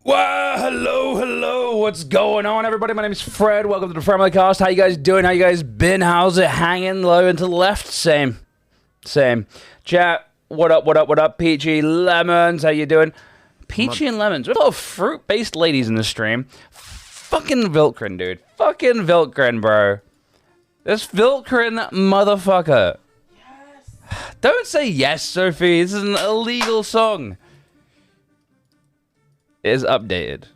Well, hello, what's going on, everybody? My name is Fred. Welcome to the Family Cast. How you guys doing? How you guys been? How's it hanging low and to the left? Same. Chat, what up? Peachy Lemons, how you doing? Peachy and Lemons. We have a lot of fruit-based ladies in the stream. Fucking Vilkrin, dude. Fucking Vilkrin, bro. This Vilkrin motherfucker. Yes. Don't say yes, Sophie. This is an illegal song. Is updated.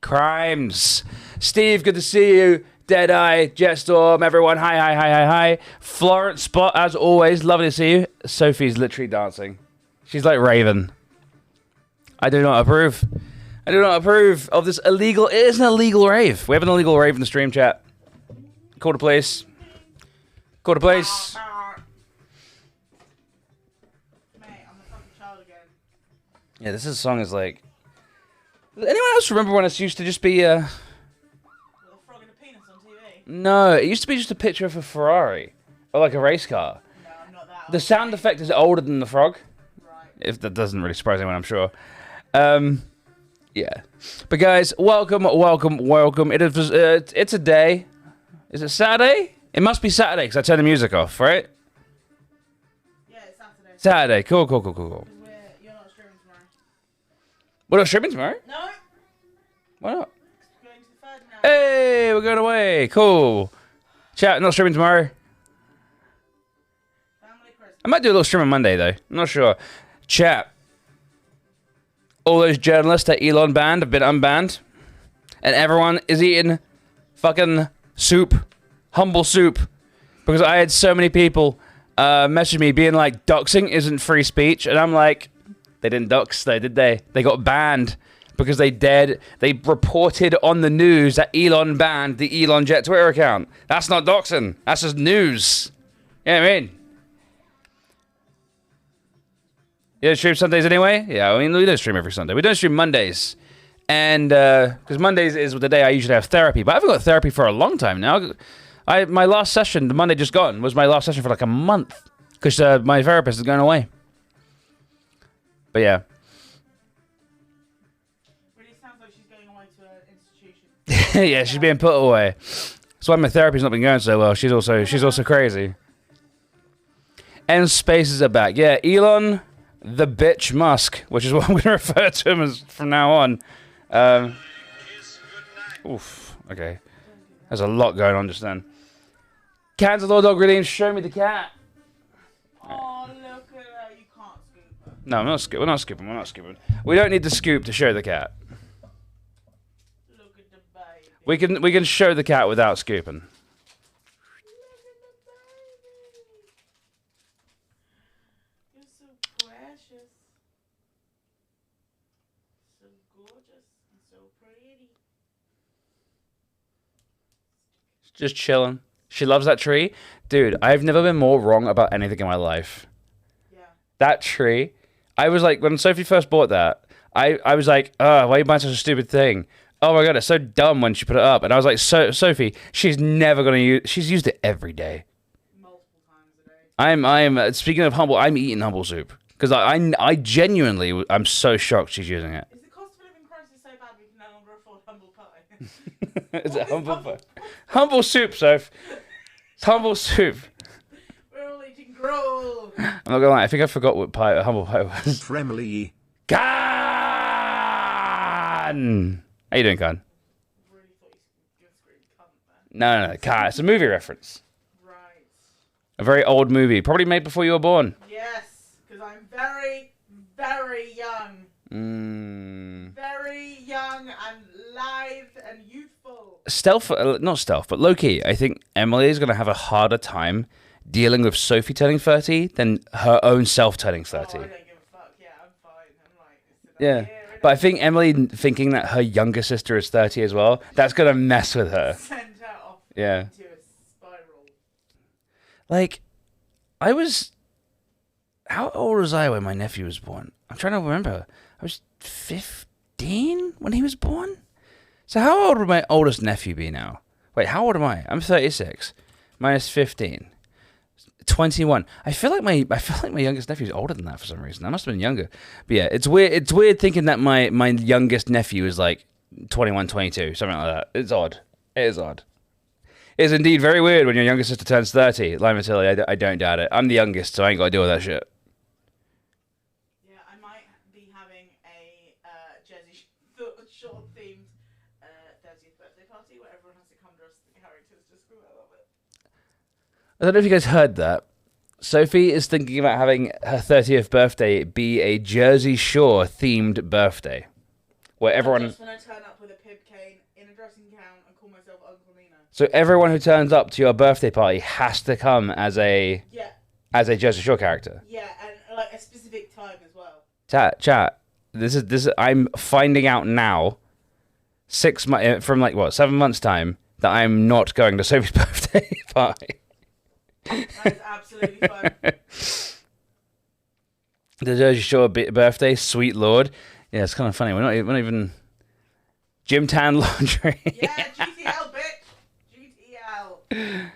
Crimes. Steve, good to see you. Deadeye, Jetstorm, everyone. Hi. Florence Spot, as always, lovely to see you. Sophie's literally dancing. She's like Raven. I do not approve of this illegal. It is an illegal rave. We have an illegal rave in the stream chat. Call the police. Yeah, this song is like... Does anyone else remember when it used to just be, With a frog and a penis on TV? No, it used to be just a picture of a Ferrari. Or like a race car. No, I'm not that old. The sound effect is older than the frog. Right. If that doesn't really surprise anyone, I'm sure. Yeah. But guys, welcome. It is, it's a day. Is it Saturday? It must be Saturday, because I turned the music off, right? Yeah, it's Saturday. Saturday. Cool. You're not streaming tomorrow. We're not streaming tomorrow? No. Why not? We're going to the third now. Hey, we're going away. Cool. Chat, not streaming tomorrow. Family Christmas. I might do a little stream on Monday, though. I'm not sure. Chat. All those journalists that Elon banned have been unbanned. And everyone is eating fucking soup. Humble soup. Because I had so many people message me being like, doxing isn't free speech. And I'm like, they didn't dox, though, did they? They got banned. Because they reported on the news that Elon banned the Elon Jet Twitter account. That's not doxing. That's just news. You know what I mean? You don't stream Sundays anyway? Yeah, I mean, we don't stream every Sunday. We don't stream Mondays. And, because Mondays is the day I usually have therapy. But I haven't got therapy for a long time now. My last session, the Monday just gone, was my last session for like a month. Because my therapist is going away. But yeah. Really sounds like she's going away to an institution. Yeah, she's being put away. That's why my therapy's not been going so well. She's also crazy. And spaces are back. Yeah, Elon the bitch Musk, which is what I'm going to refer to him as from now on. Oof. Okay. There's a lot going on just then. Kansas Law Dog Redeemed, show me the cat. Oh, look at her. You can't scoop her. No, we're not scooping. We don't need the scoop to show the cat. Look at the baby. We can show the cat without scooping. You're so precious. So gorgeous and so pretty. Just chilling. She loves that tree. Dude, I've never been more wrong about anything in my life. Yeah. That tree, I was like, when Sophie first bought that, I was like, why are you buying such a stupid thing? Oh my god, it's so dumb when she put it up. And I was like, Sophie, she's never going to use, she's used it every day. Multiple times a day. I'm speaking of humble, I'm eating humble soup. Because I genuinely, I'm so shocked she's using it. Is the cost of living crisis so bad we can no longer afford humble pie? Is it humble pie? Humble soup, Soph. It's humble soup. We're all eating gruel. I'm not gonna lie, I think I forgot what humble pie was. Fremily. Khan! How you doing, Khan? Really thought you were screaming cunt there. No, Khan. It's a movie reference. Right. A very old movie, probably made before you were born. Yes, because I'm very, very young. Very young and lithe and youthful. Not stealth, but low-key. I think Emily is going to have a harder time dealing with Sophie turning 30 than her own self turning 30. Oh, I don't give a fuck. Yeah, I'm fine. I'm like, Yeah. But I think Emily thinking that her younger sister is 30 as well, that's going to mess with her. Send her off Yeah. into a spiral. Like, how old was I when my nephew was born? I'm trying to remember. I was 15 when he was born? So how old would my oldest nephew be now? Wait, how old am I? I'm 36. Minus 15. 21. I feel like my youngest nephew is older than that for some reason. I must have been younger. But yeah, it's weird. It's weird thinking that my youngest nephew is like 21, 22, something like that. It's odd. It is odd. It is indeed very weird when your younger sister turns 30. Lima Tilly, I don't doubt it. I'm the youngest, so I ain't got to deal with that shit. Yeah, I might be having a Jersey Shore themed 30th birthday party where everyone has to come dressed as the characters just because I love it. I don't know if you guys heard that. Sophie is thinking about having her 30th birthday be a Jersey Shore themed birthday. Where everyone... I'm just going to turn up with a pib cane in a dressing gown and call myself Uncle Nina. So everyone who turns up to your birthday party has to come as a Jersey Shore character. Yeah, and like a specific time as well. Chat. This is. I'm finding out now. 7 months time that I'm not going to Sophie's birthday party. That's absolutely fine. The Jersey Shore birthday, sweet lord. Yeah, it's kind of funny. We're not even Gym Tan Laundry. Yeah, GTL, bitch. GTL.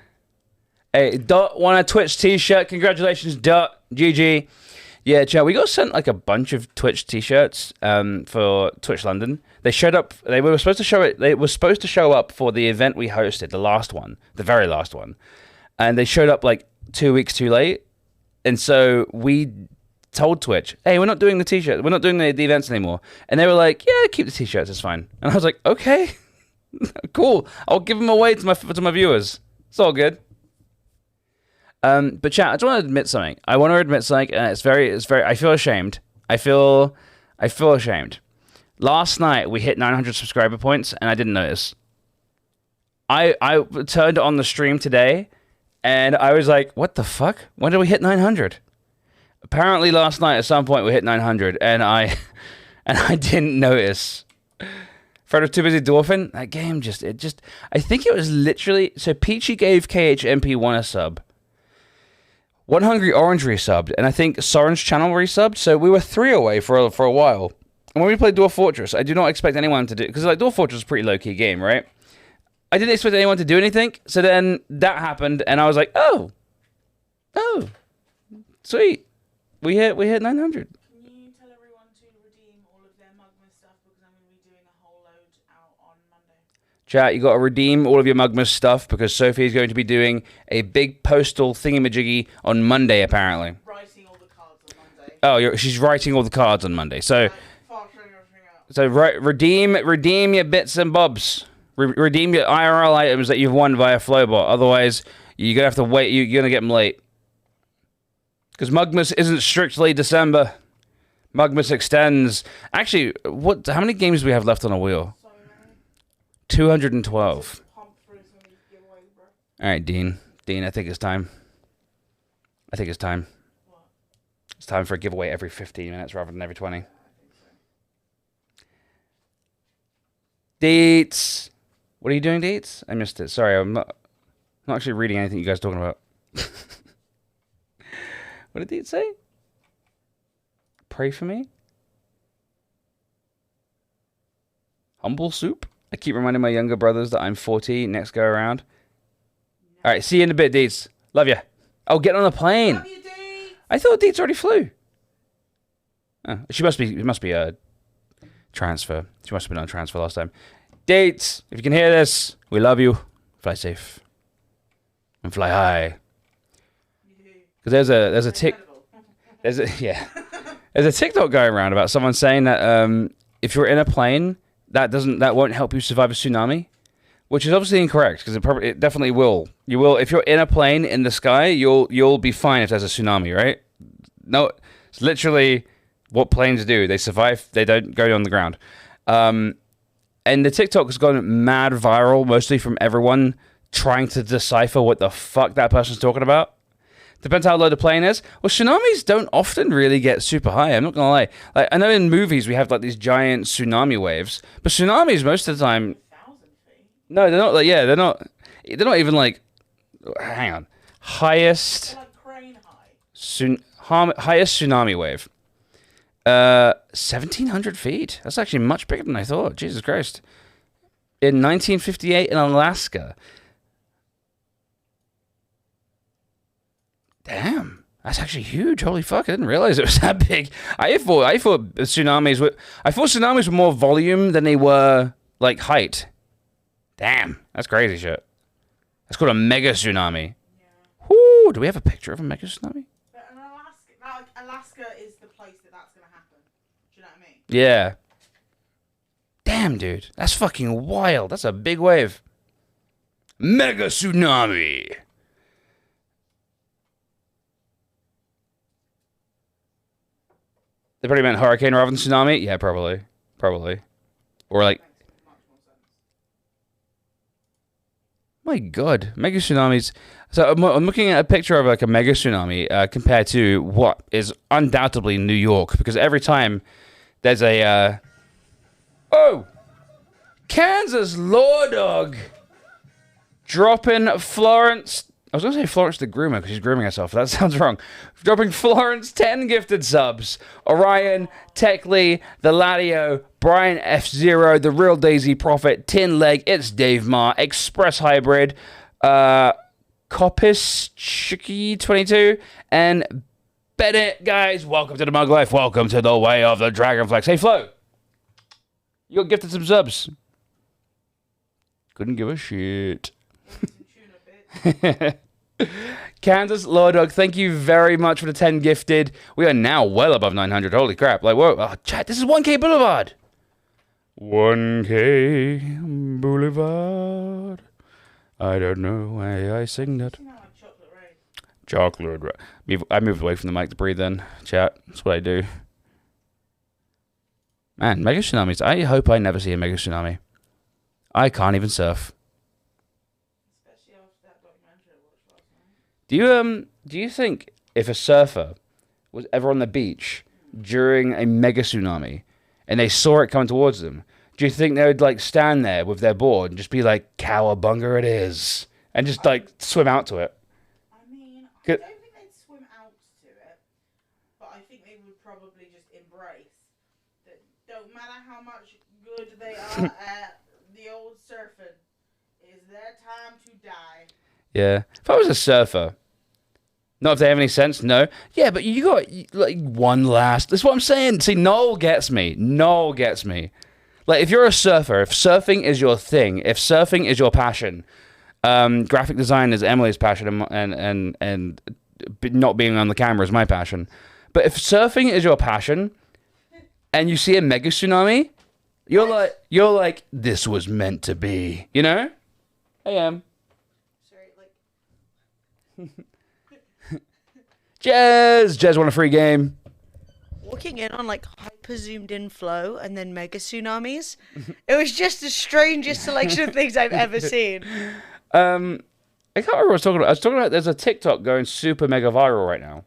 Hey, Dot won a Twitch t-shirt. Congratulations, Dot. GG. Yeah, chat. We got sent like a bunch of Twitch t-shirts for Twitch London. They showed up. They were supposed to show it. They were supposed to show up for the event we hosted, the last one, the very last one, and they showed up like 2 weeks too late. And so we told Twitch, hey, we're not doing the t-shirt. We're not doing the events anymore. And they were like, yeah, keep the t-shirts. It's fine. And I was like, okay, cool. I'll give them away to my viewers. It's all good. But chat, I just want to admit something. It's very. I feel ashamed. I feel ashamed. Last night we hit 900 subscriber points, and I didn't notice. I turned on the stream today, and I was like, what the fuck? When did we hit 900? Apparently last night at some point we hit 900, and I didn't notice. Fred was too busy dwarfing. That game I think it was literally, so Peachy gave KHMP1 a sub. One Hungry Orange resubbed, and I think Soren's channel resubbed, so we were 3 away for a while. And when we played Dwarf Fortress, I do not expect anyone to do, because like Dwarf Fortress is a pretty low-key game, right? I didn't expect anyone to do anything, so then that happened, and I was like, oh, sweet. We hit 900. Can you tell everyone to redeem all of their Mugma stuff because I'm going to be doing a whole load out on Monday. Chat, you got to redeem all of your Mugma stuff because Sophie is going to be doing a big postal thingamajiggy on Monday, apparently. Writing all the cards on Monday. Oh, she's writing all the cards on Monday. So, redeem your bits and bobs. Redeem your IRL items that you've won via Flowbot. Otherwise, you're going to have to wait. You're going to get them late. Because Mugmas isn't strictly December. Mugmas extends. Actually, how many games do we have left on a wheel? 212. Alright, Dean. I think it's time. What? It's time for a giveaway every 15 minutes rather than every 20. Dates. What are you doing, Dates? I missed it. Sorry, I'm not actually reading anything you guys are talking about. What did Deets say? Pray for me? Humble soup? I keep reminding my younger brothers that I'm 40 next go around. No. Alright, see you in a bit, Deets. Love ya. Oh, get on a plane. Love you, Deets. I thought Deets already flew. Oh, it must be a transfer. She must have been on transfer last time. Deets, if you can hear this, we love you. Fly safe. And fly high. Because there's a TikTok going around about someone saying that if you're in a plane, that won't help you survive a tsunami, which is obviously incorrect because it definitely will. You will if you're in a plane in the sky, you'll be fine if there's a tsunami, right? No, it's literally what planes do. They survive. They don't go on the ground. And the TikTok has gone mad viral, mostly from everyone trying to decipher what the fuck that person's talking about. Depends how low the plane is. Well, tsunamis don't often really get super high. I'm not gonna lie. Like I know in movies we have like these giant tsunami waves, but tsunamis most of the time. 1,000 feet. No, they're not. Like they're not. They're not even like. Hang on. Highest. Like crane high. Highest tsunami wave. 1,700 feet. That's actually much bigger than I thought. Jesus Christ. In 1958 in Alaska. Damn. That's actually huge. Holy fuck! I didn't realize it was that big. I thought tsunamis were more volume than they were like height. Damn, that's crazy shit. That's called a mega tsunami. Yeah. Whoo! Do we have a picture of a mega tsunami? But in Alaska is the place that's gonna happen. Do you know what I mean? Yeah. Damn, dude, that's fucking wild. That's a big wave. Mega tsunami. They probably meant hurricane rather than tsunami? Yeah, probably. Or like... My god, mega tsunamis. So I'm looking at a picture of like a mega tsunami compared to what is undoubtedly New York. Because every time there's a... Oh! Kansas Law Dog! Dropping Florence... I was going to say Florence the Groomer because she's grooming herself. That sounds wrong. Dropping Florence 10 gifted subs. Orion, Techly, The Ladio, Brian F0, The Real Daisy Prophet, Tin Leg, It's Dave Ma, Express Hybrid, Coppice Chicky 22, and Bennett. Guys, welcome to the Mug Life. Welcome to the way of the Dragonflex. Hey, Flo. You got gifted some subs. Couldn't give a shit. Kansas Law Dog, thank you very much for the 10 gifted. We are now well above 900. Holy crap. Like, whoa. Oh, chat, this is 1K Boulevard. 1K Boulevard. I don't know why I sing that. Chocolate Rain. I moved away from the mic to breathe then. Chat, that's what I do. Man, mega tsunamis. I hope I never see a mega tsunami. I can't even surf. Do you think if a surfer was ever on the beach during a mega tsunami and they saw it coming towards them, do you think they would like stand there with their board and just be like, "Cowabunga it is," and just like swim out to it? I mean, I don't think they'd swim out to it, but I think they would probably just embrace that. Don't matter how much good they are at the old surfing, it's their time to die. Yeah. If I was a surfer, not if they have any sense, no. Yeah, but you got like one last. That's what I'm saying. See, Noel gets me. Like, if you're a surfer, if surfing is your thing, if surfing is your passion, graphic design is Emily's passion, and not being on the camera is my passion. But if surfing is your passion, and you see a mega tsunami, you're like, this was meant to be. You know? I am. Jez want a free game. Walking in on like hyper zoomed in flow and then mega tsunamis. It was just the strangest selection of things I've ever seen. I can't remember what I was talking about. I was talking about there's a TikTok going super mega viral right now.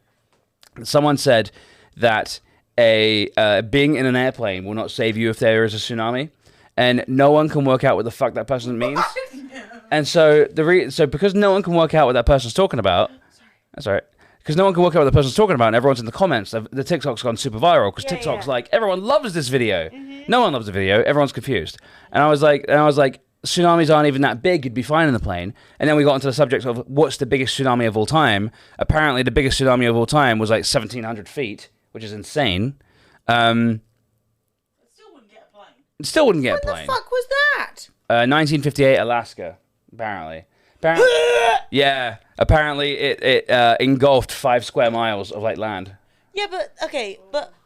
Someone said that being in an airplane will not save you if there is a tsunami, and no one can work out what the fuck that person means. And so because no one can work out what that person's talking about, that's all right. Because no one can work out what the person's talking about, and everyone's in the comments. The TikTok's gone super viral because TikTok's like, everyone loves this video. Mm-hmm. No one loves the video. Everyone's confused. And I was like, tsunamis aren't even that big. You'd be fine in the plane. And then we got into the subject of what's the biggest tsunami of all time. Apparently, the biggest tsunami of all time was like 1,700 feet, which is insane. It still wouldn't get a plane. What the fuck was that? 1958, Alaska. Apparently. Yeah, apparently it engulfed 5 square miles of like land. Yeah, but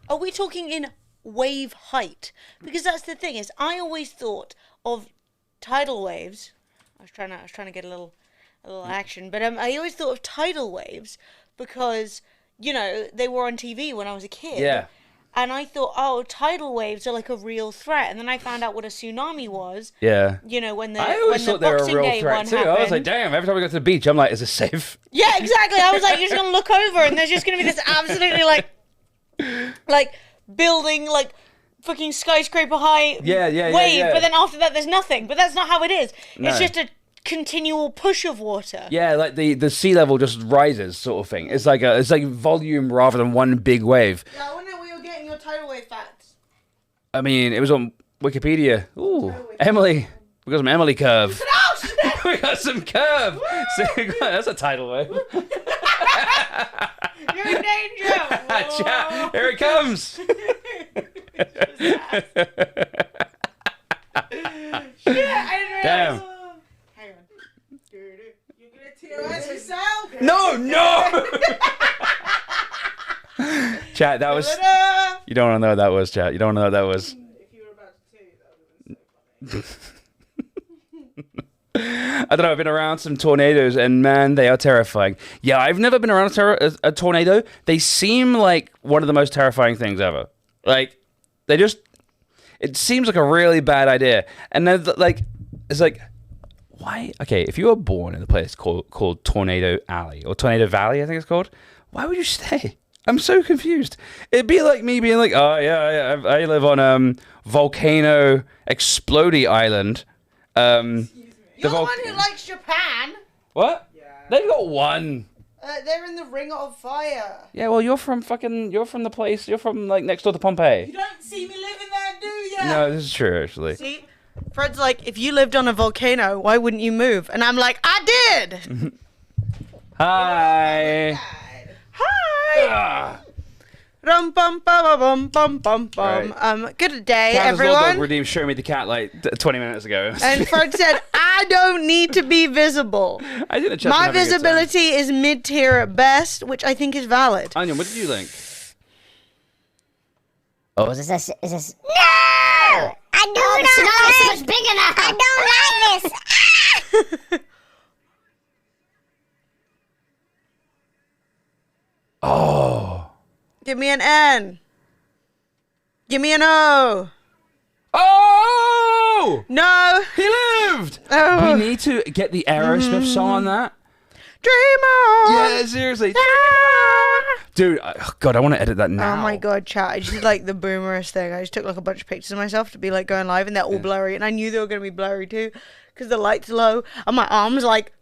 are we talking in wave height? Because that's the thing, is I always thought of tidal waves. I was trying to get a little action, but I always thought of tidal waves because, you know, they were on TV when I was a kid. Yeah. And I thought, oh, tidal waves are like a real threat. And then I found out what a tsunami was. Yeah. You know, when the I always thought they were a real threat too. Happened. I was like, damn, every time we go to the beach, I'm like, is this safe? Yeah, exactly. I was like, you're just going to look over and there's just going to be this absolutely like building, like fucking skyscraper high wave. Yeah. But then after that, there's nothing. But that's not how it is. No. It's just a continual push of water. Yeah, like the sea level just rises, sort of thing. It's like volume rather than one big wave. Yeah, I wonder where you're getting your tidal wave facts. I mean, it was on Wikipedia. Ooh, Emily, we got some Emily curve. We got some curve. So, that's a tidal wave. You're in danger. Chat, here it comes. Shit, I didn't realize. Damn. Hang on. You're gonna TOS yourself. No. Chat, that was. You don't want to know what that was, chat. You don't want to know what that was. If you were about to tell you, that would have been so funny. I don't know. I've been around some tornadoes, and man, they are terrifying. Yeah, I've never been around a tornado. They seem like one of the most terrifying things ever. Like, they just. It seems like a really bad idea, and then like, it's like, why? Okay, if you were born in a place called Tornado Alley or Tornado Valley, I think it's called, why would you stay? I'm so confused. It'd be like me being like, oh yeah, I live on Volcano Explodey Island. You're the one who likes Japan. What? Yeah. They've got one. They're in the Ring of Fire. Yeah, well, you're from the place. You're from like next door to Pompeii. You don't see me living there, do ya? No, this is true actually. See, Fred's like, if you lived on a volcano, why wouldn't you move? And I'm like, I did. Hi. Hi. Ah. Rum bum bum bum bum bum bum. Right. Good day, Candace's little dog everyone. Redeem showed me the cat like 20 minutes ago. And Fred said, I don't need to be visible. I think the chat's My having a good time. visibility is mid-tier at best, which I think is valid. Onion, what did you think? Oh, is this? No! I do not. It's not big enough. I don't like this. Oh. Give me an N. Give me an O. Oh! No. He lived! Oh. We need to get the Aerosmith song on that. Dream on. Yeah, seriously. Dude, God, I want to edit that now. Oh my god, chat. I just did like the boomerest thing. I just took like a bunch of pictures of myself to be like going live and they're all blurry. And I knew they were going to be blurry too because the light's low. And my arm's like,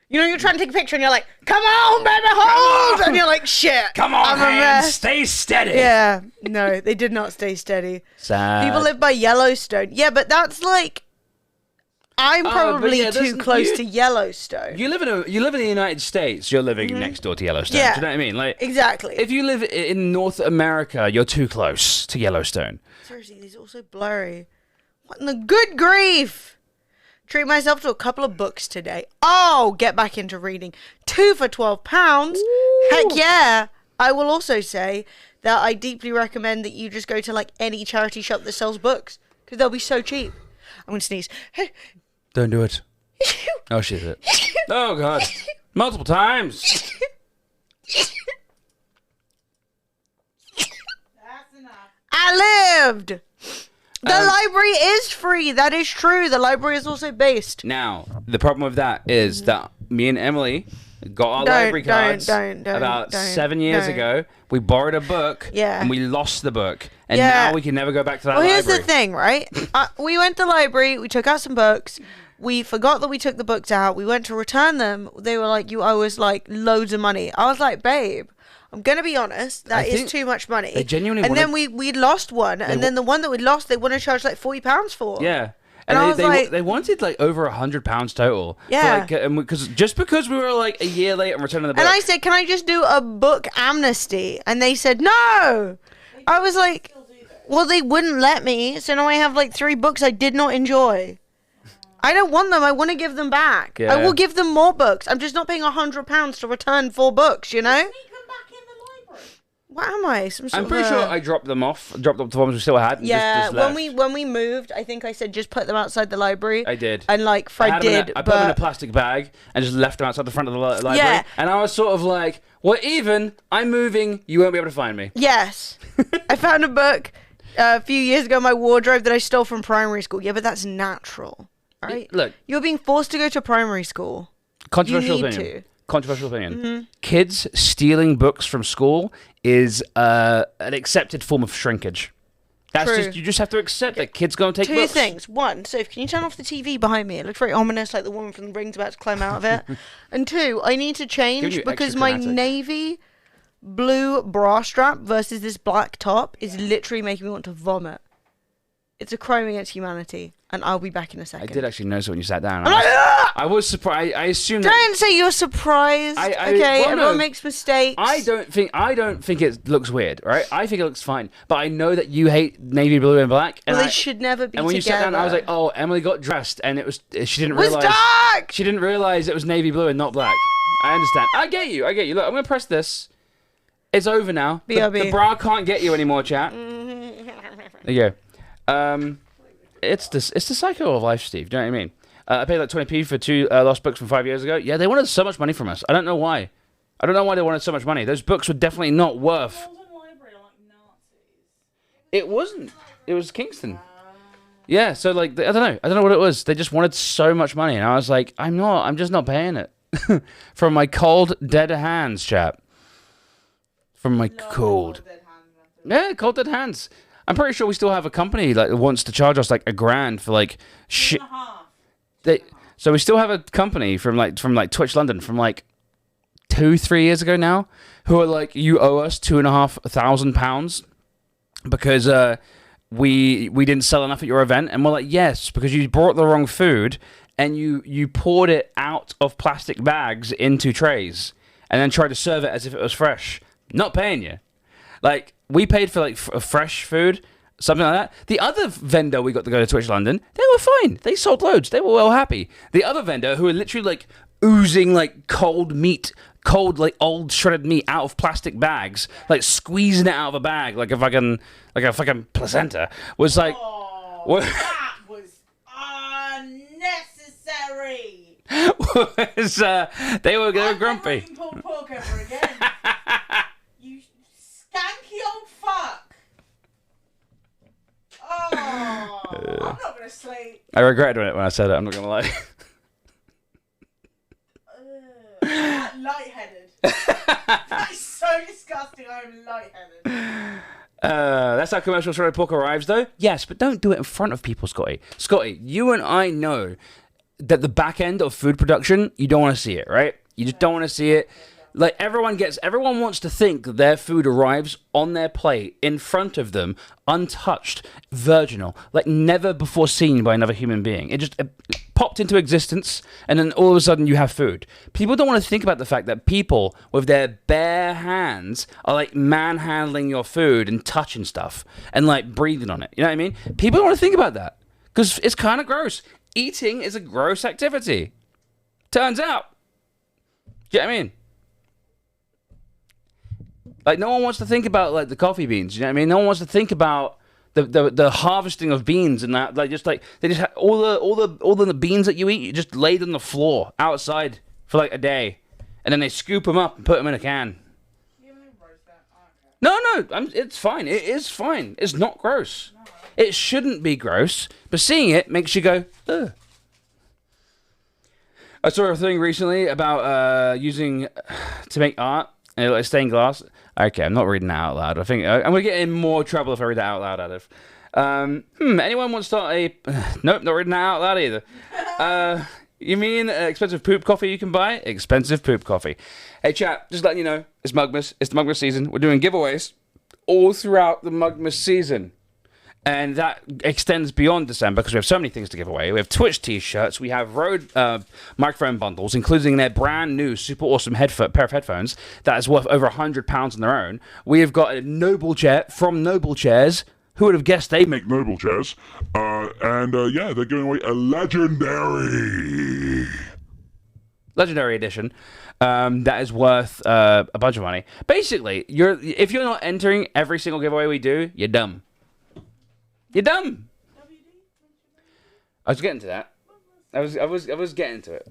you know, you're trying to take a picture and you're like, come on, baby, hold! And you're like, shit. Come on, I'm a hands, mess. stay steady. Yeah, no, they did not stay steady. Sad. People live by Yellowstone. Yeah, but that's like, I'm probably yeah, too close to Yellowstone. You live in the United States. You're living next door to Yellowstone. Yeah. Do you know what I mean? Like, Exactly. if you live in North America, you're too close to Yellowstone. Seriously, these are all so blurry. What in the good grief? Treat myself to a couple of books today. Oh, get back into reading. 2 for £12. Heck yeah. I will also say that I deeply recommend that you just go to like any charity shop that sells books because they'll be so cheap. I'm going to sneeze. Don't do it. Oh, shit. Oh, God. Multiple times. That's enough. I lived. The library is free. That is true. The library is also based. Now, the problem with that is that me and Emily got our library cards about 7 years ago. We borrowed a book, Yeah. and we lost the book, and Yeah. now we can never go back to that Well, here's library. the thing, right? We went to the library. We took out some books. We forgot that we took the books out. We went to return them. They were like, "You owe us like loads of money." I was like, "Babe, I'm gonna be honest. That I is think too much money." they genuinely And then wanna- we lost one, and then the one that we lost, they want to charge like £40 for. Yeah. And I was like- they wanted like over £100 total. Yeah. Because because we were like a year late on returning the book. And I said, "Can I just do a book amnesty?" And they said, "No." I was like, "Well, they wouldn't let me, so now I have like 3 books I did not enjoy. I don't want them. I want to give them back. I Yeah. will give them more books. I'm just not paying £100 to return 4 books. You know? Sneak them back in the library. What am I? Some sort I'm of pretty a- sure I dropped them off. Dropped up the ones we still had. And Yeah, just when left. we moved, I think I said just put them outside the library. I did. And like I Fred had them in a- did, I put them in a but plastic bag and just left them outside the front of the library. Yeah. And I was sort of like, well, even I'm moving, you won't be able to find me. yes, I found a book a few years ago in my wardrobe that I stole from primary school. Yeah, but that's natural, right? Look, You're being forced to go to primary school. controversial You need opinion. to. Controversial opinion. Kids stealing books from school is an accepted form of shrinkage. That's True. just you just have to accept that kids go and take 2 books. things. One, so can you turn off the TV behind me? It looks very ominous, like the woman from the Ring's about to climb out of it. And 2, I need to Give change you because extra my chromatic. navy blue bra strap versus this black top is literally making me want to vomit. It's a crime against humanity, and I'll be back in a second. I did actually notice it when you sat down. I'm like, "Ah!" I was surprised. I assumed. Don't say you're surprised. Okay, well, everyone no. makes mistakes. I don't think it looks weird, right? I think it looks fine. But I know that you hate navy blue and black. And Well, they should never be And when together. you sat down, I was like, oh, Emily got dressed, and she didn't It was realize. dark! She didn't realize it was navy blue and not black. I understand. I get you. Look, I'm gonna press this. It's over now. BRB. The bra can't get you anymore, chat. There you go. It's the cycle of life, Steve. Do you know what I mean? I paid like 20p for 2 lost books from 5 years ago. Yeah, they wanted so much money from us. I don't know why. I don't know why they wanted so much money. Those books were definitely not worth. Golden Library are like Nazis. It wasn't. It was Kingston. Yeah, so like I don't know what it was. They just wanted so much money, and I was like, I'm just not paying it. From my cold dead hands, chap. From my cold. Yeah, cold dead hands. I'm pretty sure we still have a company like that wants to charge us like $1,000 for like shit. So we still have a company from like Twitch London from like 2-3 years ago now, who are like, you owe us £2,500 because we didn't sell enough at your event, and we're like, yes, because you brought the wrong food and you poured it out of plastic bags into trays and then tried to serve it as if it was fresh. Not paying you. Like, we paid for like fresh food, something like that. The other vendor we got to go to Twitch London, they were fine. They sold loads. They were well happy. The other vendor, who were literally like oozing like cold meat, cold like old shredded meat out of plastic bags, like squeezing it out of a bag like a fucking placenta, was like, That was unnecessary. they were I'm never grumpy. eating pulled pork ever again. You skanky old fuck. Oh, I'm not gonna slay. I regretted it when I said it. I'm not gonna lie. Lightheaded. That's so disgusting. I'm lightheaded. That's how commercial shredded pork arrives, though. Yes, but don't do it in front of people, Scotty. Scotty, you and I know that the back end of food production, you don't want to see it, right? You just don't want to see it. Like, everyone wants to think that their food arrives on their plate, in front of them, untouched, virginal, like never before seen by another human being. It just popped into existence, and then all of a sudden you have food. People don't want to think about the fact that people with their bare hands are like manhandling your food and touching stuff and like breathing on it. You know what I mean? People don't want to think about that because it's kind of gross. Eating is a gross activity. Turns out. Do you know what I mean? Like, no one wants to think about like the coffee beans. You know what I mean? No one wants to think about the harvesting of beans and that. Like, they just have all the beans that you eat, you just laid on the floor outside for like a day, and then they scoop them up and put them in a can. No, it's fine. It is fine. It's not gross. It shouldn't be gross, but seeing it makes you go, ugh. I saw a thing recently about using to make art. Like stained glass. Okay, I'm not reading that out loud. I think I'm gonna get in more trouble if I read that out loud, Adif. Anyone want to start a? Nope, not reading that out loud either. You mean expensive poop coffee you can buy? Expensive poop coffee. Hey, chat, just letting you know, it's Mugmas. It's the Mugmas season. We're doing giveaways all throughout the Mugmas season. And that extends beyond December because we have so many things to give away. We have Twitch t-shirts. We have Rode microphone bundles, including their brand new super awesome pair of headphones that is worth over £100 on their own. We have got a Noble chair from Noble Chairs. Who would have guessed they make Noble chairs? Yeah, they're giving away a legendary edition. That is worth a bunch of money. Basically, if you're not entering every single giveaway we do, you're dumb. You're dumb. I was getting to that. I was getting to it.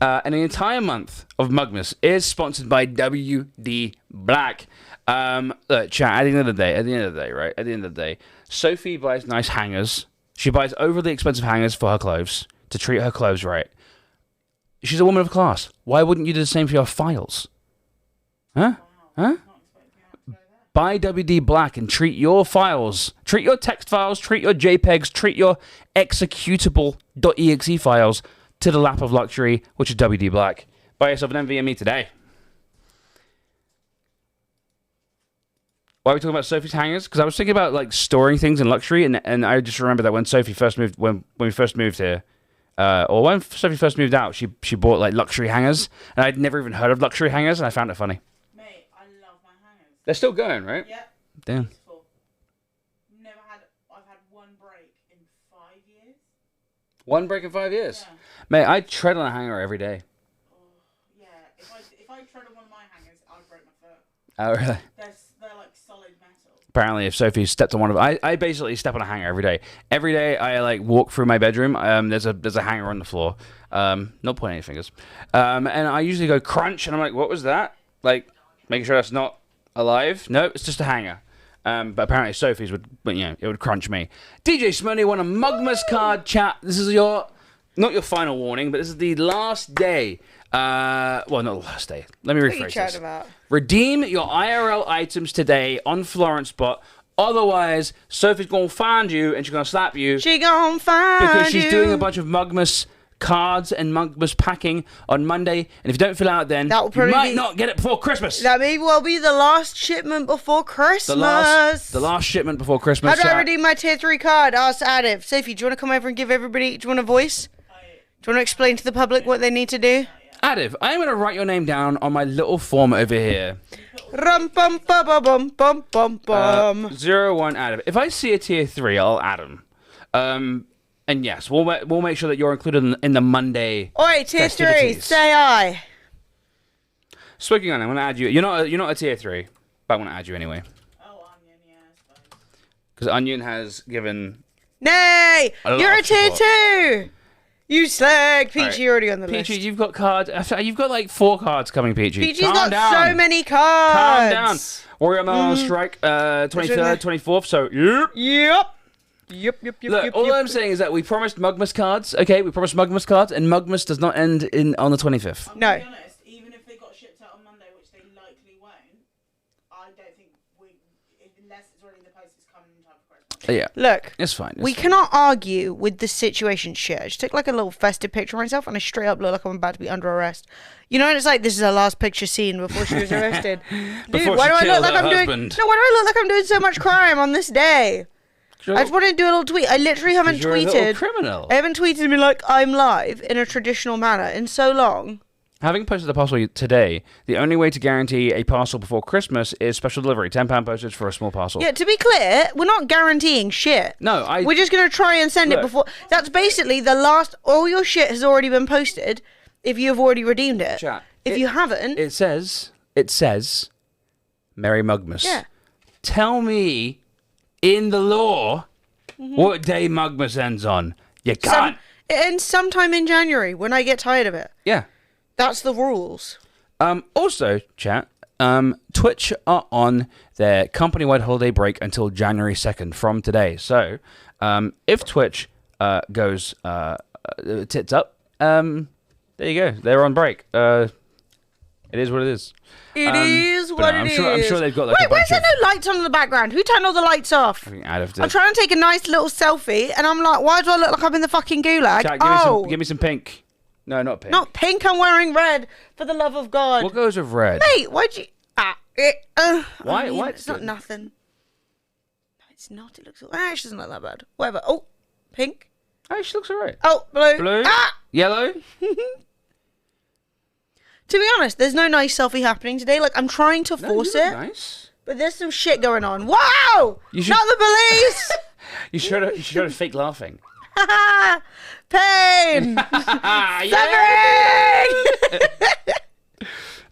And the entire month of Mugmas is sponsored by WD Black. Look, chat. At the end of the day, right? At the end of the day, Sophie buys nice hangers. She buys overly expensive hangers for her clothes to treat her clothes right. She's a woman of class. Why wouldn't you do the same for your files? Huh? Buy WD Black and treat your files, treat your text files, treat your JPEGs, treat your executable.exe files to the lap of luxury, which is WD Black. Buy yourself an NVMe today. why are we talking about Sophie's hangers? Because I was thinking about like storing things in luxury, and I just remember that when Sophie first moved, when we first moved here, or when Sophie first moved out, she bought like luxury hangers, and I'd never even heard of luxury hangers, and I found it funny. Mate, I love my hangers. They're still going, right? Yep. Damn. Beautiful. I've had one break in 5 years. One break in 5 years. Yeah. Mate, I tread on a hanger every day. Oh, yeah. If I tread on one of my hangers, I'd break my foot. Oh, really? They're like solid metal. Apparently, if Sophie stepped on one of, I basically step on a hanger every day. Every day, I like walk through my bedroom. There's a hanger on the floor. Not pointing any fingers. And I usually go crunch, and I'm like, what was that? Like, making sure that's not alive. No, it's just a hanger. But apparently Sophie's would, it would crunch me. DJ Smoney won a Mugmas card, chat. This is not your final warning, but this is the last day. Well, not the last day. Let me rephrase What are you chatting this. about? Redeem your IRL items today on Florence Bot. Otherwise, Sophie's going to find you and she's going to slap you. She gon' find Because she's you. doing a bunch of Mugmas cards and Mugmas packing on Monday. And if you don't fill out then, That will you probably might be- not get it before Christmas. That may well be the last shipment before Christmas. The last shipment before Christmas. How do I chat. redeem my tier 3 card? Ask Adif. Sophie, do you want to come over and give everybody... Do you want a voice? Do you want to explain to the public what they need to do? Adiv, I'm going to write your name down on my little form over here. Rum bum bum bum bum bum bum. 01 Adiv. If I see a tier 3, I'll add him. And yes, we'll make sure that you're included in the Monday. Oi, tier 3, festivities. say aye. Speaking on, I'm going to add you. You're not a tier 3, but I'm going to add you anyway. Oh, onion, yeah, I suppose. Because Onion has given... Nay, A lot you're a of tier support. 2. You slag. Peachy, Alright. you're already on the Peachy, list. you've got cards. You've got like 4 cards coming, Peachy. Peachy's Calm got down. so many Calm cards. down. Warrior Mel on strike, 23rd, 24th, so yep. Yep. Look, all I'm saying is that we promised Mugmas cards, okay? We promised Mugmas cards, and Mugmas does not end on the 25th. I'm No. gonna be honest, even if they got shipped out on Monday, which they likely won't, I don't think unless it's already in the post, it's coming in time for Christmas. Yeah, Look, it's fine. we cannot argue with the situation. Shit, I just took like a little festive picture of myself, and I straight up look like I'm about to be under arrest. You know, and it's like this is her last picture seen before she was arrested. Dude, Before why she do I killed look like her I'm doing? husband. No, why do I look like I'm doing so much crime on this day? I just wanted to do a little tweet. I literally haven't You're a little tweeted. criminal. I haven't tweeted me like I'm live in a traditional manner in so long. Having posted a parcel today, the only way to guarantee a parcel before Christmas is special delivery, £10 postage for a small parcel. Yeah, to be clear, we're not guaranteeing shit. No, We're just gonna try and send it Look. before. That's basically the last. All your shit has already been posted. If you have already redeemed it. Chat. If you haven't, It says, Merry Mugmas. yeah. Tell me, in the law, what day Mugmas ends on. You can't. It ends sometime in January when I get tired of it. Yeah. That's the rules. Also, chat, Twitch are on their company-wide holiday break until January 2nd from today. So, if Twitch goes tits up, there you go. They're on break. It is what it is. It is but what no, it is. I'm sure they've got like Wait, a bunch where's there of... no lights on in the background? Who turned all the lights off? I think I'd have to... I'm trying to take a nice little selfie, and I'm like, why do I look like I'm in the fucking gulag? Chat, give me some pink. No, not pink. Not pink. I'm wearing red. For the love of God. What goes with red? Mate, why'd you? Why- why It's not did- nothing. No, it's not. It looks. Actually, doesn't look that bad. Whatever. Oh, pink. Oh, she looks alright. Oh, blue. Blue? Ah! Yellow? To be honest, there's no nice selfie happening today. Like I'm trying to No, force you look it, nice. but there's some shit going on. Wow! You should- Not the police. You should have fake laughing. Pain. Suffering.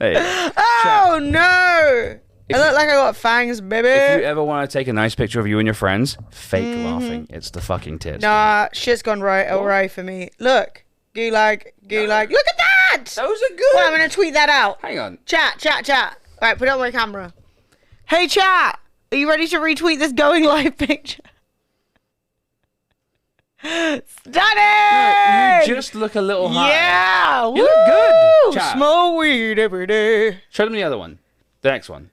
Hey, Oh no! I look like I got fangs, baby. if you ever want to take a nice picture of you and your friends, fake laughing. It's the fucking tits. Nah, shit's gone right awry for me. Look, gulag. Look at that! Those are good. Well, I'm gonna tweet that out. Hang on. Chat. Alright, put it on my camera. Hey, chat! Are you ready to retweet this going live picture? Stunning! You just look a little high. Yeah! You look good, Woo! chat. Smoke weed every day. Show them the other one. The next one.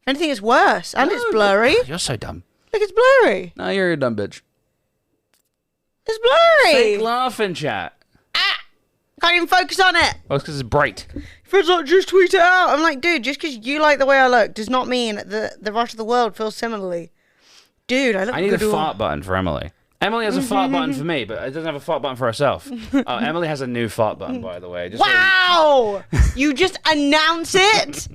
Anything is worse, and it's No, blurry. You're so dumb. Look, it's blurry. No, you're a dumb bitch. It's blurry. Fake laughing, chat. Can't even focus on it. Oh, it's because it's bright. Fred's like, just tweet it out. I'm like, dude, just because you like the way I look does not mean that the rest of the world feels similarly. Dude, I look good. I need a fart button for Emily. Emily has a fart button for me, but it doesn't have a fart button for herself. Emily has a new fart button, by the way. Wow! You just announce it?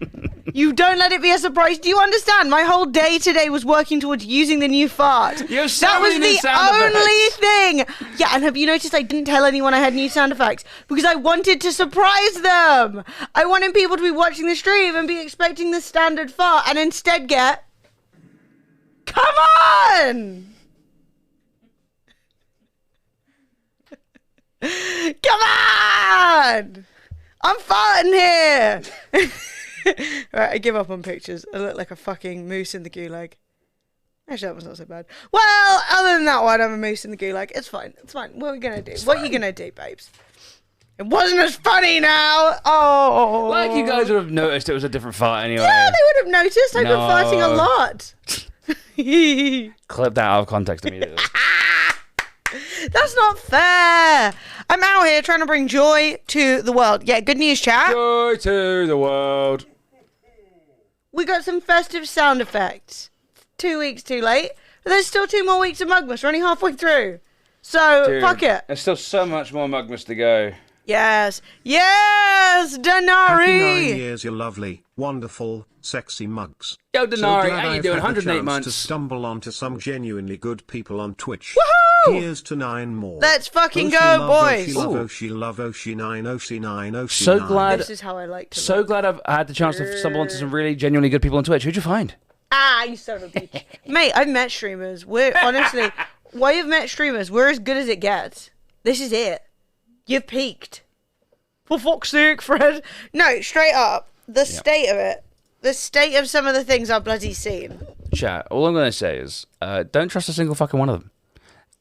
You don't let it be a surprise. Do you understand? My whole day today was working towards using the new fart. That was the only thing. Yeah, and have you noticed I didn't tell anyone I had new sound effects? Because I wanted to surprise them. I wanted people to be watching the stream and be expecting the standard fart and instead get... Come on! Come on! I'm farting here! Right, I give up on pictures. I look like a fucking moose in the gulag. Actually, that one's not so bad. Well, other than that one, I'm a moose in the gulag. It's fine. It's fine. What are we gonna do? What are you gonna do, babes? It wasn't as funny now! Oh! Like you guys would have noticed it was a different fart anyway. Yeah, they would have noticed. I've been farting a lot. Clip that out of context immediately. That's not fair. I'm out here trying to bring joy to the world. Yeah, good news, chat. Joy to the world. We got some festive sound effects. 2 weeks too late. But there's still 2 more weeks of Mugmas. We're only halfway through. So, Dude, fuck it. There's still so much more Mugmas to go. Yes. Yes, Denari. Happy 9 years, you lovely, wonderful, sexy mugs. Yo, Denari, glad how you I've doing? had the 108 chance months. to stumble onto some genuinely good people on Twitch. Woohoo! Here's to 9 more. Let's fucking Oshi go, love, boys. Oshi love, Oshi love, Oshi 9, Oshi 9, Oshi So 9. glad. This is how I like to So look. glad I've had the chance to stumble onto some really genuinely good people on Twitch. Who'd you find? Ah, you son of a bitch. Mate, I've met streamers. We're honestly, while you've met streamers, we're as good as it gets. This is it. You've peaked. For fuck's sake, Fred. No, straight up. The state of it. The state of some of the things I've bloody seen. Chat. All I'm going to say is, don't trust a single fucking one of them.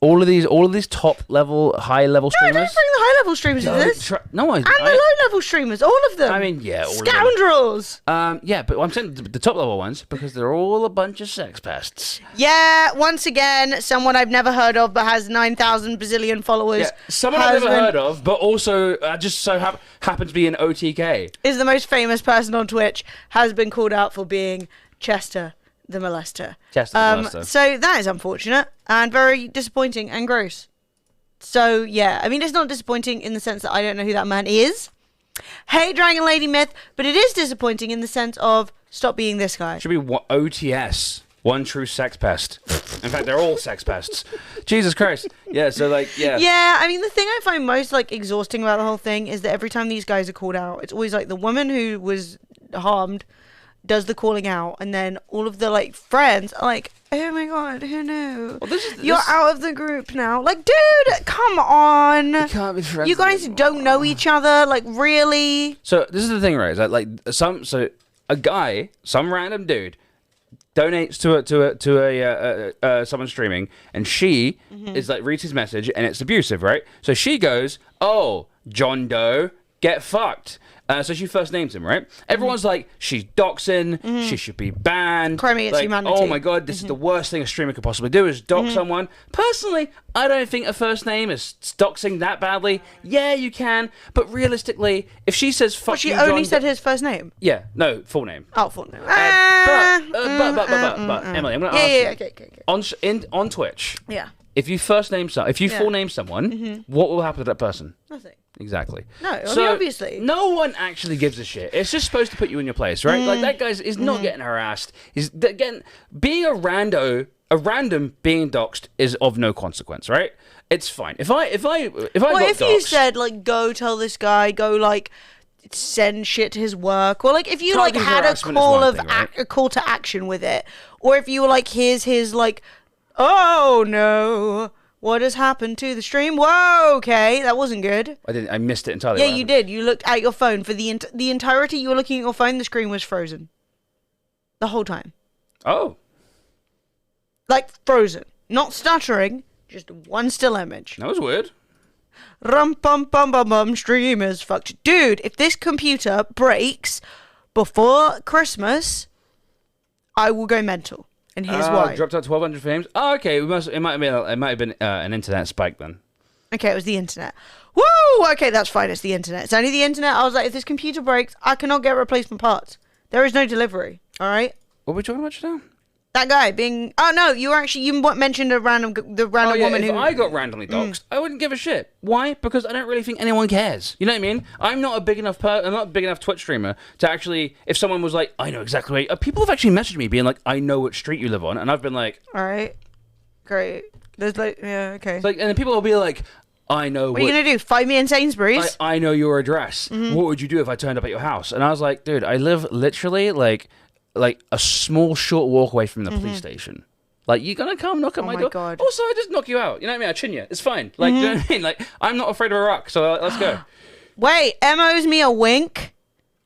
All of these top level, high level No, streamers. don't bring the high level streamers into this. And the low level streamers, all of them. I mean, yeah, all of them. Scoundrels. Yeah, but I'm saying the top level ones because they're all a bunch of sex pests. Yeah, once again, someone I've never heard of but has 9,000 bazillion followers. Yeah, someone I've never heard of, but also just so happens to be an OTK. Is the most famous person on Twitch, has been called out for being Chester the molester. Chester the molester. So that is unfortunate and very disappointing and gross. So yeah, I mean, it's not disappointing in the sense that I don't know who that man is. Hey, Dragon Lady Myth, but it is disappointing in the sense of stop being this guy. Should be OTS. One true sex pest. In fact, they're all sex pests. Jesus Christ. Yeah, so yeah. Yeah, I mean, the thing I find most exhausting about the whole thing is that every time these guys are called out, it's always the woman who was harmed does the calling out, and then all of the friends are like, oh my god, who knew? Well, you're out of the group now. Dude, come on. You can't be friends. You guys don't know each other, really? So this is the thing, right? Is that some random dude donates to someone streaming, and she is reads his message, and it's abusive, right? So she goes, "Oh, John Doe, get fucked." So she first names him, right? Everyone's like, she's doxing, she should be banned. Crime against humanity. Oh my god, this is the worst thing a streamer could possibly do is dox someone. Personally, I don't think a first name is doxing that badly. Yeah, you can, but realistically, if she says fuck But she you, only John said his first name. Yeah, no, full name. Oh, full name. But Emily, I'm going to ask you. Okay. On Twitch, Yeah. if you full name someone, what will happen to that person? Nothing. Exactly. No, I mean, obviously. No one actually gives a shit. It's just supposed to put you in your place, right? That guy is not getting harassed. Being a random being doxxed is of no consequence, right? It's fine. If I you said go tell this guy, go send shit to his work, or if you Targeted had a harassment is call one of thing, right? a call to action with it, or if you were here's his oh no, what has happened to the stream? Whoa, okay, that wasn't good. I missed it entirely. Yeah, you did. You looked at your phone for the entirety. You were looking at your phone. The screen was frozen the whole time. Oh. Frozen, not stuttering, just one still image. That was weird. Rum pum pum bum bum, stream is fucked. Dude, if this computer breaks before Christmas, I will go mental. And here's why. Dropped out 1,200 frames. Oh, okay. It might have been an internet spike then. Okay, it was the internet. Woo! Okay, that's fine. It's the internet. It's only the internet. I was like, if this computer breaks, I cannot get replacement parts. There is no delivery. All right. What were we talking about just now? That guy being. Oh no, you mentioned the random woman if who. I got randomly doxxed, I wouldn't give a shit. Why? Because I don't really think anyone cares. You know what I mean? I'm not a big enough Twitch streamer to actually. If someone was like, I know exactly where. People have actually messaged me being like, I know what street you live on, and I've been like, all right, great. There's like, yeah, okay. It's like, and then people will be like, I know. What are you gonna do? Find me in Sainsbury's? I know your address. What would you do if I turned up at your house? And I was like, dude, I live literally like a small short walk away from the police station. Like, you gonna come knock at my door? God. Also, I just knock you out. You know what I mean? I chin you. It's fine. Like, you know what I mean? Like, I'm not afraid of a rock. So let's go. Wait, Em owes me a wink,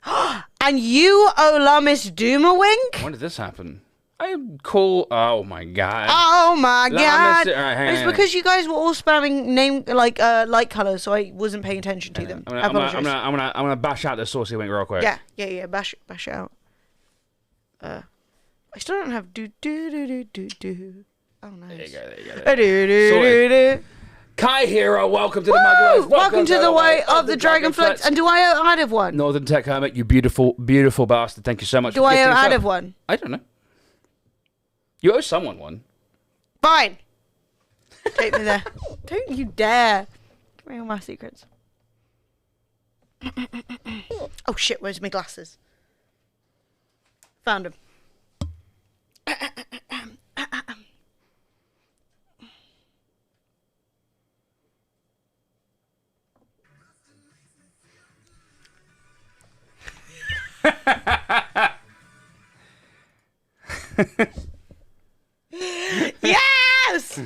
and you owe Lamis Doom a wink. When did this happen? I call. Oh my god. Oh my god! All right, hang It's on. because you guys were all spamming name light colors, so I wasn't paying attention to them. I'm gonna bash out the saucy wink real quick. Yeah. Bash it out. I still don't have do. Oh nice. There you go. Do. Kai Hero, welcome to the Mug Life. Welcome to the way of the Dragonflex. And do I owe Ad of one? Northern Tech Hermit, you beautiful, beautiful bastard. Thank you so much. Do I owe Ad of one? I don't know. You owe someone one. Fine. Take me there. Don't you dare. Give me all my secrets. Oh shit, where's my glasses? Found them. Yes!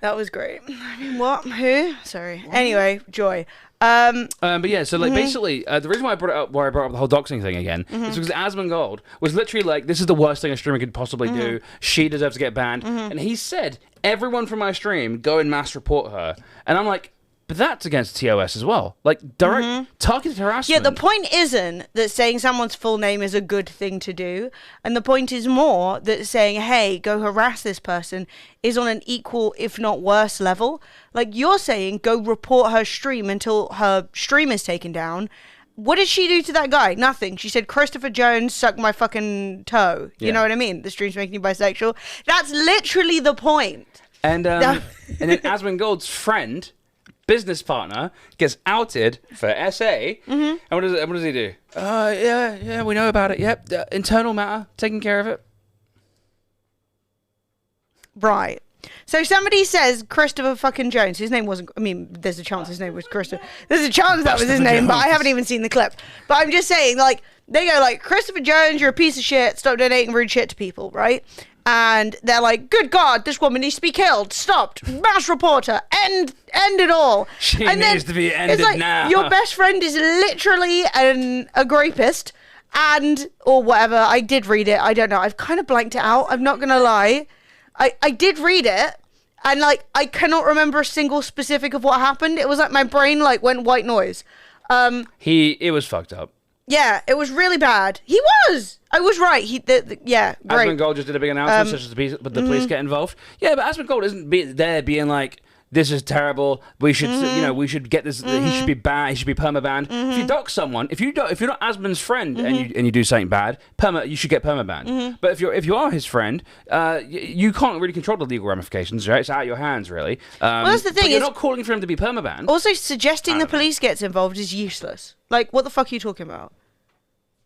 That was great. I mean, what? Who? Sorry. Anyway, Joy. But yeah, so like basically, the reason why I brought it up, the whole doxing thing again, is because Asmongold was literally like, "This is the worst thing a streamer could possibly do. She deserves to get banned." And he said, "Everyone from my stream, go and mass report her." And I'm like, but that's against TOS as well. Like, direct targeted harassment. Yeah, the point isn't that saying someone's full name is a good thing to do. And the point is more that saying, hey, go harass this person is on an equal, if not worse level. Like, you're saying, go report her stream until her stream is taken down. What did she do to that guy? Nothing. She said, Christopher Jones sucked my fucking toe. You know what I mean? The stream's making you bisexual. That's literally the point. And then Asmongold's friend, business partner, gets outed for SA. And what does he do? Yeah, we know about it. Yep, internal matter, taking care of it. Right. So somebody says Christopher fucking Jones. His name wasn't. I mean, there's a chance his name was Christopher. There's a chance that was his name, but I haven't even seen the clip. But I'm just saying, like, they go like, Christopher Jones, you're a piece of shit. Stop donating rude shit to people, right? And they're like, good God, this woman needs to be killed. Stopped. Mass reporter. End it all. She and needs to be ended it's like, now. Your best friend is literally a rapist. Or whatever. I did read it. I don't know. I've kind of blanked it out. I'm not going to lie. I did read it. And, like, I cannot remember a single specific of what happened. It was like my brain, like, went white noise. It was fucked up. Yeah, it was really bad. He was. I was right. Yeah, great. Asmongold just did a big announcement, such as the police get involved. Yeah, but Asmongold isn't there being like, this is terrible. We should, we should get this. He should be banned. He should be perma-banned. If you dox someone, if you're not Asmon's friend and you do something bad, you should get perma-banned. But if you are his friend, you can't really control the legal ramifications, right? It's out of your hands, really. Well, that's the thing. You're not calling for him to be perma-banned. Also, suggesting the police gets involved is useless. Like, what the fuck are you talking about?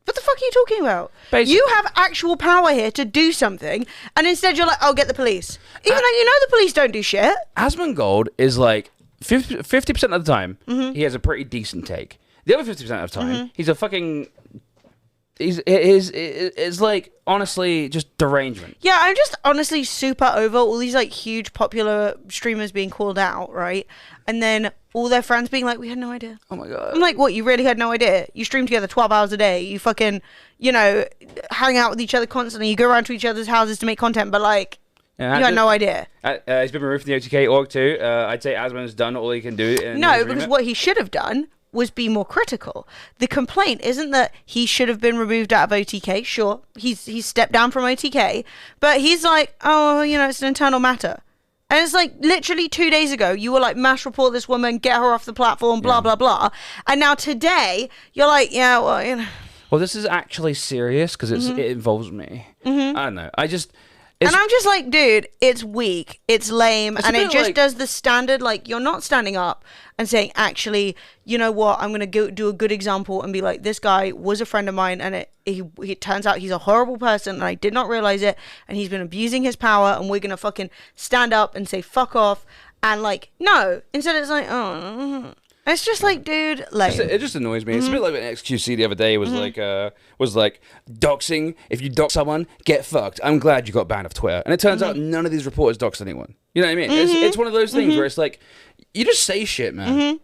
What the fuck are you talking about? Basically, you have actual power here to do something, and instead you're like, I'll get the police. Even though you know the police don't do shit. Asmongold is like 50% of the time, he has a pretty decent take. The other 50% of the time, he's a fucking... It's like, honestly, just derangement. Yeah, I'm just honestly super over all these, like, huge popular streamers being called out, right? And then all their friends being like, we had no idea. Oh my God. I'm like, what, you really had no idea? You stream together 12 hours a day. You fucking, hang out with each other constantly. You go around to each other's houses to make content, but, like, you had no idea. He's been removed from the OTK org too. I'd say Asmon's done all he can do. No, because what he should have done was be more critical. The complaint isn't that he should have been removed out of OTK. Sure, he's stepped down from OTK, but he's like, oh, it's an internal matter. And it's like literally 2 days ago, you were like, mass report this woman, get her off the platform, blah, blah, blah. And now today, you're like, yeah, well, you know. Well, this is actually serious because it involves me. I don't know. And I'm just like, dude, it's weak, it's lame, and it just does the standard, like, you're not standing up and saying, actually, you know what, I'm going to do a good example and be like, this guy was a friend of mine, and it turns out he's a horrible person, and I did not realize it, and he's been abusing his power, and we're going to fucking stand up and say, fuck off, and like, no. Instead it's like, oh... It's just like, dude, like it just annoys me. It's a bit like when XQC the other day was like doxing. If you dox someone, get fucked. I'm glad you got banned off Twitter. And it turns out none of these reporters doxed anyone. You know what I mean? It's one of those things where it's like you just say shit, man.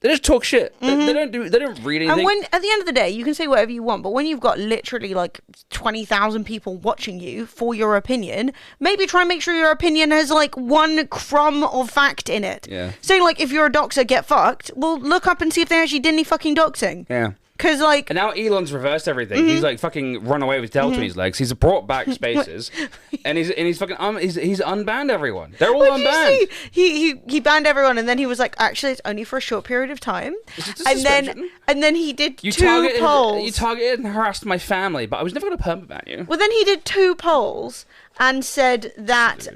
They just talk shit. They don't read anything. And when at the end of the day, you can say whatever you want, but when you've got literally like 20,000 people watching you for your opinion, maybe try and make sure your opinion has like one crumb of fact in it. Yeah. Saying like, if you're a doxer, get fucked. Well, look up and see if they actually did any fucking doxing. Yeah. Because like... And now Elon's reversed everything. He's like fucking run away with Delta on his legs. He's brought back spaces. and he's fucking... he's unbanned everyone. They're all unbanned. He banned everyone, and then he was like, actually, it's only for a short period of time. And then he did two polls. You targeted and harassed my family, but I was never going to permaban you. Well, then he did 2 polls and said that...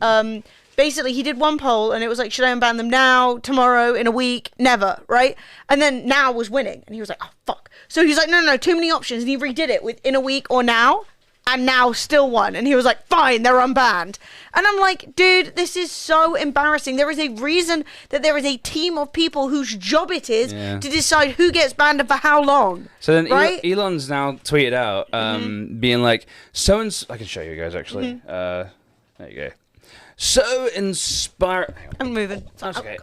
basically, he did 1 poll, and it was like, should I unban them now, tomorrow, in a week? Never, right? And then now was winning. And he was like, oh, fuck. So he's like, no, too many options. And he redid it within a week or now, and now still won. And he was like, fine, they're unbanned. And I'm like, dude, this is so embarrassing. There is a reason that there is a team of people whose job it is to decide who gets banned and for how long. So then right? Elon's now tweeted out, being like, I can show you guys, actually. There you go. So inspiring. I'm moving. That's okay.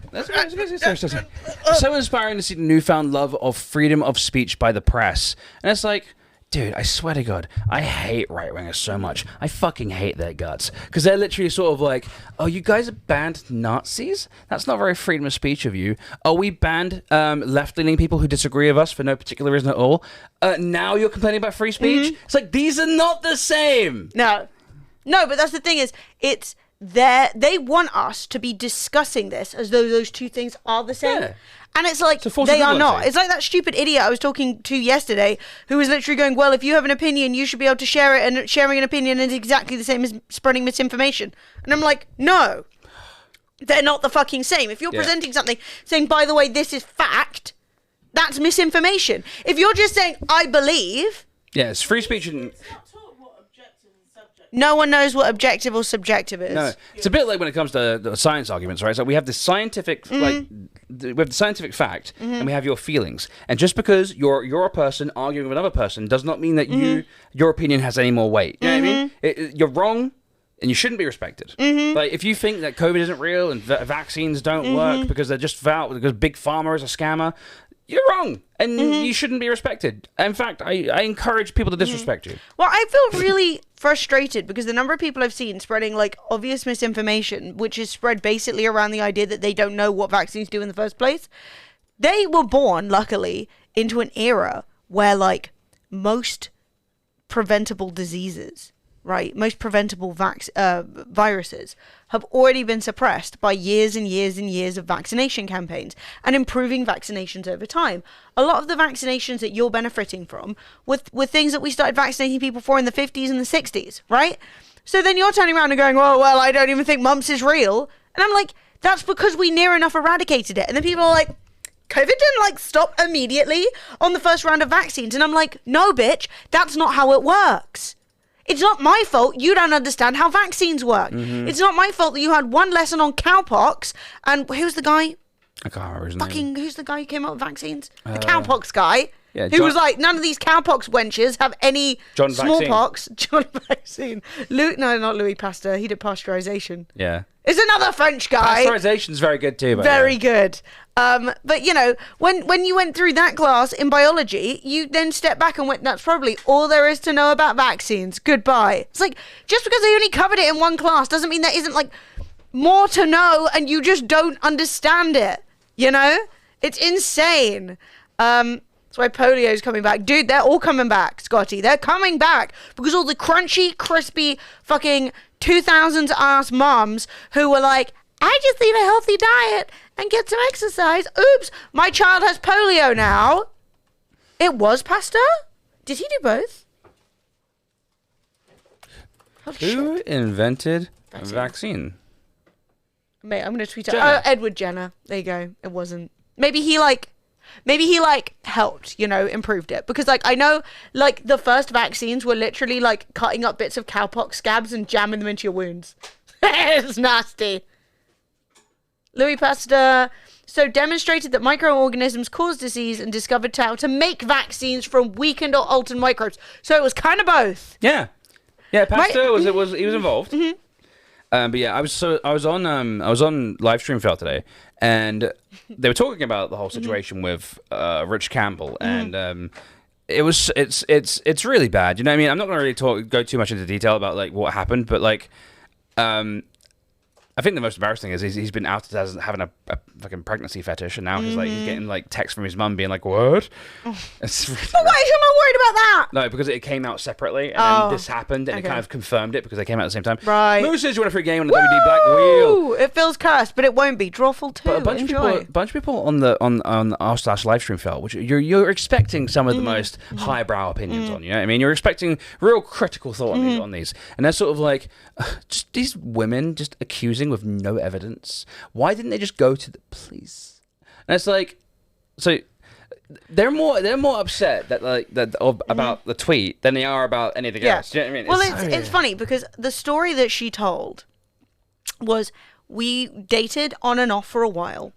So inspiring to see the newfound love of freedom of speech by the press. And it's like, dude, I swear to God, I hate right-wingers so much. I fucking hate their guts. Because they're literally sort of like, oh, you guys have banned Nazis? That's not very freedom of speech of you. Oh, we banned left-leaning people who disagree with us for no particular reason at all. Now you're complaining about free speech? It's like, these are not the same. No, but that's the thing is, it's... They want us to be discussing this as though those two things are the same. Yeah. And it's like, they are not. It's like that stupid idiot I was talking to yesterday who was literally going, well, if you have an opinion, you should be able to share it, and sharing an opinion is exactly the same as spreading misinformation. And I'm like, no, they're not the fucking same. If you're presenting something saying, by the way, this is fact, that's misinformation. If you're just saying, I believe... Yeah, it's free speech and... No one knows what objective or subjective is. No, it's a bit like when it comes to the science arguments, right? So we have the scientific, we have the scientific fact, and we have your feelings. And just because you're a person arguing with another person does not mean that your opinion has any more weight. You know what I mean? You're wrong, and you shouldn't be respected. Like if you think that COVID isn't real and vaccines don't work because they're just because big pharma is a scammer, you're wrong, and you shouldn't be respected. In fact, I encourage people to disrespect you. Well, I feel really frustrated because the number of people I've seen spreading like obvious misinformation, which is spread basically around the idea that they don't know what vaccines do in the first place. They were born, luckily, into an era where like most preventable diseases, right, most preventable viruses have already been suppressed by years and years and years of vaccination campaigns and improving vaccinations over time. A lot of the vaccinations that you're benefiting from were things that we started vaccinating people for in the 50s and the 60s, right? So then you're turning around and going, oh, well, I don't even think mumps is real. And I'm like, that's because we near enough eradicated it. And then people are like, COVID didn't like stop immediately on the first round of vaccines. And I'm like, no, bitch, that's not how it works. It's not my fault you don't understand how vaccines work. It's not my fault that you had one lesson on cowpox. And who's the guy? I can't remember his name. Who's the guy who came up with vaccines? The cowpox guy. Yeah, who was like, none of these cowpox wenches have any smallpox. John Vaccine. Not Louis Pasteur. He did pasteurization. Yeah. It's another French guy. Pasteurization's very good too. Very good. But you know, when you went through that class in biology, you then stepped back and went, that's probably all there is to know about vaccines. Goodbye. It's like, just because they only covered it in one class doesn't mean there isn't like more to know and you just don't understand it. You know? It's insane. That's why polio's coming back. Dude, they're all coming back, Scotty. They're coming back because all the crunchy, crispy, fucking 2000s ass moms who were like, I just need a healthy diet and get some exercise. Oops, my child has polio now. It was Pasteur? Did he do both? Holy Who shit. invented a vaccine? Mate, I'm gonna tweet it. Jenner. Oh, Edward Jenner. There you go. It wasn't. Maybe he helped, improved it. Because like I know like the first vaccines were literally like cutting up bits of cowpox scabs and jamming them into your wounds. It's nasty. Louis Pasteur demonstrated that microorganisms cause disease and discovered how to make vaccines from weakened or altered microbes. So it was kind of both. Yeah, Pasteur he was involved. Mm-hmm. But yeah, I was on live stream fail today, and they were talking about the whole situation with Rich Campbell, and it's really bad. You know what I mean? I'm not going to go too much into detail about like what happened, but like, I think the most embarrassing thing is he's been outed as having a fucking pregnancy fetish, and now he's getting like texts from his mum being like, "What?" It's really But why is your mum worried about that? No, because it came out separately, and then this happened, and it kind of confirmed it because they came out at the same time. Right. Moo says you want a free game on the WD Black Wheel. It feels cursed, but it won't be. Drawful too. But a bunch of people on r/livestream felt, which you're expecting some of the most highbrow opinions on. You know what I mean? You're expecting real critical thought on these, and they're sort of like just these women just accusing with no evidence. Why didn't they just go to the police? And it's like, so they're more upset about the tweet than they are about anything else. Do you know what I mean? Well, it's funny because the story that she told was we dated on and off for a while,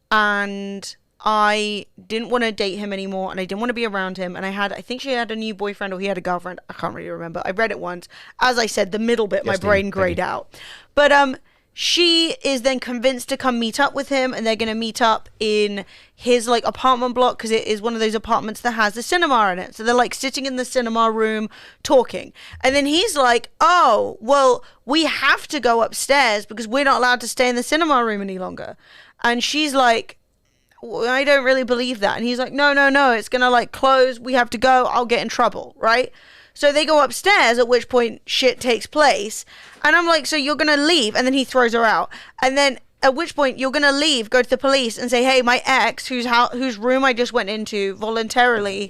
and I didn't want to date him anymore, and I didn't want to be around him, and I think she had a new boyfriend or he had a girlfriend. I can't really remember. I read it once. As I said, the middle bit, my brain grayed out. But she is then convinced to come meet up with him, and they're going to meet up in his like apartment block because it is one of those apartments that has the cinema in it. So they're like sitting in the cinema room talking, and then he's like, "Oh, well, we have to go upstairs because we're not allowed to stay in the cinema room any longer." And she's like, I don't really believe that. And he's like, no, it's gonna like close, we have to go, I'll get in trouble, right? So they go upstairs, at which point shit takes place, and I'm like, so you're gonna leave? And then he throws her out, and then at which point you're gonna leave, go to the police and say, hey, my ex, whose room I just went into voluntarily,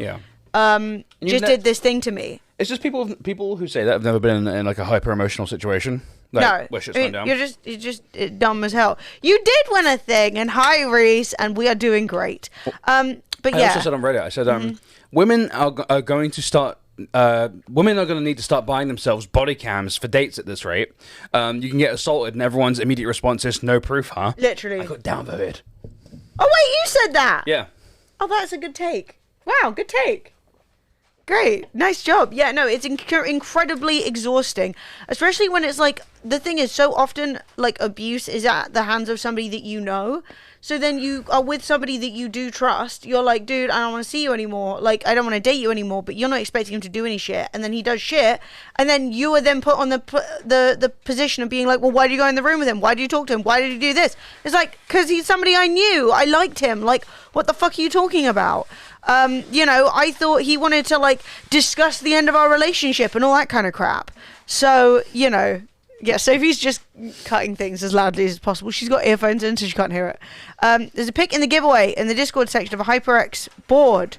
just did this thing to me. It's just people who say that have never been in like a hyper emotional situation. Like, where shit's going down. You're just dumb as hell. You did win a thing, and hi, Reese, and we are doing great. But yeah. I also said on Reddit, I said, women are going to start. Women are going to need to start buying themselves body cams for dates at this rate. You can get assaulted, and everyone's immediate response is no proof, huh? Literally. I got downvoted. Oh wait, you said that. Yeah. Oh, that's a good take. Wow, good take. Great, nice job. Yeah, no, it's incredibly exhausting, especially when it's like, the thing is, so often like abuse is at the hands of somebody that you know. So then you are with somebody that you do trust. You're like, dude, I don't want to see you anymore. Like, I don't want to date you anymore. But you're not expecting him to do any shit. And then he does shit. And then you are then put on the position of being like, well, why did you go in the room with him? Why did you talk to him? Why did you do this? It's like, because he's somebody I knew. I liked him. Like, what the fuck are you talking about? I thought he wanted to like discuss the end of our relationship and all that kind of crap. So, yeah, Sophie's just cutting things as loudly as possible. She's got earphones in so she can't hear it. There's a pic in the giveaway in the Discord section of a HyperX board.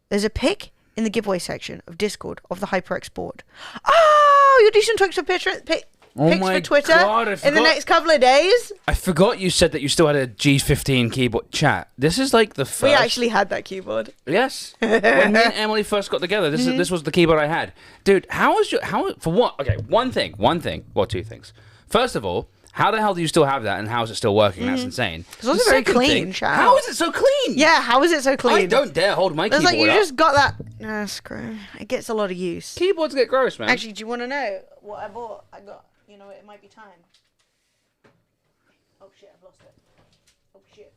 There's a pic in the giveaway section of Discord of the HyperX board. Oh, you'll do some tweaks for pics for Twitter in the next couple of days. I forgot you said that you still had a G15 keyboard. Chat. This is like the first. We actually had that keyboard. Yes. When me and Emily first got together, this was the keyboard I had. Dude, one thing. Well, two things. First of all, how the hell do you still have that, and how is it still working? That's insane. It's also very clean, chat. How is it so clean? Yeah, how is it so clean? I don't dare hold my keyboard like you up. just got that. Screw. It gets a lot of use. Keyboards get gross, man. Actually, do you want to know what I bought? I got. It might be time. Oh shit, I've lost it. Oh shit.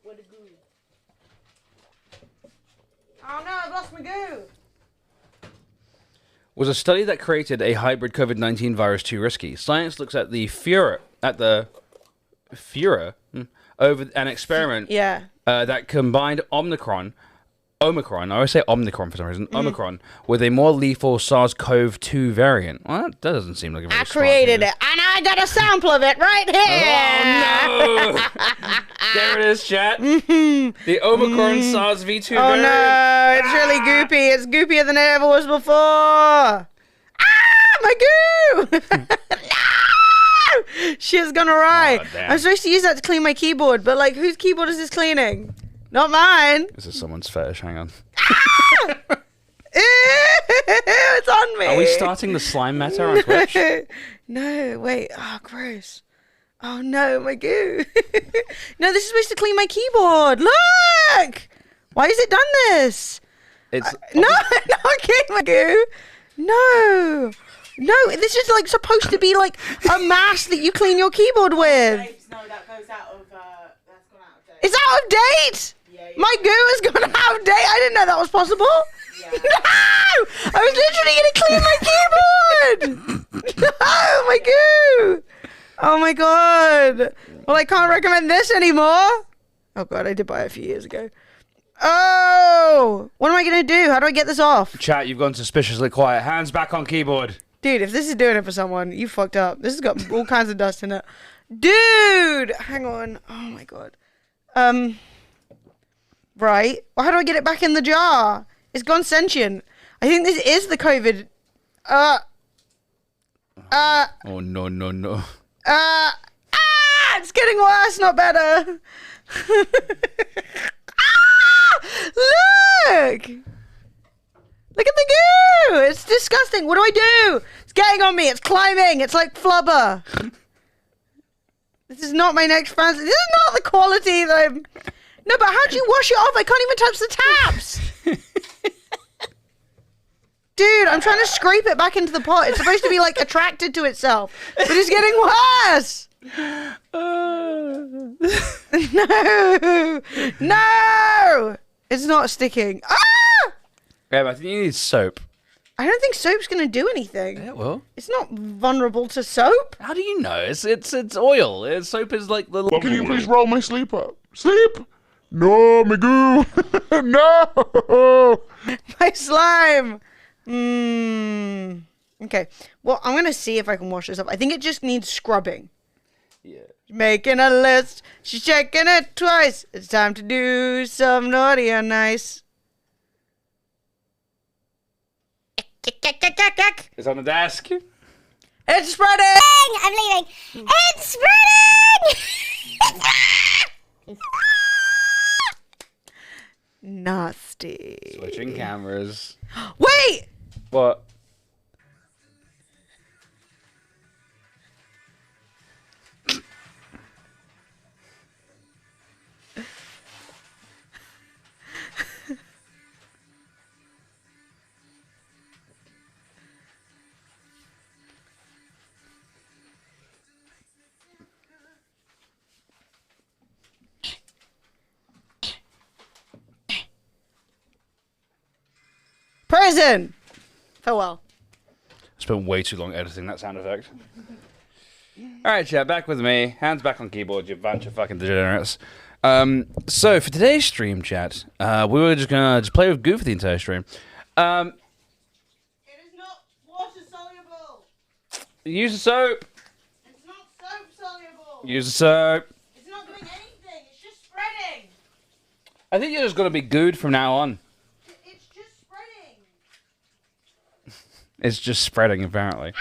Where'd it go? Oh no, I've lost my goo. Was a study that created a hybrid COVID-19 virus too risky? Science looks at the Führer over an experiment that combined Omicron Omicron, I always say Omicron for some reason, Omicron, with a more lethal SARS-CoV-2 variant. Well, that doesn't seem like a very I created it, and I got a sample of it right here. Oh, no! There it is, chat. The Omicron SARS-V2 Oh variant. no, it's really goopy. It's goopier than it ever was before. Ah, my goo! No! Shit's gone awry. Oh, damn. I'm supposed to use that to clean my keyboard, but like, whose keyboard is this cleaning? Not mine. This is someone's fetish, hang on. It's on me. Are we starting the slime meta on Twitch? No, wait. Oh, gross. Oh no, my goo. No, this is supposed to clean my keyboard. Look! Why has it done this? It's No, okay, my goo. No. No, this is like supposed to be like a mask that you clean your keyboard with. Babes, no, that goes out of, that's gone out of date. It's out of date. Yeah, yeah. My goo has gone out of date. I didn't know that was possible. Yeah. No! I was literally gonna clean my keyboard. No, my goo. Oh my god. Well, I can't recommend this anymore. Oh god, I did buy it a few years ago. Oh! What am I gonna do? How do I get this off? Chat, you've gone suspiciously quiet. Hands back on keyboard. Dude, if this is doing it for someone, you fucked up. This has got all kinds of dust in it. Dude! Hang on. Oh my god. Right. Well, how do I get it back in the jar? It's gone sentient. I think this is the COVID. Oh, no. It's getting worse, not better. Look! Look at the goo! It's disgusting. What do I do? It's getting on me. It's climbing. It's like flubber. This is not my next fancy. This is not the quality that I'm... No, but how do you wash it off? I can't even touch the taps. Dude, I'm trying to scrape it back into the pot. It's supposed to be like attracted to itself, but it's getting worse. No, it's not sticking. Yeah, I think you need soap. I don't think soap's gonna do anything. Yeah, well. It's not vulnerable to soap. How do you know? It's oil. Soap is like the... Can you please roll my sleep up? Sleep? No, Magoo. No. My slime. Okay. Well, I'm gonna see if I can wash this up. I think it just needs scrubbing. Yeah. Making a list. She's checking it twice. It's time to do some naughty and nice. It's on the desk. It's spreading. I'm leaving. It's spreading! Nasty. Switching cameras. Wait! What? Prison! Farewell. Spent way too long editing that sound effect. Alright, chat, back with me. Hands back on keyboard, you bunch of fucking degenerates. So, for today's stream, chat, we were just gonna play with Goo for the entire stream. It is not water soluble. Use the soap! It's not soap soluble. Use the soap! It's not doing anything. It's just spreading. I think you're just gonna be good from now on. It's just spreading. It's just spreading, apparently.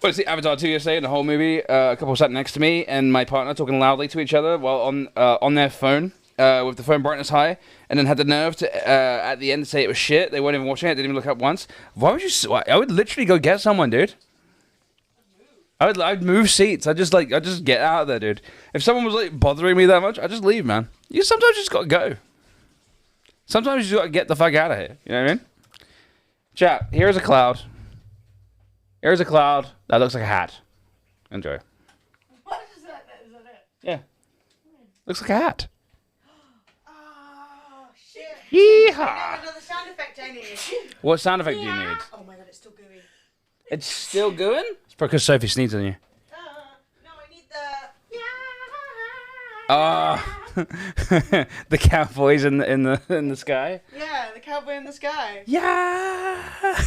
Well, it's the Avatar 2 yesterday in the whole movie. A couple sat next to me and my partner talking loudly to each other while on their phone with the phone brightness high, and then had the nerve to at the end say it was shit. They weren't even watching it. Didn't even look up once. Why would you? I would literally go get someone, dude. I'd move seats. I'd just get out of there, dude. If someone was like bothering me that much, I'd just leave, man. You sometimes just gotta go. Sometimes you just gotta get the fuck out of here. You know what I mean? Chat. Here's a cloud. Here's a cloud that looks like a hat. Enjoy. What is that? Is that it? Yeah. Looks like a hat. Oh, shit. Yeehaw! Another sound effect I need. What sound effect do you need? Oh my god, it's still gooey. It's still going? It's because Sophie sneezed on you. No, I need the... Ah. the cowboys in the sky. Yeah, the cowboy in the sky. Yeah.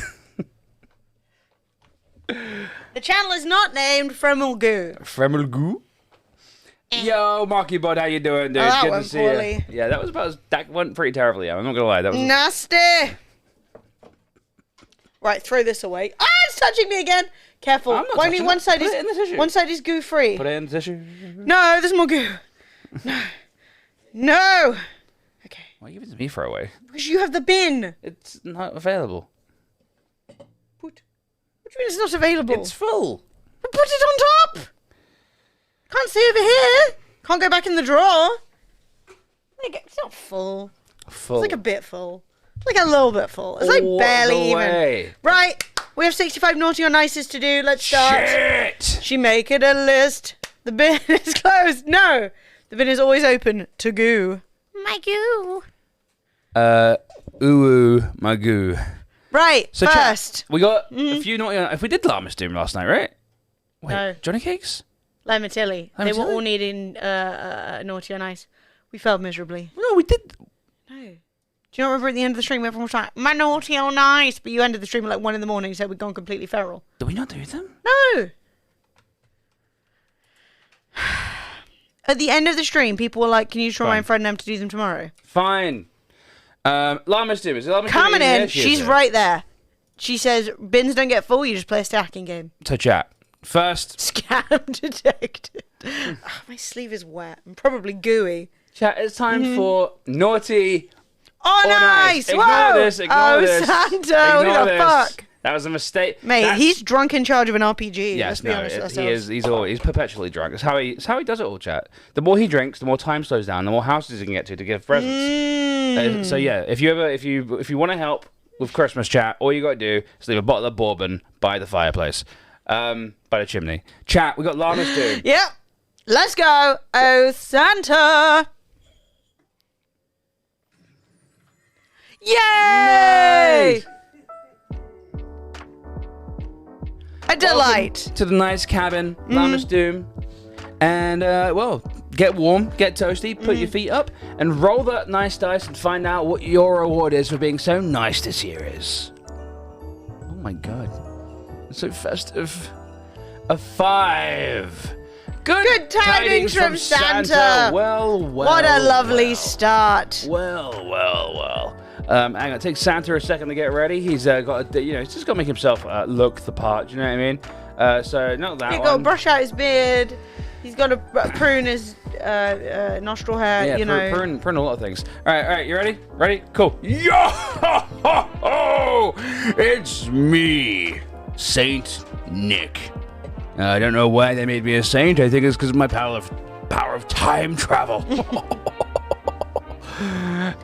The channel is not named Fremulgoo. Fremulgoo. Yo, Marky Bud, how you doing, dude? Oh, that Good went to see poorly. you. Yeah, that went pretty terribly. I'm not gonna lie. That was. Nasty. Right, throw this away. Ah, it's touching me again. Careful. I'm not Only touching one it. side Put it in the is tissue. one side is goo free. Put it in the tissue. No, there's more goo. No. No. Okay. Why give it to me for away? Because you have the bin. It's not available. What do you mean it's not available? It's full. Put it on top. Can't see over here. Can't go back in the drawer. There you go. It's not full. Full. It's like a bit full. It's like a little bit full. It's like All barely the even. way. Right. We have 65 naughty or nices to do. Let's start. Shit. She make it a list. The bin is closed. No. The bin is always open to goo. My goo. Ooh, my goo. Right. So first. we got a few naughty. If we did Llama's Doom last night, right? Wait, No. Johnny Cakes? Lemon Tilly. They were Tilly? all needing naughty or nice. We failed miserably. No, we did. No. Do you not remember at the end of the stream, everyone was like, my naughty or nice? But you ended the stream at like 1 in the morning, so we'd gone completely feral. Did we not do them? No. At the end of the stream, people were like, can you just remind Fred and them to do them tomorrow? Fine. Llama's Doom. Is it Llama's Doom? Coming here? in, She is she's here. right there. She says, bins don't get full, you just play a stacking game. So chat. First, Scam detected. Oh, my sleeve is wet. I'm probably gooey. chat, it's time for naughty Oh, or nice! Ignore Whoa! this, ignore oh, this. Santa, Ignore who the this. fuck? That was a mistake. Mate, That's- he's drunk in charge of an RPG. Yes, Let's be no, honest with he ourselves. is. He's perpetually drunk. It's how he does it all, chat. The more he drinks, the more time slows down, the more houses he can get to give presents. So yeah, if you want to help with Christmas, chat, all you got to do is leave a bottle of bourbon by the fireplace, by the chimney. Chat, we got Llama's Doom. Yep. Let's go. Oh, Santa. Yay! A delight. To the nice cabin, Llama's Doom, and well, get warm, get toasty, put your feet up, and roll that nice dice and find out what your reward is for being so nice this year is. Oh my god, it's so festive. A 5. Good tidings from Santa. Well. What a lovely start. Well. Hang on, it takes Santa a second to get ready. He's got, he's just got to make himself look the part. Do you know what I mean? So not that He's one. got to brush out his beard. He's got to prune his nostril hair. Yeah, you know. prune a lot of things. All right, you ready? Ready? Cool. Yo! It's me, Saint Nick. I don't know why they made me a saint. I think it's because of my power of time travel.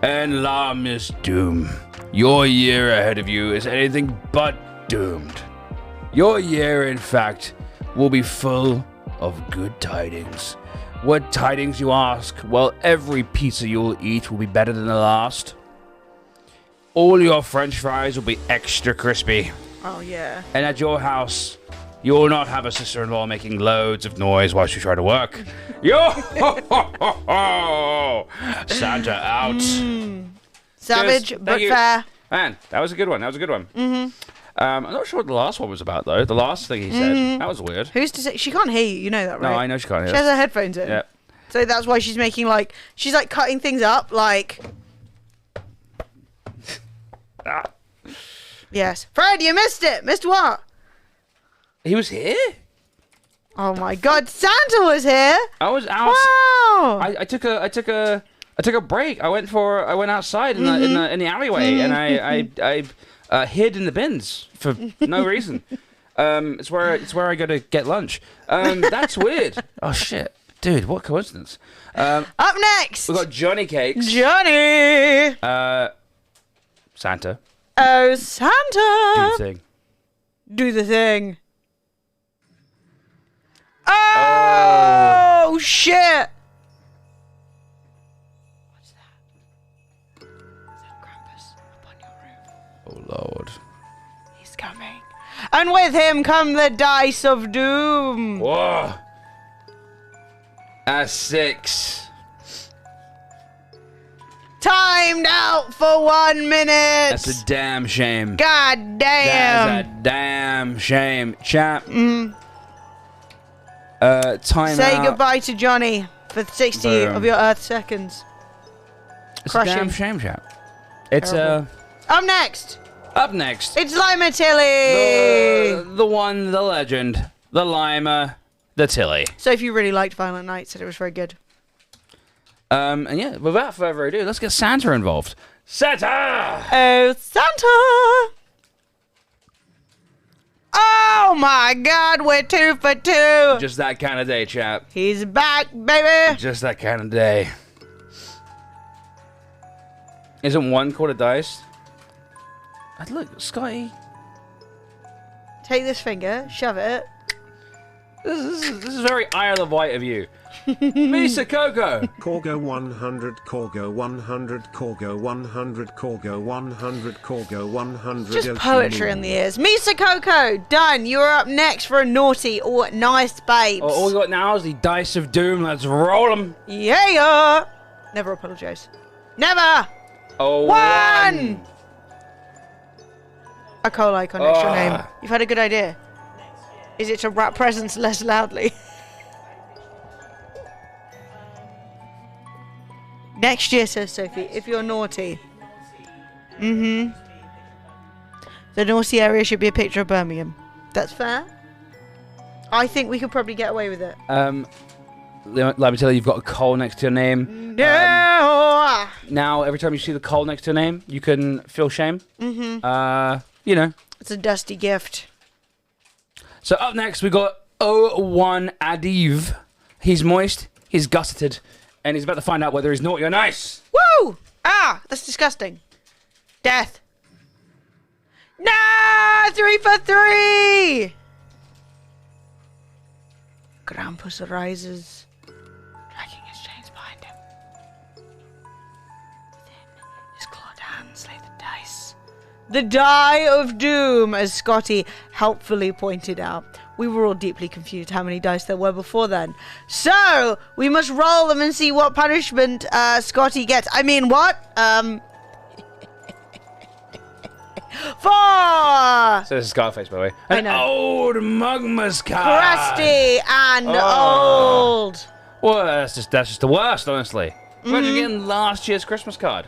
And Llama's Doom. Your year ahead of you is anything but doomed. Your year, in fact, will be full of good tidings. What tidings, you ask? Well, every pizza you'll eat will be better than the last. All your french fries will be extra crispy. Oh, yeah. And at your house, you will not have a sister-in-law making loads of noise while she try to work. Yo! Santa out. Savage, Cheers. but Thank you. fair. Man, that was a good one. Mm-hmm. I'm not sure what the last one was about, though. The last thing he said. That was weird. Who's to say? She can't hear you. You know that, right? No, I know she can't She hear has us. her headphones in. Yeah. So that's why she's making she's cutting things up Ah. Yes. Fred, you missed it. Missed what? He was here? Oh my god, Santa was here. I was out. Wow. I took a break. I went outside in the alleyway, and I hid in the bins for no reason. It's where I go to get lunch. That's weird. Oh shit, dude, what coincidence. Up next. We got Johnny Cakes. Johnny. Santa. Oh, Do Santa. the thing. Do the thing. Oh, shit. What's that? Is that Krampus up on your roof? Oh lord. He's coming. And with him come the dice of doom. Whoa. A 6. Timed out for 1 minute. That's a damn shame. God damn. That's a damn shame. Chat. Time Say out. goodbye to Johnny for 60 Boom. of your Earth seconds. It's Crush a damn him. shame, chat. It's Terrible. Up next, up next. it's Lima Tilly. The one, the legend, the Lima, the Tilly. So if you really liked Violent Night, said it was very good. And yeah, without further ado, let's get Santa involved. Santa! Oh, Santa! Oh my God, we're 2 for 2. Just that kind of day, chap. He's back, baby. Just that kind of day. Isn't one called a dice? Look, Scotty. Take this finger, shove it. This is very Isle of Wight of you. Misa Coco. Corgo 100, Corgo 100, Corgo 100, Corgo 100, Corgo 100. Just Yoshi poetry Moon. in the ears. Misa Coco, done. You're up next for a naughty or nice babes. All we got now is the Dice of Doom. Let's roll them. Yeah. Never apologise. Never. Oh, One. A coal icon next to your name. Ah. You've had a good idea. Is it to rap presents less loudly? Next year, says Sophie, if you're naughty. The naughty area should be a picture of Birmingham. That's fair. I think we could probably get away with it. Let me tell you, you've got a coal next to your name. No. Now, every time you see the coal next to your name, you can feel shame. You know. It's a dusty gift. So up next, we got 01 Adiv. He's moist, he's gusseted, and he's about to find out whether he's naughty or nice. Woo! Ah, that's disgusting. Death. No! 3 for 3! Krampus rises, dragging his chains behind him. Within his clawed hands lay the dice. The die of doom, as Scotty helpfully pointed out. We were all deeply confused how many dice there were before then. So, we must roll them and see what punishment Scotty gets. I mean, what? 4! So this is Scarface, by the way. I An know. old Mugmas card. Crusty and Oh. old. Well, that's just the worst, honestly. Imagine getting last year's Christmas card.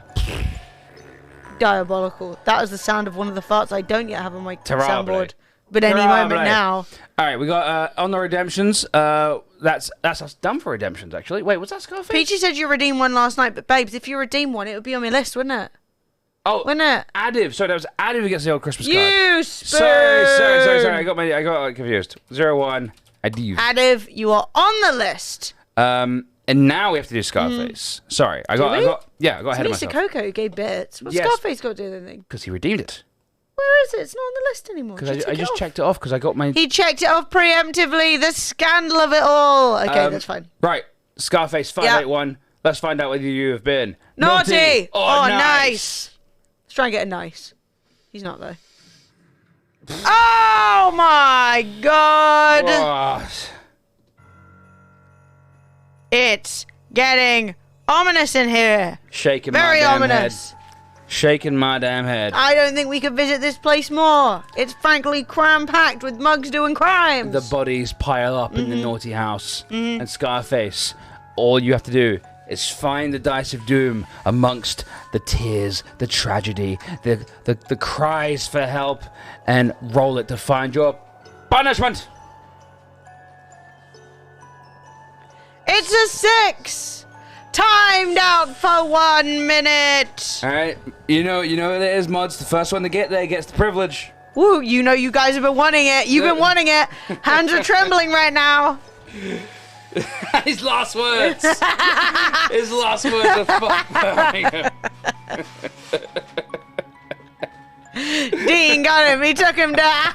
Diabolical. That was the sound of one of the farts I don't yet have on my Terrible. soundboard. But any moment Terrible. now. All right, we got on the redemptions. That's us done for redemptions, actually. Wait, was that Scarface? Peachy said you redeemed one last night, but babes, if you redeem one, it would be on my list, wouldn't it? Oh, Wouldn't it? Adiv. Sorry, that was Adiv who gets the old Christmas card. You spoon! Sorry. I got confused. 01 Adiv. Adiv, you are on the list. And now we have to do Scarface. Sorry, I got we? ahead of Mr. myself. Coco who gave bits. What's Yes. Scarface got to do with anything? Because he redeemed it. Where is it? It's not on the list anymore. Because She took I it just off. checked it off because I got my... He checked it off preemptively. The scandal of it all. Okay, that's fine. Right, Scarface 581. Let's find out whether you have been Naughty or or nice. Let's try and get a nice. He's not though. Oh my God! What? It's getting ominous in here. Shaking Very my damn ominous. head. Shaking my damn head. I don't think we could visit this place more. It's frankly cram-packed with mugs doing crimes. The bodies pile up in the naughty house. And Scarface, all you have to do is find the Dice of Doom amongst the tears, the tragedy, the cries for help, and roll it to find your punishment. It's a 6. Timed out for 1 minute. All right, you know what it is, mods. The first one to get there gets the privilege. Woo, you know you guys have been wanting it. You've been wanting it. Hands are trembling right now. His last words. His last words are fuck Birmingham. Dean got him. He took him down.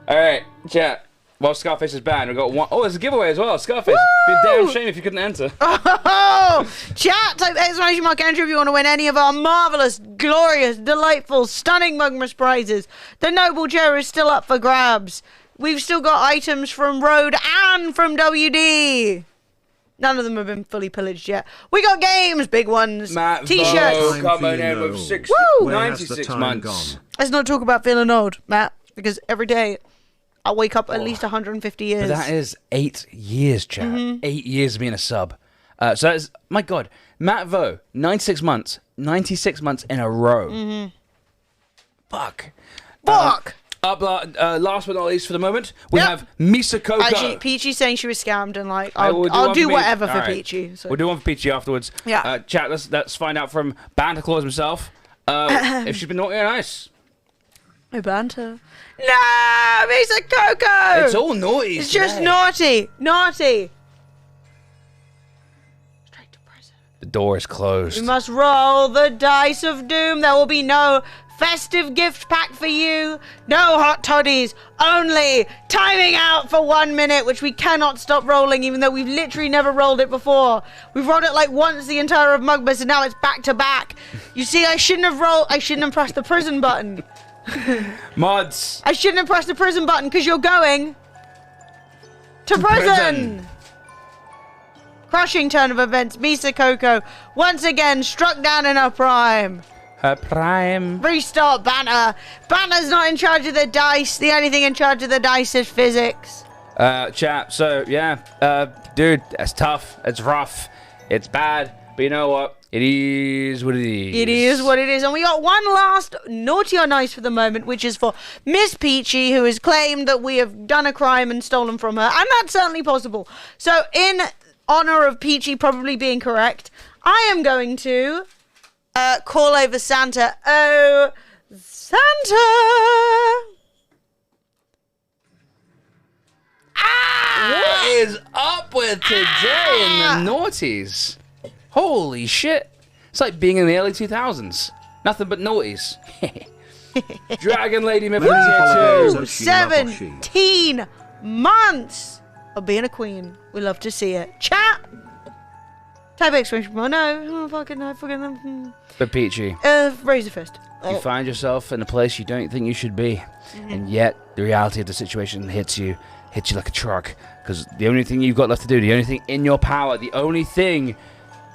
All right, chat. Well, Scarface is banned. We've got one. Oh, there's a giveaway as well. Scarface. Be a damn shame if you couldn't enter. Oh, chat, type exclamation mark enter if you want to win any of our marvellous, glorious, delightful, stunning Mugmas prizes. The Noble Chair is still up for grabs. We've still got items from Road and from WD. None of them have been fully pillaged yet. We got games, big ones, Matt t-shirts. Vo coming in Time with for 60, Woo! Where has the 96 time months. gone? Let's not talk about feeling old, Matt, because every day I wake up at least 150 years. But that is 8 years, chat. 8 years of being a sub. So that's, my God, Matt Vo, 96 months. 96 months in a row. Fuck. Fuck! Last but not least for the moment, we have Misa Coco. Actually, Peachy's saying she was scammed, and like, I will I'll one do for me. whatever for All right. Peachy. So. We'll do one for Peachy afterwards. Yeah. Chat, let's find out from Banter Claus himself if she's been naughty or nice. No banter. No, Misa Coco! It's all naughty. It's just naughty. Naughty. Straight to prison. The door is closed. We must roll the dice of doom. There will be no festive gift pack for you. No hot toddies. Only timing out for 1 minute, which we cannot stop rolling, even though we've literally never rolled it before. We've rolled it like once the entire of Mugmas, and now it's back to back. You see, I shouldn't have pressed the prison button. Mods. I shouldn't have pressed the prison button, because you're going to prison. Crushing turn of events. Misa Coco once again struck down in her prime. Her prime. Restart Banner. Banner's not in charge of the dice. The only thing in charge of the dice is physics. Chat, so yeah, dude, that's tough, it's rough, it's bad, but you know what? It is what it is. It is what it is. And we got one last naughty or nice for the moment, which is for Miss Peachy, who has claimed that we have done a crime and stolen from her. And that's certainly possible. So in honor of Peachy probably being correct, I am going to call over Santa. Oh, Santa! What is up with today in the naughties? Holy shit. It's like being in the early 2000s. Nothing but naughties. Dragon Lady Myth here too. Woo! 17 months of being a queen. We love to see it. Chat! Type exclamation mark. No. Oh, fucking no. Fucking. But Peachy, Raise a fist. you find yourself in a place you don't think you should be. And yet, the reality of the situation hits you like a truck. Because the only thing you've got left to do, the only thing in your power, the only thing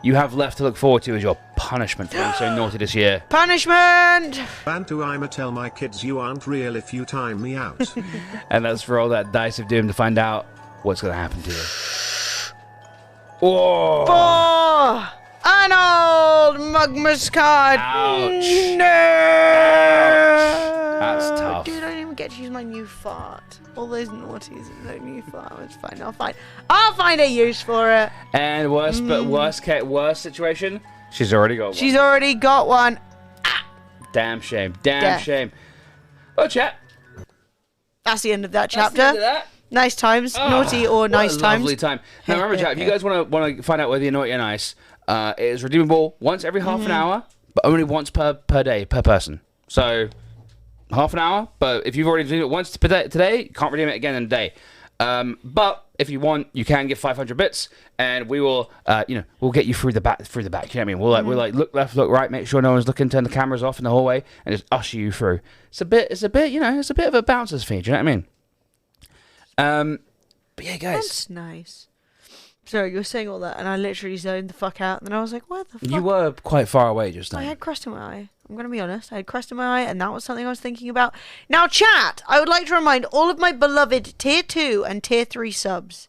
you have left to look forward to is your punishment for being so naughty this year. Punishment! Bantu, I'ma tell my kids you aren't real if you time me out. And let's roll that dice of doom to find out what's going to happen to you. Whoa! For an old Mugmas card. Ouch. No! That's tough. Dude, I didn't even get to use my new fart. All those naughties and no new fart. It's fine. I'll find a use for it. And worst situation, she's already got one. She's already got one. Damn shame. Damn shame. Oh, chat. That's the end of that That's chapter. the end of that. Nice times, naughty or What nice a times. lovely time. Now remember, chat, if you guys want to find out whether you're naughty or nice, it is redeemable once every half an hour, but only once per day, per person. So, half an hour, but if you've already done it once today, you can't redeem it again in a day. But if you want, you can give 500 bits, and we will, we'll get you through the back. You know what I mean? We'll like look left, look right, make sure no one's looking, turn the cameras off in the hallway, and just usher you through. It's a bit of a bouncer's fee. Do you know what I mean? But yeah, guys. That's nice. Sorry, you were saying all that, and I literally zoned the fuck out, and then I was like, what the fuck? You were quite far away just I now. had crust in my eye. I'm going to be honest. I had crust in my eye, and that was something I was thinking about. Now, chat, I would like to remind all of my beloved Tier 2 and Tier 3 subs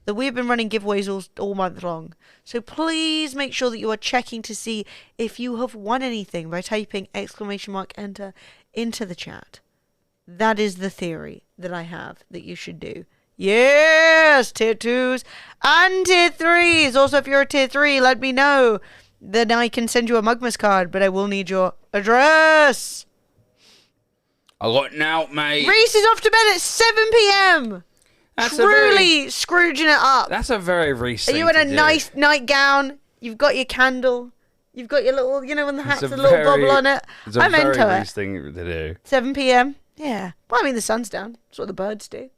that we have been running giveaways all month long. So please make sure that you are checking to see if you have won anything by typing !enter into the chat. That is the theory that I have that you should do. Yes, Tier 2s and Tier 3s. Also, if you're a Tier 3, let me know. Then I can send you a Mugmas card, but I will need your address. I got it now, mate. Reese is off to bed at 7 p.m. That's Truly Scrooging it up. That's a very Reese Are thing you in to a do. nice nightgown? You've got your candle. You've got your little, when the hat's It's a little bubble on it. It's a I'm very into Reese it. thing to do. 7 p.m. Yeah. Well, I mean, the sun's down. That's what the birds do.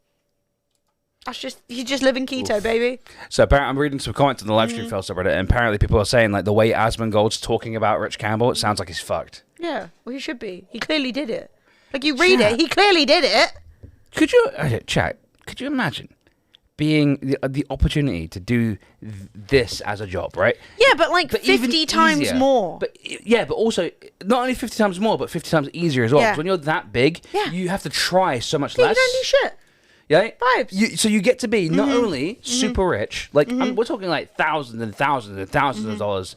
He's just living keto, baby. So apparently, I'm reading some comments on the live stream fail subreddit, and apparently people are saying like the way Asmongold's talking about Rich Campbell, it sounds like he's fucked. Yeah, well, he should be. He clearly did it. Like, you read it, he clearly did it. Could you, chat, could you imagine being the opportunity to do this as a job, right? Yeah, but like But 50 even times easier. more. But but also not only 50 times more, but 50 times easier as well. Yeah. 'Cause when you're that big, Yeah. you have to try so much Yeah, less. you don't do shit. Yeah, Vibes. so you get to be not only super rich, like we're talking like thousands and thousands and thousands of dollars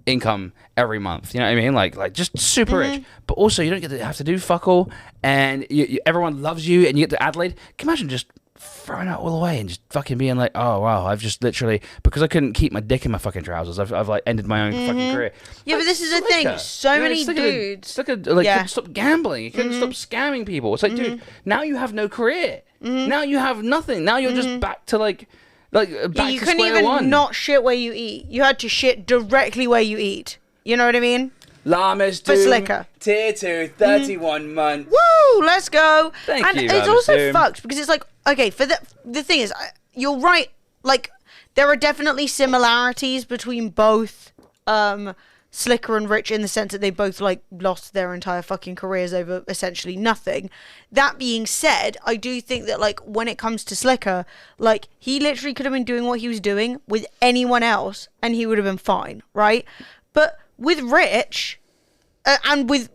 income every month. You know what I mean? Like just super rich, but also you don't get to have to do fuck all, and everyone loves you, and you get to Adelaide. Can you imagine just throwing it all away and just fucking being like, oh wow, I've just literally, because I couldn't keep my dick in my fucking trousers, I've like ended my own fucking career. Yeah, but this is the thing. So many dudes. Couldn't stop gambling. You couldn't stop scamming people. It's like, dude, now you have no career. Now you have nothing. Now you're just back to back Yeah, to you couldn't square even one. not shit where you eat. You had to shit directly where you eat. You know what I mean? Llamas For Doom, Slicker. Tier 2, 31 months. Woo, let's go. Thank and you, it's Llamas also Doom. fucked because it's like, okay, for the thing is, you're right. Like, there are definitely similarities between both Slicker and Rich in the sense that they both like lost their entire fucking careers over essentially nothing. That being said, I do think that like when it comes to Slicker, like he literally could have been doing what he was doing with anyone else and he would have been fine, right? But with Rich, and with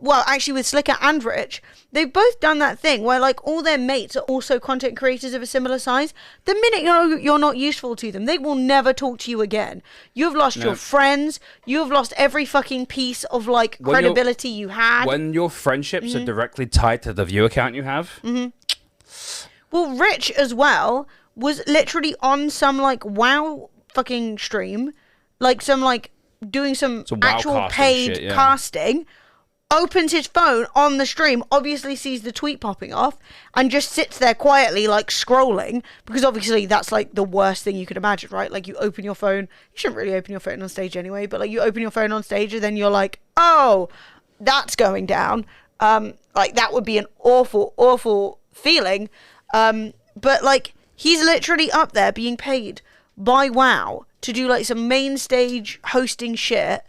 Slicker and Rich, they've both done that thing where like all their mates are also content creators of a similar size. The minute you're not useful to them, they will never talk to you again. You've lost your friends. You have lost every fucking piece of like credibility you had. When your friendships are directly tied to the view account you have. Well, Rich as well was literally on some like WoW fucking stream, like some like doing some WoW actual casting paid shit, yeah. casting, opens his phone on the stream, obviously sees the tweet popping off, and just sits there quietly like scrolling, because obviously that's like the worst thing you could imagine, right? Like you open your phone, you shouldn't really open your phone on stage anyway, but like you open your phone on stage and then you're like, oh, that's going down. Like that would be an awful, awful feeling. But like he's literally up there being paid by WoW to do like some main stage hosting shit,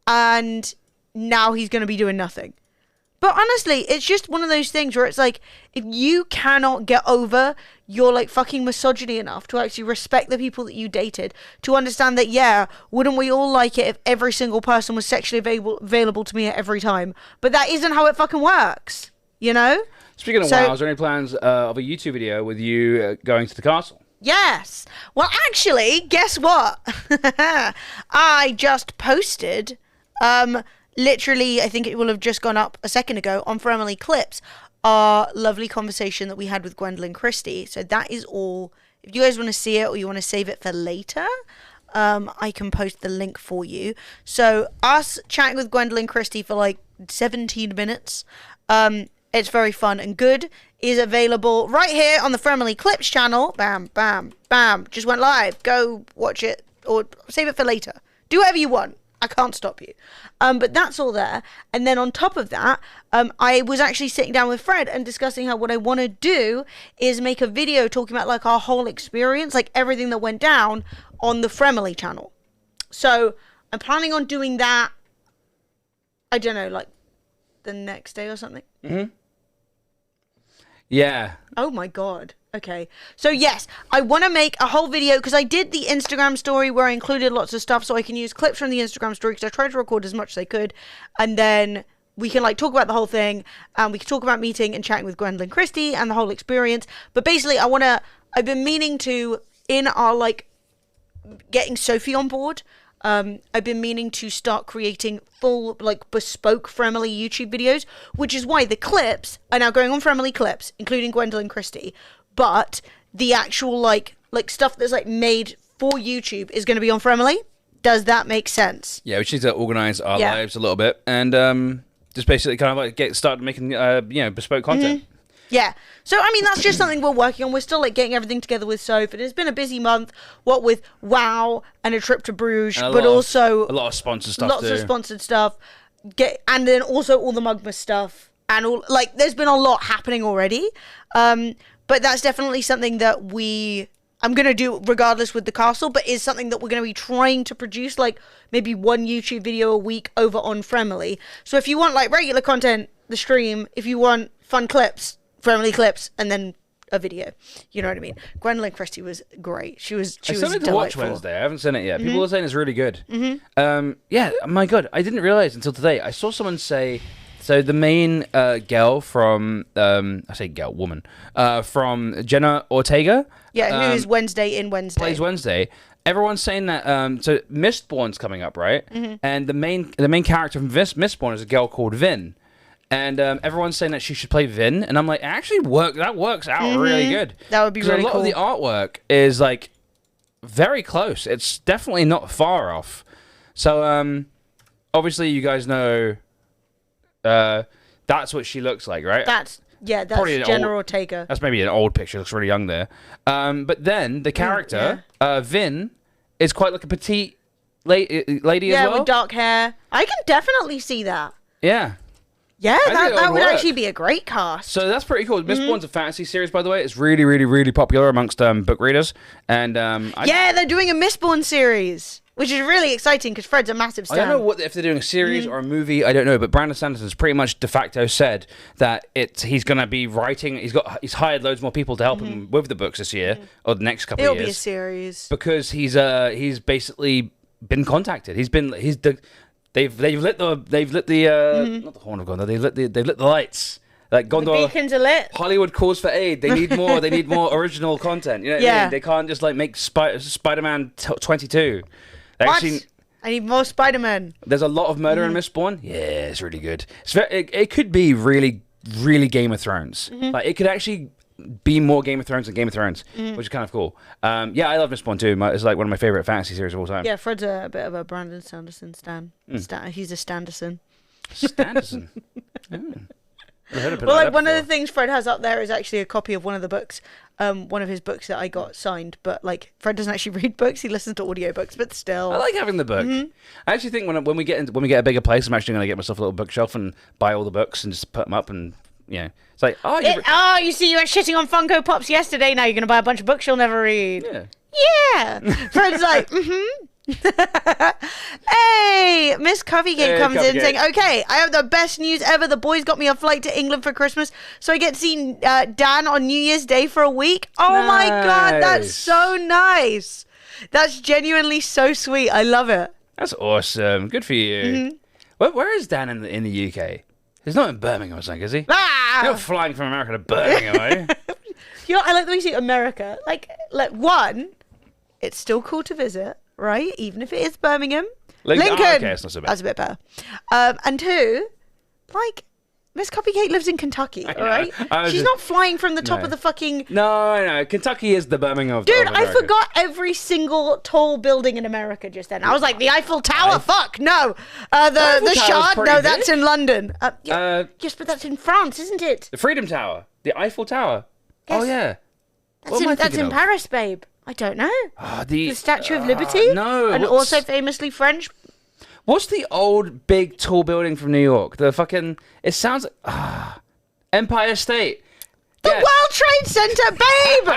and now he's going to be doing nothing. But honestly, it's just one of those things where it's like, if you cannot get over your like fucking misogyny enough to actually respect the people that you dated, to understand that, yeah, wouldn't we all like it if every single person was sexually available to me at every time? But that isn't how it fucking works, you know? Speaking of WoW, is there any plans of a YouTube video with you going to the castle? Yes. Well, actually, guess what? I just posted, literally, I think it will have just gone up a second ago on Family Clips, our lovely conversation that we had with Gwendolyn Christie. So that is all. If you guys want to see it or you want to save it for later, I can post the link for you. So us chatting with Gwendolyn Christie for like 17 minutes. It's very fun and good. Is available right here on the Family Clips channel. Bam, bam, bam. Just went live. Go watch it or save it for later. Do whatever you want. I can't stop you. But that's all there. And then on top of that, I was actually sitting down with Fred and discussing how what I want to do is make a video talking about like our whole experience, like everything that went down on the Fremily channel. So I'm planning on doing that, I don't know, like the next day or something. Mm-hmm. Yeah. Oh my god. Okay. So yes, I want to make a whole video because I did the Instagram story where I included lots of stuff so I can use clips from the Instagram story because I tried to record as much as I could, and then we can like talk about the whole thing, and we can talk about meeting and chatting with Gwendolyn Christie and the whole experience. But basically I've been meaning to, in our like getting Sophie on board, I've been meaning to start creating full, like, bespoke Fremily YouTube videos, which is why the clips are now going on Fremily Clips, including Gwendolyn Christie, but the actual, like stuff that's, like, made for YouTube is going to be on Fremily. Does that make sense? Yeah, we just need to organize our lives a little bit and just basically kind of, like, get started making, bespoke content. Mm-hmm. Yeah. So, I mean, that's just something we're working on. We're still, like, getting everything together with Soph. And it's been a busy month, what with WoW and a trip to Bruges, but also... A lot of sponsored stuff, Lots of sponsored stuff. And then also all the Mugmas stuff. And all... Like, there's been a lot happening already. But that's definitely something that I'm going to do regardless with the castle, but is something that we're going to be trying to produce, like, maybe one YouTube video a week over on Fremily. So if you want, like, regular content, the stream, if you want fun clips... Family Clips, and then a video. You know what I mean? Gwendolyn Christie was great. She was I still need to watch delightful. Wednesday. I haven't seen it yet. People are saying it's really good. Yeah, my God, I didn't realize until today. I saw someone say, so the main girl from, I say girl, woman, from Jenna Ortega. Yeah, who is Wednesday in Wednesday? Plays Wednesday. Everyone's saying that. So Mistborn's coming up, right? And the main character from Mistborn is a girl called Vin. And everyone's saying that she should play Vin, and I'm like, actually, that works out really good. That would be really cool. A lot of the artwork is like very close. It's definitely not far off. So obviously, you guys know that's what she looks like, right? That's Probably Jenna Ortega. That's maybe an old picture. Looks really young there. But then the character Vin is quite like a petite lady as well. Yeah, with dark hair. I can definitely see that. Yeah. Yeah, that would work. actually be a great cast. So that's pretty cool. Mistborn's a fantasy series, by the way. It's really, really, really popular amongst book readers. And they're doing a Mistborn series, which is really exciting because Fred's a massive stan. I don't know if they're doing a series or a movie. I don't know, but Brandon Sanderson's pretty much de facto said that he's going to be writing. He's hired loads more people to help him with the books this year or the next couple of years. It'll be a series because he's basically been contacted. They've lit the not the horn of Gondor. They've lit the lights. Like Gondor, the beacons are lit. Hollywood calls for aid. They need more. They need more original content. You know what I mean? They can't just like make Spider-Man 22. I need more Spider-Man. There's a lot of murder in Mistborn. Yeah, it's really good. It could be really, really Game of Thrones. Like it could actually be more Game of Thrones than Game of Thrones, which is kind of cool. Yeah, I love Mistborn too. It's like one of my favorite fantasy series of all time. Yeah, Fred's a bit of a Brandon Sanderson stan. He's a Standerson. Standerson. Well, like one of the things Fred has up there is actually a copy of one of the books, one of his books that I got signed. But like Fred doesn't actually read books; he listens to audiobooks. But still, I like having the book. I actually think when we get a bigger place, I'm actually going to get myself a little bookshelf and buy all the books and just put them up and. Yeah, it's like you see, you were shitting on Funko Pops yesterday. Now you're gonna buy a bunch of books you'll never read. Yeah. Fred's like, Hey, Miss Coffeegate comes in saying, "Okay, I have the best news ever. The boys got me a flight to England for Christmas, so I get to see Dan on New Year's Day for a week. Oh my God, that's so nice. That's genuinely so sweet. I love it. That's awesome. Good for you. Where is Dan in the UK? He's not in Birmingham or something, is he? You're not flying from America to Birmingham, are you? You know, I like the way you say America. Like one, it's still cool to visit, right? Even if it is Birmingham. Lincoln. Oh, okay, it's not so bad. That's a bit better. And two, like, Miss Cupcake lives in Kentucky, all right? She's not flying from the top of the fucking... No. Kentucky is the Birmingham of Dude, of I forgot every single tall building in America just then. I was like, the Eiffel Tower? Fuck, no. The Shard? No, that's in London. Yes, but that's in France, isn't it? The Freedom Tower. The Eiffel Tower. Yes. Oh, yeah. That's in Paris, babe. I don't know. The Statue of Liberty? No. And also famously French... What's the old, big, tall building from New York? The fucking... It sounds like... Empire State. The World Trade Center, babe!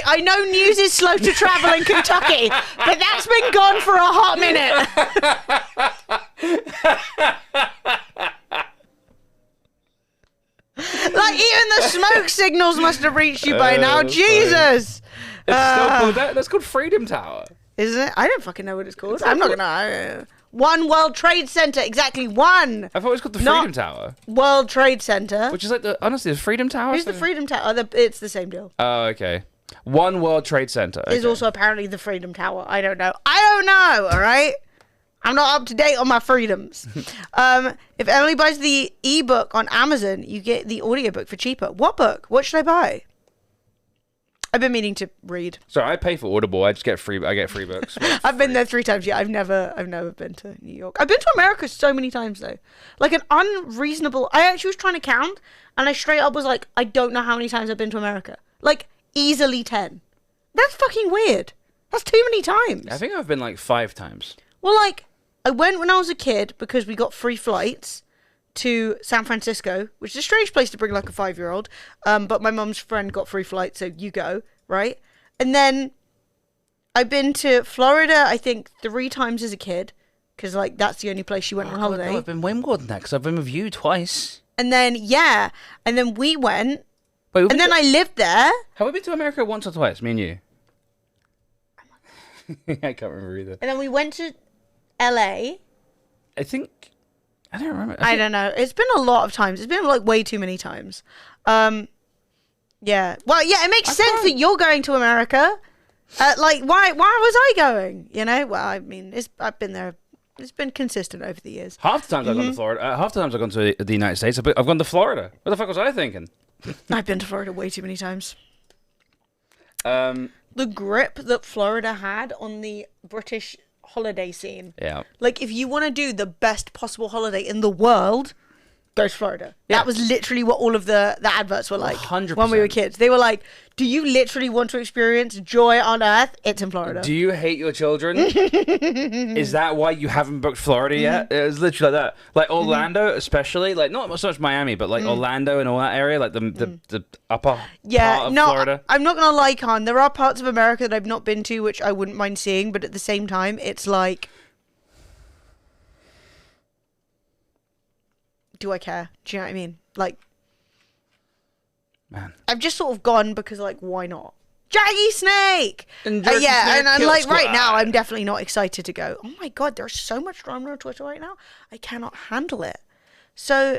I know news is slow to travel in Kentucky, but that's been gone for a hot minute. Like, even the smoke signals must have reached you by now. Jesus! It's still called that? That's called Freedom Tower. Isn't it? I don't fucking know what it's called. I'm not gonna. One World Trade Center, exactly one. I thought it was called the Freedom Tower. World Trade Center. Which is like honestly, the Freedom Tower. Who's the Freedom Tower? It's the same deal. Oh, okay. One World Trade Center. Is also apparently the Freedom Tower. I don't know. All right. I'm not up to date on my freedoms. If Emily buys the ebook on Amazon, you get the audiobook for cheaper. What book? What should I buy? I've been meaning to read. So I pay for Audible. I get free books. I've been there 3 times. Yeah, I've never been to New York. I've been to America so many times though. Like an unreasonable. I actually was trying to count, and I straight up was like, I don't know how many times I've been to America. Like easily 10. That's fucking weird. That's too many times. I think I've been like 5 times. Well, like I went when I was a kid because we got free flights to San Francisco, which is a strange place to bring like a 5-year-old. But my mum's friend got free flights, so you go, right? And then I've been to Florida, I think 3 times as a kid, because like that's the only place she went on holiday. No, I've been way more than that because I've been with you twice. And then we went Wait, And then I lived there. have we been to America once or twice? Me and you. I can't remember either. And then we went to LA. I think I don't remember. I don't know. It's been a lot of times. It's been like way too many times. Yeah. Well, yeah, it makes sense that you're going to America. Like, why was I going? You know? Well, I mean, I've been there. It's been consistent over the years. Half the times I've gone to Florida. Half the times I've gone to the United States. I've gone to Florida. What the fuck was I thinking? I've been to Florida way too many times. The grip that Florida had on the British holiday scene. Yeah. Like, if you want to do the best possible holiday in the world, go to Florida. Yeah. That was literally what all of the adverts were like 100%. when we were kids. They were like, do you literally want to experience joy on earth? It's in Florida. Do you hate your children? Is that why you haven't booked Florida yet? It was literally like that. Like Orlando, especially. Like not so much Miami, but like Orlando and all that area, like the upper part of Florida. I'm not gonna lie, Khan. There are parts of America that I've not been to, which I wouldn't mind seeing, but at the same time, it's like, do I care? Do you know what I mean? Like, Man. I've just sort of gone because, like, why not? Jaggy Snake! And Jaggy yeah, Snake and Kill like right Squad. now, I'm definitely not excited to go. Oh my god, there's so much drama on Twitter right now. I cannot handle it. So,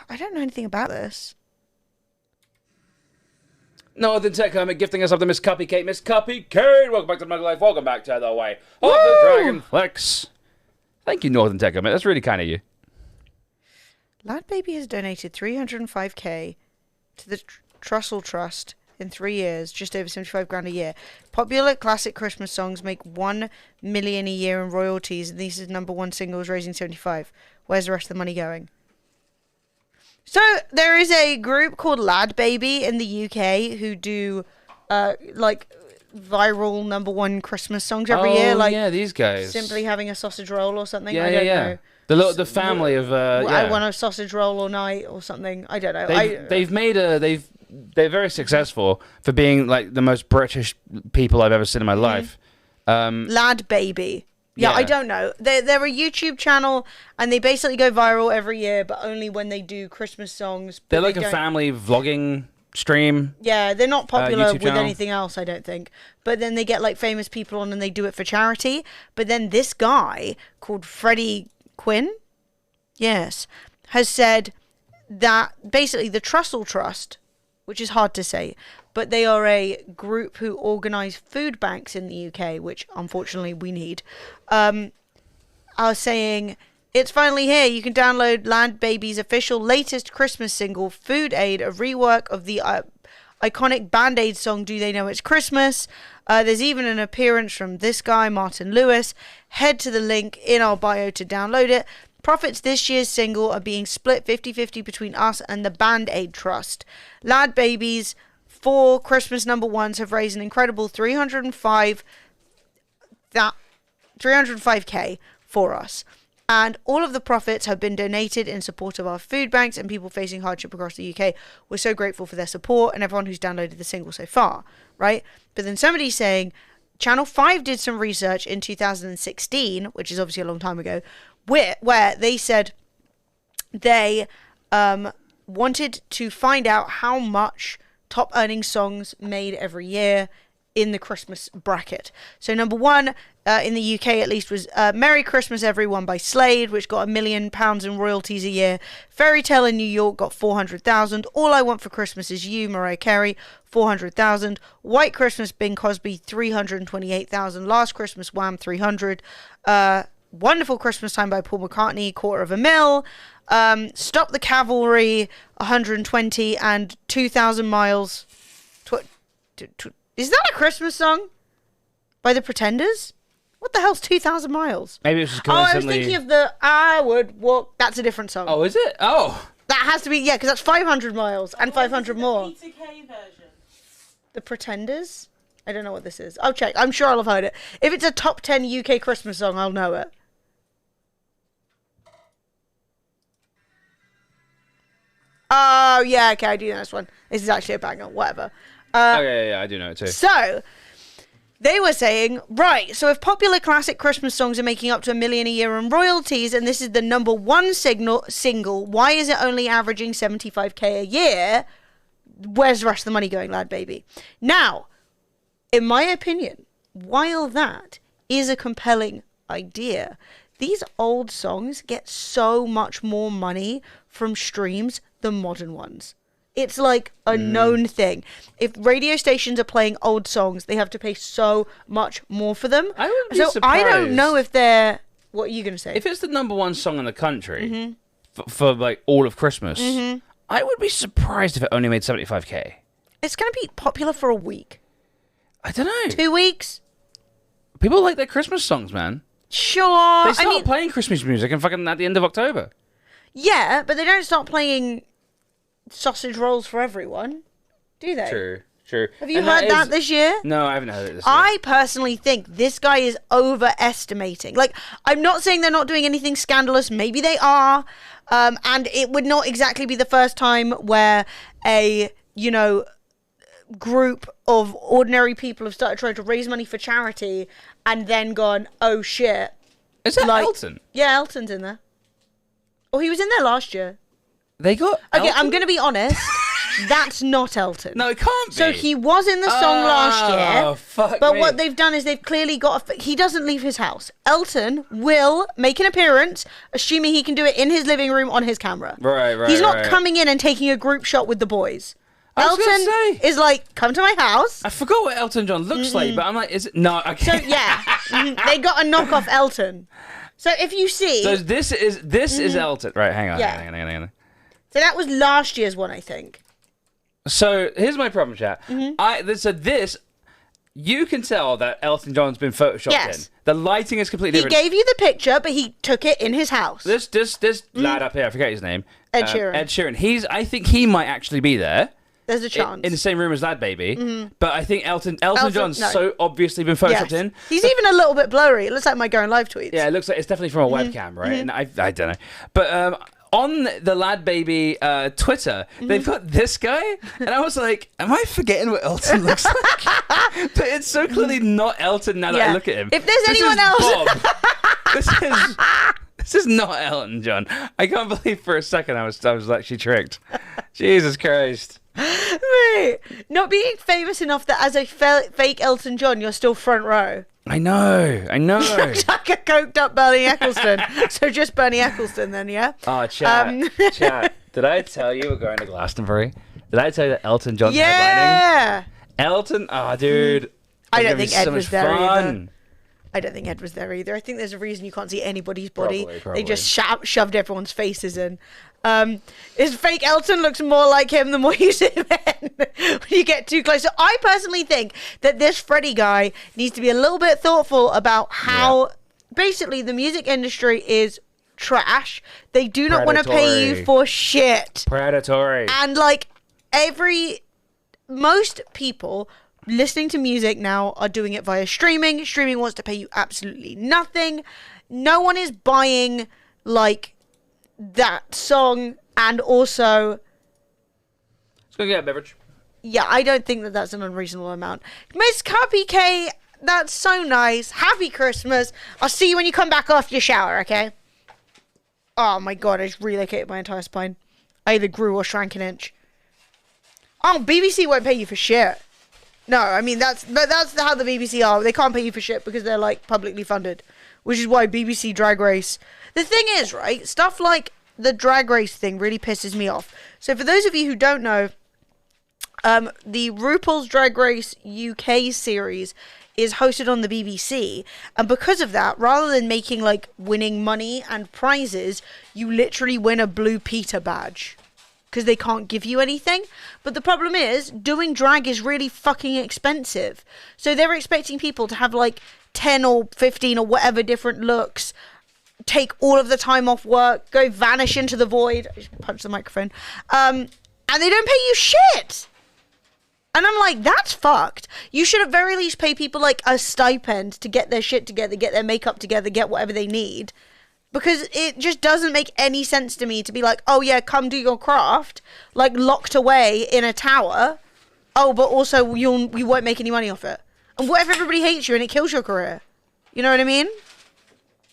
I don't know anything about this. Northern Tech Hermit gifting us something, Miss Cuppy Kate. Miss Cuppy Kate, welcome back to Muggle Life. Welcome back to the way of the Dragon Flex. Thank you, Northern Tech Hermit. That's really kind of you. Lad Baby has donated 305k to the Trussell Trust in 3 years, just over 75 grand a year. Popular classic Christmas songs make 1 million a year in royalties, and these is #1 singles, raising 75. Where's the rest of the money going? So there is a group called Lad Baby in the UK who do like viral #1 Christmas songs every year, like yeah, these guys. simply having a sausage roll or something. Yeah, I don't yeah. know. The family of I want a sausage roll all night or something. I don't know. They're very successful for being like the most British people I've ever seen in my life. Lad Baby. Yeah, Yeah. I don't know. They're a YouTube channel and they basically go viral every year, but only when they do Christmas songs. But They're like they a don't- family vlogging stream. Yeah, they're not popular YouTube with channel. anything else, I don't think. But then they get like famous people on and they do it for charity. But then this guy called Freddie Quinn, yes, has said that basically the Trussell Trust, which is hard to say, but they are a group who organise food banks in the UK, which unfortunately we need, are saying, it's finally here. You can download Land Baby's official latest Christmas single, Food Aid, a rework of the iconic Band-Aid song, Do They Know It's Christmas? There's even an appearance from this guy, Martin Lewis. Head to the link in our bio to download it. Profits this year's single are being split 50-50 between us and the Band-Aid Trust. Lad Babies 4 Christmas #1s have raised an incredible 305k for us. And all of the profits have been donated in support of our food banks and people facing hardship across the UK. We're so grateful for their support and everyone who's downloaded the single so far, right? But then somebody's saying Channel 5 did some research in 2016, which is obviously a long time ago, where they said they wanted to find out how much top earning songs made every year in the Christmas bracket. So #1 in the UK at least was Merry Christmas Everyone by Slade, which got £1 million in royalties a year. Fairy Tale in New York got 400,000. All I Want for Christmas Is You, Mariah Carey, 400,000. White Christmas, Bing Crosby, 328,000. Last Christmas, Wham, 300. Wonderful Christmas Time by Paul McCartney, $250,000. Stop the Cavalry, 120, and 2,000 Miles. Is that a Christmas song by the Pretenders? What the hell's 2,000 Miles? Maybe it's just Oh, I was constantly... thinking of the I Would Walk. That's a different song. Oh, is it? Oh. That has to be, yeah, because that's 500 miles and 500 more. The Peter Kay version. The Pretenders? I don't know what this is. I'll check. I'm sure I'll have heard it. If it's a top 10 UK Christmas song, I'll know it. Oh, yeah, okay, I do know this one. This is actually a banger, whatever. Okay, yeah, I do know it too. So, they were saying, right, so if popular classic Christmas songs are making up to $1 million a year in royalties, and this is the #1 single, why is it only averaging 75k a year? where's the rest of the money going, lad baby? Now, in my opinion, while that is a compelling idea, these old songs get so much more money from streams than modern ones. It's like a known thing. If radio stations are playing old songs, they have to pay so much more for them. I would be so I don't surprised. know if they're... What are you going to say? If it's the number one song in the country for like all of Christmas, I would be surprised if it only made 75k. It's going to be popular for a week. I don't know. 2 weeks? People like their Christmas songs, man. Sure. They start playing Christmas music and fucking at the end of October. Yeah, but they don't start playing sausage rolls for everyone, do they? True. Have you heard that this year? No, I haven't heard it this year. I personally think this guy is overestimating. Like, I'm not saying they're not doing anything scandalous. Maybe they are. And it would not exactly be the first time where a, group of ordinary people have started trying to raise money for charity and then gone, oh shit. Is that Elton? Yeah, Elton's in there. Oh, he was in there last year. They got Okay, Elton? I'm going to be honest. That's not Elton. No, it can't be. So he was in the song last year. Oh, fuck But me. what they've done is they've clearly got... he doesn't leave his house. Elton will make an appearance, assuming he can do it in his living room on his camera. Right. He's not coming in and taking a group shot with the boys. I was gonna Elton say. is like, come to my house. I forgot what Elton John looks like, but I'm like, is it? No, okay. So, yeah. They got a knockoff Elton. So if you see... So this is Elton. Right, hang on. Yeah. Hang on. So that was last year's one, I think. So here's my problem, chat. This, you can tell that Elton John's been photoshopped Yes. in. The lighting is completely He different. gave you the picture, but he took it in his house. This lad up here, I forget his name. Ed Sheeran. Ed Sheeran. I think he might actually be there. There's a chance. In the same room as Lad Baby. But I think Elton John's no. so obviously been photoshopped in. He's even a little bit blurry. It looks like my going live tweets. Yeah, it looks like it's definitely from a webcam, right? And I don't know. But on the Lad Baby Twitter, they've got this guy, and I was like, am I forgetting what Elton looks like? But it's so clearly not Elton now that I look at him. If there's This anyone is else... Bob. This is not Elton John. I can't believe for a second I was actually tricked. Jesus Christ. Mate, not being famous enough that as a fake Elton John, you're still front row. I know. Looks like a coked up Bernie Eccleston. So just Bernie Eccleston then, yeah? Oh, chat. Did I tell you we're going to Glastonbury? Did I tell you that Elton John's headlining? Yeah! Elton? Oh, dude. I don't It's gonna be think Ed so was much there fun. either. I don't think Ed was there either. I think there's a reason you can't see anybody's body. Probably. They just shoved everyone's faces in. His fake Elton looks more like him the more you zoom in when you get too close. So I personally think that this Freddie guy needs to be a little bit thoughtful about how basically the music industry is trash. They do not want to pay you Predatory. for shit. Predatory. And like most people listening to music now are doing it via streaming. Streaming wants to pay you absolutely nothing. No one is buying like that song, and also Let's go get a beverage. yeah, I don't think that that's an unreasonable amount. Miss Cuppy K, that's so nice. Happy Christmas. I'll see you when you come back after your shower, okay? Oh my god, I just relocated my entire spine. I either grew or shrank an inch. Oh, BBC won't pay you for shit. No, I mean that's how the BBC are. They can't pay you for shit because they're like publicly funded, which is why BBC Drag Race. The thing is, right, stuff like the Drag Race thing really pisses me off. So for those of you who don't know, the RuPaul's Drag Race UK series is hosted on the BBC, and because of that, rather than making like winning money and prizes, you literally win a Blue Peter badge because they can't give you anything. But the problem is, doing drag is really fucking expensive, so they're expecting people to have like 10 or 15 or whatever different looks, take all of the time off work, go vanish into the void. I just punched the microphone, and they don't pay you shit. And I'm like, that's fucked. You should at very least pay people like a stipend to get their shit together, get their makeup together, get whatever they need. Because it just doesn't make any sense to me to be like, oh yeah, come do your craft, like locked away in a tower. Oh, but also you won't make any money off it. And what if everybody hates you and it kills your career? You know what I mean?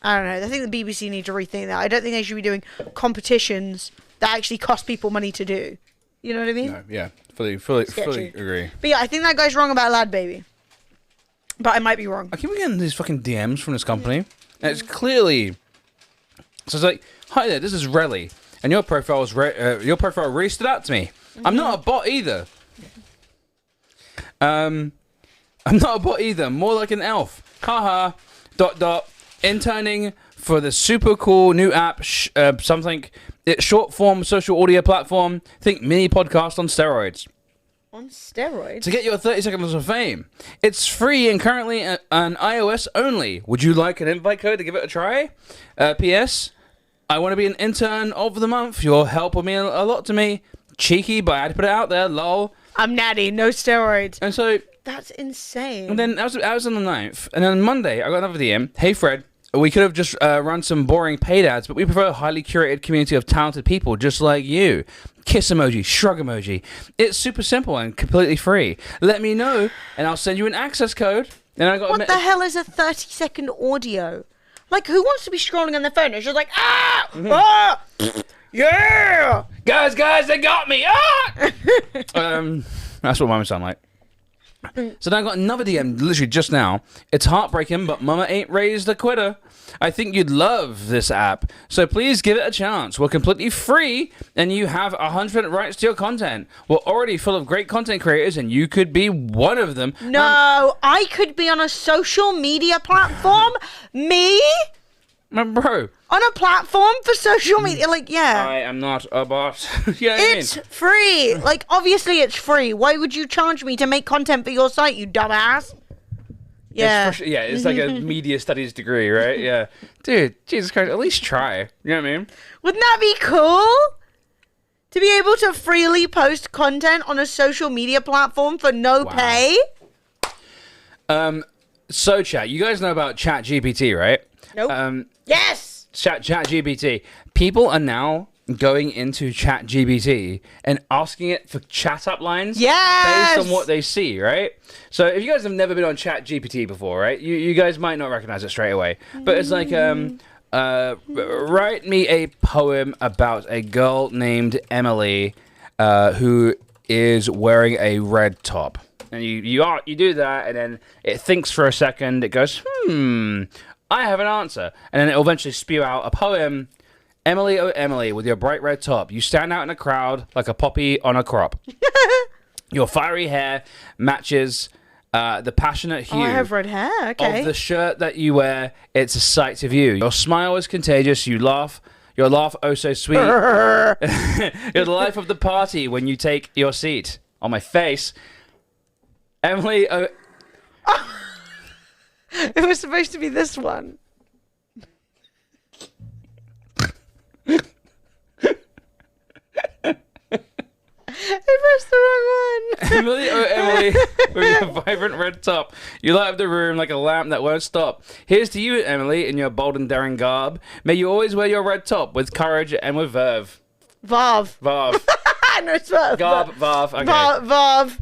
I don't know. I think the BBC need to rethink that. I don't think they should be doing competitions that actually cost people money to do. You know what I mean? No, yeah, fully Sketchy. agree. But yeah, I think that guy's wrong about Lad Baby. But I might be wrong. I keep getting these fucking DMs from this company, and it's clearly. So it's like, hi there, this is Relly, and your profile really stood out to me. I'm not a bot either. I'm not a bot either. More like an elf. Haha. ... Interning for the super cool new app. Something. It's short form social audio platform. Think mini podcast on steroids. On steroids? To get your 30 seconds of fame. It's free and currently on iOS only. Would you like an invite code to give it a try? P.S. I want to be an intern of the month. Your help will mean a lot to me. Cheeky, but I had to put it out there. Lol. I'm natty. No steroids. And so... That's insane. And then I was on the 9th. And then on Monday, I got another DM. Hey, Fred. We could have just run some boring paid ads, but we prefer a highly curated community of talented people just like you. Kiss emoji, shrug emoji. It's super simple and completely free. Let me know, and I'll send you an access code. And I got what the hell is a 30-second audio? Like, who wants to be scrolling on their phone? It's just like, ah, yeah, guys, they got me. Ah! That's what mine would sound like. So then I got another DM literally just now. It's heartbreaking, but mama ain't raised a quitter. I think you'd love this app, so please give it a chance. We're completely free, and you have 100% rights to your content. We're already full of great content creators, and you could be one of them. No, I could be on a social media platform. Me? Bro. On a platform for social media, like, yeah. I am not a bot. You know what I mean? It's free. Like, obviously it's free. Why would you charge me to make content for your site, you dumbass? Yeah. It's like a media studies degree, right? Yeah. Dude, Jesus Christ, at least try. You know what I mean? Wouldn't that be cool? To be able to freely post content on a social media platform for no pay? So, chat, you guys know about ChatGPT, right? Nope. Yes! ChatGPT. People are now going into ChatGPT and asking it for chat up lines based on what they see, right? So if you guys have never been on ChatGPT before, right, you guys might not recognize it straight away. But it's like, write me a poem about a girl named Emily who is wearing a red top. And you do that, and then it thinks for a second. It goes, I have an answer. And then it'll eventually spew out a poem. Emily, oh Emily, with your bright red top, you stand out in a crowd like a poppy on a crop. Your fiery hair matches the passionate hue I have red hair, okay. of the shirt that you wear. It's a sight to view. Your smile is contagious. You laugh. Your laugh, oh so sweet. You're the life of the party when you take your seat. On my face. Emily, oh... It was supposed to be this one. I pressed the wrong one. Emily, oh Emily, with your vibrant red top, you light up the room like a lamp that won't stop. Here's to you, Emily, in your bold and daring garb. May you always wear your red top with courage and with verve. Vav. Vav. No, it's verve. Garb, vav. Okay. Vav.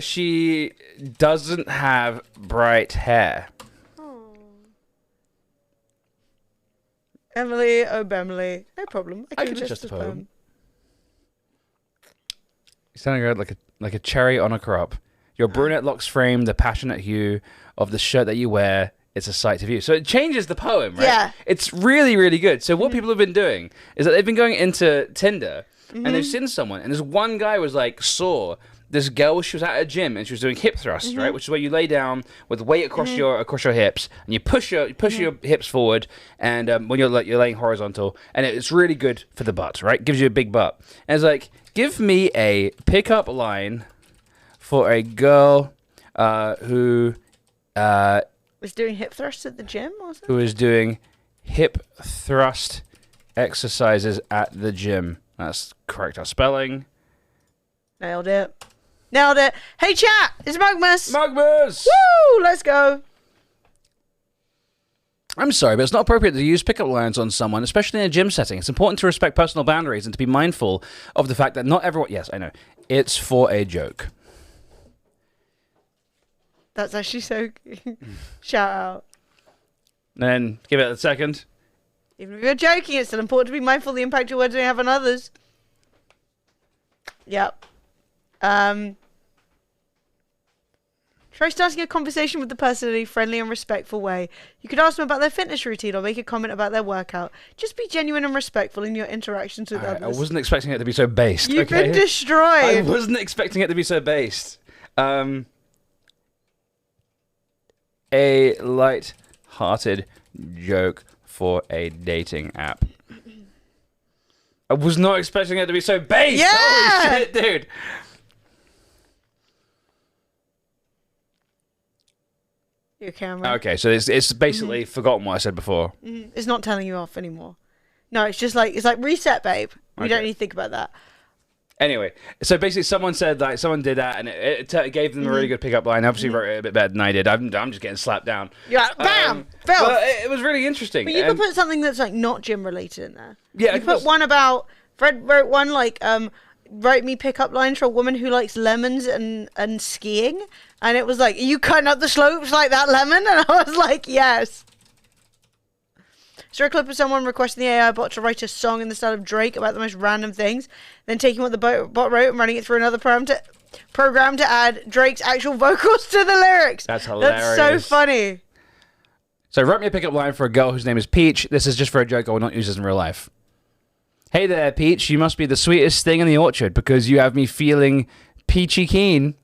She doesn't have bright hair. Emily, oh Bemily. No problem. I can just a poem. You're sounding like a cherry on a crop. Your brunette locks frame the passionate hue of the shirt that you wear. It's a sight to view. So it changes the poem, right? Yeah. It's really, really good. So what people have been doing is that they've been going into Tinder and they've seen someone, and this one guy was like, saw this girl, she was at a gym and she was doing hip thrusts, right? Which is where you lay down with weight across your hips and you push your hips forward, and when you're laying horizontal, and it's really good for the butt, right? Gives you a big butt. And it's like, give me a pickup line for a girl who was doing hip thrusts at the gym or something? Who is doing hip thrust exercises at the gym. That's correct. Our spelling. Nailed it. Hey chat, it's Mugmas. Woo! Let's go. I'm sorry, but it's not appropriate to use pickup lines on someone, especially in a gym setting. It's important to respect personal boundaries and to be mindful of the fact that not everyone... Yes, I know. It's for a joke. That's actually so... Shout out. Then give it a second. Even if you're joking, it's still important to be mindful of the impact your words may have on others. Yep. Try starting a conversation with the person in a friendly and respectful way. You could ask them about their fitness routine or make a comment about their workout. Just be genuine and respectful in your interactions with I others. wasn't expecting it to be so based. You've okay? been I destroyed. wasn't expecting it to be so based. A light-hearted joke for a dating app. I was not expecting it to be so based. Yeah! Holy shit, dude. Your camera. Okay, so it's basically forgotten what I said before. It's not telling you off anymore. No, it's just like reset, babe. We don't Okay. need to think about that. Anyway, so basically someone said, like, someone did that, and it gave them a really good pickup line. Obviously wrote it a bit better than I did. I'm just getting slapped down. Yeah, bam! Fell. But it was really interesting. But you and- could put something that's like not gym related in there. Yeah, I You could put put- one about Fred wrote one like wrote me pickup lines for a woman who likes lemons and skiing, and it was like, are you cutting up the slopes like that lemon? And I was like, yes. So a clip of someone requesting the AI bot to write a song in the style of Drake about the most random things, then taking what the bot wrote and running it through another program to add Drake's actual vocals to the lyrics. That's That's so hilarious. funny. So wrote me a pickup line for a girl whose name is Peach. This is just for a joke. I will not use this in real life. Hey there, Peach. You must be the sweetest thing in the orchard because you have me feeling peachy keen.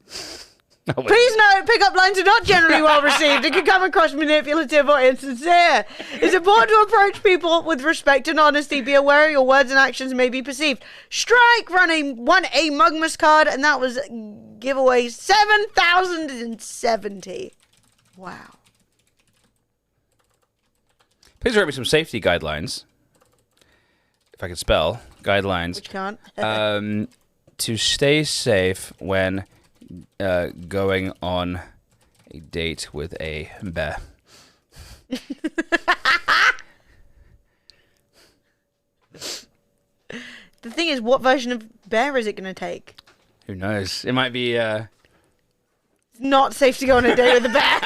Please note, pickup lines are not generally well received and can come across manipulative or insincere. It's important to approach people with respect and honesty. Be aware your words and actions may be perceived. Strike won a Mugmas card, and that was giveaway 7,070. Wow. Please write me some safety guidelines. If I can spell guidelines. Which can't. To stay safe when going on a date with a bear. The thing is, what version of bear is it going to take? Who knows? It might be. It's not safe to go on a date with a bear.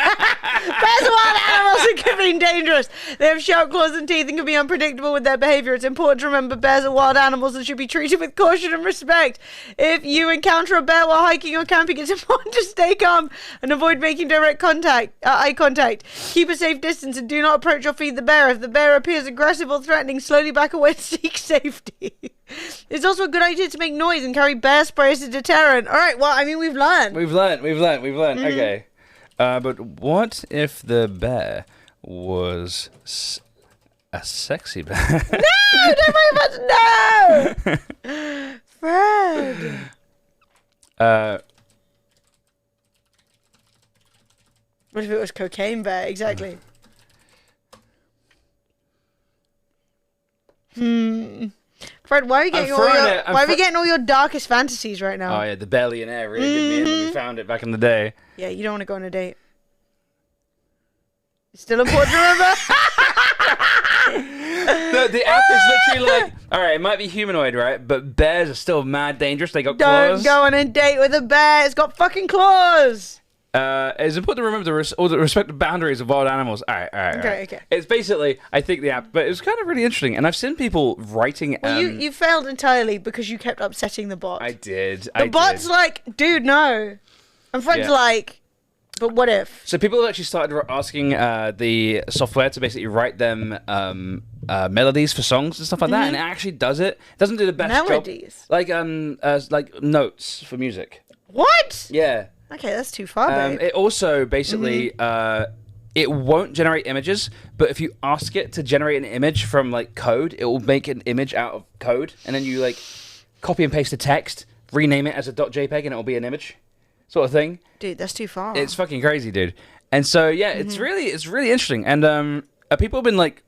Bears are wild animals and can be dangerous. They have sharp claws and teeth and can be unpredictable with their behavior. It's important to remember bears are wild animals and should be treated with caution and respect. If you encounter a bear while hiking or camping, it's important to stay calm and avoid making direct eye contact. Keep a safe distance and do not approach or feed the bear. If the bear appears aggressive or threatening, slowly back away and seek safety. It's also a good idea to make noise and carry bear spray as a deterrent. All right, well, I mean, we've learned. We've learned. Okay. But what if the bear was a sexy bear? No, don't worry about it. No! Fred. What if it was cocaine bear? Exactly. Fred, why are you getting all your darkest fantasies right now? Oh yeah, the billionaire really did me in when we found it back in the day. Yeah, you don't want to go on a date. It's still important to remember. The app is literally like, all right, it might be humanoid, right? But bears are still mad dangerous. They got Don't claws. go on a date with a bear. It's got fucking claws. It's important to remember all the respective boundaries of wild animals. All right. Okay. It's basically, I think the app, but it was kind of really interesting. And I've seen people writing. Well, you failed entirely because you kept upsetting the bot. I did. The bot's like, dude, no. And Fred's Yeah. like, but what if? So people have actually started asking the software to basically write them melodies for songs and stuff like that, and it actually does it. It doesn't do the best Melodies? job. Like notes for music. What? Yeah. Okay, that's too far, babe. It also basically it won't generate images, but if you ask it to generate an image from like code, it will make an image out of code, and then you like copy and paste the text, rename it as a .jpeg, and it will be an image, sort of thing. Dude, that's too far. It's fucking crazy, dude. And so yeah, it's really interesting. And people have been like,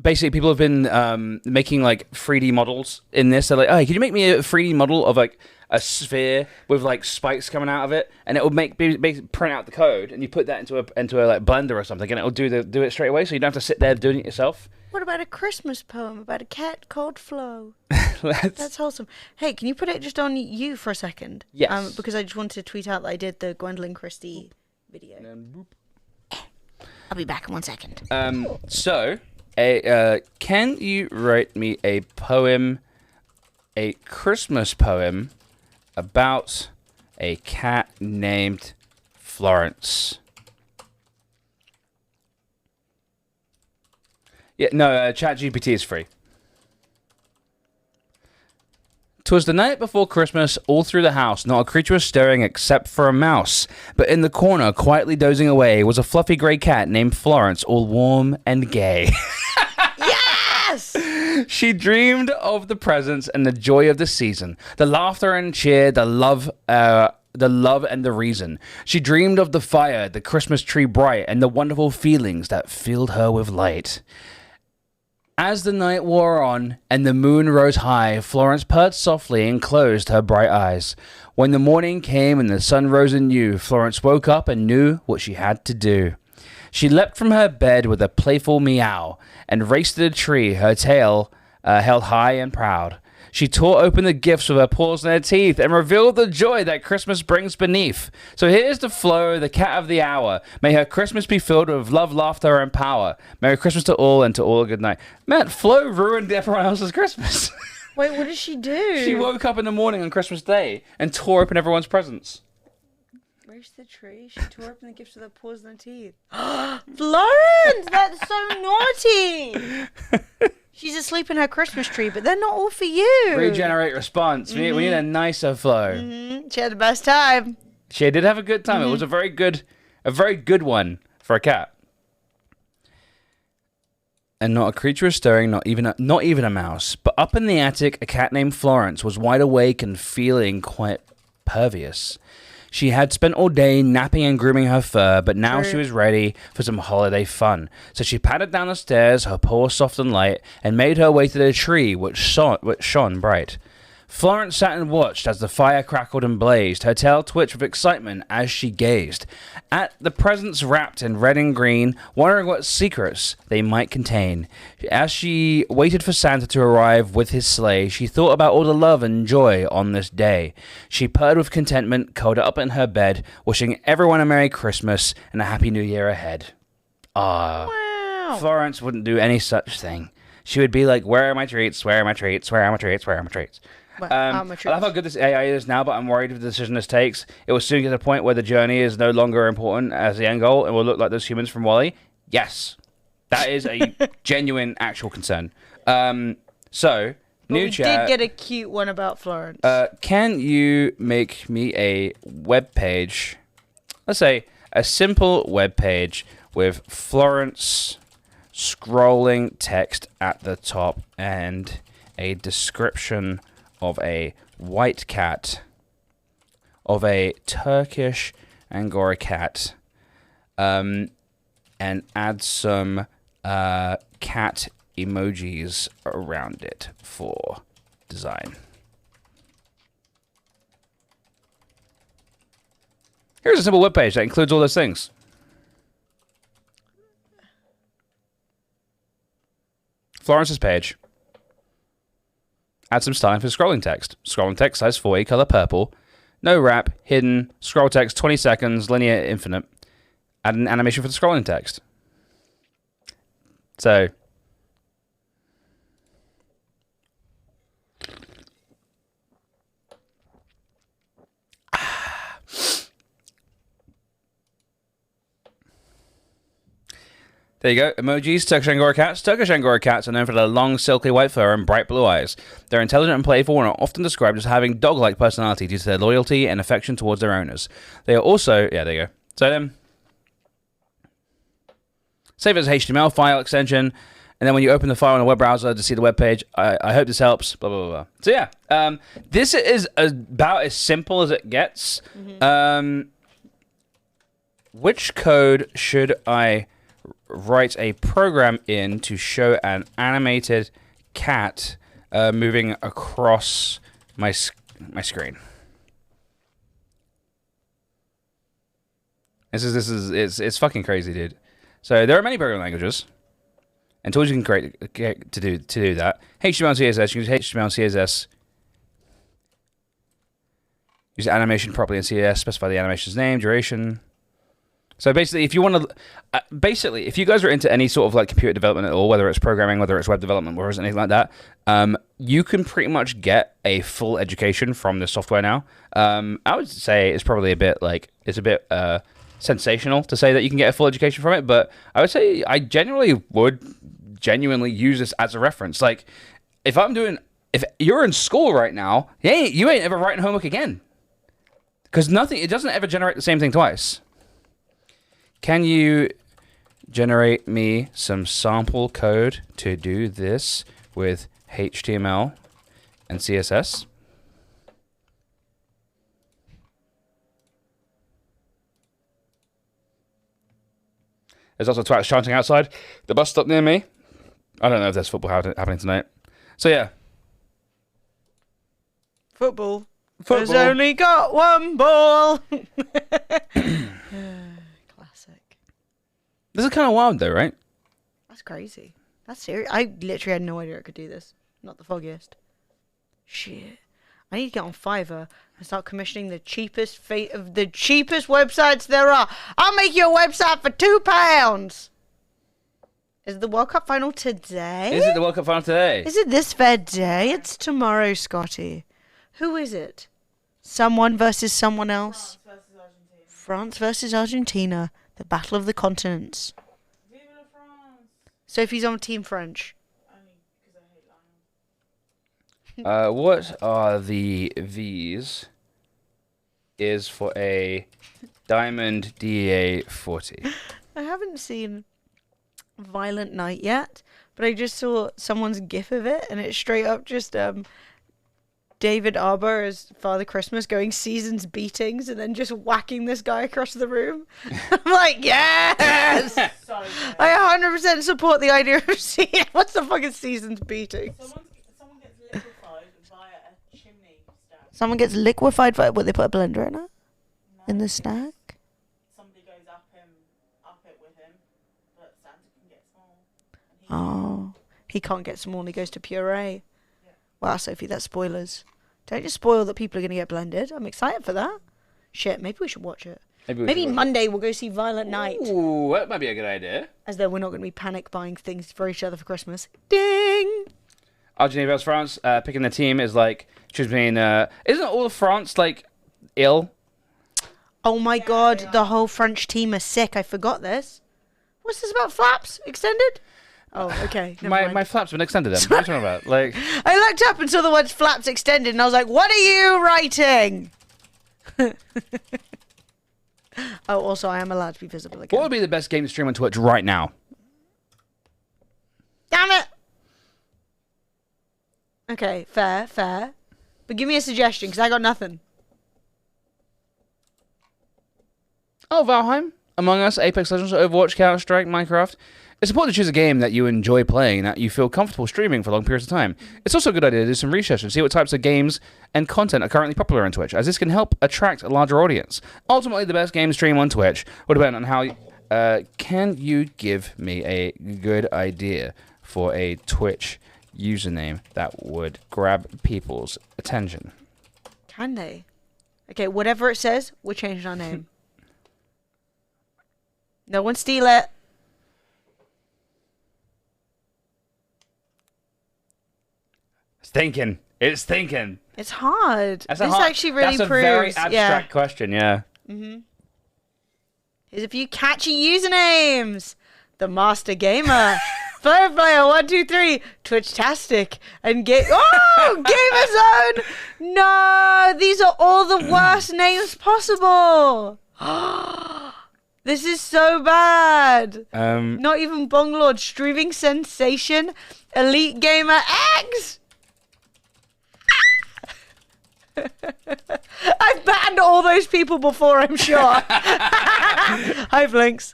basically people have been making like 3D models in this. They're like, oh, can you make me a 3D model of like a sphere with like spikes coming out of it, and it will basically print out the code, and you put that into a like blender or something, and it will do it straight away, so you don't have to sit there doing it yourself. What about a Christmas poem about a cat called Flo? That's That's wholesome. Hey, can you put it just on you for a second? Yes. Because I just wanted to tweet out that I did the Gwendolyn Christie video. I'll be back in 1 second. So, can you write me a poem a Christmas poem about a cat named Florence. Yeah, no, ChatGPT is free. 'Twas the night before Christmas, all through the house, not a creature was stirring except for a mouse. But in the corner, quietly dozing away, was a fluffy grey cat named Florence, all warm and gay. Yes! She dreamed of the presents and the joy of the season, the laughter and cheer, the love and the reason. She dreamed of the fire, the Christmas tree bright, and the wonderful feelings that filled her with light. As the night wore on and the moon rose high, Florence purred softly and closed her bright eyes. When the morning came and the sun rose anew, Florence woke up and knew what she had to do. She leapt from her bed with a playful meow and raced to the tree, her tail held high and proud. She tore open the gifts with her paws and her teeth and revealed the joy that Christmas brings beneath. So here's to Flo, the cat of the hour. May her Christmas be filled with love, laughter, and power. Merry Christmas to all and to all a good night. Man, Flo ruined everyone else's Christmas. Wait, what did she do? She woke up in the morning on Christmas Day and tore open everyone's presents. Raised the tree. She tore open the gifts with her paws and her teeth. Florence, that's so naughty. She's asleep in her Christmas tree, but they're not all for you. Regenerate response. We need a nicer Flo. She had the best time. She did have a good time. It was a very good one for a cat. And not a creature was stirring, not even a mouse. But up in the attic, a cat named Florence was wide awake and feeling quite pervious. She had spent all day napping and grooming her fur, but now she was ready for some holiday fun. So she padded down the stairs, her paws soft and light, and made her way to the tree, which shone bright. Florence sat and watched as the fire crackled and blazed, her tail twitched with excitement as she gazed at the presents wrapped in red and green, wondering what secrets they might contain. As she waited for Santa to arrive with his sleigh, she thought about all the love and joy on this day. She purred with contentment, curled up in her bed, wishing everyone a Merry Christmas and a Happy New Year ahead. Wow. Florence wouldn't do any such thing. She would be like, where are my treats? Where are my treats? Where are my treats? Where are my treats? I love how good this AI is now, but I'm worried with the decision this takes. It will soon get to a point where the journey is no longer important as the end goal and will look like those humans from WALL-E. Yes. That is a genuine, actual concern. New chat. We did get a cute one about Florence. Can you make me a web page? Let's say a simple web page with Florence scrolling text at the top and a description of a white cat, of a Turkish Angora cat, and add some cat emojis around it for design. Here's a simple webpage that includes all those things. Florence's page. Add some styling for scrolling text. Scrolling text size 40, color purple. No wrap, hidden, scroll text 20 seconds, linear, infinite. Add an animation for the scrolling text. So, there you go. Emojis, Turkish Angora cats. Turkish Angora cats are known for their long, silky white fur and bright blue eyes. They're intelligent and playful and are often described as having dog-like personality due to their loyalty and affection towards their owners. They are also... Yeah, there you go. So then... Save it as HTML file extension, and then when you open the file in a web browser to see the web page, I hope this helps, blah, blah, blah. So yeah, this is about as simple as it gets. Which code should I write a program in to show an animated cat moving across my screen? It's fucking crazy, dude. So there are many programming languages and tools you can create to do that. HTML and CSS. You use HTML and CSS. Use the animation properly in CSS. Specify the animation's name, duration. So basically, if you want to, if you guys are into any sort of like computer development at all, whether it's programming, whether it's web development, or anything like that, you can pretty much get a full education from this software now. I would say it's probably a bit sensational to say that you can get a full education from it, but I would say I genuinely use this as a reference. Like, if you're in school right now, you ain't ever writing homework again, because it doesn't ever generate the same thing twice. Can you generate me some sample code to do this with HTML and CSS? There's also twats chanting outside the bus stop near me. I don't know if there's football happening tonight. So yeah. Football. Has only got one ball. Classic. This is kind of wild though, right? That's crazy. That's serious. I literally had no idea I could do this. Not the foggiest. Shit. I need to get on Fiverr and start commissioning the cheapest websites there are. I'll make you a website for £2. Is the World Cup final today? Is it the World Cup final today? Is it this fair day? It's tomorrow, Scotty. Who is it? Someone versus someone else? France versus Argentina. The battle of the continents. Vive la France! Sophie's on Team French. Only because I hate Lionel. What are the V's? Is for a Diamond DA 40. I haven't seen Violent Night yet, but I just saw someone's gif of it, and it's straight up just David Arbor as Father Christmas going seasons beatings and then just whacking this guy across the room. I'm like, yes! So I 100% support the idea of seeing what's the fucking seasons beatings. someone gets liquefied via a chimney stack. Someone gets liquefied by what, they put a blender in it? In the snack? Somebody goes up it with him, but Santa can get small. And Oh, he can't get small and he goes to puree. Wow, Sophie, that's spoilers. Don't just spoil that people are going to get blended. I'm excited for that. Shit, maybe we should watch it. Maybe Monday we'll go see Violent Night. Ooh, that might be a good idea. As though we're not going to be panic buying things for each other for Christmas. Ding! Argentina versus France. Picking the team is like choosing. Isn't all of France like ill? Oh my god, the whole French team are sick. I forgot this. What's this about flaps? Extended? Oh, okay. Never mind. My flaps been extended. Then. What are you talking about? Like, I looked up and saw the words flaps extended and I was like, what are you writing? Oh, also, I am allowed to be visible again. what would be the best game to stream on Twitch right now? Damn it! Okay, fair. But give me a suggestion, because I got nothing. Oh, Valheim, Among Us, Apex Legends, Overwatch, Counter-Strike, Minecraft. It's important to choose a game that you enjoy playing and that you feel comfortable streaming for long periods of time. It's also a good idea to do some research and see what types of games and content are currently popular on Twitch, as this can help attract a larger audience. Ultimately, the best game stream on Twitch will depend on how... can you give me a good idea for a Twitch username that would grab people's attention? Can they? Okay, whatever it says, we're changing our name. No one steal it. It's thinking. It's hard. That's This actually really that's proves. a very abstract question, yeah. Here's a few catchy usernames. The Master Gamer. Player 123. Twitch-tastic. And oh! Gamer Zone! No! These are all the worst names possible. This is so bad. Not even Bonglord. Streaming Sensation. Elite Gamer X! I've banned all those people before, I'm sure. Hi, Blinks.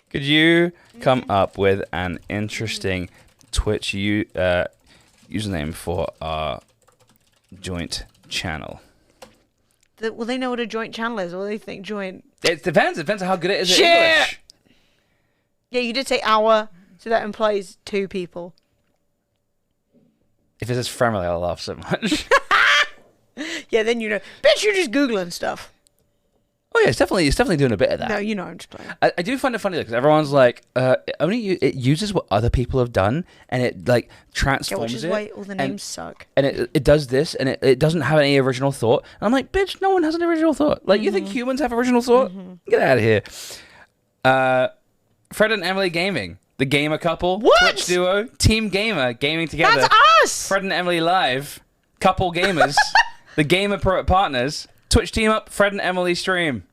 Could you come up with an interesting Twitch username for our joint channel? Will they know what a joint channel is, or they think joint? It depends. It depends on how good it is Shit! at English. Yeah, you did say our, so that implies 2 people. If it says family, I'll laugh so much. Yeah, then you know. Bitch, you're just Googling stuff. Oh yeah, it's definitely doing a bit of that. No, you know I'm just playing. I do find it funny because everyone's like, it uses what other people have done, and it like Yeah, transforms which is it. why all the and- names suck. And it does this, and it doesn't have any original thought. And I'm like, bitch, no one has an original thought. Like, you think humans have original thought? Get out of here. Fred and Emily Gaming, the gamer couple, What? Twitch duo, Team Gamer, gaming together. That's us! Fred and Emily live, couple gamers, the gamer partners, Twitch team up, Fred and Emily stream.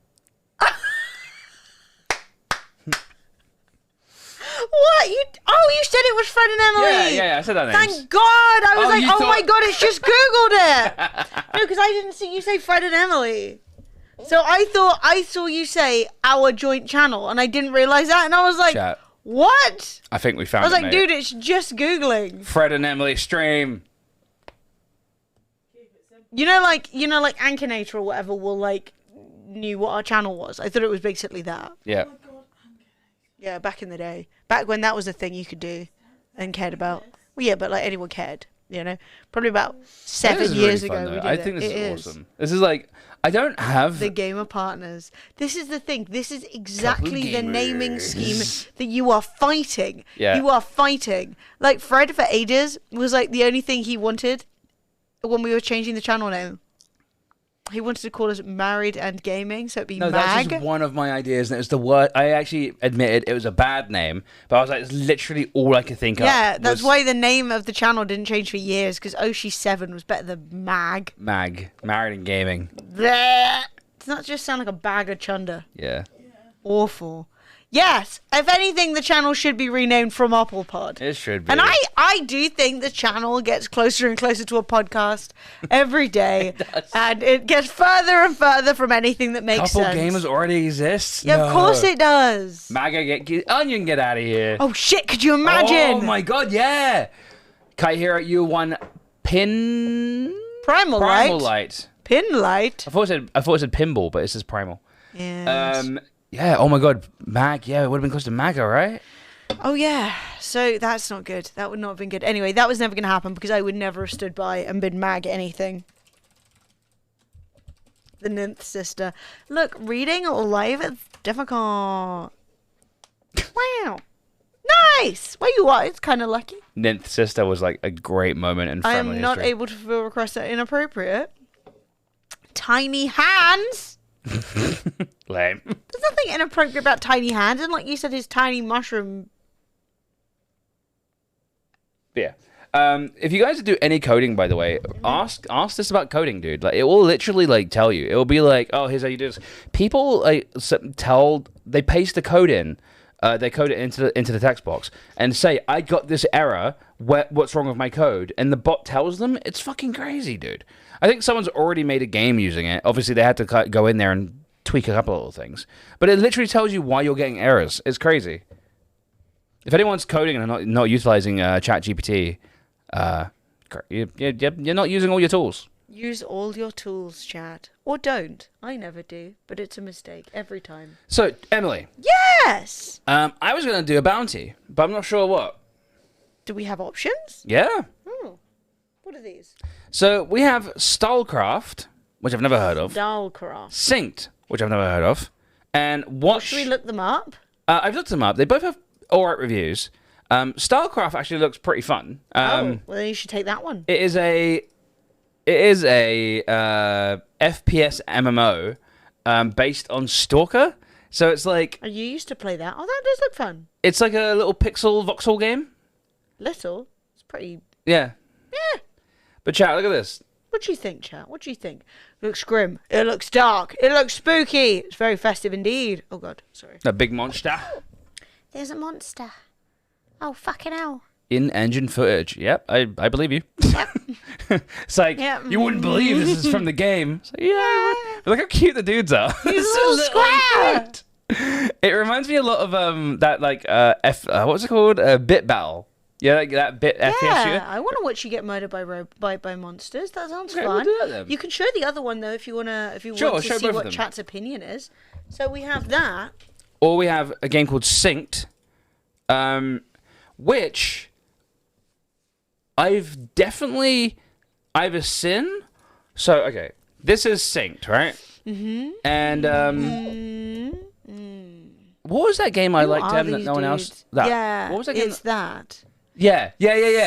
What? You said it was Fred and Emily. Yeah, I said that name. Thank God! I was Oh, like, you oh my thought- God, it's just Googled it. No, because I didn't see you say Fred and Emily. So I thought I saw you say our joint channel, and I didn't realize that, and I was like, Chat. what? I think we found I was it, like, mate. dude, it's just Googling. Fred and Emily stream. You know, like Ankinator or whatever will like knew what our channel was. I thought it was basically that. Yeah. Yeah, back in the day, back when that was a thing you could do and cared about. Well, yeah, but like anyone cared, you know. Probably about This 7 is years really fun, ago. though. We did I it. think this It is awesome. This is like, I don't have The gamer partners. This is the thing. This is exactly the Couple naming gamers. scheme that you are fighting. Yeah. You are fighting. Like Fred for ages was like the only thing he wanted when we were changing the channel name. He wanted to call us Married and Gaming, so it'd be No, that's Mag. just one of my ideas, and it was the word. I actually admitted it was a bad name, but I was like, it's literally all I could think of. Yeah, that's was why the name of the channel didn't change for years, because Oshi7 was better than Mag. Mag, Married and Gaming. Blech. Does that just sound like a bag of chunder? Yeah. Awful. Yes, if anything, the channel should be renamed from Pod. It should be. And I do think the channel gets closer and closer to a podcast every day. And it gets further and further from anything that makes Couple sense. gamers already exists. Yeah, of course No. it does. Maga, get Onion, get out of here. Oh shit, could you imagine? Oh my god, yeah. Kai Hero, you won Primal Primal Light. Light. Pin Light. I thought it said pinball, but it says Primal. Yes. Yeah. Oh my god, Mag. Yeah, it would have been close to Maga, right? Oh yeah, so that's not good. That would not have been good. Anyway, that was never going to happen because I would never have stood by and been mag anything. The ninth sister. Look, reading live is difficult. Wow. Nice! Where you are, it's kind of lucky. Ninth Sister was like a great moment in I family am not history. able to feel requests that are inappropriate. Tiny hands! Lame. There's nothing inappropriate about tiny hands, and like you said, his tiny mushroom. Yeah. If you guys do any coding, by the way, ask this about coding, dude. Like, it will literally like tell you. It will be like, oh, here's how you do this. People like they paste the code in, they code it into the text box and say, I got this error. What's wrong with my code? And the bot tells them. It's fucking crazy, dude. I think someone's already made a game using it. Obviously, they had to go in there and tweak a couple of little things, but it literally tells you why you're getting errors. It's crazy. If anyone's coding and not utilizing ChatGPT, you're not using all your tools. Use all your tools, chat. Or don't. I never do, but it's a mistake every time. So, Emily, Yes! I was going to do a bounty, but I'm not sure what. Do we have options? Yeah. Oh. What are these? So, we have Stalcraft, which I've never heard of. Stalcraft. Synced, which I've never heard of. And Watch... Should we look them up? I've looked them up. They both have alright reviews. Stalcraft actually looks pretty fun. Well, then you should take that one. It is a FPS MMO based on Stalker. So it's like Oh, you used to play that. Oh, that does look fun. it's like a little pixel voxel game. Little. It's pretty... Yeah. Yeah. But chat, look at this. What do you think, chat? What do you think? It looks grim. It looks dark. It looks spooky. It's very festive indeed. Oh, God. Sorry. A big monster. There's a monster. Oh, fucking hell. In-engine footage. Yep, I believe you. It's like, Yep. you wouldn't believe this is from the game. It's like, yeah. Look how cute the dudes are. He's It's a little square. cute. It reminds me a lot of that like what's it called? Bit Battle. Yeah, like that bit FPS Yeah, shooter. I want to watch you get murdered by monsters. That sounds Okay, we'll fun. do that then. You can show the other one though if you Sure, want to show see both of what them. chat's opinion is. So we have that. Or we have a game called Synced, which I've definitely either seen. So okay, this is Synced, right? And what was that game I Who liked are that these no one else? dudes? That. Yeah, What was that game? it's that. Yeah.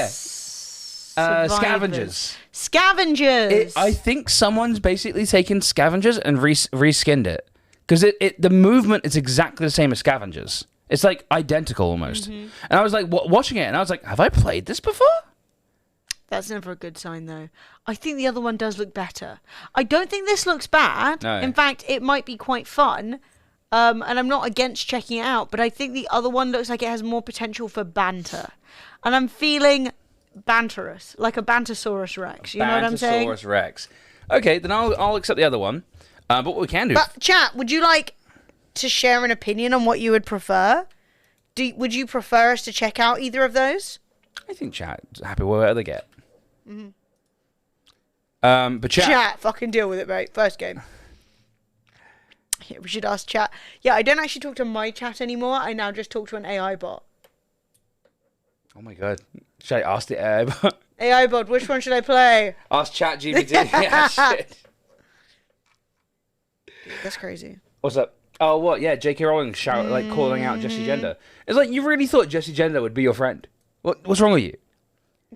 Survivors. Scavengers. Scavengers. I think someone's basically taken Scavengers and reskinned it. Because the movement is exactly the same as Scavengers. It's like identical almost. And I was like watching it and I was like, have I played this before? That's never a good sign, though. I think the other one does look better. I don't think this looks bad. No. In fact, it might be quite fun. And I'm not against checking it out, but I think the other one looks like it has more potential for banter. And I'm feeling banterous, like a Bantosaurus Rex. You know what I'm saying? Bantosaurus Rex. Okay, then I'll accept the other one. But what we can do... But, chat, would you like to share an opinion on what you would prefer? Would you prefer us to check out either of those? I think chat's happy with whatever they get. But Chat, fucking deal with it, mate. First game. Yeah, we should ask chat. Yeah, I don't actually talk to my chat anymore. I now just talk to an AI bot. Oh my god. Should I ask the AI bot? AI bot, which one should I play? Ask ChatGPT. Yeah, shit. Dude, that's crazy. What's up? Oh, what? Yeah, J.K. Rowling calling out Jessie Gender. It's like you really thought Jessie Gender would be your friend. What's wrong with you?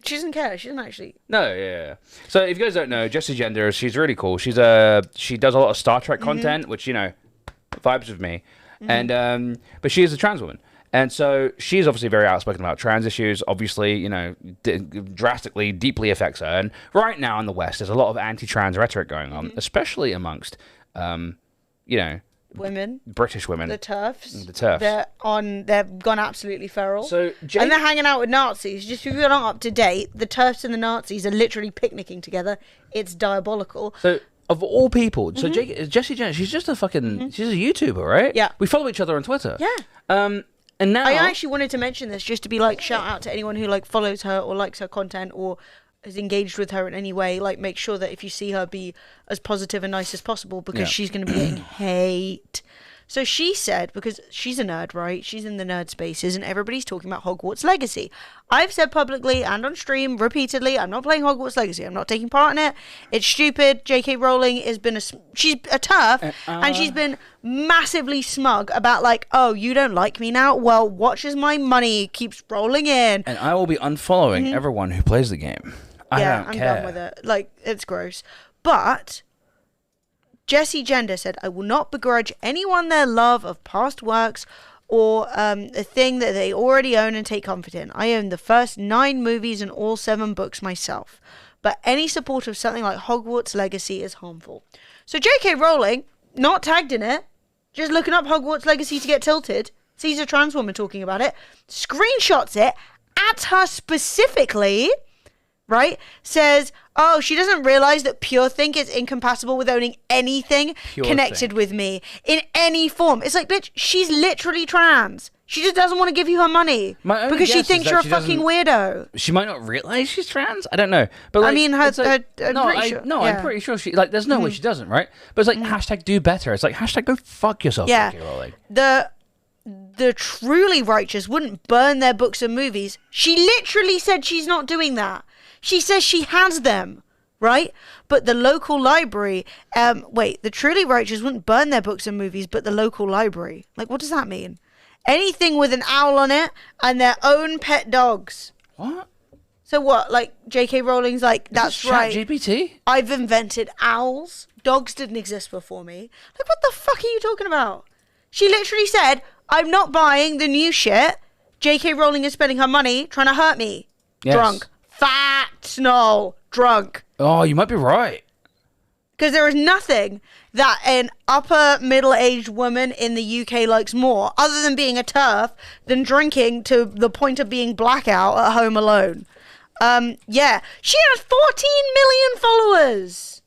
She doesn't care. She doesn't actually. No, yeah. So if you guys don't know, Jessie Gender, she's really cool. She does a lot of Star Trek content, which vibes with me. And but she is a trans woman, and so she's obviously very outspoken about trans issues. Obviously, drastically, deeply affects her. And right now in the West, there's a lot of anti-trans rhetoric going on, especially amongst, Women. British women. The TERFs. The TERFs. They've gone absolutely feral. So and they're hanging out with Nazis. Just if you're not up to date, the TERFs and the Nazis are literally picnicking together. It's diabolical. So of all people, so Jessie Gender, she's just a fucking, she's a YouTuber, right? Yeah. We follow each other on Twitter. Yeah. And now I actually wanted to mention this just to be like, shout out to anyone who like follows her or likes her content or is engaged with her in any way. Like, make sure that if you see her, be as positive and nice as possible, because she's going to be getting hate. So she said, because she's a nerd, right? She's in the nerd spaces and everybody's talking about Hogwarts Legacy. I've said publicly and on stream repeatedly, I'm not playing Hogwarts Legacy. I'm not taking part in it. It's stupid. J.K. Rowling has been she's a TERF and she's been massively smug about like, oh, you don't like me now? Well, watch as my money keeps rolling in. And I will be unfollowing everyone who plays the game. I don't care. I'm done with it. Like, it's gross. But Jessie Gender said, I will not begrudge anyone their love of past works or a thing that they already own and take comfort in. I own the first 9 movies and all 7 books myself. But any support of something like Hogwarts Legacy is harmful. So J.K. Rowling, not tagged in it, just looking up Hogwarts Legacy to get tilted, sees a trans woman talking about it, screenshots it at her specifically, right? Says, oh, she doesn't realize that Pure Think is incompatible with owning anything connected with me in any form. It's like, bitch, she's literally trans. She just doesn't want to give you her money because she thinks you're a fucking weirdo. She might not realize she's trans. I don't know, but like, I mean, I'm pretty sure she like. There's no way she doesn't, right? But it's like hashtag do better. It's like hashtag go fuck yourself. Yeah, J.K. Rowling. The truly righteous wouldn't burn their books and movies. She literally said she's not doing that. She says she has them, right? But the local library, the truly righteous wouldn't burn their books and movies, but the local library. Like, what does that mean? Anything with an owl on it and their own pet dogs. What? So what? Like, J.K. Rowling's like, that's right. ChatGPT? I've invented owls. Dogs didn't exist before me. Like, what the fuck are you talking about? She literally said, I'm not buying the new shit. J.K. Rowling is spending her money trying to hurt me. Yes. Drunk. Fat. No. Drunk. Oh, you might be right. Because there is nothing that an upper middle-aged woman in the UK likes more, other than being a TERF, than drinking to the point of being blackout at home alone. Yeah. She has 14 million followers.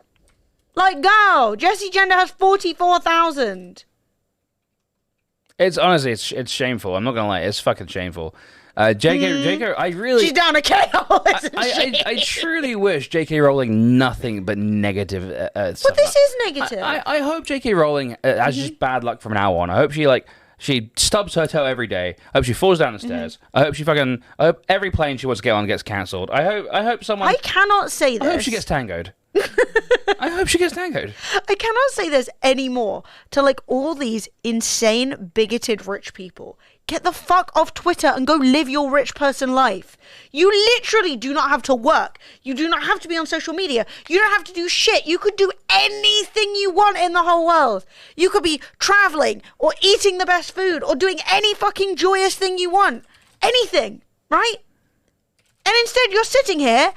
Like, go. Jessie Gender has 44,000. It's honestly, it's shameful. I'm not gonna lie, it's fucking shameful. J.K. I really... She's down to chaos, I truly wish J.K. Rowling nothing but negative stuff. But this is negative. I hope J.K. Rowling has just bad luck from now on. I hope she stubs her toe every day. I hope she falls down the stairs. I hope every plane she wants to get on gets cancelled. I hope someone... I cannot say this. I hope she gets tangoed. I hope she gets tangoed. I cannot say this anymore to like all these insane, bigoted rich people. Get the fuck off Twitter and go live your rich person life. You literally do not have to work. You do not have to be on social media. You don't have to do shit. You could do anything you want in the whole world. You could be traveling or eating the best food or doing any fucking joyous thing you want. Anything, right? And instead you're sitting here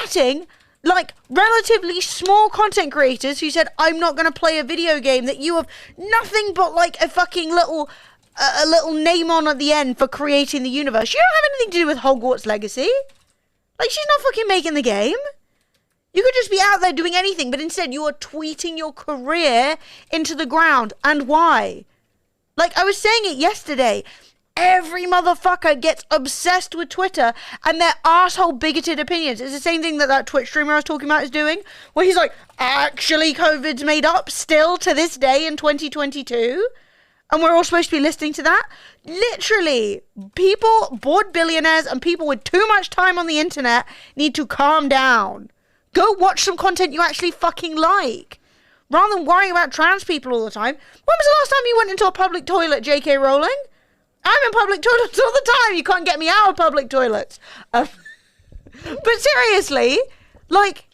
atting like relatively small content creators who said, I'm not going to play a video game that you have nothing but like a fucking little name on at the end for creating the universe. You don't have anything to do with Hogwarts Legacy. Like, she's not fucking making the game. You could just be out there doing anything, but instead you are tweeting your career into the ground. And why? Like, I was saying it yesterday. Every motherfucker gets obsessed with Twitter and their asshole bigoted opinions. It's the same thing that Twitch streamer I was talking about is doing, where he's like, actually COVID's made up still to this day in 2022? And we're all supposed to be listening to that? Literally, people, bored billionaires and people with too much time on the internet need to calm down. Go watch some content you actually fucking like. Rather than worrying about trans people all the time. When was the last time you went into a public toilet, J.K. Rowling? I'm in public toilets all the time. You can't get me out of public toilets. But seriously, like,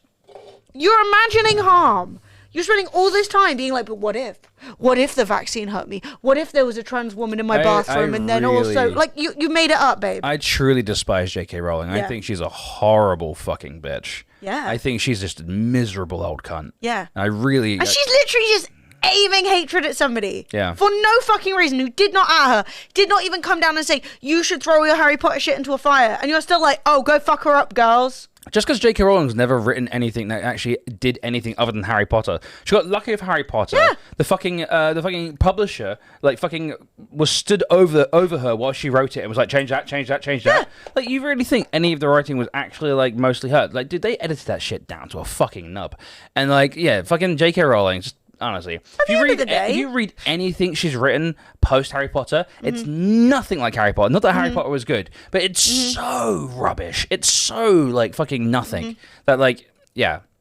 you're imagining harm. You're spending all this time being like, but what if? What if the vaccine hurt me? What if there was a trans woman in my bathroom? And then also, like, you made it up, babe. I truly despise J.K. Rowling. Yeah. I think she's a horrible fucking bitch. Yeah. I think she's just a miserable old cunt. Yeah. I really... And she's literally just aiming hatred at somebody. Yeah. For no fucking reason, who did not at her, did not even come down and say, you should throw your Harry Potter shit into a fire. And you're still like, oh, go fuck her up, girls. Just because J.K. Rowling's never written anything that actually did anything other than Harry Potter. She got lucky with Harry Potter. Yeah. The fucking publisher, like, fucking was stood over her while she wrote it and was like, change that. Like, you really think any of the writing was actually, like, mostly her? Like, dude, they edited that shit down to a fucking nub. And, like, yeah, fucking J.K. Rowling, just... Honestly, if you read anything she's written post Harry Potter, it's nothing like Harry Potter. Not that Harry Potter was good, but it's so rubbish. It's so like fucking nothing that like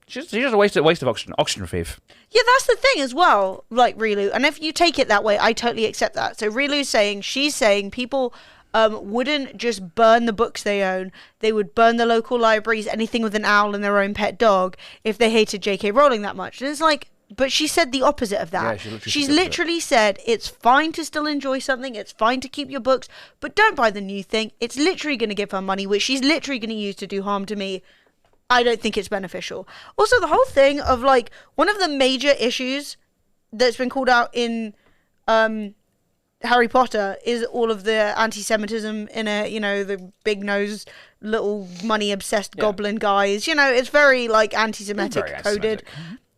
she's just a waste of oxygen thief. Yeah, that's the thing as well. Like Rilu, and if you take it that way, I totally accept that. So Rilu's saying she's saying people wouldn't just burn the books they own. They would burn the local libraries, anything with an owl and their own pet dog, if they hated J.K. Rowling that much. And it's like. But she said the opposite of that. Yeah, She's literally said it's fine to still enjoy something. It's fine to keep your books, but don't buy the new thing. It's literally going to give her money, which she's literally going to use to do harm to me. I don't think it's beneficial. Also, the whole thing of like one of the major issues that's been called out in Harry Potter is all of the anti-Semitism in the big nose, little money obsessed goblin guys. It's very like anti-Semitic coded.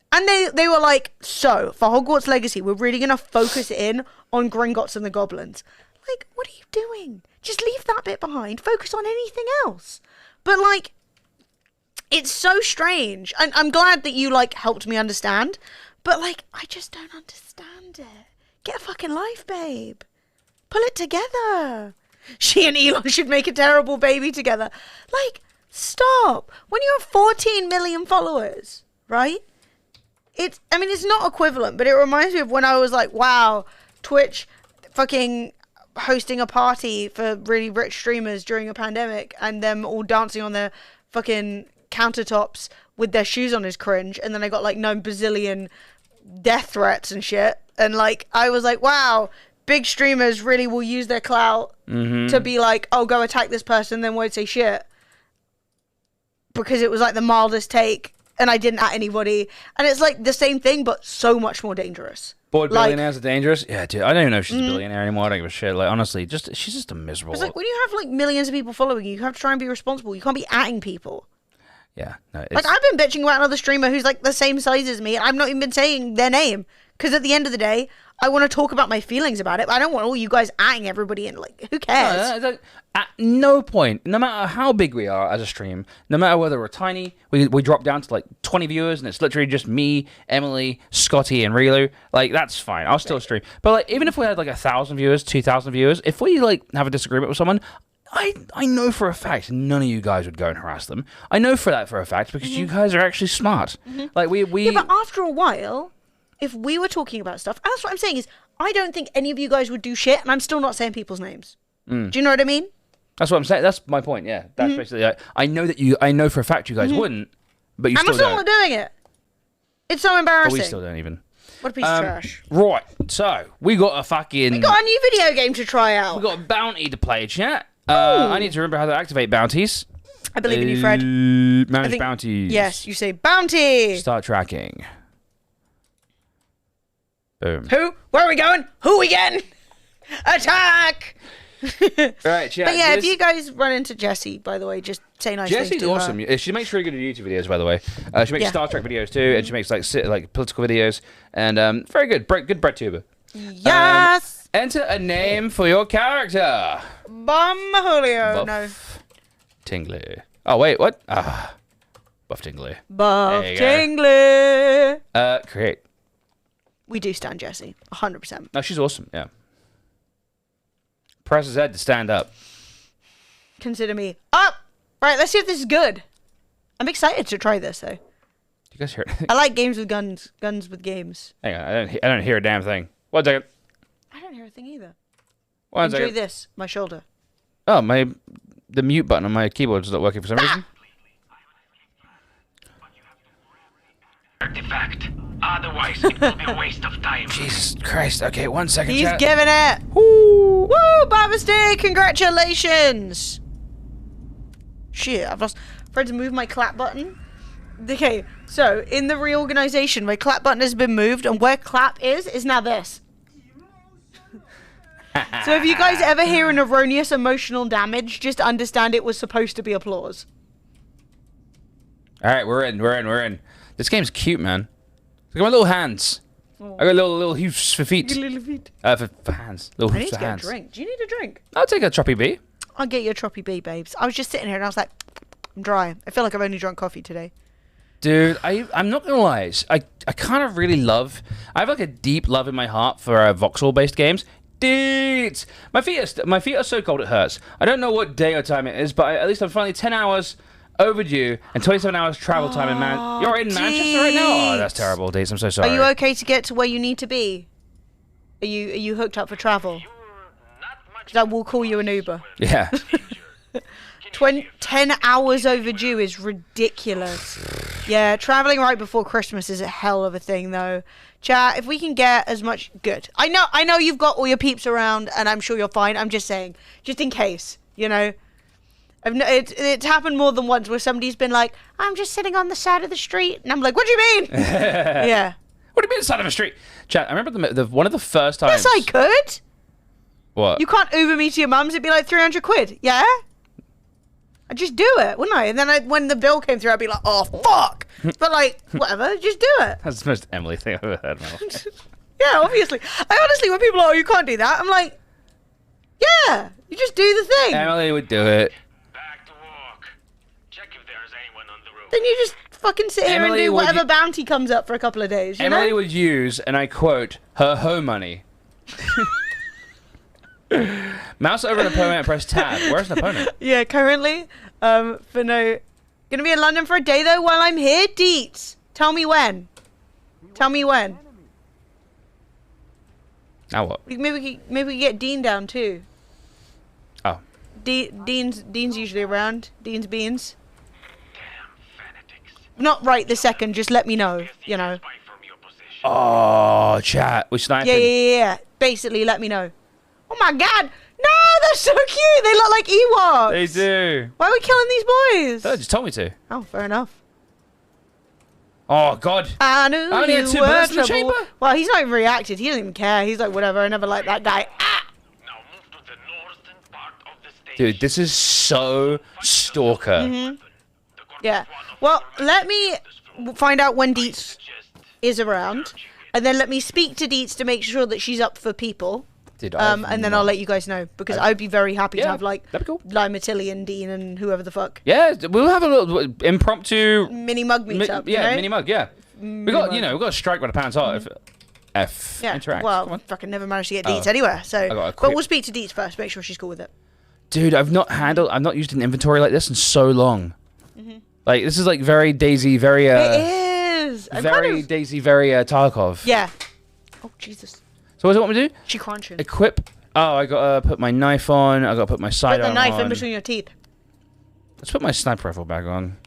And they were like, so, for Hogwarts Legacy, we're really going to focus in on Gringotts and the goblins. Like, what are you doing? Just leave that bit behind. Focus on anything else. But, like, it's so strange. And I'm glad that you, like, helped me understand. But, like, I just don't understand it. Get a fucking life, babe. Pull it together. She and Elon should make a terrible baby together. Like, stop. When you have 14 million followers, right? It's not equivalent, but it reminds me of when I was like, wow, Twitch fucking hosting a party for really rich streamers during a pandemic and them all dancing on their fucking countertops with their shoes on is cringe. And then I got like 9 bazillion death threats and shit. And like, I was like, wow, big streamers really will use their clout to be like, oh, go attack this person, then won't say shit. Because it was like the mildest take. And I didn't at anybody. And it's like the same thing, but so much more dangerous. Bored billionaires are dangerous? Yeah, dude. I don't even know if she's a billionaire anymore. I don't give a shit. Like, honestly, she's just a miserable... It's like, when you have, like, millions of people following you, you have to try and be responsible. You can't be atting people. Yeah. No, like, I've been bitching about another streamer who's, like, the same size as me, and I've not even been saying their name. Because at the end of the day, I want to talk about my feelings about it, but I don't want all you guys atting everybody and, like, who cares? No, at no point, no matter how big we are as a stream, no matter whether we're tiny, we drop down to, like, 20 viewers, and it's literally just me, Emily, Scotty, and Rilu. Like, that's fine. I'll still stream. But, like, even if we had, like, 1,000 viewers, 2,000 viewers, if we, like, have a disagreement with someone, I know for a fact none of you guys would go and harass them. I know for a fact because you guys are actually smart. Like we Yeah, but after a while, if we were talking about stuff, and that's what I'm saying is, I don't think any of you guys would do shit, and I'm still not saying people's names. Do you know what I mean? That's what I'm saying. That's my point. Yeah, that's basically. I know for a fact you guys wouldn't, but you I'm still still don't. not doing it. It's so But embarrassing. we still don't even. What a piece of trash. Right. So we got a fucking. We got a new video game to try out. We got a bounty to play, chat. I need to remember how to activate bounties. I believe in you, Fred. Manage bounties. Yes, you say bounty. Start tracking. Boom. Who? Where are we going? Who are we getting? Attack! Right, chat. But yeah, if you guys run into Jessie, by the way, just say nice things Jesse's to awesome. her. She makes really good YouTube videos, by the way. She makes Yeah. Star Trek videos too, and she makes like political videos, and very good. Good Brett tuber. Yes! Enter a name for your character. Bum Julio. Buff No. Tingly. Oh wait, what? Buff Tingly. Buff There you go. Tingly. Create. We do stand Jessie. 100%. No, she's awesome. Yeah. Press Z to stand up. Consider me up! Right, let's see if this is good. I'm excited to try this, though. You guys hear it? I like games with guns. Guns with games. Hang on, I don't hear a damn thing. 1 second. I don't hear a thing either. 1 Enjoy second. this. My shoulder. Oh, the mute button on my keyboard is not working for some reason. Artifact. Otherwise, it will be a waste of time. Jesus Christ. Okay, 1 second. He's chat. giving it. Woo! Woo! Bavasty! Congratulations! Shit, I've lost. Fred's moved my clap button. Okay, so in the reorganization, my clap button has been moved, and where clap is now this. So if you guys ever hear an erroneous emotional damage, just understand it was supposed to be applause. All right, we're in. This game's cute, man. Look at my little hands. I got little hoofs for feet. Little feet. For hands. Little I need hoofs to for get a hands. drink. Do you need a drink? I'll take a choppy bee. I'll get you a Troppy B, babes. I was just sitting here and I was like, I'm dry. I feel like I've only drunk coffee today. Dude, I'm not gonna lie. I kind of really love. I have like a deep love in my heart for voxel-based games. Dude, my feet are so cold it hurts. I don't know what day or time it is, but at least I'm finally 10 hours overdue and 27 hours travel time in Man. You're in Manchester right now. Oh, that's terrible, Deeds. I'm so sorry. Are you okay to get to where you need to be? Are you hooked up for travel? Because I will call you an Uber. Yeah. 10 hours overdue is ridiculous. Yeah, traveling right before Christmas is a hell of a thing, though. Chat, if we can get as much... Good. I know you've got all your peeps around, and I'm sure you're fine. I'm just saying, just in case, you know? It's happened more than once where somebody's been like, I'm just sitting on the side of the street. And I'm like, what do you mean? Yeah. What do you mean side of a street? Chat, I remember the one of the first times... Yes, I could. What? You can't Uber me to your mum's. It'd be like 300 quid. Yeah? I'd just do it, wouldn't I? And then when the bill came through, I'd be like, oh, fuck. But, like, whatever. Just do it. That's the most Emily thing I've ever heard in my life. Yeah, obviously. I honestly, when people are, oh, you can't do that, I'm like, yeah, you just do the thing. Emily would do it. Back to work. Check if there's anyone on the road. Then you just fucking sit here Emily, and do would whatever you- bounty comes up for a couple of days, you Emily know? would use, and I quote, her hoe money. Mouse over an opponent and press tab. Where's an opponent? Yeah, currently, for no... Gonna be in London for a day, though, while I'm here, Deets. Tell me when. Tell me when. Now what? Maybe we get Dean down, too. Oh. Dean's usually around. Dean's beans. Damn fanatics. Not right this second, just let me know, you know. Spy from your position. Oh, chat. We sniping. Yeah. Basically, let me know. Oh my god! No, they're so cute! They look like Ewoks! They do. Why are we killing these boys? They just told me to. Oh, fair enough. Oh, God. I knew I only you had 2 were bullets in the trouble. chamber? Well, he's not even reacted. He doesn't even care. He's like, whatever, I never liked that guy. Ah! Now move to the northern part of the stage. Dude, this is so stalker. Mm-hmm. Yeah. Well, let me find out when Deets is around. And then let me speak to Deets to make sure that she's up for people. Dude, And then I'll let you guys know. Because I'd be very happy to Yeah, have, like, that'd be cool. Lima Tilly and Dean and whoever the fuck. Yeah, we'll have a little impromptu... Mini mug meetup, you know? mini mug, yeah. We got, we've got to strike when the pants hot. F Yeah, interact. Come well, on. fucking never managed to get Deets Oh. anywhere, so... got a But quick- we'll speak to Deets first, make sure she's cool with it. Dude, I've not used an inventory like this in so long. Like, this is like very Daisy, very, It is. very Daisy, very, Tarkov. Yeah. Oh, Jesus. So what does it want me to do? She crunching. Equip. Oh, I gotta put my knife on. I gotta put my Put sidearm the knife on. in between your teeth. Let's put my sniper rifle back on.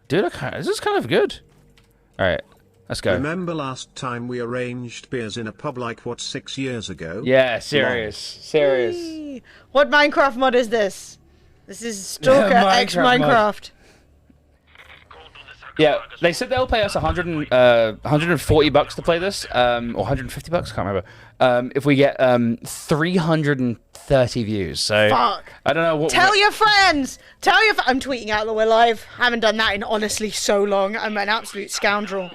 Dude, this is kind of good. Alright, let's go. Remember last time we arranged beers in a pub like what 6 years ago? Yeah, serious. Serious. Whee! What Minecraft mod is this? This is Stalker X Minecraft mod. Minecraft. Yeah, they said they'll pay us 140 bucks to play this, or 150 bucks, I can't remember. If we get 330 views, so Fuck. I don't know what. Tell your friends. Tell your. I'm tweeting out that we're live. Haven't done that in honestly so long. I'm an absolute scoundrel.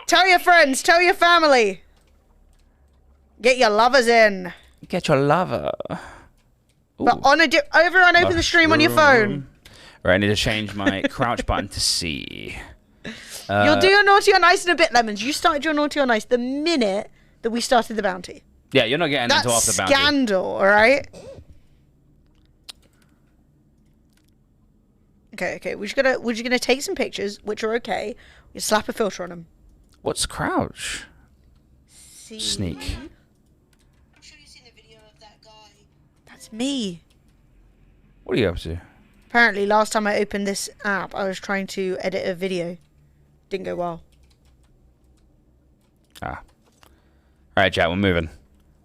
Tell your friends. Tell your family. Get your lovers in. Get your lover. But on everyone, open the stream on your phone. Right, I need to change my crouch button to C. You'll do your naughty or nice in a bit, Lemons. You started your naughty or nice the minute that we started the bounty. Yeah, you're not getting That's into after the bounty. scandal, all right? Okay. We're just gonna take some pictures, which are okay. You slap a filter on them. What's crouch? Sneak. I'm sure you've seen the video of that guy. That's me. What are you up to? Apparently, last time I opened this app, I was trying to edit a video. Didn't go well. Ah. Alright, chat, we're moving.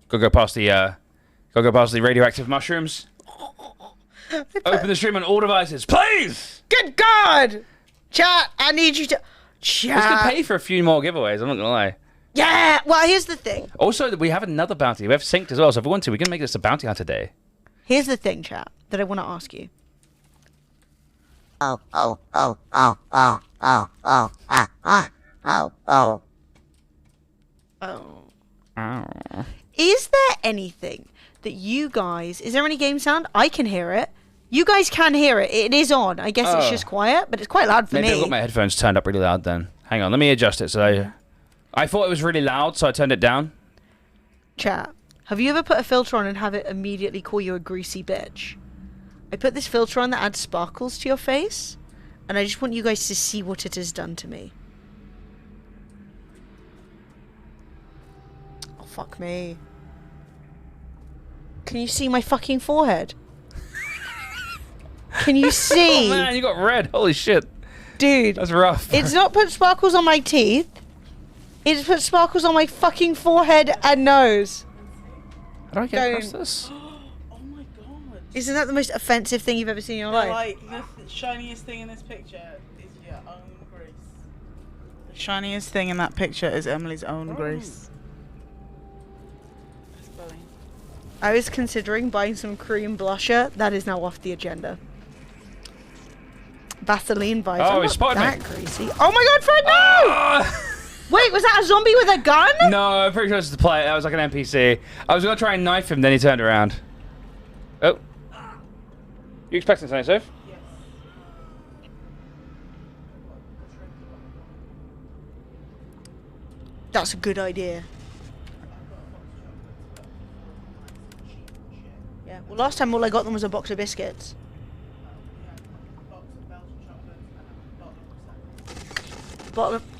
Go past the radioactive mushrooms. Open the stream on all devices, please! Good God! Chat, I need you to... This could Chat. pay for a few more giveaways, I'm not gonna lie. Yeah! Well, here's the thing. Also, we have another bounty. We have synced as well, so if we want to, we can make this a bounty hunter day. Here's the thing, chat, that I want to ask you. Oh. Is there anything that you guys... Is there any game sound? I can hear it. You guys can hear it. It is on. I guess it's Oh. just quiet, but it's quite loud for Maybe I've me. got my headphones turned up really loud then. Hang on, let me adjust it. So I thought it was really loud, so I turned it down. Chat, have you ever put a filter on and have it immediately call you a greasy bitch? I put this filter on that adds sparkles to your face, and I just want you guys to see what it has done to me. Oh, fuck me. Can you see my fucking forehead? Can you see? Oh man, you got red. Holy shit. Dude, That's rough. it's not put sparkles on my teeth. It's put sparkles on my fucking forehead and nose. How do I get across Don't. this? Oh my god. Isn't that the most offensive thing you've ever seen in your life? Like, the shiniest thing in this picture is your own grease. The shiniest thing in that picture is Emily's own grease. That's funny. I was considering buying some cream blusher. That is now off the agenda. Vaseline vibes. Oh, I'm he not spotted that me. greasy. Oh my god, Fred, no! Wait, was that a zombie with a gun? No, I'm pretty sure it's the player. That was like an NPC. I was gonna try and knife him, then he turned around. Oh. You expecting something, Soph? Yes. That's a good idea. Yeah, well last time all I got them was a box of biscuits.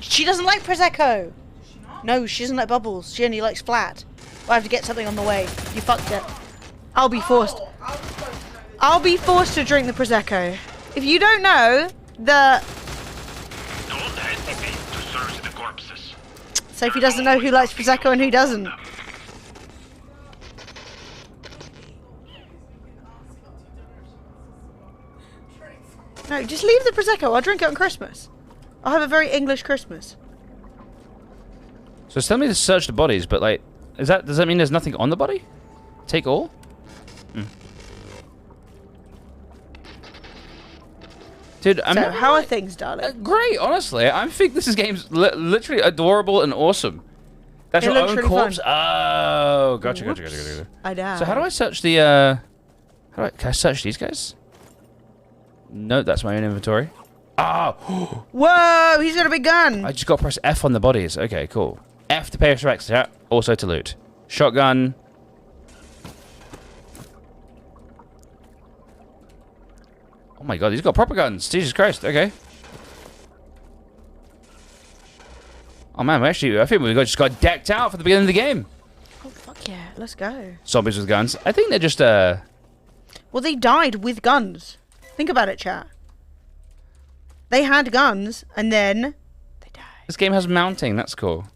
She doesn't like Prosecco. No, she doesn't like bubbles. She only likes flat. I have to get something on the way. You fucked it. I'll be forced. I'll be forced to drink the Prosecco. If you don't know, Don't hesitate to search the corpses. Sophie doesn't know who likes Prosecco and who doesn't. No, just leave the Prosecco. I'll drink it on Christmas. I'll have a very English Christmas. So it's telling me to search the bodies, but like, does that mean there's nothing on the body? Take all? Dude, I'm So, how are things, darling? great, honestly. I think this game's literally adorable and awesome. That's It your looks own really corpse? fun. Oh, gotcha. I die. So how do I search the, can I search these guys? No, that's my own inventory. Ah! Whoa, he's got a big gun. I just got to press F on the bodies. Okay, cool. F to pay respects, yeah. Also to loot. Shotgun. Oh my god, he's got proper guns. Jesus Christ. Okay. Oh man, I think we just got decked out for the beginning of the game. Oh fuck yeah, let's go. Zombies with guns. I think they're just Well, they died with guns. Think about it, chat. They had guns, and then they died. This game has mounting. That's cool.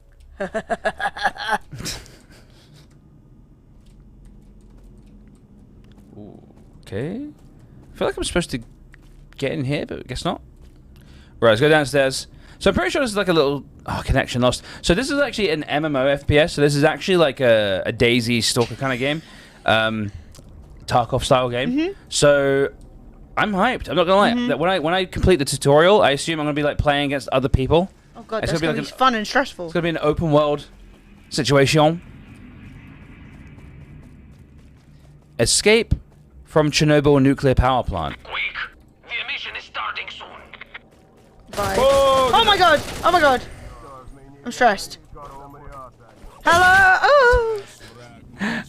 Ooh, okay. I feel like I'm supposed to get in here, but I guess not. Right, let's go downstairs. So I'm pretty sure this is like a little connection lost. So this is actually an MMO FPS. So this is actually like a Daisy Stalker kind of game, Tarkov style game. So I'm hyped. I'm not gonna lie. That when I complete the tutorial, I assume I'm gonna be like playing against other people. Oh god, It's that's gonna gonna be be like fun and stressful. It's gonna be an open world situation. Escape from Chernobyl nuclear power plant. Quick! The mission is starting soon. Bye. Oh, Oh my god! Oh my god! I'm stressed. Hello! Oh!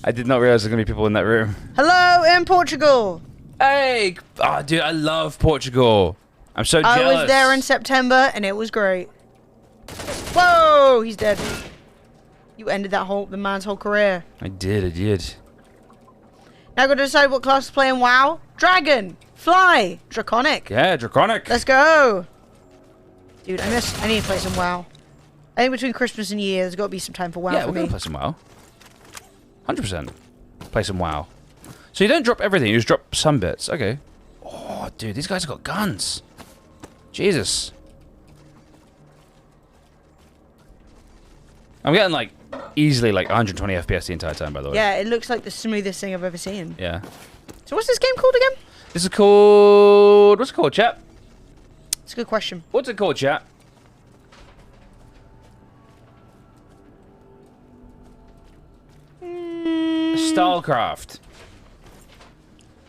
I did not realize there's gonna be people in that room. Hello in Portugal! Hey! Oh, dude, I love Portugal. I'm so jealous. I was there in September and it was great. Whoa! He's dead. You ended the man's whole career. I did. Now I've got to decide what class to play in WoW. Dragon! Fly! Draconic! Yeah, Draconic. Let's go! Dude, I need to play some WoW. I think between Christmas and New Year, there's got to be some time for WoW Yeah, for we're me. gonna play some WoW. 100%. Play some WoW. So you don't drop everything, you just drop some bits. Okay. Oh, dude, these guys have got guns. Jesus. I'm getting like easily like 120 FPS the entire time, by the way. Yeah, it looks like the smoothest thing I've ever seen. Yeah. So what's this game called again? This is called... What's it called, chap? It's a good question. What's it called, chap? Stalcraft.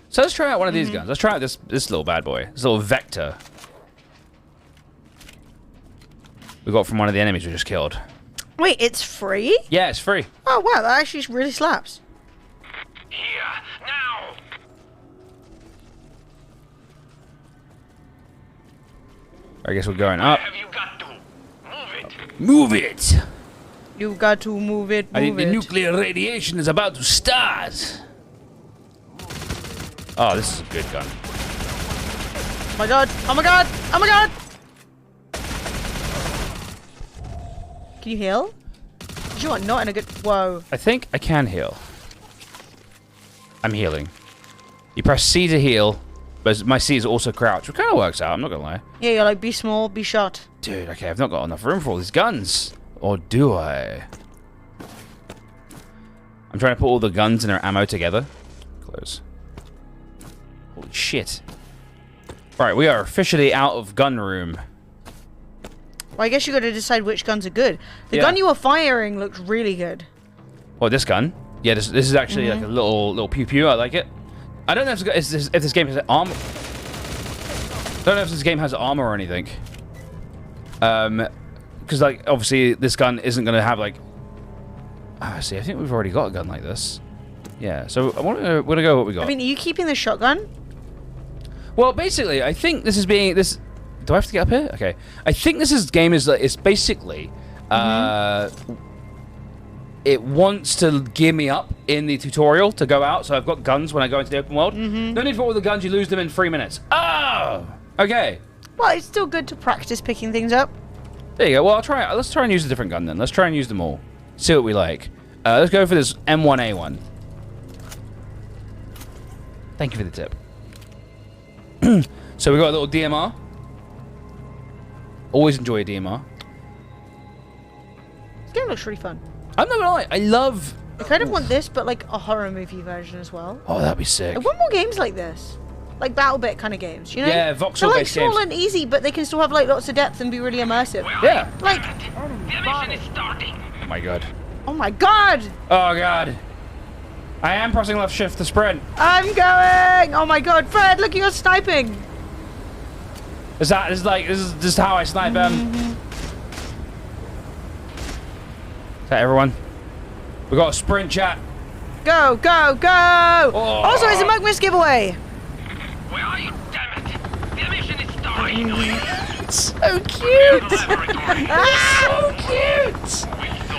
So let's try out one of these guns. Let's try out this little bad boy. This little Vector. We got from one of the enemies we just killed. Wait, it's free? Yeah, it's free. Oh wow, that actually really slaps. Here, now! I guess we're going up. Have you got to? Move it! Move it! You got to move it, I think move the it. nuclear radiation is about to start. Oh, this is a good gun. Oh my god! Oh my god! Oh my god! Can you heal? You are not in a good... Whoa. I think I can heal. I'm healing. You press C to heal, but my C is also crouch, which kind of works out, I'm not gonna lie. Yeah, you're like, be small, be shot. Dude, okay, I've not got enough room for all these guns. Or do I? I'm trying to put all the guns and their ammo together. Close. Holy shit. Right, we are officially out of gun room. Well, I guess you got to decide which guns are good. The Yeah. gun you were firing looked really good. Oh, this gun? Yeah, this is actually like a little pew pew. I like it. I don't know if this game has armor. I don't know if this game has armor or anything. Because like obviously this gun isn't gonna have like. See, I think we've already got a gun like this. Yeah, so I want to go what we got. I mean, are you keeping the shotgun? Well, basically, I think this is being this. Do I have to get up here? Okay. I think this game is it's basically it wants to gear me up in the tutorial to go out, so I've got guns when I go into the open world. No need for all the guns; you lose them in 3 minutes. Oh, okay. Well, it's still good to practice picking things up. There you go. Well, I'll try. Let's try and use a different gun then. Let's try and use them all. See what we like. Let's go for this M1A1. Thank you for the tip. So we got a little DMR. Always enjoy a DMR. This game looks really fun. I'm not gonna lie, I love... I kind of want this, but like a horror movie version as well. Oh, that'd be sick. I want more games like this. Like BattleBit kind of games, you know? Yeah, They're like voxel-based small games. and easy, but they can still have like lots of depth and be really immersive. Yeah. Like, The mission is starting! Oh my god. oh my god! Oh god. I am pressing left shift to sprint. I'm going! Oh my god, Fred, look, you're sniping! This is just how I snipe them. Is that everyone? We got a sprint chat. Go, go, go! Oh. Also, it's a Mug Miss giveaway! Where are you, damn it? So cute. So cute.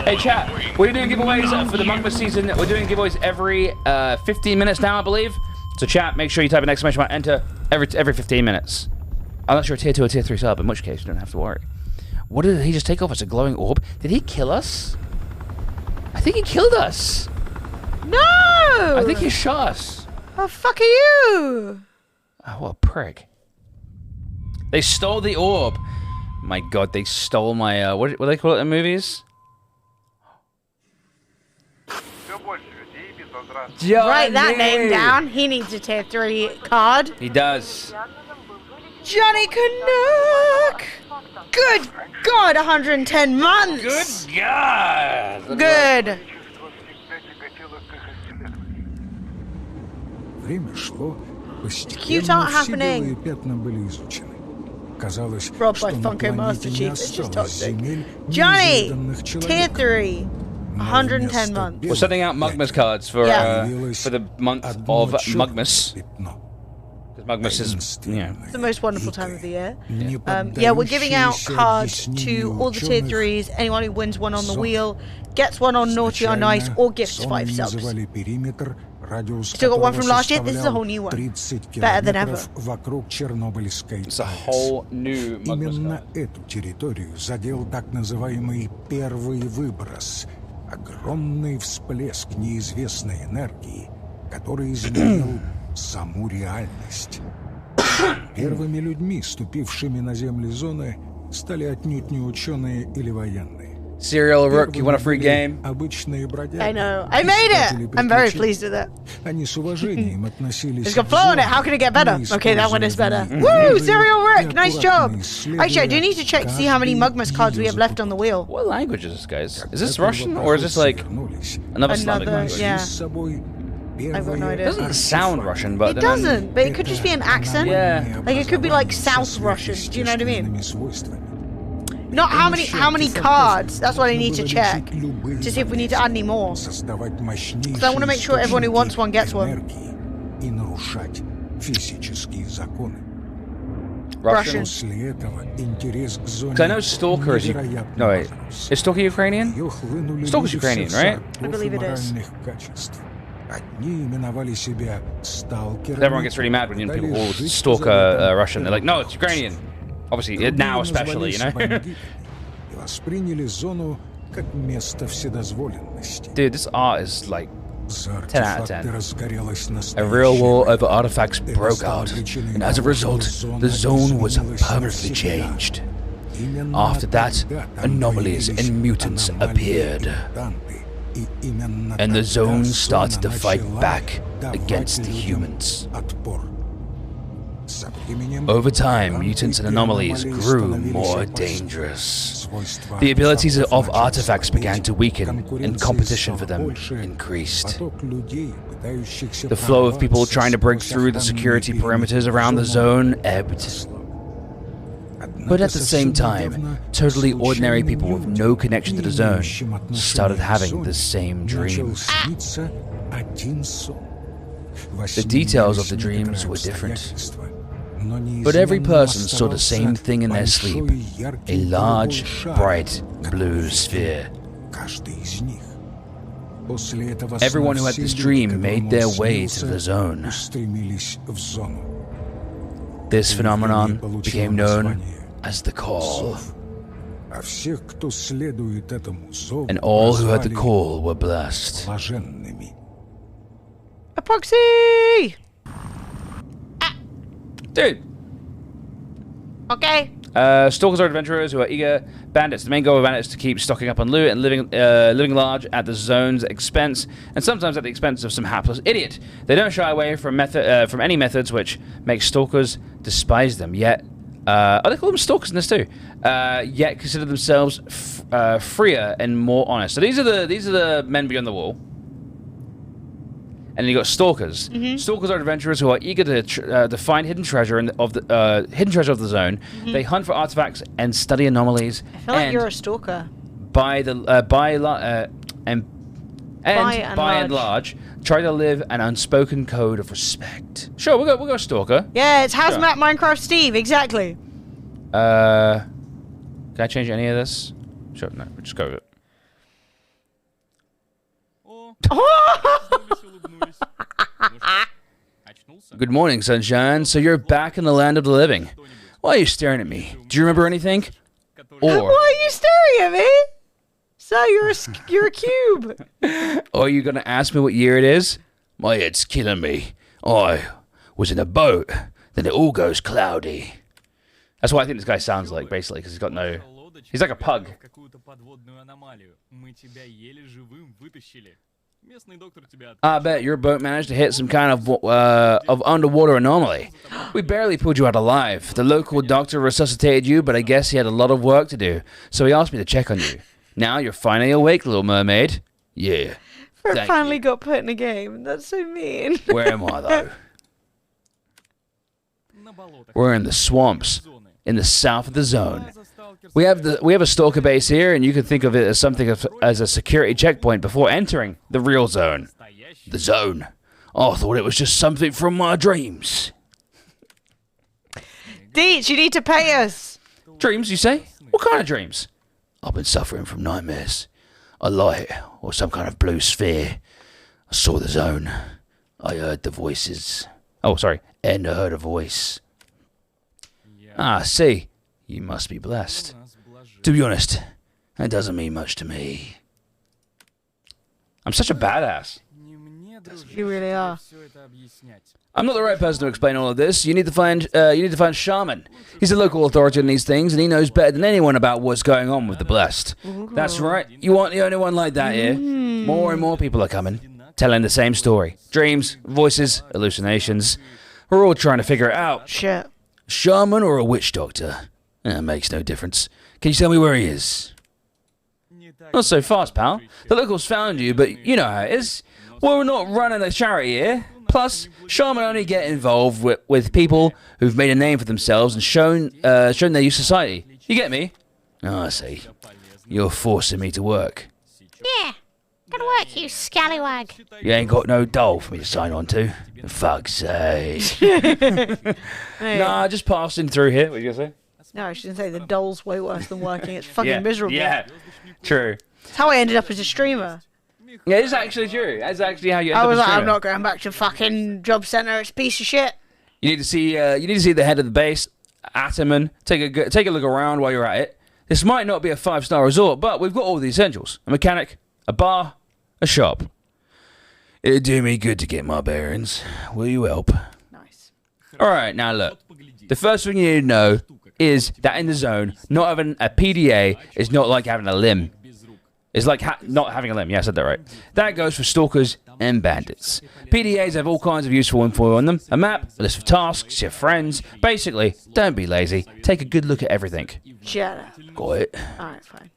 Hey chat, we're doing giveaways for the Mugmas season. We're doing giveaways every 15 minutes now, I believe. So chat, make sure you type an exclamation mark, enter every 15 minutes. Unless you're a tier 2 or tier 3 sub, in which case you don't have to worry. What did he just take off as a glowing orb? Did he kill us? I think he killed us. No! I think he shot us. Oh, fuck are you? Oh, what a prick. They stole the orb. My god, they stole my, what do they call it in movies? Write that name down. He needs a tier 3 card. He does. Johnny Canuck! Good God, 110 months! Good God! Good. Время шло, Cute art постепенно все happening. белые пятна были изучены. Казалось, Robbed что by на Funko Master планете не Chief. It's just осталось toxic. земель, Johnny, неизведанных tier человеком. 3, Но 110 вместо months. We're белых sending out Mugmas cards for Yeah. for the month одно of чёрное Mugmas. пятно. Because Mugmas is, yeah. It's the most wonderful time of the year. Не Yeah, we're giving out поддающееся cards to объяснению all the tier ученых, 3s. Anyone who wins one on the сон. wheel gets one on Naughty or Nice or gifts сон 5 subs. называли периметр, радиус Still got one from которого last year. This is a whole new one. 30 Better than километров вокруг Чернобыльской It's a АЭС. whole new Mugmas Именно card. эту территорию задел так называемый первый выброс. Огромный всплеск неизвестной энергии, который изменил саму реальность. Первыми людьми, ступившими на земли зоны, стали отнюдь не ученые или военные. Serial Rook, you want a free Первыми game? были обычные бродяги. I know. I made it! I'm very pleased with it. Они с уважением относились It's got flow on it. How can it get better? Okay, that one is better. Woo! Serial Rick! Nice job! Actually, I do need to check to see how many Mugmas cards we have left on the wheel. What language is this, guys? Is this Russian or is this like another Slavic Another, language? yeah. I've got no idea. It doesn't sound Russian, but It then doesn't, but it could just be an accent. Yeah. Like it could be like South Russian. Do you know what I mean? Not how many cards. That's what I need to check to see if we need to add any more. Because I wanna make sure everyone who wants one gets one. И нарушать физические законы. Russian. После этого интерес к зоне Because I know Stalker is невероятно no wait, возрос. is Stalker Ukrainian? Её хлынули Stalker's люди Ukrainian, всех right? сортов I believe и it is. моральных качеств. Одни именовали себя сталкерами, Everyone gets really mad when people call пытались жить Stalker по заветам Russian. They're like, no, it's Ukrainian. Obviously, Другие now especially, you know. назвались бандитами и восприняли зону как место вседозволенности. Dude, this art is like За 10 out of 10. артефакты разгорелась a настоящая real war война. over artifacts Это broke стало out, причиной and as a того, result, что the zone was изменилась permanently навсегда. changed. Именно After that, тогда там anomalies появились and mutants аномалии appeared. и мутанты, и именно And the тогда zone зона started to fight начала back давать against the людям humans. отпор. Со временем Over time, мутанты mutants and и anomalies аномалии grew становились more опаснее. dangerous. Свойства The abilities артефактов of начали artifacts began слабеть, to weaken, and конкуренция competition for стала them больше, increased. поток людей, пытающихся The flow of people прорваться trying to break сквозь through the охранные security периметры perimeters around the зоны zone ebbed. росло. But Однако at the same совсем time, недавно totally ordinary случайным people with людям, no connection to the не zone, имеющим отношения started к having зоне, the same начал dream. сниться один сон. Во The сне details of имелись the dreams некоторые were different. обстоятельства, но But every неизменным person saw the оставался same thing in their sleep, большой a яркий large, голубой шар, bright blue который sphere. каждый из них. После этого Everyone сна who had все this люди, dream которым made он their way to снился, the zone. устремились в зону. This phenomenon Получило became known название as the call, зов. А всех, кто следует этому зову, and all who had the прозвали call were blessed. блаженными. Epoxy! Dude, Okay. stalkers are adventurers who are eager bandits. The main goal of bandits is to keep stocking up on loot and living large at the zone's expense, and sometimes at the expense of some hapless idiot. They don't shy away from any methods which make stalkers despise them. Yet, they call them stalkers in this too. Yet consider themselves freer and more honest. So these are the men beyond the wall. And then you got stalkers. Stalkers are adventurers who are eager to find hidden treasure of the zone. They hunt for artifacts and study anomalies. I feel like you're a stalker. By and large, try to live an unspoken code of respect. Sure, we'll go stalker. Yeah, it's Sure. Hazmat Minecraft Steve, exactly. Can I change any of this? Sure, no, we'll just go with it. Good morning, sunshine. So you're back in the land of the living. Why are you staring at me? Do you remember anything? Or Why are you staring at me? So you're a cube. or are you gonna ask me what year it is? My head's killing me. I was in a boat, then it all goes cloudy. That's what I think this guy sounds like, basically, because he's got no... He's like a pug. I bet your boat managed to hit some kind of underwater anomaly. We barely pulled you out alive. The local doctor resuscitated you, but I guess he had a lot of work to do, so he asked me to check on you. Now you're finally awake, little mermaid. Yeah. Fred finally got put in a game. That's so mean. Where am I, though? We're in the swamps, in the south of the zone. We have a stalker base here, and you can think of it as something as a security checkpoint before entering the real zone. The zone. I thought it was just something from my dreams. Deets, you need to pay us. Dreams, you say? What kind of dreams? I've been suffering from nightmares. A light, or some kind of blue sphere. I saw the zone. I heard the voices. Oh, sorry. And I heard a voice. Ah, see. You must be blessed. To be honest, that doesn't mean much to me. I'm such a badass. You really are. I'm not the right person to explain all of this. You need to find Shaman. He's a local authority on these things, and he knows better than anyone about what's going on with the blessed. That's right. You aren't the only one like that here. More and more people are coming, telling the same story. Dreams, voices, hallucinations. We're all trying to figure it out. Shit. Shaman or a witch doctor? It makes no difference. Can you tell me where he is? Not so fast, pal. The locals found you, but you know how it is. We're not running a charity here. Plus, Shaman only get involved with people who've made a name for themselves and shown their use society. You get me? Oh, I see. You're forcing me to work. Yeah. Gotta work, you scallywag. You ain't got no doll for me to sign on to. For fuck's sake. Nah, just passing through here. What are you gonna say? No, I shouldn't say the doll's way worse than working. It's fucking miserable. Yeah, true. That's how I ended up as a streamer. Yeah, it's actually true. That's actually how you end I up was as a like, I'm streamer. not going back to fucking job center. It's a piece of shit. You need to see the head of the base, Ataman. Take a look around while you're at it. This might not be a 5-star resort, but we've got all the essentials: a mechanic, a bar, a shop. It'd do me good to get my bearings. Will you help? Nice. All right, now look. The first thing you need to know is that in the zone, not having a PDA is not like having a limb. It's like not having a limb. Yeah, I said that right. That goes for stalkers and bandits. PDAs have all kinds of useful info on them. A map, a list of tasks, your friends. Basically, don't be lazy. Take a good look at everything. Shut up. Got it. Alright, fine.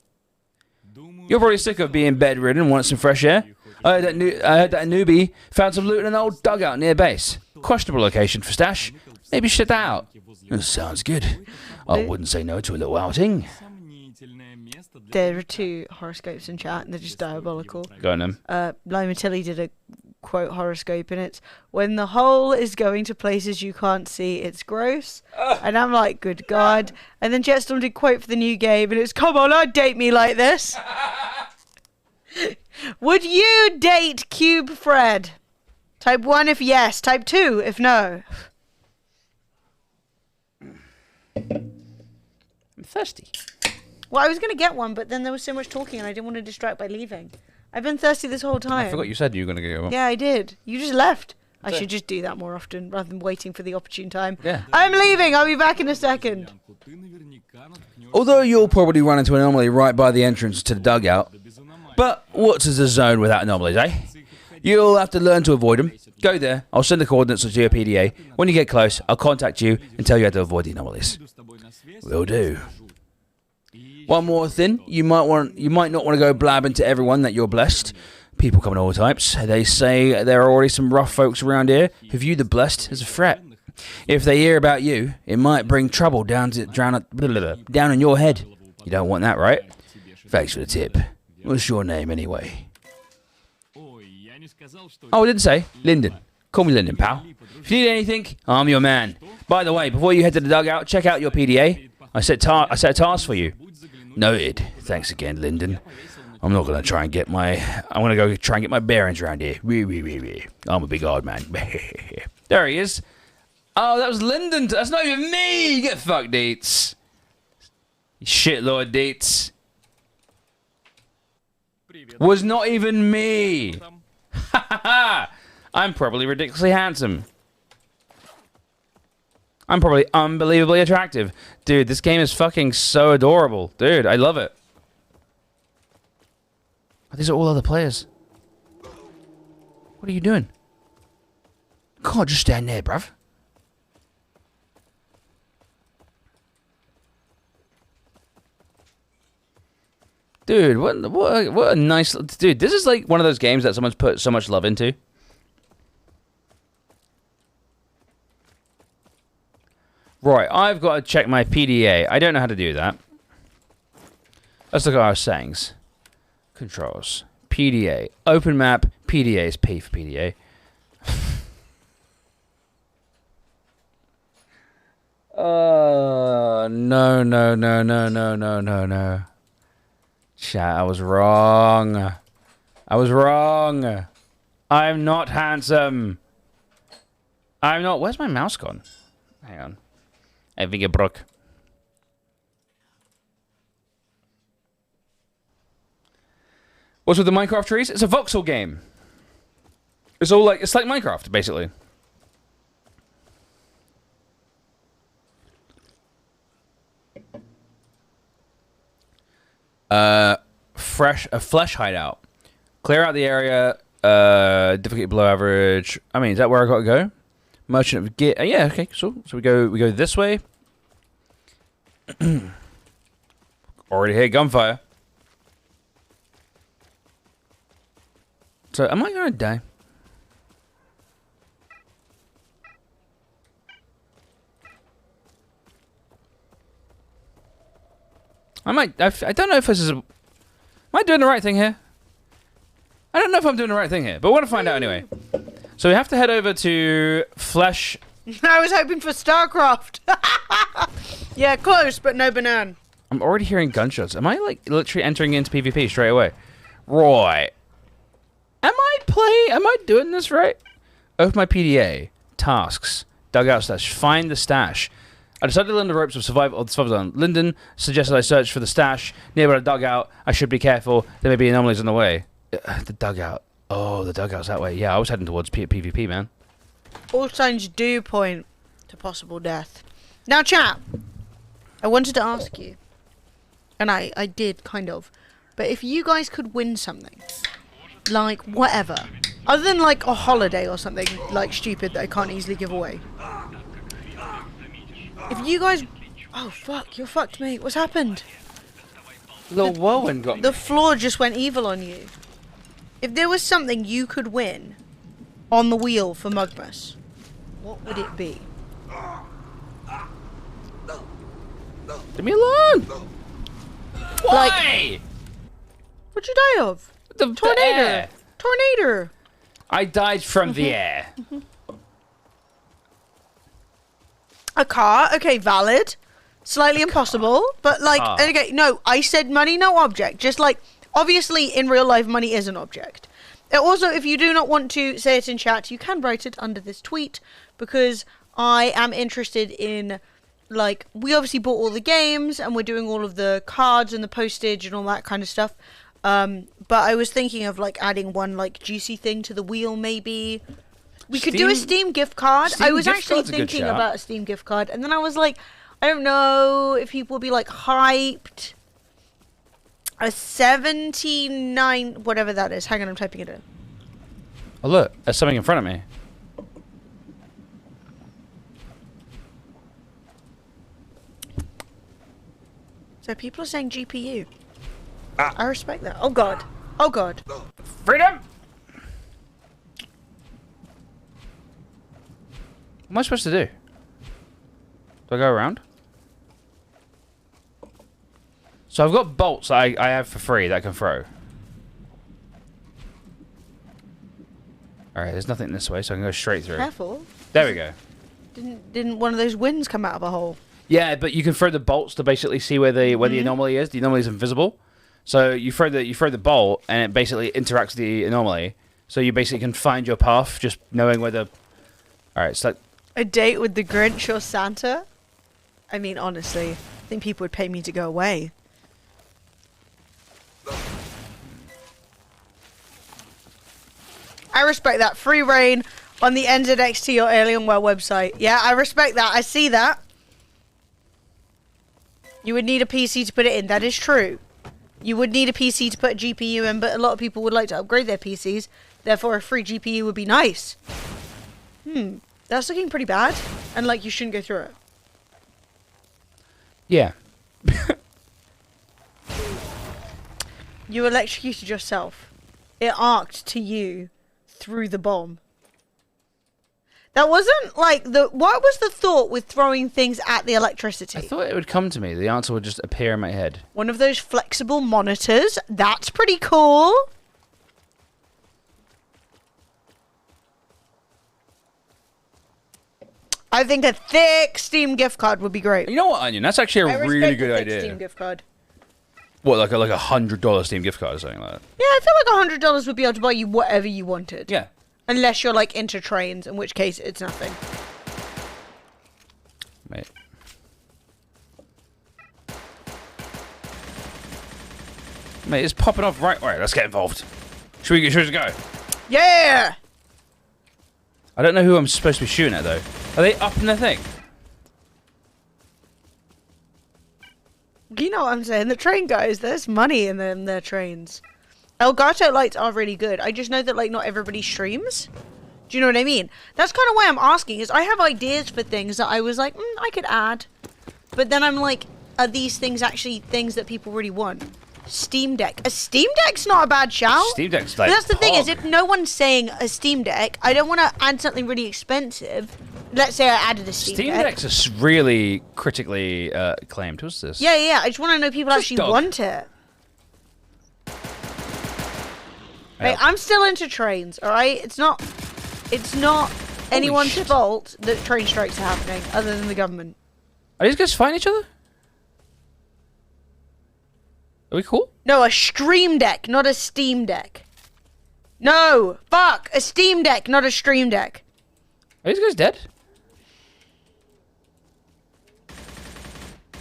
You're probably sick of being bedridden and want some fresh air. I heard that a newbie found some loot in an old dugout near base. Questionable location for stash. Maybe check that out. That sounds good. I wouldn't say no to a little outing. There are 2 horoscopes in chat, and they're just diabolical. Go on then. Lima Tilly did a quote horoscope, and it's, when the hole is going to places you can't see, it's gross. And I'm like, good God. And then Jetstorm did quote for the new game, and it's, come on, I'd date me like this. Would you date Cube Fred? Type 1 if yes, type 2 if no. I'm thirsty. Well, I was going to get one, but then there was so much talking and I didn't want to distract by leaving. I've been thirsty this whole time. I forgot you said you were going to get one. Yeah, I did. You just left. I should just do that more often rather than waiting for the opportune time. Yeah. I'm leaving. I'll be back in a second. Although you'll probably run into an anomaly right by the entrance to the dugout. But what's a zone without anomalies, eh? You'll have to learn to avoid them. Go there. I'll send the coordinates to your PDA. When you get close, I'll contact you and tell you how to avoid the anomalies. Will do. One more thing, you might not want to go blabbing to everyone that you're blessed. People come in all types. They say there are already some rough folks around here who view the blessed as a threat. If they hear about you, it might bring trouble down in your head. You don't want that, right? Thanks for the tip. What's your name anyway? Oh, I didn't say. Lyndon. Call me Lyndon, pal. If you need anything, I'm your man. By the way, before you head to the dugout, check out your PDA. I set a task for you. Noted. Thanks again, Lyndon. I'm not gonna try and get my. I'm gonna go try and get my bearings around here. I'm a big old man. There he is. Oh, that was Lyndon. That's not even me. Get fucked, Deets. Shitlord Deets. Was not even me. Ha ha ha. I'm probably ridiculously handsome. I'm probably unbelievably attractive. Dude, this game is fucking so adorable. Dude, I love it. These are all other players. What are you doing? God, just stand there, bruv. Dude, what a nice... Dude, this is like one of those games that someone's put so much love into. Right, I've got to check my PDA. I don't know how to do that. Let's look at our settings. Controls. PDA. Open map. PDA is P for PDA. No. Chat, I was wrong. I was wrong. I'm not handsome. I'm not... Where's my mouse gone? Hang on. I think it broke. What's with the Minecraft trees? It's a voxel game. It's all like... It's like Minecraft, basically. A flesh hideout. Clear out the area. Difficulty below average. I mean, is that where I gotta go? Merchant of gear. Yeah, okay, so we go this way. Already hear gunfire. So, am I gonna die? I don't know if this is a... Am I doing the right thing here? I don't know if I'm doing the right thing here, but we're gonna find out anyway. So we have to head over to Flesh... I was hoping for Stalcraft. Yeah, close, but no banana. I'm already hearing gunshots. Am I, like, literally entering into PvP straight away? Right. Am I doing this right? Open my PDA. Tasks. Dugout stash. Find the stash. I decided to learn the ropes of survival zone. Lyndon suggested I search for the stash nearby the dugout. I should be careful. There may be anomalies on the way. The dugout. Oh, the dugout's that way. Yeah, I was heading towards PvP, man. All signs do point to possible death. Now, chat, I wanted to ask you, and I did, kind of, but if you guys could win something, like whatever, other than like a holiday or something, like stupid that I can't easily give away. If you guys... Oh, fuck, you're fucked, mate. What's happened? Little whirlwind got me. The floor just went evil on you. If there was something you could win on the wheel for Mugmas, what would it be? Leave me alone! Why? Like, what'd you die of? The Tornado! air. Tornado! I died from the air. A car, okay, valid. Slightly impossible, but like, okay, no, I said money, no object. Just like, obviously in real life, money is an object. Also, if you do not want to say it in chat, you can write it under this tweet, because I am interested in, like, we obviously bought all the games, and we're doing all of the cards and the postage and all that kind of stuff. But I was thinking of, like, adding one, like, juicy thing to the wheel, maybe. We could do a Steam gift card. I was actually thinking about a Steam gift card, and then I was like, I don't know if people will be like hyped. A 79, whatever that is. Hang on, I'm typing it in. Oh look, there's something in front of me. So people are saying GPU. I respect that. Oh god. Oh god. Freedom! What am I supposed to do? Do I go around? So I've got bolts that I have for free that I can throw. Alright, there's nothing this way, so I can go straight through. Careful. There we go. Didn't one of those winds come out of a hole? Yeah, but you can throw the bolts to basically see where the anomaly is. The anomaly is invisible, so you throw the bolt, and it basically interacts with the anomaly. So you basically can find your path just knowing where the. All right, so A date with the Grinch or Santa? I mean, honestly, I think people would pay me to go away. I respect that. Free reign on the NZXT or Alienware website. Yeah, I respect that. I see that. You would need a PC to put it in. That is true. You would need a PC to put a GPU in, but a lot of people would like to upgrade their PCs. Therefore, a free GPU would be nice. That's looking pretty bad. And, like, you shouldn't go through it. yeah. You electrocuted yourself. It arced to you through the bomb. That wasn't like what was the thought with throwing things at the electricity? I thought it would come to me. The answer would just appear in my head. One of those flexible monitors. That's pretty cool. I think a thick Steam gift card would be great. You know what, Onion? That's actually a really good idea. Steam gift card. What, like a $100 Steam gift card or something like that? Yeah, I feel like $100 would be able to buy you whatever you wanted. Yeah. Unless you're like into trains, in which case it's nothing. Mate. Mate, it's popping off right. Alright, let's get involved. Should we just go? Yeah! I don't know who I'm supposed to be shooting at, though. Are they up in the thing? You know what I'm saying? The train guys, there's money in them, their trains. Elgato lights are really good. I just know that, like, not everybody streams. Do you know what I mean? That's kind of why I'm asking, is I have ideas for things that I was like, I could add. But then I'm like, are these things actually things that people really want? Steam Deck. A Steam Deck's not a bad shout. Steam Deck's like But that's the thing, is pog. if no one's saying a Steam Deck, I don't want to add something really expensive. Let's say I added a Steam Deck. Deck's are really critically acclaimed. What's this? Yeah. I just want to know people What's actually dog? want it. Right, I'm still into trains, alright? It's not anyone's shit. fault that train strikes are happening, other than the government. Are these guys fighting each other? Are we cool? No, a Stream Deck, not a Steam Deck. No! Fuck! A Steam Deck, not a Stream Deck. Are these guys dead?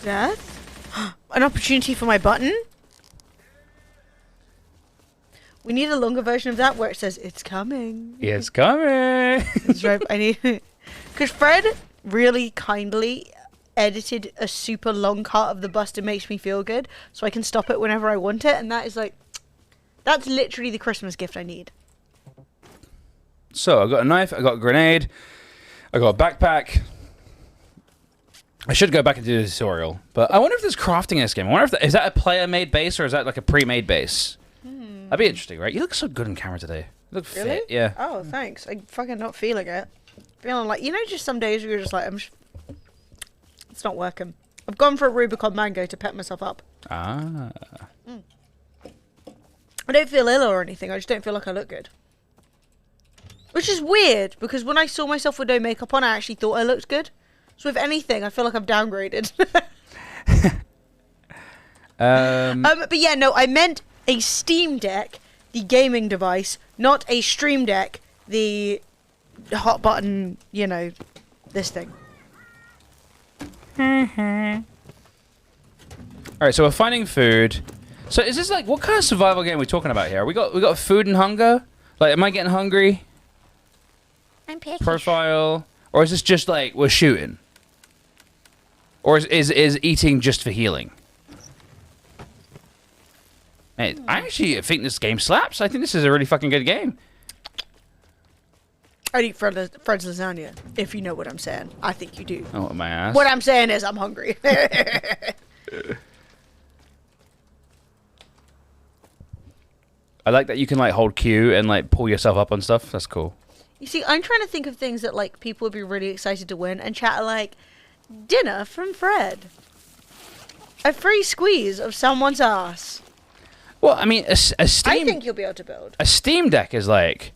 Death? An opportunity for my button? We need a longer version of that where it says, it's coming. It's coming. That's right, I need... Because Fred really kindly edited a super long cut of the Buster Makes Me Feel Good, so I can stop it whenever I want it, and that is like... That's literally the Christmas gift I need. So, I got a knife, I got a grenade, I got a backpack. I should go back and do the tutorial, but I wonder if there's crafting in this game. I wonder if is that a player-made base, or is that like a pre-made base? That'd be interesting, right? You look so good on camera today. You look Really? fit, yeah. Oh, thanks. I'm fucking not feeling it. Feeling like, you know, just some days where you're just like, it's not working. I've gone for a Rubicon Mango to pep myself up. Ah. I don't feel ill or anything. I just don't feel like I look good. Which is weird, because when I saw myself with no makeup on, I actually thought I looked good. So if anything, I feel like I've downgraded. But yeah, no, I meant a Steam Deck, the gaming device, not a Stream Deck, the hot button, you know, this thing. Alright, so we're finding food. So is this like, what kind of survival game are we talking about here? We got food and hunger? Like, am I getting hungry? I'm picky. Profile? Or is this just like, we're shooting? Or is eating just for healing? Hey, I actually think this game slaps. I think this is a really fucking good game. I'd eat Fred's lasagna, if you know what I'm saying. I think you do. Oh, my ass. What I'm saying is I'm hungry. I like that you can like hold Q and like pull yourself up on stuff. That's cool. You see, I'm trying to think of things that like people would be really excited to win, and chat are like, dinner from Fred. A free squeeze of someone's ass. Well, I mean, a Steam... I think you'll be able to build. A Steam Deck is like...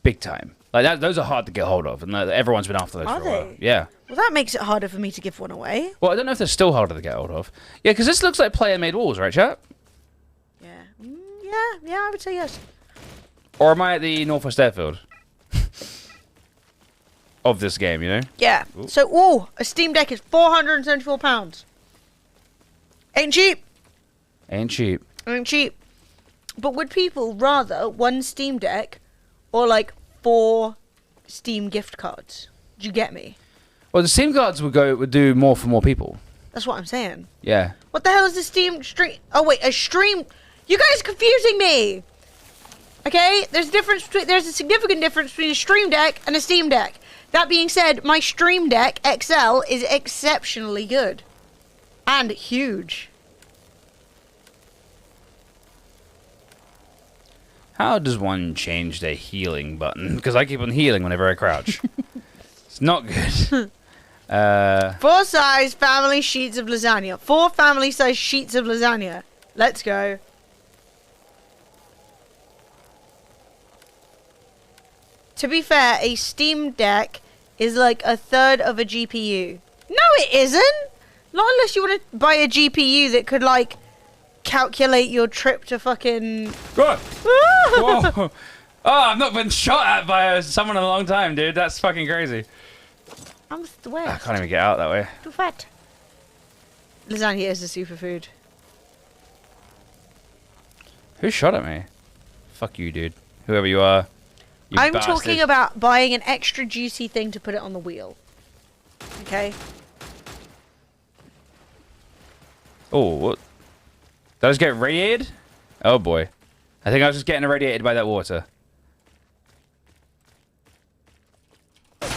big time. Like those are hard to get hold of, and everyone's been after those Are for a while. they? Yeah. Well, that makes it harder for me to give one away. Well, I don't know if they're still harder to get hold of. Yeah, because this looks like player-made walls, right, chat? Yeah. Yeah, I would say yes. Or am I at the Northwest Airfield of this game? You know? Yeah. Ooh. So, a Steam Deck is £474. Ain't cheap. Ain't cheap. Ain't cheap. But would people rather one Steam Deck or like 4 Steam gift cards? Do you get me? Well, the Steam cards would do more for more people. That's what I'm saying. Yeah. What the hell is the Steam stream? Oh wait, a stream. You guys are confusing me. Okay, there's a significant difference between a Stream Deck and a Steam Deck. That being said, my Stream Deck XL is exceptionally good and huge. How does one change their healing button? Because I keep on healing whenever I crouch. It's not good. 4 size family sheets of lasagna. 4 family size sheets of lasagna. Let's go. To be fair, a Steam Deck is like a third of a GPU. No, it isn't. Not unless you want to buy a GPU that could like calculate your trip to fucking. Good. Whoa. Oh, I've not been shot at by someone in a long time, dude. That's fucking crazy. I'm the way. I can't even get out that way. Too fat. Lasagna is a superfood. Who shot at me? Fuck you, dude. Whoever you are. You I'm bastard. talking about buying an extra juicy thing to put it on the wheel. Okay? Oh, what? Did I just get radiated? Oh boy. I think I was just getting irradiated by that water. Did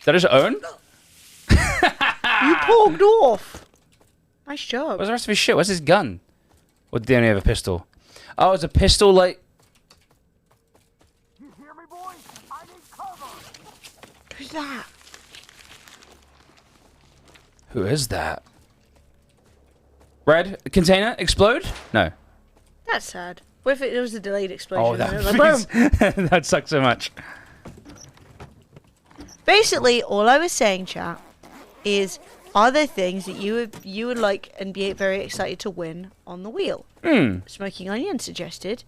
I just own? You pogged off. Nice job. What's the rest of his shit? Where's his gun? Or did they only have a pistol? Oh, it's a pistol, like... Who's that? Who is that? Red, container, explode? No. That's sad. What if it was a delayed explosion? Oh, that and it was like, boom. that sucks so much. Basically, all I was saying, chat, is are there things that you would like and be very excited to win on the wheel? Smoking Onion suggested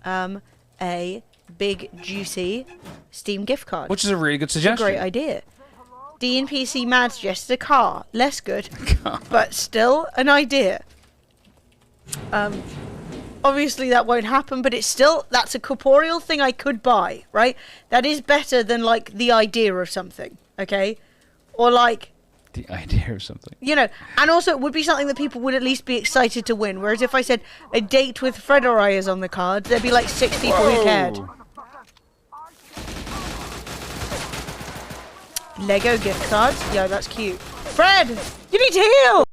a big, juicy Steam gift card. Which is a really good It's a suggestion. great idea. DNPC Mad suggested a car. Less good, but still an idea. Obviously that won't happen, but that's a corporeal thing I could buy, right? That is better than like the idea of something, okay? Or like The idea of something. you know, and also it would be something that people would at least be excited to win. Whereas if I said a date with Fred or I is on the cards, there'd be like 6 people who cared. Lego gift cards? Yo, that's cute. Fred! You need to heal!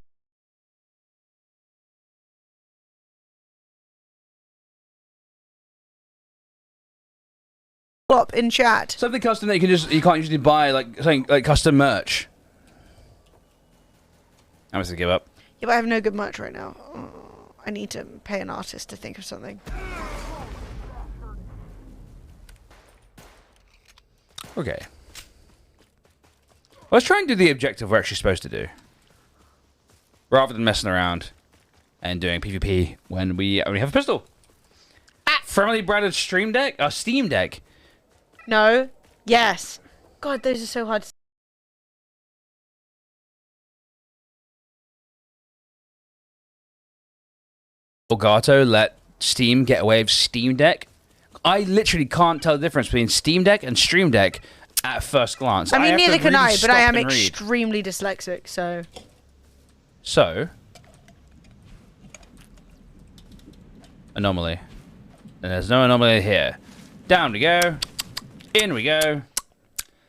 Up in chat. Something custom that you can't usually buy, like something like custom merch. I'm just gonna give up. Yeah, but I have no good merch right now. I need to pay an artist to think of something. Okay. Let's try and do the objective we're actually supposed to do. Rather than messing around and doing PvP when we only have a pistol. Friendly branded Steam Deck? Steam Deck. No. Yes. God, those are so hard to... Elgato let Steam get away with Steam Deck. I literally can't tell the difference between Steam Deck and Stream Deck at first glance. I mean, have to neither can really I, but stop I am and read. extremely dyslexic, so... So... Anomaly. And there's no anomaly here. Down we go. In we go.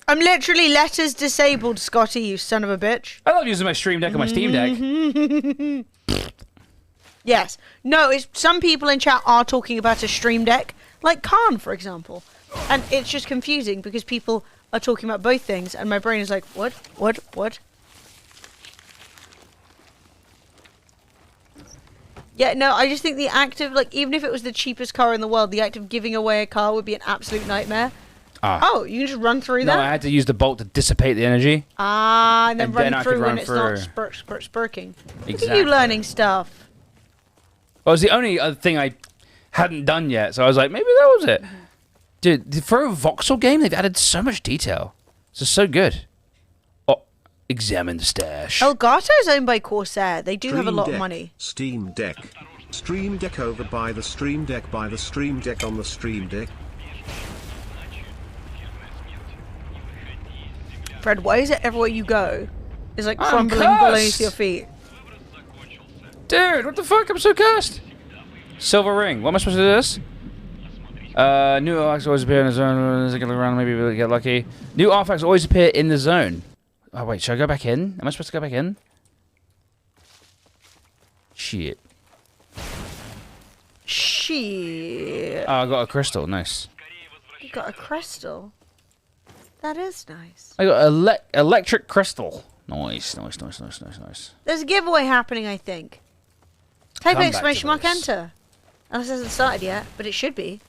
I'm literally letters disabled, Scotty, you son of a bitch. I love using my Stream Deck on my Steam Deck. Yes. No, it's some people in chat are talking about a Stream Deck, like Khan, for example. And it's just confusing because people are talking about both things, and my brain is like, what? Yeah, no, I just think the act of, like, even if it was the cheapest car in the world, the act of giving away a car would be an absolute nightmare. Ah. Oh, you can just run through No, that? I had to use the bolt to dissipate the energy. Ah, and then And run then I could through run when it's through. not spurking. Look at Exactly. you learning stuff. Well, it was the only other thing I hadn't done yet, so I was like, maybe that was it. Dude, for a voxel game, they've added so much detail. This is so good. Oh, examine the stash. Elgato is owned by Corsair. They do have a lot of money. Steam Deck. Stream Deck over by the Stream Deck by the Stream Deck on the Stream Deck. Fred, why is it everywhere you go is like I'm crumbling beneath cursed. your feet? Dude, what the fuck? I'm so cursed. Silver ring. What am I supposed to do this? New artifacts always appear in the zone. As I get around, maybe we'll get lucky. New artifacts always appear in the zone. Oh, wait. Should I go back in? Am I supposed to go back in? Shit. Shit. Oh, I got a crystal. Nice. You got a crystal. That is nice. I got electric crystal. Nice, nice, nice, nice, nice, nice. There's a giveaway happening, I think. Type Come exclamation back mark to this. enter. Unless it hasn't started yet, but it should be.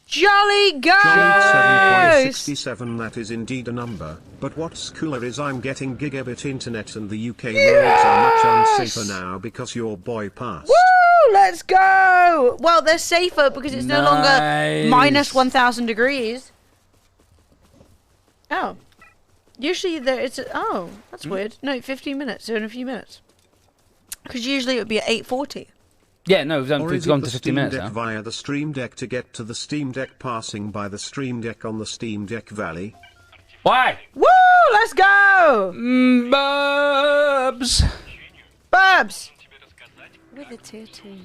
Jolly Jolly Ghost! 7.67, that is indeed a number, but what's cooler is I'm getting gigabit internet and the UK roads are much unsafer now because your boy passed. Woo! Let's go! Well, they're safer because it's no longer Nice. minus 1,000 degrees. Oh. Usually oh, that's weird. No, 15 minutes, so in a few minutes. Because usually it would be at 8:40. Yeah, no, Or we've is gone it to the 15 Steam minutes Deck now. via the Stream Deck to get to the Steam Deck passing by the Stream Deck on the Steam Deck Valley? Why? Woo! Let's go! Bubs. Burbs! With a tier 2.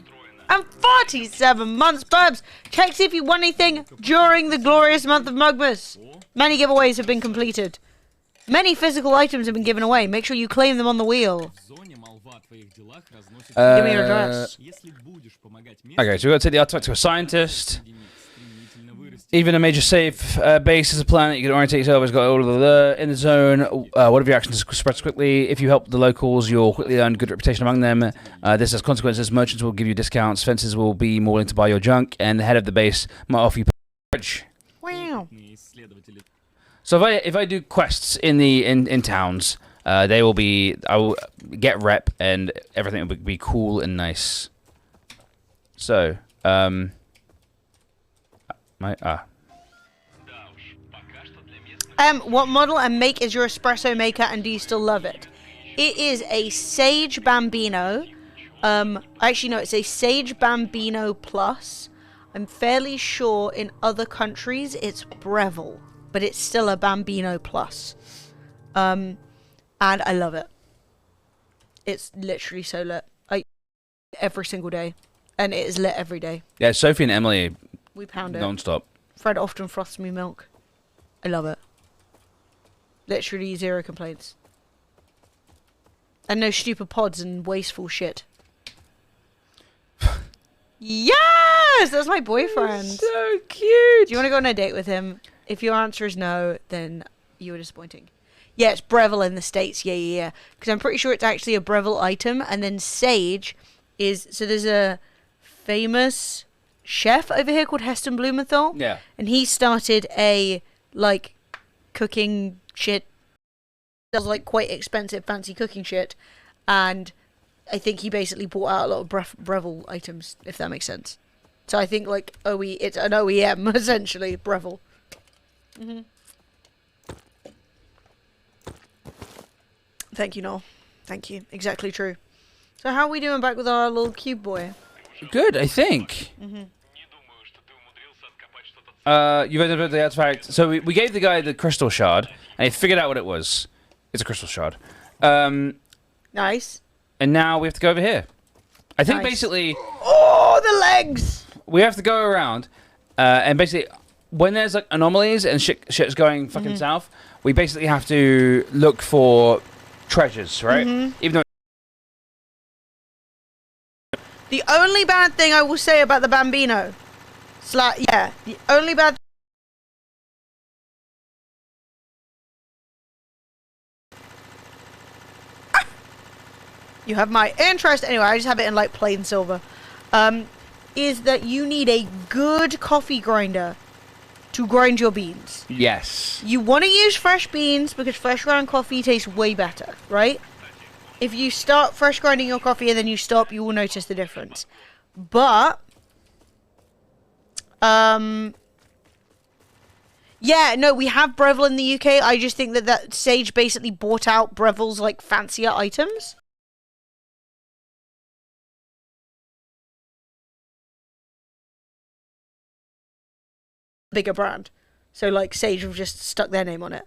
And 47 months, Burbs! Check to see if you won anything during the glorious month of Mugmas. Many giveaways have been completed. Many physical items have been given away. Make sure you claim them on the wheel. Give me your address. Okay, so we've got to take the artifact to a scientist. Even a major safe base is a planet. You can orientate yourself. It's got all of the in the zone. One of your actions spreads quickly. If you help the locals, you'll quickly earn good reputation among them. This has consequences. Merchants will give you discounts. Fences will be more willing to buy your junk, and the head of the base might offer you privilege. Wow. So if I do quests in towns, they will be. I will get rep, and everything will be cool and nice. So What model and make is your espresso maker, and do you still love it? It is a Sage Bambino. Actually, no, it's a Sage Bambino Plus. I'm fairly sure in other countries it's Breville, but it's still a Bambino Plus. And I love it. It's literally so lit. Every single day. And it is lit every day. yeah, Sophie and Emily We pound it. non-stop. Fred often froths me milk. I love it. Literally 0 complaints. And no stupid pods and wasteful shit. Yes! That's my boyfriend. So cute. Do you want to go on a date with him? If your answer is no, then you are disappointing. Yeah, it's Breville in the States. Yeah. Because I'm pretty sure it's actually a Breville item. And then Sage is... So there's a famous chef over here called Heston Blumenthal. Yeah. And he started a, like, cooking shit. Does, like, quite expensive, fancy cooking shit. And I think he basically bought out a lot of Breville items, if that makes sense. So I think, like, it's an OEM, essentially, Breville. Mm-hmm. Thank you, Noel. Thank you. Exactly true. So how are we doing back with our little cube boy? Good, I think. Mm-hmm. You've identified the artifact. So we gave the guy the crystal shard, and he figured out what it was. It's a crystal shard. Nice. And now we have to go over here. I think Nice. basically Oh, the legs! we have to go around, and basically when there's like anomalies and shit's going fucking south, we basically have to look for treasures, right? Even though The only bad thing I will say about the Bambino... the only bad... you have my interest. Anyway, I just have it in like plain silver. Is that you need a good coffee grinder to grind your beans. Yes. You want to use fresh beans because fresh ground coffee tastes way better, right? If you start fresh grinding your coffee and then you stop, you will notice the difference. But, yeah, no, we have Breville in the UK. I just think that Sage basically bought out Breville's, like, fancier items. Bigger brand. So, like, Sage have just stuck their name on it.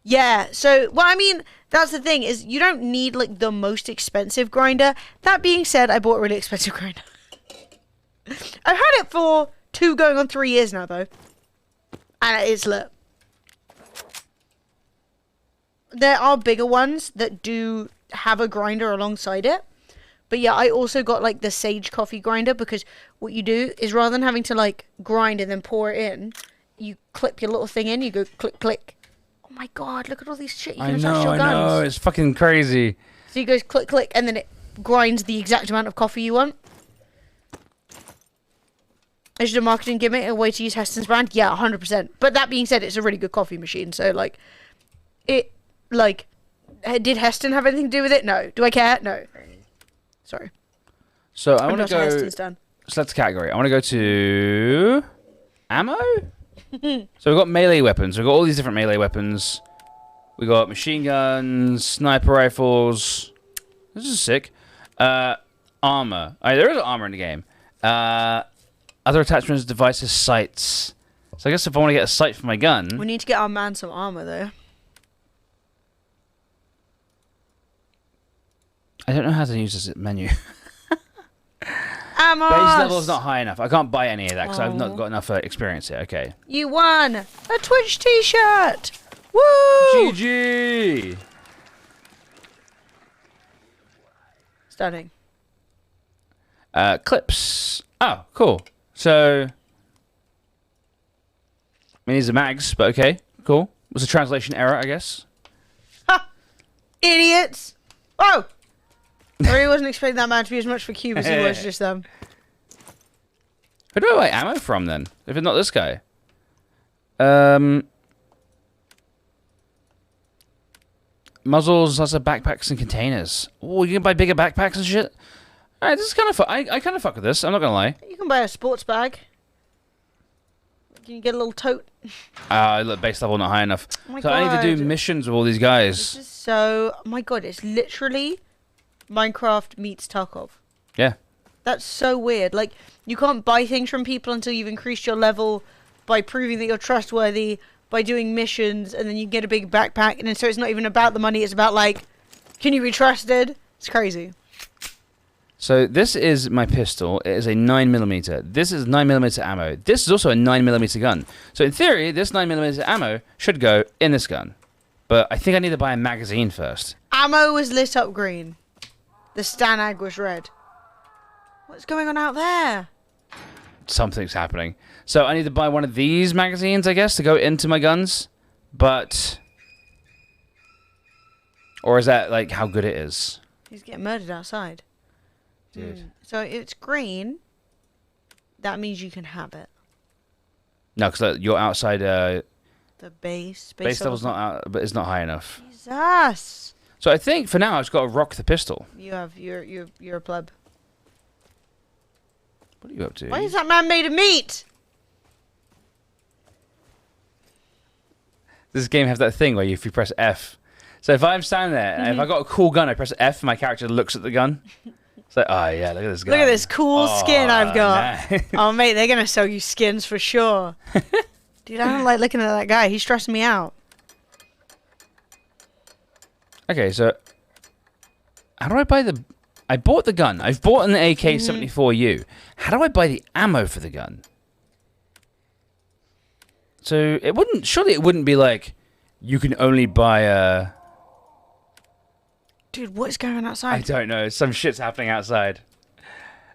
Yeah, so, well, I mean, that's the thing, is you don't need, like, the most expensive grinder. That being said, I bought a really expensive grinder. I've had it for 2 going on 3 years now, though. And it's lit. There are bigger ones that do have a grinder alongside it. But yeah, I also got like the Sage coffee grinder because what you do is rather than having to like grind and then pour it in, you clip your little thing in, you go click, click. Oh my god, look at all these shit you can attach to your guns. I know, it's fucking crazy. So you go click, click, and then it grinds the exact amount of coffee you want. Is it a marketing gimmick, a way to use Heston's brand? Yeah, 100%. But that being said, it's a really good coffee machine. So, like, did Heston have anything to do with it? No. Do I care? No. Sorry. So I want to go. Heston's done. So that's the category. I want to go to ammo. So we've got melee weapons. We've got all these different melee weapons. We got machine guns, sniper rifles. This is sick. Armor. There is armor in the game. Other attachments, devices, sights. So I guess if I want to get a sight for my gun... We need to get our man some armor, though. I don't know how to use this menu. Ammo! Base level is not high enough. I can't buy any of that because I've not got enough experience here. Okay. You won! A Twitch t-shirt! Woo! GG! Stunning. Clips. Oh, cool. So... I mean, these are mags, but okay. Cool. It was a translation error, I guess. Ha! Idiots! Oh! I really wasn't expecting that man to be as much for Cube as he was just them. Who do I buy ammo from, then? If it's not this guy. Muzzles, lots of backpacks and containers. Oh, you can buy bigger backpacks and shit? Alright, this is kind of fun. I kind of fuck with this, I'm not gonna lie. You can buy a sports bag. Can you get a little tote? Look, base level not high enough. Oh my so god. I need to do missions with all these guys. This is so... Oh my god, it's literally Minecraft meets Tarkov. Yeah. That's so weird. Like, you can't buy things from people until you've increased your level by proving that you're trustworthy, by doing missions, and then you get a big backpack, and then so it's not even about the money, it's about, like, can you be trusted? It's crazy. So this is my pistol. It is a 9mm. This is 9mm ammo. This is also a 9mm gun. So in theory, this 9mm ammo should go in this gun. But I think I need to buy a magazine first. Ammo was lit up green. The Stanag was red. What's going on out there? Something's happening. So I need to buy one of these magazines, I guess, to go into my guns. But... Or is that, like, how good it is? He's getting murdered outside. Dude. So it's green. That means you can have it. No, because you're outside... The base level's not out, but it's not high enough. Jesus. So I think for now I've just got to rock the pistol. You're a pleb. What are you up to? Why is that man made of meat? This game has that thing where if you press F. So if I'm standing there, and if I got a cool gun, I press F, and my character looks at the gun. It's like, oh yeah, look at this gun. Look at this cool skin I've got. Nice. Oh mate, they're gonna sell you skins for sure. Dude, I don't like looking at that guy. He's stressing me out. Okay, so how do I buy the... I bought the gun. I've bought an AK-74U. How do I buy the ammo for the gun? So it wouldn't... Surely it wouldn't be like, you can only buy a... Dude, what is going on I outside? don't know. Some shit's happening outside.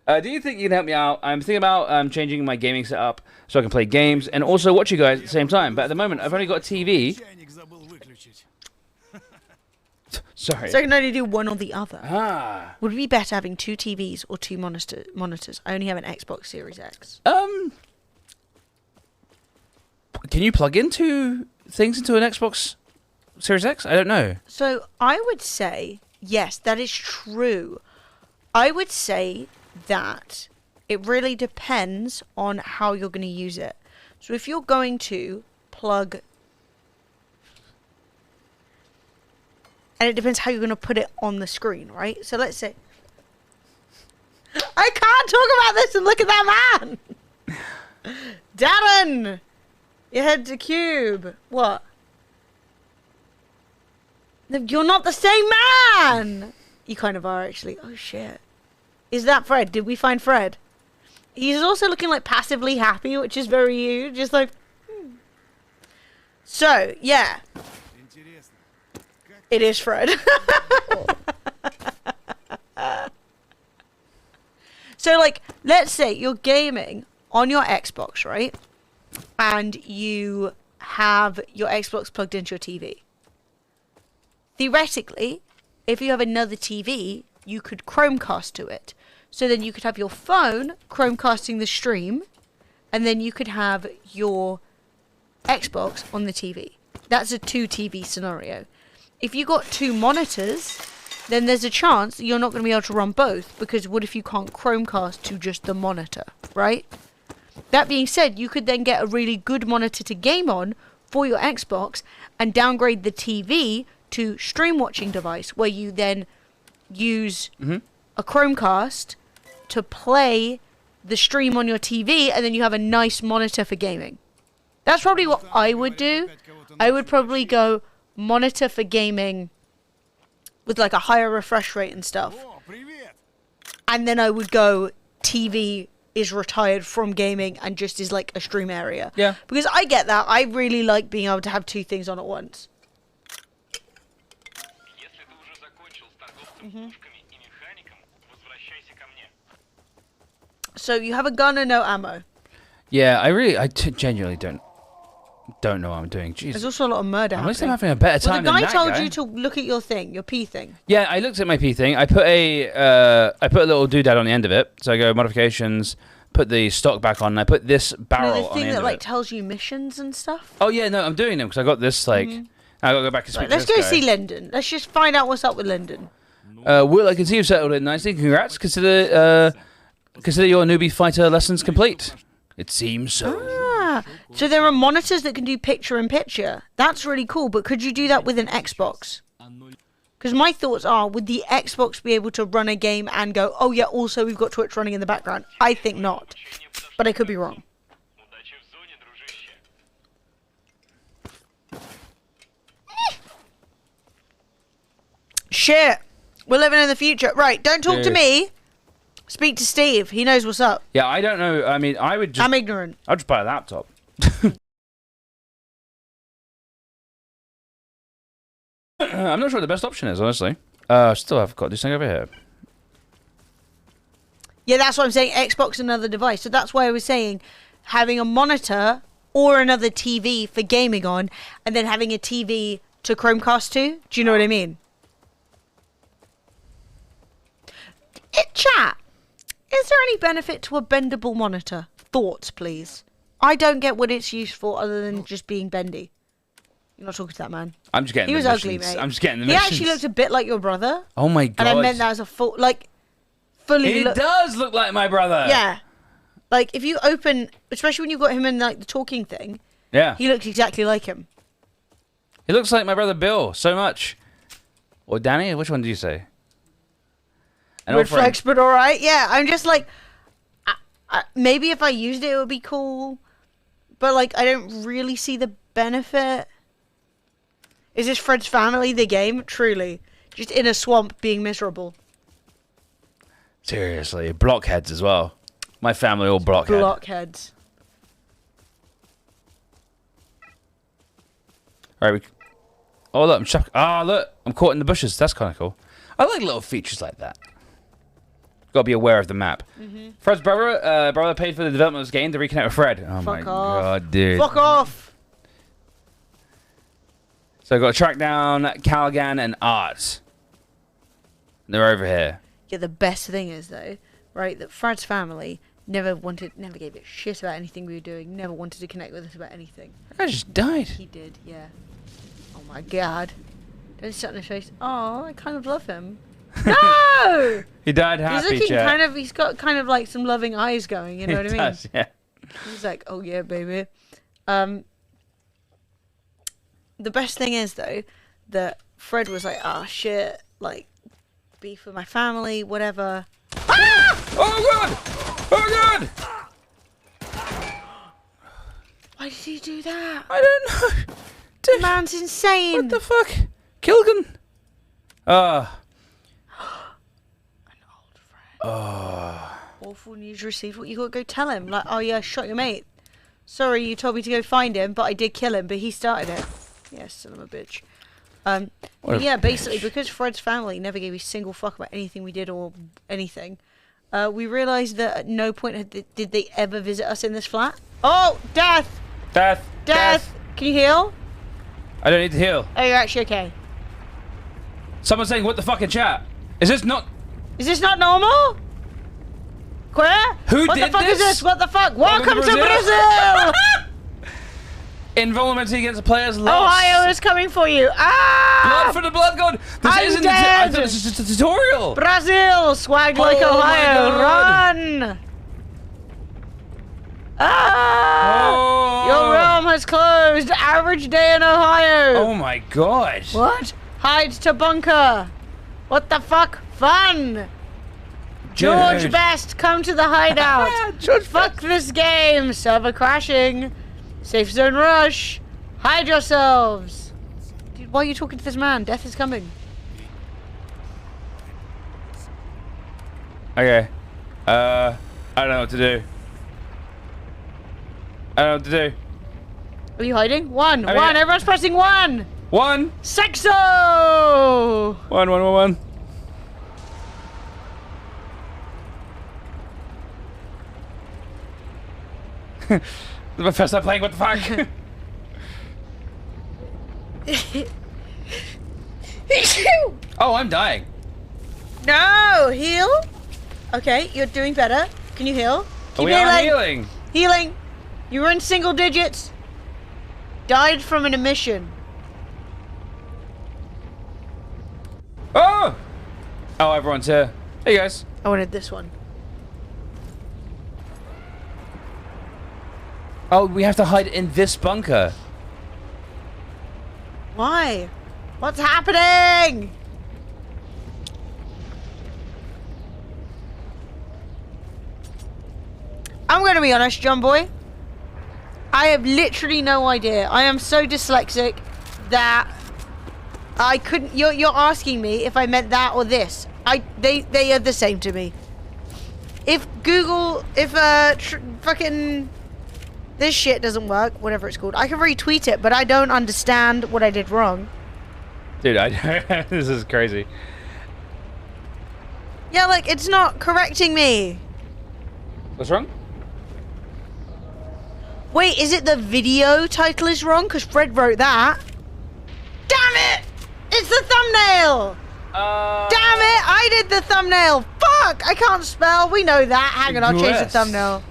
Do you think you can help me out? I'm thinking about changing my gaming setup so I can play games and also watch you guys at the same time. But at the moment, I've only got a TV. Sorry. So I can only do one or the other. Ah. Would it be better having 2 TVs or 2 monitors? I only have an Xbox Series X. Can you plug into things into an Xbox Series X? I don't know. So I would say, yes, that is true. I would say that it really depends on how you're going to use it. So if you're going to plug... And it depends how you're going to put it on the screen, right? So let's say... I can't talk about this and look at that man! Darren! You head to Cube. What? You're not the same man! You kind of are, actually. Oh, shit. Is that Fred? Did we find Fred? He's also looking, like, passively happy, which is very you. Just like... So, yeah. It is Fred. So, like, let's say you're gaming on your Xbox, right? And you have your Xbox plugged into your TV. Theoretically, if you have another TV, you could Chromecast to it. So then you could have your phone Chromecasting the stream, and then you could have your Xbox on the TV. That's a 2 TV scenario. If you got 2 monitors, then there's a chance that you're not going to be able to run both, because what if you can't Chromecast to just the monitor, right? That being said, you could then get a really good monitor to game on for your Xbox and downgrade the TV to stream watching device, where you then use a Chromecast to play the stream on your TV, and then you have a nice monitor for gaming. That's probably what I would do. I would probably go monitor for gaming with like a higher refresh rate and stuff. And then I would go TV is retired from gaming and just is like a stream area. Yeah. Because I get that. I really like being able to have 2 things on at once. So you have a gun and no ammo. Yeah, I genuinely don't know what I'm doing. Jeez. There's also a lot of murder At least I'm happening. having a better time Well, the than guy that told guy. you to look at your thing, your P thing. Yeah, I looked at my P thing. I put a little doodad on the end of it. So I go modifications, put the stock back on, and I put this barrel No, the on thing the end that of like it. tells you missions and stuff. Oh yeah, no, I'm doing them because I got this like. I gotta go back and speak Right, to let's this go guy. see Lyndon. Let's just find out what's up with Lyndon. Will, I can see you've settled in nicely. Congrats. Consider your newbie fighter lessons complete. It seems so. Ah, so there are monitors that can do picture-in-picture. That's really cool, but could you do that with an Xbox? Because my thoughts are, would the Xbox be able to run a game and go, oh yeah, also we've got Twitch running in the background? I think not. But I could be wrong. Shit. We're living in the future. Right, don't talk to Dude. me. Speak to Steve. He knows what's up. Yeah, I don't know. I mean, I would just. I'm ignorant. I'll just buy a laptop. I'm not sure what the best option is, honestly. Still have got this thing over here. Yeah, that's what I'm saying. Xbox, another device. So that's why I was saying having a monitor or another TV for gaming on, and then having a TV to Chromecast to. Do you know what I mean? Chat. Is there any benefit to a bendable monitor? Thoughts, please. I don't get what it's used for other than just being bendy. You're not talking to that man. I'm just getting He the was missions. ugly, mate. I'm just getting the He missions. actually looked a bit like your brother. Oh my god. And I meant that as a full, like, fully He look. does look like my brother. Yeah. Like, if you open, especially when you've got him in, like, the talking thing, Yeah. he looks exactly like him. He looks like my brother Bill so much. Or Danny? Which one did you say? An Weird old friend. flex, but alright. Yeah, I'm just like, maybe if I used it, it would be cool. But, like, I don't really see the benefit. Is this Fred's Family, the game? Truly. Just in a swamp being miserable. Seriously. Blockheads as well. My family all blockhead. Blockheads. Alright, oh look, look, I'm caught in the bushes. That's kind of cool. I like little features like that. Gotta be aware of the map. Fred's brother paid for the development of this game to reconnect with Fred. Oh my Fuck off. god, dude. Fuck off! So I got to track down Callaghan and Art. They're over here. Yeah, the best thing is though, right, that Frad's family never gave a shit about anything we were doing, never wanted to connect with us about anything. I just died. He did, yeah. Oh my god. Don't sit on his face. Oh, I kind of love him. No! He died happy, He's looking chat. he's got kind of like some loving eyes going, you know what I mean? Does, yeah. He's like, oh yeah, baby. The best thing is though, that Fred was like, oh shit, like, beef with my family, whatever. Ah! Oh god! Oh god! Why did he do that? I don't know. The man's insane. What the fuck? Kilgan. Awful news received. What you gotta go tell him? Like, oh yeah, I shot your mate. Sorry, you told me to go find him, but I did kill him. But he started it. Yes, son of a bitch. Yeah, basically because Fred's family never gave a single fuck about anything we did or anything. We realised that at no point did they ever visit us in this flat. Oh, death! Death! Death! Can you heal? I don't need to heal. Oh, you're actually okay. Someone's saying, what the fuck in chat? Is this not... Is this not normal? Queer? Who what did the fuck this? is this? What the fuck? Welcome to Brazil. Brazil! Involvement against players lost. Ohio is coming for you. Ah! Blood for the blood god. This I'm isn't. dead. I thought this was just a tutorial. Brazil, swag like Oh my Ohio. God. Run! Ah! Oh. Your realm has closed. Average day in Ohio. Oh my god. What? Hide to bunker. What the fuck? Fun. George Dude. Best, come to the hideout. George Fuck this game. Server crashing. Safe zone rush. Hide yourselves. Dude, why are you talking to this man? Death is coming. Okay. I don't know what to do. I don't know what to do. Are you hiding? One. I mean, One. Everyone's pressing one. One. Sexo. One. This is my first time playing. What the fuck? Oh, I'm dying. No, heal. Okay, you're doing better. Can you heal? Keep We are healing. Healing. You were in single digits. Died from an emission. Oh! Oh, everyone's here. Hey, guys. I wanted this one. Oh, we have to hide in this bunker. Why? What's happening? I'm going to be honest, John Boy. I have literally no idea. I am so dyslexic that I couldn't. You're asking me if I meant that or this. They are the same to me. If Google, fucking this shit doesn't work, whatever it's called, I can retweet it, but I don't understand what I did wrong. Dude, this is crazy. Yeah, like it's not correcting me. What's wrong? Wait, is it the video title is wrong? Because Fred wrote that. Damn it! It's the thumbnail! Damn it! I did the thumbnail! Fuck! I can't spell. We know that. Hang on, I'll change the thumbnail.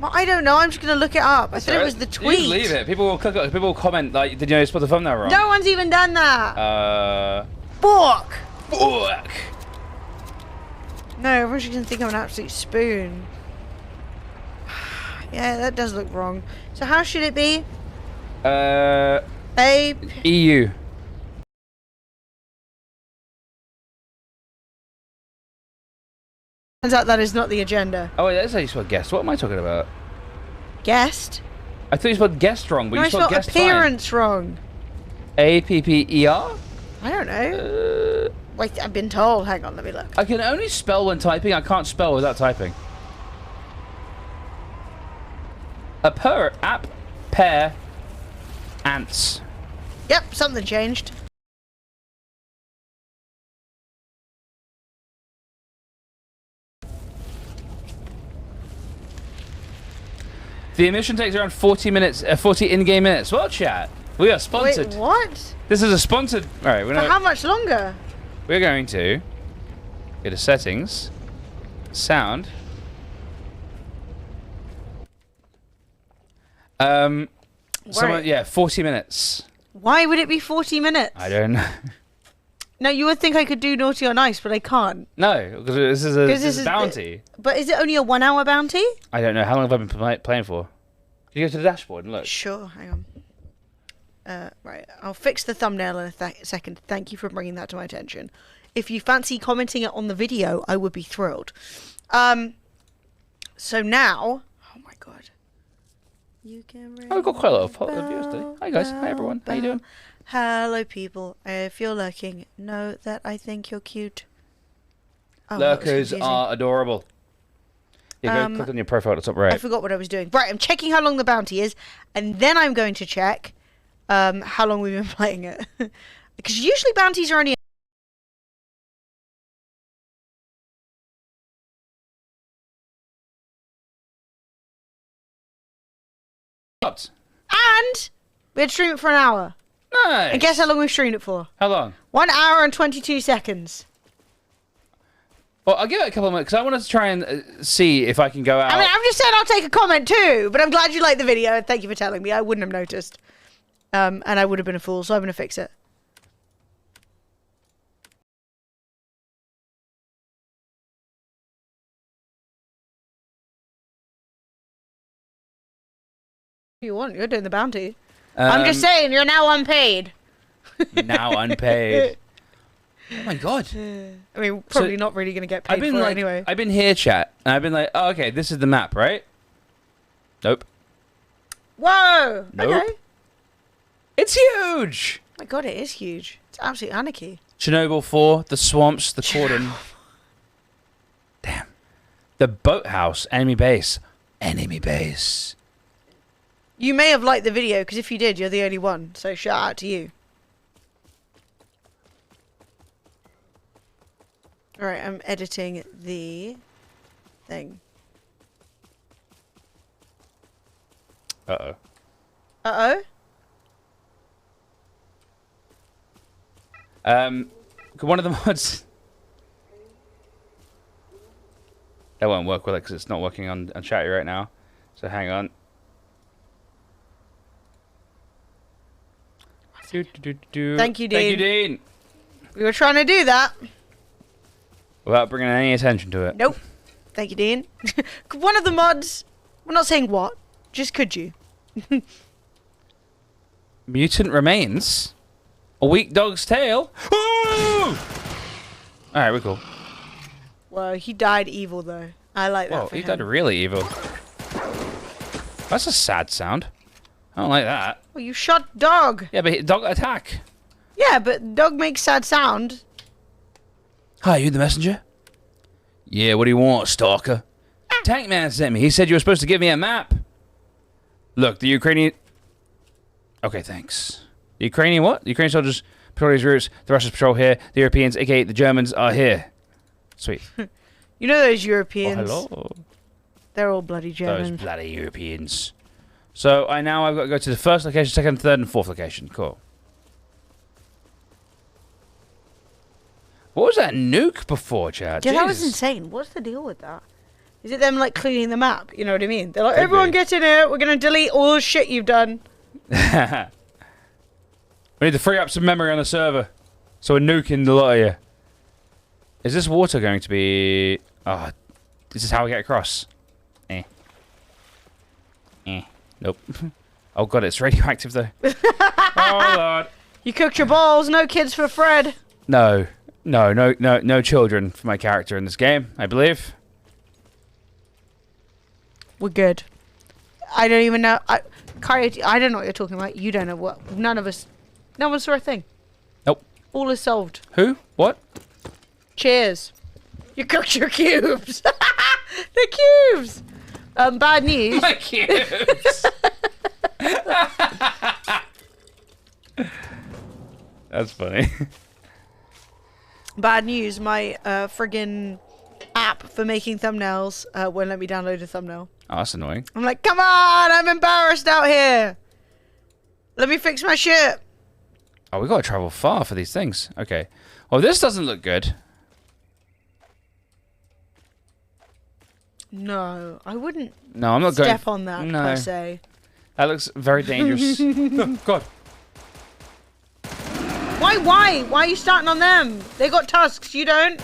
Well, I don't know. I'm just going to look it up. I thought it was the tweet. You leave it. People will click it. People will comment, like, did you know you spelled the thumbnail wrong? No one's even done that. Fuck! Fuck! No, everyone's just going to think I'm an absolute spoon. Yeah, that does look wrong. So how should it be? EU. Turns out that is not the agenda. Oh, wait, that's how you spelled guest. What am I talking about? Guest? I thought you spelled guest wrong, but No, you I spelled spelled guest appearance wrong. A-P-P-E-R? I don't know. Wait, I've been told. Hang on, let me look. I can only spell when typing. I can't spell without typing. App, pair, ants. Yep, something changed. The emission takes around 40 minutes, 40 in-game minutes. Well, chat, we are sponsored. Wait, what? This is a sponsored. All right, For how much longer? we're going to Go to settings. Sound. Someone, yeah, 40 minutes. Why would it be 40 minutes? I don't know. No, you would think I could do naughty or nice, but I can't. No, because this is a bounty. But is it only a 1 hour bounty? I don't know. How long have I been playing for? Can you go to the dashboard and look? Sure, hang on. Right, I'll fix the thumbnail in a second. Thank you for bringing that to my attention. If you fancy commenting it on the video, I would be thrilled. So now... Oh my god. You can I've got quite a lot of views today. Hi guys. Hi everyone. How you doing? Hello people. If you're lurking, know that I think you're cute. Oh, Lurkers are adorable. Yeah, go click on your profile at the top right. I forgot what I was doing. Right, I'm checking how long the bounty is, and then I'm going to check how long we've been playing it. Because usually bounties are only... And we had to stream it for an hour. Nice. And guess how long we've streamed it for? How long? 1 hour and 22 seconds. Well, I'll give it a couple of minutes because I wanted to try and see if I can go out. I mean, I'm just saying I'll take a comment too, but I'm glad you liked the video and thank you for telling me. I wouldn't have noticed. And I would have been a fool, so I'm going to fix it. You want? You're doing the bounty. I'm just saying, you're now unpaid. Now unpaid. Oh my god. I mean, probably not really going to get paid for it anyway. I've been here, chat, and I've been like, oh, okay, this is the map, right? Nope. Whoa! Nope. Okay. It's huge! Oh my god, it is huge. It's absolute anarchy. Chernobyl 4, the swamps, the cordon. Damn. The boathouse, enemy base. Enemy base. You may have liked the video, because if you did, you're the only one. So shout out to you. Alright, I'm editing the thing. Uh-oh. Uh-oh? One of the mods... That won't work, will it? Because it's not working on chatty right now. So hang on. Thank you, Dean. Thank you, Dean. We were trying to do that. Without bringing any attention to it. Nope. Thank you, Dean. One of the mods... We're not saying what. Just could you. Mutant remains? A weak dog's tail? Alright, we're cool. Well, he died evil, though. I like that. Whoa, he died really evil. That's a sad sound. I don't like that. Well, you shot dog. Yeah, but dog attack. Yeah, but dog makes sad sound. Hi, you the messenger? Yeah, what do you want, stalker? Tank man sent me. He said you were supposed to give me a map. Look, the Ukrainian... Okay, thanks. The Ukrainian what? The Ukrainian soldiers patrol these routes. The Russians patrol here. The Europeans, aka the Germans, are here. Sweet. You know those Europeans. Oh, hello. They're all bloody Germans. Those bloody Europeans. So I've got to go to the first location, second, third, and fourth location. Cool. What was that nuke before, Chad? Yeah, Jesus. that was insane. What's the deal with that? Is it them, like, cleaning the map? You know what I mean? They're like, Could everyone be. get in here. We're going to delete all the shit you've done. We need to free up some memory on the server. So we're nuking the lot of you. Is this water going to be... Oh, this is how we get across. Nope. Oh god, it's radioactive though. Oh lord. You cooked your balls. No kids for Fred. No children for my character in this game, I believe. We're good. I don't even know. Coyote, I don't know what you're talking about. You don't know what. None of us. No one saw a thing. Nope. All is solved. Who? What? Cheers. You cooked your cubes. The cubes. Bad news. My cubes. That's funny. Bad news. My friggin' app for making thumbnails won't let me download a thumbnail. Oh, that's annoying. I'm like, come on, I'm embarrassed out here. Let me fix my shit. Oh, we gotta travel far for these things. Okay. Well, this doesn't look good. No, I wouldn't No, I'm not going. step on that No. per se. That looks very dangerous. Oh, God. Why? Why are you starting on them? They got tusks, you don't.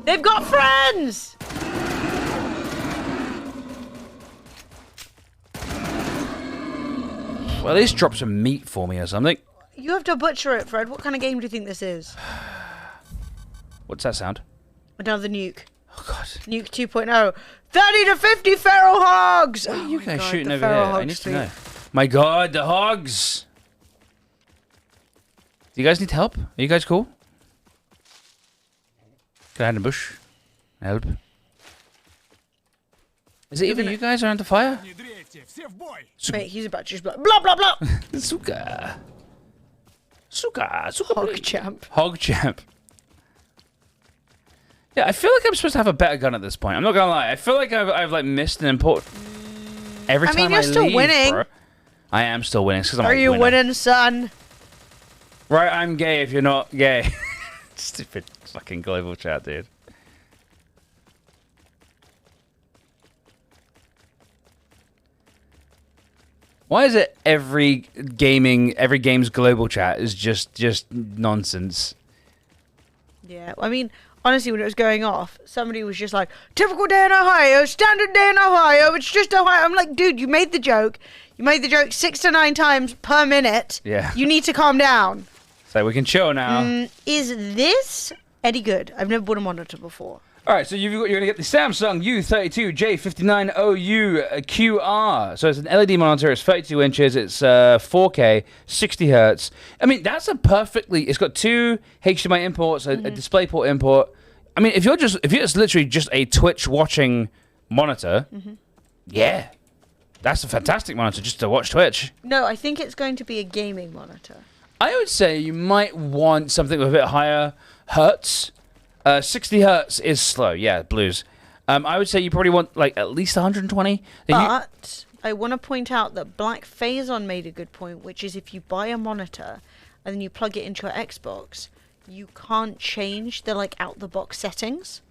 They've got friends! Well, at least drop some meat for me or something. You have to butcher it, Fred. What kind of game do you think this is? What's that sound? Another nuke. Oh, God. Nuke 2.0. 30 to 50 feral hogs! What are you my guys God, shooting the over here? feral I hog need to streak. know. My God, the hogs! Do you guys need help? Are you guys cool? Can I hide in a bush? Help. Is it even you guys are under fire? Wait, he's about to just blah blah blah. Suka. Hog champ. Hog champ. Yeah, I feel like I'm supposed to have a better gun at this point. I'm not gonna lie. I feel like I've like missed an important. Every I time mean, you're still leave, winning. bro, I am still winning because I'm Are a you winner. winning, son? Right, I'm gay if you're not gay. Stupid fucking global chat, dude. Why is it every game's global chat is just nonsense? Yeah, I mean, honestly, when it was going off, somebody was just like, typical day in Ohio, standard day in Ohio, it's just Ohio. I'm like, dude, you made the joke. You made the joke 6 to 9 times per minute. Yeah. You need to calm down. So we can chill now. Is this any good? I've never bought a monitor before. All right, so you're going to get the Samsung U32J59OU QR. So it's an LED monitor. It's 32 inches. It's 4K, 60 hertz. I mean, that's a perfectly. It's got 2 HDMI imports, a DisplayPort import. I mean, if it's literally just a Twitch watching monitor, yeah, that's a fantastic monitor just to watch Twitch. No, I think it's going to be a gaming monitor. I would say you might want something with a bit higher hertz. 60 hertz is slow, yeah, blues. I would say you probably want like at least 120. But I want to point out that Black Phazon made a good point, which is if you buy a monitor and then you plug it into your Xbox, you can't change the like out the box settings,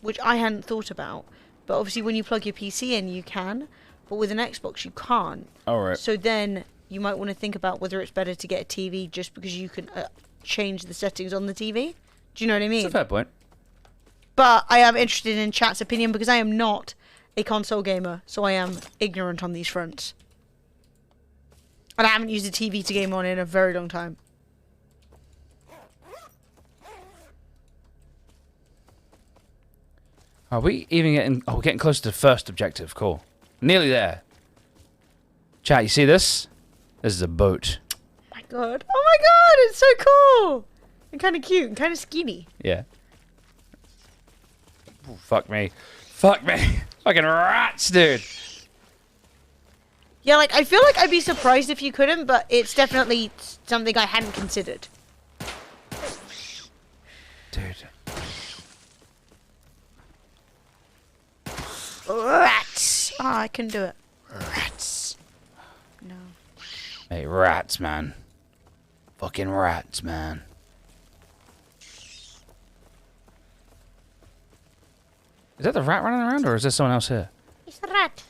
which I hadn't thought about. But obviously, when you plug your PC in, you can, but with an Xbox, you can't. All right. So then you might want to think about whether it's better to get a TV just because you can change the settings on the TV. Do you know what I mean? That's a fair point. But I am interested in chat's opinion because I am not a console gamer, so I am ignorant on these fronts. And I haven't used a TV to game on in a very long time. Are we even getting... Oh, we're getting close to the first objective. Cool. Nearly there. Chat, you see this? This is a boat. Oh my god. Oh my god, it's so cool! And kind of cute and kind of skinny. Yeah. Ooh, fuck me. Fuck me. Fucking rats, dude. Yeah, like, I feel like I'd be surprised if you couldn't, but it's definitely something I hadn't considered. Dude. Rats! Oh, I can do it. Rats. No. Hey, rats, man. Fucking rats, man. Is that the rat running around, or is there someone else here? It's a rat.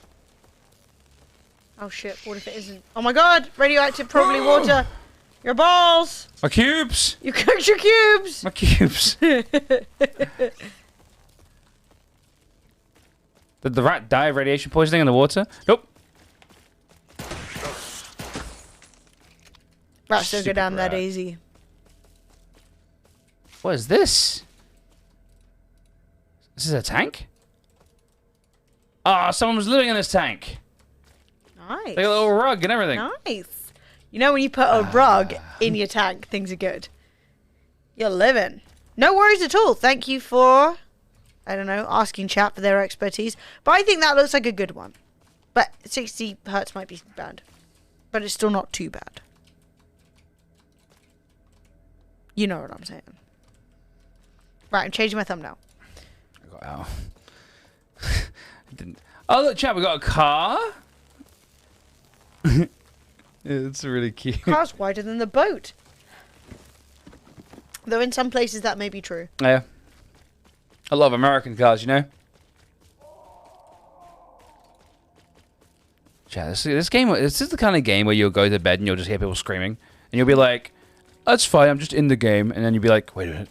Oh shit, what if it isn't? Oh my god! Radioactive, probably water! Your balls! My cubes! You cooked your cubes! My cubes! Did the rat die of radiation poisoning in the water? Nope. Rats don't go Stupid down that rat. easy. What is this? This is a tank? Ah, someone was living in this tank. Nice. They got a little rug and everything. Nice. You know when you put a rug in your tank, things are good. You're living. No worries at all. Thank you for, I don't know, asking chat for their expertise. But I think that looks like a good one. But 60 hertz might be bad. But it's still not too bad. You know what I'm saying. Right, I'm changing my thumbnail. I got out. Didn't. Oh, look, chat, we got a car. Yeah, it's really cute. Car's wider than the boat. Though in some places that may be true. Yeah. I love American cars, you know. Yeah, this game. This is the kind of game where you'll go to bed and you'll just hear people screaming, and you'll be like, "That's fine, I'm just in the game," and then you'll be like, "Wait a minute."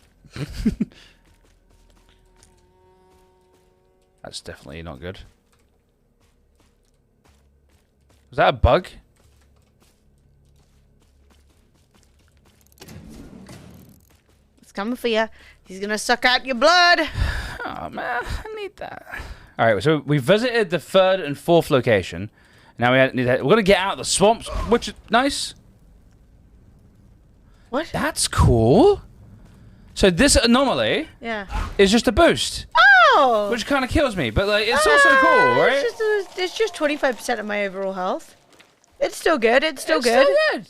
That's definitely not good. Was that a bug? It's coming for you. He's gonna suck out your blood. Oh man, I need that. All right, so we visited the 3rd and 4th location. Now we're gonna get out of the swamps, which is nice. What? That's cool. So this anomaly Yeah. is just a boost, Oh. which kind of kills me, but like it's also cool, right? It's just 25% of my overall health. It's still good. It's still It's good. still good.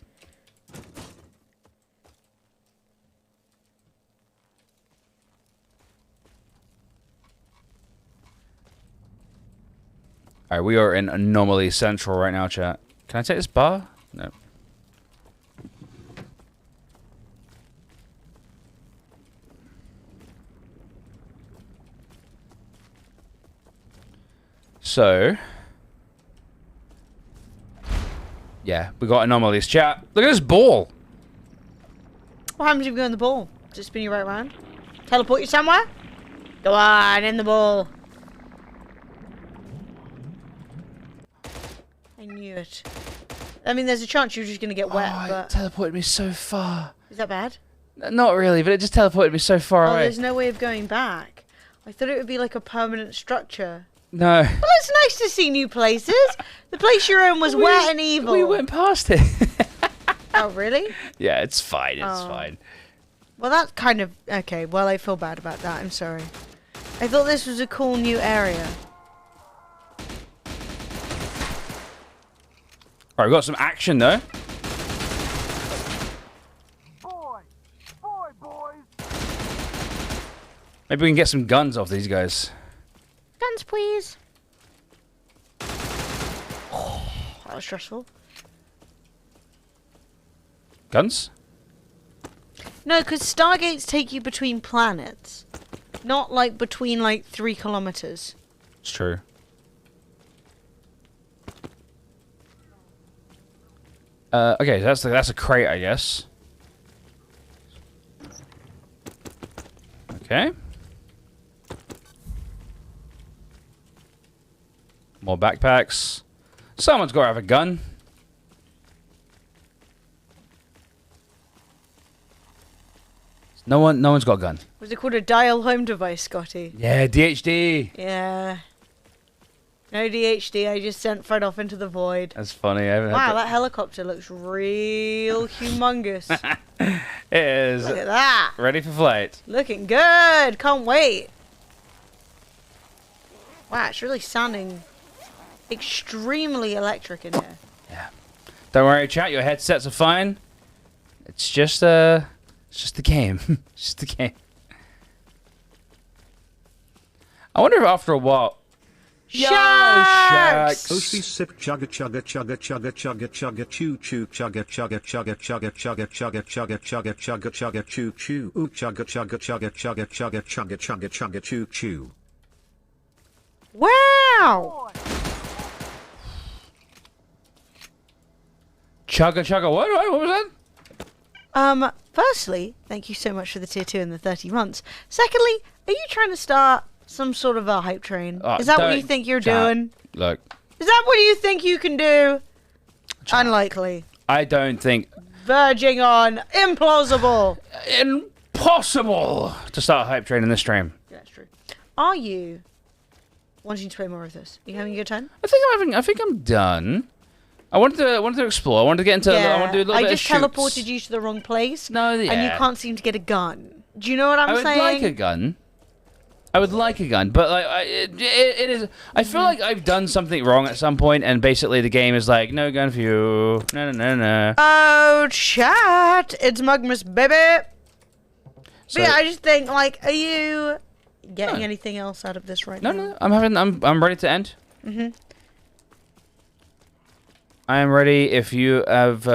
All right, we are in Anomaly Central right now, chat. Can I take this bar? No. So, yeah, we got anomalies, chat. Look at this ball. What happens if you go in the ball? Does it spin you right around? Teleport you somewhere? Go on, in the ball. I knew it. I mean, there's a chance you're just going to get wet, Oh, but... it teleported me so far. Is that bad? Not really, but it just teleported me so far Oh, away. there's no way of going back. I thought it would be like a permanent structure. No. Well, it's nice to see new places. The place you're in was wet and evil. We went past it. Oh, really? Yeah, it's fine. It's Oh. fine. Well, that's kind of... Okay, well, I feel bad about that. I'm sorry. I thought this was a cool new area. Alright, we've got some action, though. Maybe we can get some guns off these guys. Guns, please. Oh, that was stressful. Guns? No, because stargates take you between planets. Not, like, between, like, 3 kilometers. It's true. Okay, that's a crate, I guess. Okay. More backpacks. Someone's got to have a gun. No one's got a gun. Was it called a dial home device, Scotty? Yeah, DHD. Yeah. No DHD, I just sent Fred off into the void. That's funny. I haven't Wow, had that helicopter looks real humongous. It is Look at that. ready for flight. Looking good. Can't wait. Wow, it's really sounding extremely electric in here. Don't worry, chat. Your headsets are fine. It's just the game. It's just the game. I wonder if after a while. Sharks! Osi sip chugga chugga chugga chugga chugga chugga choo choo chugga chugga chugga chugga chugga chugga chugga chugga chugga chugga choo choo oo chugga chugga chugga chugga chugga chugga chugga chugga choo choo. Wow! Chugga chugga. What was that? Firstly, thank you so much for the tier 2 and the 30 months. Secondly, are you trying to start some sort of a hype train? Is that what you think you're doing? Look, Is that what you think you can do? Chat. Unlikely. I don't think Verging on implausible. impossible to start a hype train in this stream. Yeah, that's true. Are you wanting to play more of this? Are you having a good time? I think I'm done. I wanted to explore. I wanted to get into. I want to do a little bit I of just shoots. teleported you to the wrong place. No, yeah. And you can't seem to get a gun. Do you know what I'm I would saying? like a gun. I would like a gun, but like it is. I feel like I've done something wrong at some point, and basically the game is like, no gun for you. No. Oh, chat! It's Mugmas, baby. So, But yeah, I just think, like, are you getting anything else out of this right now? no. I'm ready to end. Mhm. I am ready. If you have.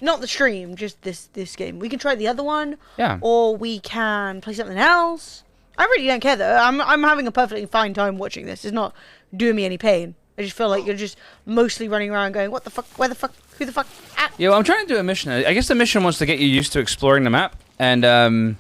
Not the stream, just this game. We can try the other one. Yeah. Or we can play something else. I really don't care though. I'm having a perfectly fine time watching this. It's not doing me any pain. I just feel like you're just mostly running around going, what the fuck, where the fuck, who the fuck? Ah. Yeah, well, I'm trying to do a mission. I guess the mission wants to get you used to exploring the map, and I'm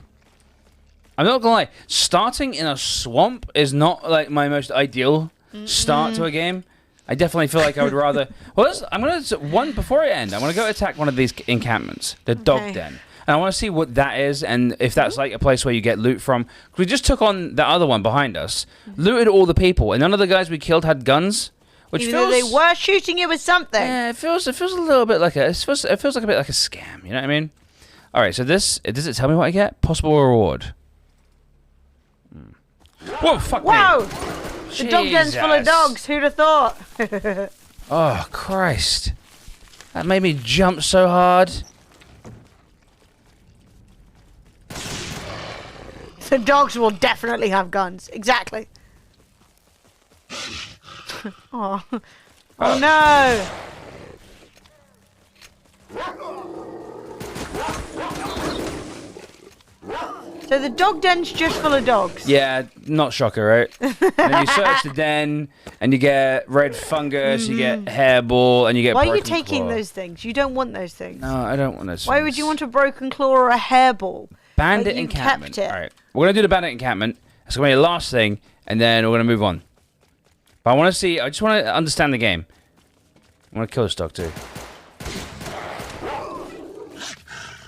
not gonna lie, starting in a swamp is not like my most ideal start to a game. I definitely feel like I would rather. Well, I'm gonna before I end. I'm gonna go attack one of these encampments, the dog den, and I want to see what that is, and if that's like a place where you get loot from. We just took on the other one behind us, looted all the people, and none of the guys we killed had guns. Which Even feels, though they were shooting you with something. Yeah, it feels a little bit like it feels like a bit like a scam. You know what I mean? All right, so does it tell me what I get? Possible reward. Whoa, fuck me. Whoa! The dog den's full of dogs. Who'd have thought? Oh Christ! That made me jump so hard. The dogs will definitely have guns. Exactly. Oh. Oh no! So the dog den's just full of dogs. Yeah, not shocker, right? And you search the den, and you get red fungus, you get hairball, and you get. Why are you broken taking claw. those things? You don't want those things. No, I don't want those. Why would you want a broken claw or a hairball? Bandit Like you encampment. kept it. All right, we're gonna do the bandit encampment. That's gonna be the last thing, and then we're gonna move on. But I want to see. I just want to understand the game. I want to kill this dog too.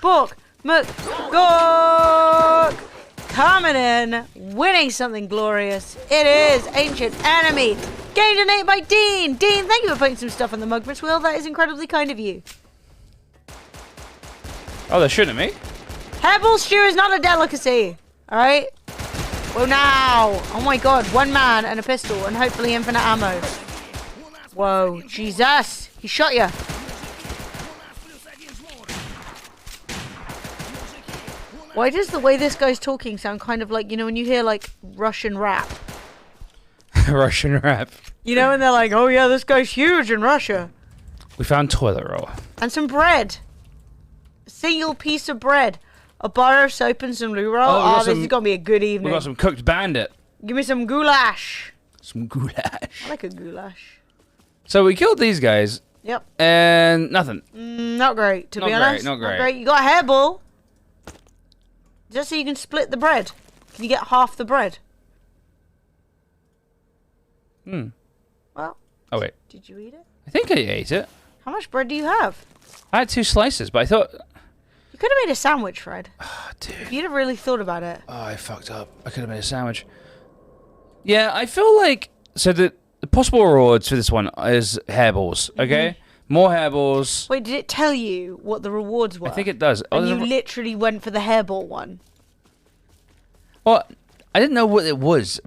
Book McGork coming in, winning something glorious. It is Ancient Enemy. Gained an 8 by Dean. Dean, thank you for putting some stuff on the Mugmas wheel. That is incredibly kind of you. Oh, they're shooting at me. Hairball stew is not a delicacy. All right. Well, now. Oh my God. One man and a pistol and hopefully infinite ammo. Whoa, Jesus. He shot you. Why does the way this guy's talking sound kind of like, you know, when you hear like Russian rap? Russian rap. You know, and they're like, oh yeah, this guy's huge in Russia. We found toilet roll. And some bread. A single piece of bread. A bar of soap and some loo roll. Oh, this is going to be a good evening. We got some cooked bandit. Give me some goulash. Some goulash. I like a goulash. So we killed these guys. Yep. And nothing. Not great, to be honest. Not great. You got a hairball. Just so you can split the bread. Can you get half the bread? Well. Oh, wait. Did you eat it? I think I ate it. How much bread do you have? I had 2 slices, but I thought... You could have made a sandwich, Fred. Oh, dude. If you'd have really thought about it. Oh, I fucked up. I could have made a sandwich. Yeah, I feel like... So the possible rewards for this one is hairballs, okay? More hairballs. Wait, did it tell you what the rewards were? I think it does. And you literally went for the hairball one. Well, I didn't know what it was.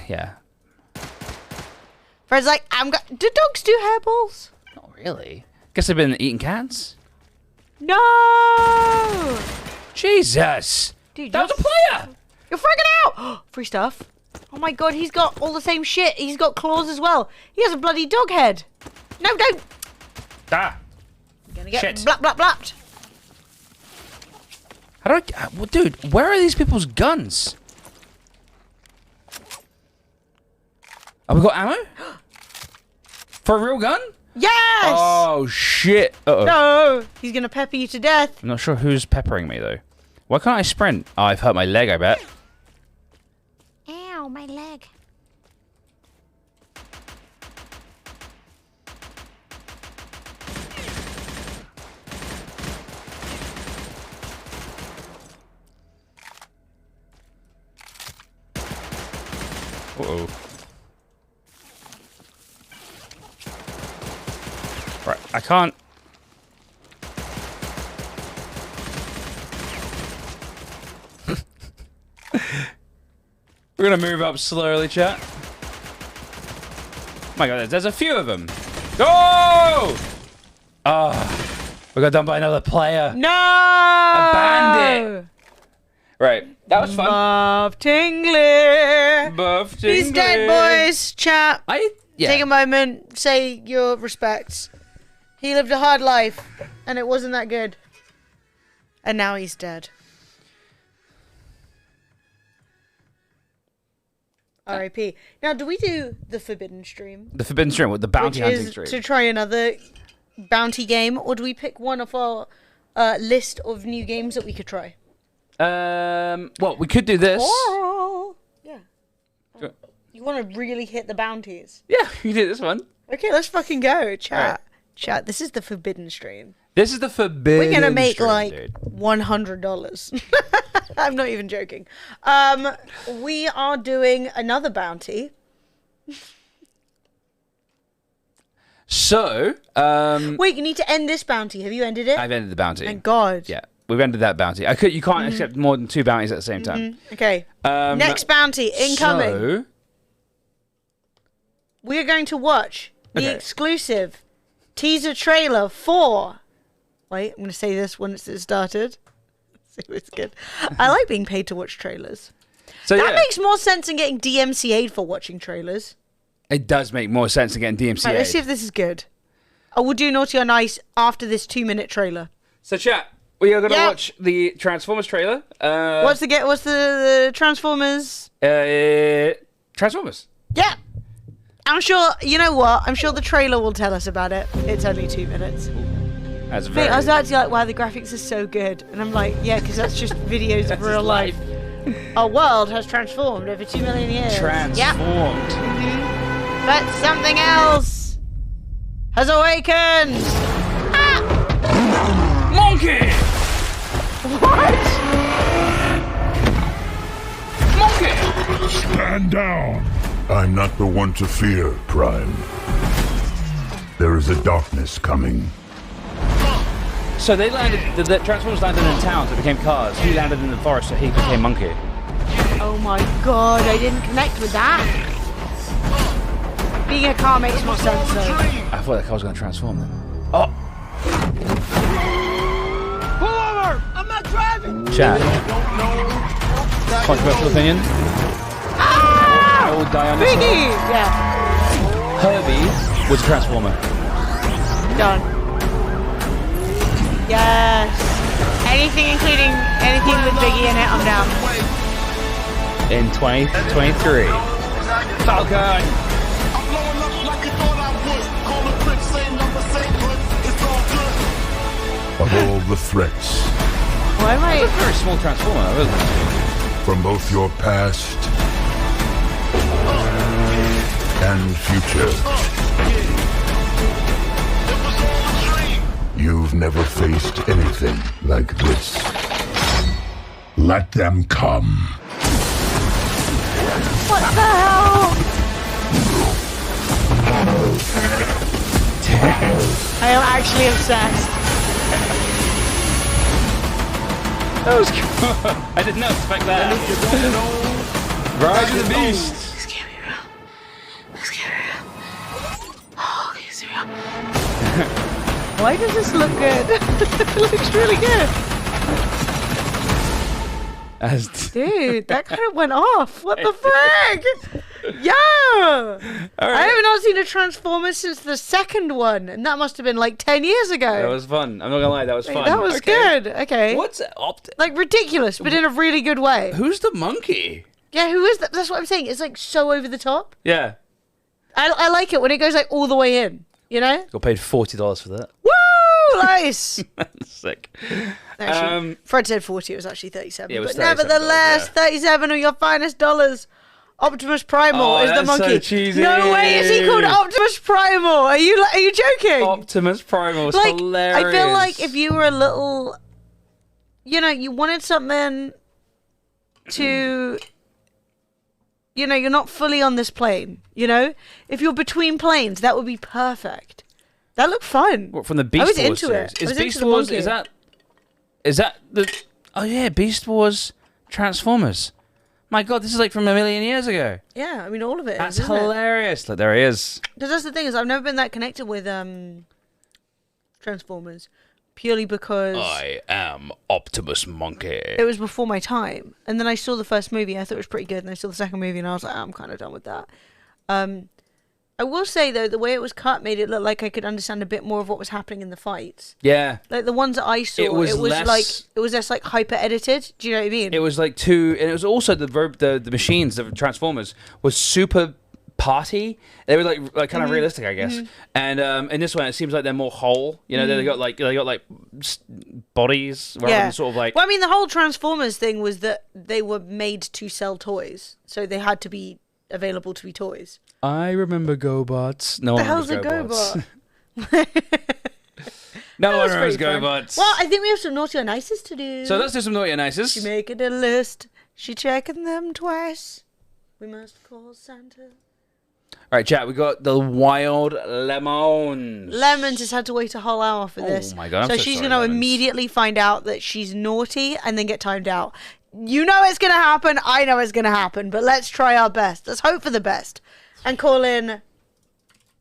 Yeah. Fred's like, do dogs do hairballs? Not really. Guess they've been eating cats. No! Jesus! Dude, that was a player! You're freaking out! Free stuff. Oh my God, he's got all the same shit. He's got claws as well. He has a bloody dog head. No, don't! Ah! You're gonna get Shit. blap, blap, blapped. How do I... Well, dude, where are these people's guns? Oh, we got ammo? For a real gun? Yes! Oh, shit. Uh-oh. No! He's gonna pepper you to death. I'm not sure who's peppering me, though. Why can't I sprint? Oh, I've hurt my leg, I bet. Ow, my leg. Uh-oh. Right, I can't... We're gonna move up slowly, chat. Oh my God, there's a few of them. Go! Ah, we got done by another player. No! A bandit. Right, that was fun. Buff Tingley. Buff Tingley. He's dead, boys. Chat. Take a moment. Say your respects. He lived a hard life, and it wasn't that good. And now he's dead. R.I.P. Now, do we do the Forbidden Stream? The Forbidden Stream, with the bounty Which hunting is stream. to try another bounty game, or do we pick one of our list of new games that we could try? Well, we could do this. Oh, yeah. Sure. You want to really hit the bounties? Yeah, we can do this one. Okay, let's fucking go, chat. Alright. Chat. This is the Forbidden Stream. This is the Forbidden We're gonna make Stream, like dude. $100. I'm not even joking. We are doing another bounty. So, Wait, you need to end this bounty. Have you ended it? I've ended the bounty. Thank God. Yeah, we've ended that bounty. You can't accept more than 2 bounties at the same time. Okay. Next bounty incoming. So, We are going to watch the Okay. exclusive teaser trailer for. Wait, I'm going to say this once it's started. See if it's good. I like being paid to watch trailers. so That yeah, makes more sense than getting DMCA'd for watching trailers. it does make more sense than getting DMCA. Right, let's see if this is good. I will do Naughty or Nice after this 2-minute trailer. So chat, we are going to Yeah. watch the Transformers trailer. What's the Transformers? Transformers. Yeah. I'm sure, you know what? I'm sure the trailer will tell us about it. It's only 2 minutes. That's Mate, very. I was actually like, wow, the graphics are so good. And I'm like, yeah, because that's just videos of real life. Our world has transformed over 2 million years. Transformed. Yeah. But something else has awakened. Monkey. What? Monkey. Stand down. I'm not the one to fear, Prime. There is a darkness coming. So they landed. The Transformers landed in towns that became cars. He landed in the forest, so he became Monkey. Oh my god, I didn't connect with that. Being a car makes more sense though. I thought that car was going to transform then. Oh. Pull over! I'm not driving! Chat. Controversial opinion. Ah! Old Diana. Biggie! Yeah, Herbie was a Transformer. done. Yes. Anything including anything with Biggie in it, I'm down. In 2023. Falcon. I'm blowing up like you thought I would. Call the quick, same number, same hood. It's all good. Of all the threats, Why am I... Very small Transformer, isn't it? from both your past and future, you've never faced anything like this. Let them come. What the hell? I am actually obsessed. That was cool. I did not expect that. Rise of the Beast. This can't be real. This can't be real. Oh, okay, it's real. Why does this look good? It looks really good. Dude, that kind of went off. What the frick? Yeah. I have not seen a Transformers since the second one, and that must have been like 10 years ago. That was fun. I'm not gonna lie, that was fun. That was good. Okay. What's Like ridiculous, but in a really good way. Who's the monkey? Yeah, who is that? That's what I'm saying. It's like so over the top. Yeah. I like it when it goes like all the way in. You know? Got paid $40 for that. Woo! Nice. Sick. Actually, Fred said 40. It was actually 37. Yeah, it was but $37, nevertheless, yeah. 37 of your finest dollars. Optimus Primal Oh, is the that's so monkey. cheesy. No way is he called Optimus Primal. Are you joking? Optimus Primal was like, hilarious. I feel like if you were a little, you know, you wanted something to, you know, you're not fully on this plane. You know, if you're between planes, that would be perfect. That looked fun. What, from the Beast I was Wars into series? it. I Is was Beast into the Wars? monkey. Is that the? Oh yeah, Beast Wars Transformers. My God, this is like from a million years ago. Yeah, I mean all of it. That's isn't it? hilarious. Look, there he is. Because that's the thing is, I've never been that connected with Transformers, purely because I am Optimus Monkey. it was before my time. And then I saw the first movie, I thought it was pretty good, and I saw the second movie, and I was like, I'm kind of done with that. I will say though, the way it was cut made it look like I could understand a bit more of what was happening in the fights. Yeah. Like the ones that I saw, it was less like hyper edited. Do you know what I mean? It was like and it was also the machines, the Transformers, was super party. They were like kind of realistic, I guess. And in this one, it seems like they're more whole. You know, they got like bodies rather than sort of like. Well, I mean, the whole Transformers thing was that they were made to sell toys, so they had to be available to be toys. I remember GoBots. No one remembers GoBots. No one remembers GoBots. Well, I think we have some naughty or nices to do. So let's do some naughty or nices. She making a list. She checking them twice. We must call Santa. All right, chat. We got the wild lemons. Lemons has had to wait a whole hour for this. Oh my god! So she's going to immediately find out that she's naughty and then get timed out. You know it's going to happen. I know it's going to happen. But let's try our best. Let's hope for the best. And call in,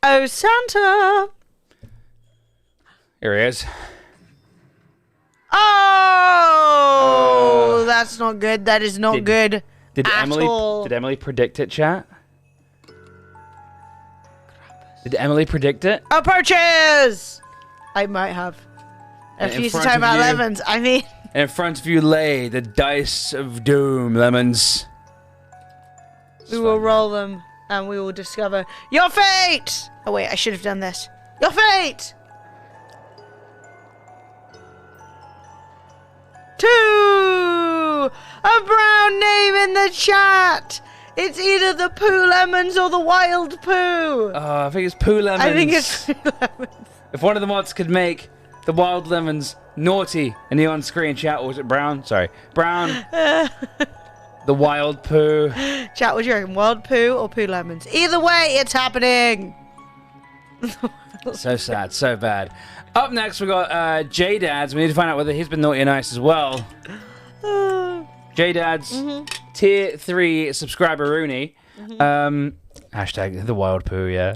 oh Santa. Here he is. Oh, that's not good. That is not good. Did at all. Did Emily predict it, chat? Did Emily predict it? Approaches! I might have. If you used to talk about lemons, I mean. And in front of you lay the dice of doom, lemons. We will roll them and we will discover your fate! Oh wait, I should have done this. Your fate! 2! A brown name in the chat! It's either the Poo Lemons or the Wild Poo! I think it's Poo Lemons. I think it's Poo Lemons. If one of the mods could make the Wild Lemons naughty in the on-screen chat, or was it Brown? Sorry. Brown. The Wild Poo. Chat, what do you reckon? Wild Poo or Poo Lemons? Either way, it's happening! So sad, so bad. Up next, we got J-Dads. We need to find out whether he's been naughty or nice as well. J-Dads, tier 3 subscriber Rooney. Hashtag the Wild Poo, yeah.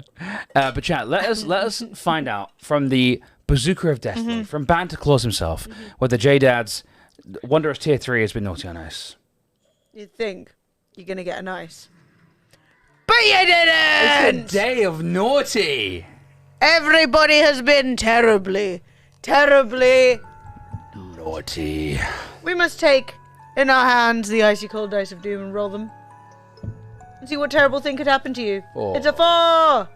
But chat, let us find out from the Bazooka of Destiny, from Banter Claus himself, whether J-Dad's Wondrous tier 3 has been naughty or nice. You'd think you're gonna get a nice. But you didn't! It's a day of naughty! Everybody has been terribly, terribly naughty. We must take in our hands the icy cold dice of doom and roll them. And see what terrible thing could happen to you. 4. It's a 4!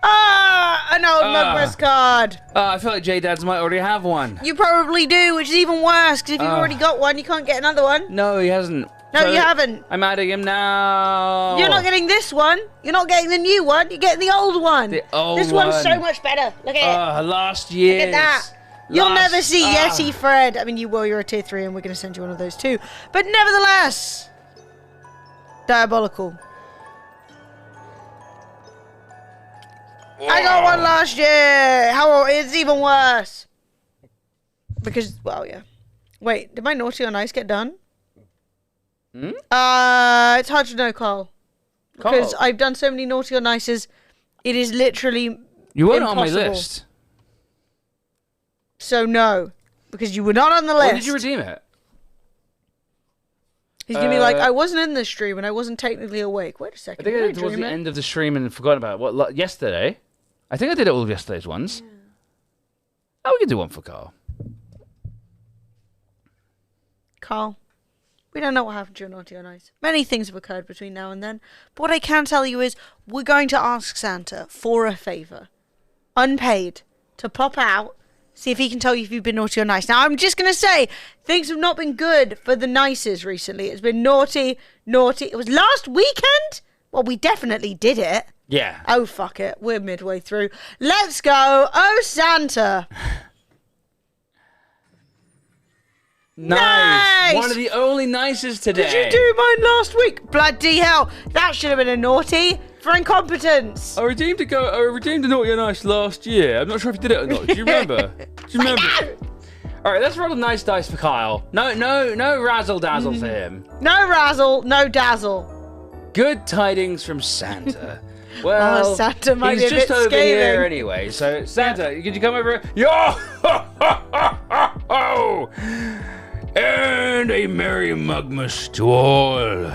Ah! An old Mugmas card! I feel like J-Dads might already have one. You probably do, which is even worse, because if you've already got one, you can't get another one. No, he hasn't. No, you haven't. I'm adding him now. You're not getting this one. You're not getting the new one. You're getting the old one. The old this one's so much better. Look at it. Last year. Look at that. You'll never see Yeti Fred. I mean, you're a tier 3, and we're going to send you one of those too. But nevertheless, diabolical. I got one last year. It's even worse. Because, well, yeah. Wait, did my naughty or nice get done? It's hard to know, Carl. Because I've done so many naughty or nices, it is literally You weren't impossible. on my list. So no, because you were not on the list. When did you redeem it? He's gonna be like, I wasn't in the stream and I wasn't technically awake. Wait a second. I think I did it towards the end of the stream and forgot about it. What, yesterday? I think I did it all of yesterday's ones. Yeah. Oh, we can do one for Carl. Carl, we don't know what happened to your naughty or nice. Many things have occurred between now and then. But what I can tell you is we're going to ask Santa for a favour. Unpaid. To pop out. See if he can tell you if you've been naughty or nice. Now, I'm just going to say, things have not been good for the nices recently. It's been naughty, naughty. It was last weekend? Well, we definitely did it. Yeah. Oh, fuck it. We're midway through. Let's go. Oh, Santa. Nice. One of the only nices today. Did you do mine last week? Bloody hell. That should have been a naughty for incompetence. I redeemed a naughty or nice last year. I'm not sure if you did it or not. Do you remember? Do you remember? All right, let's roll a nice dice for Kyle. No razzle dazzle for him. No razzle, no dazzle. Good tidings from Santa. Well, Santa might he's be a just bit over scathing. here anyway. So Santa, could you come over? Yo! And a merry Mugmas to all.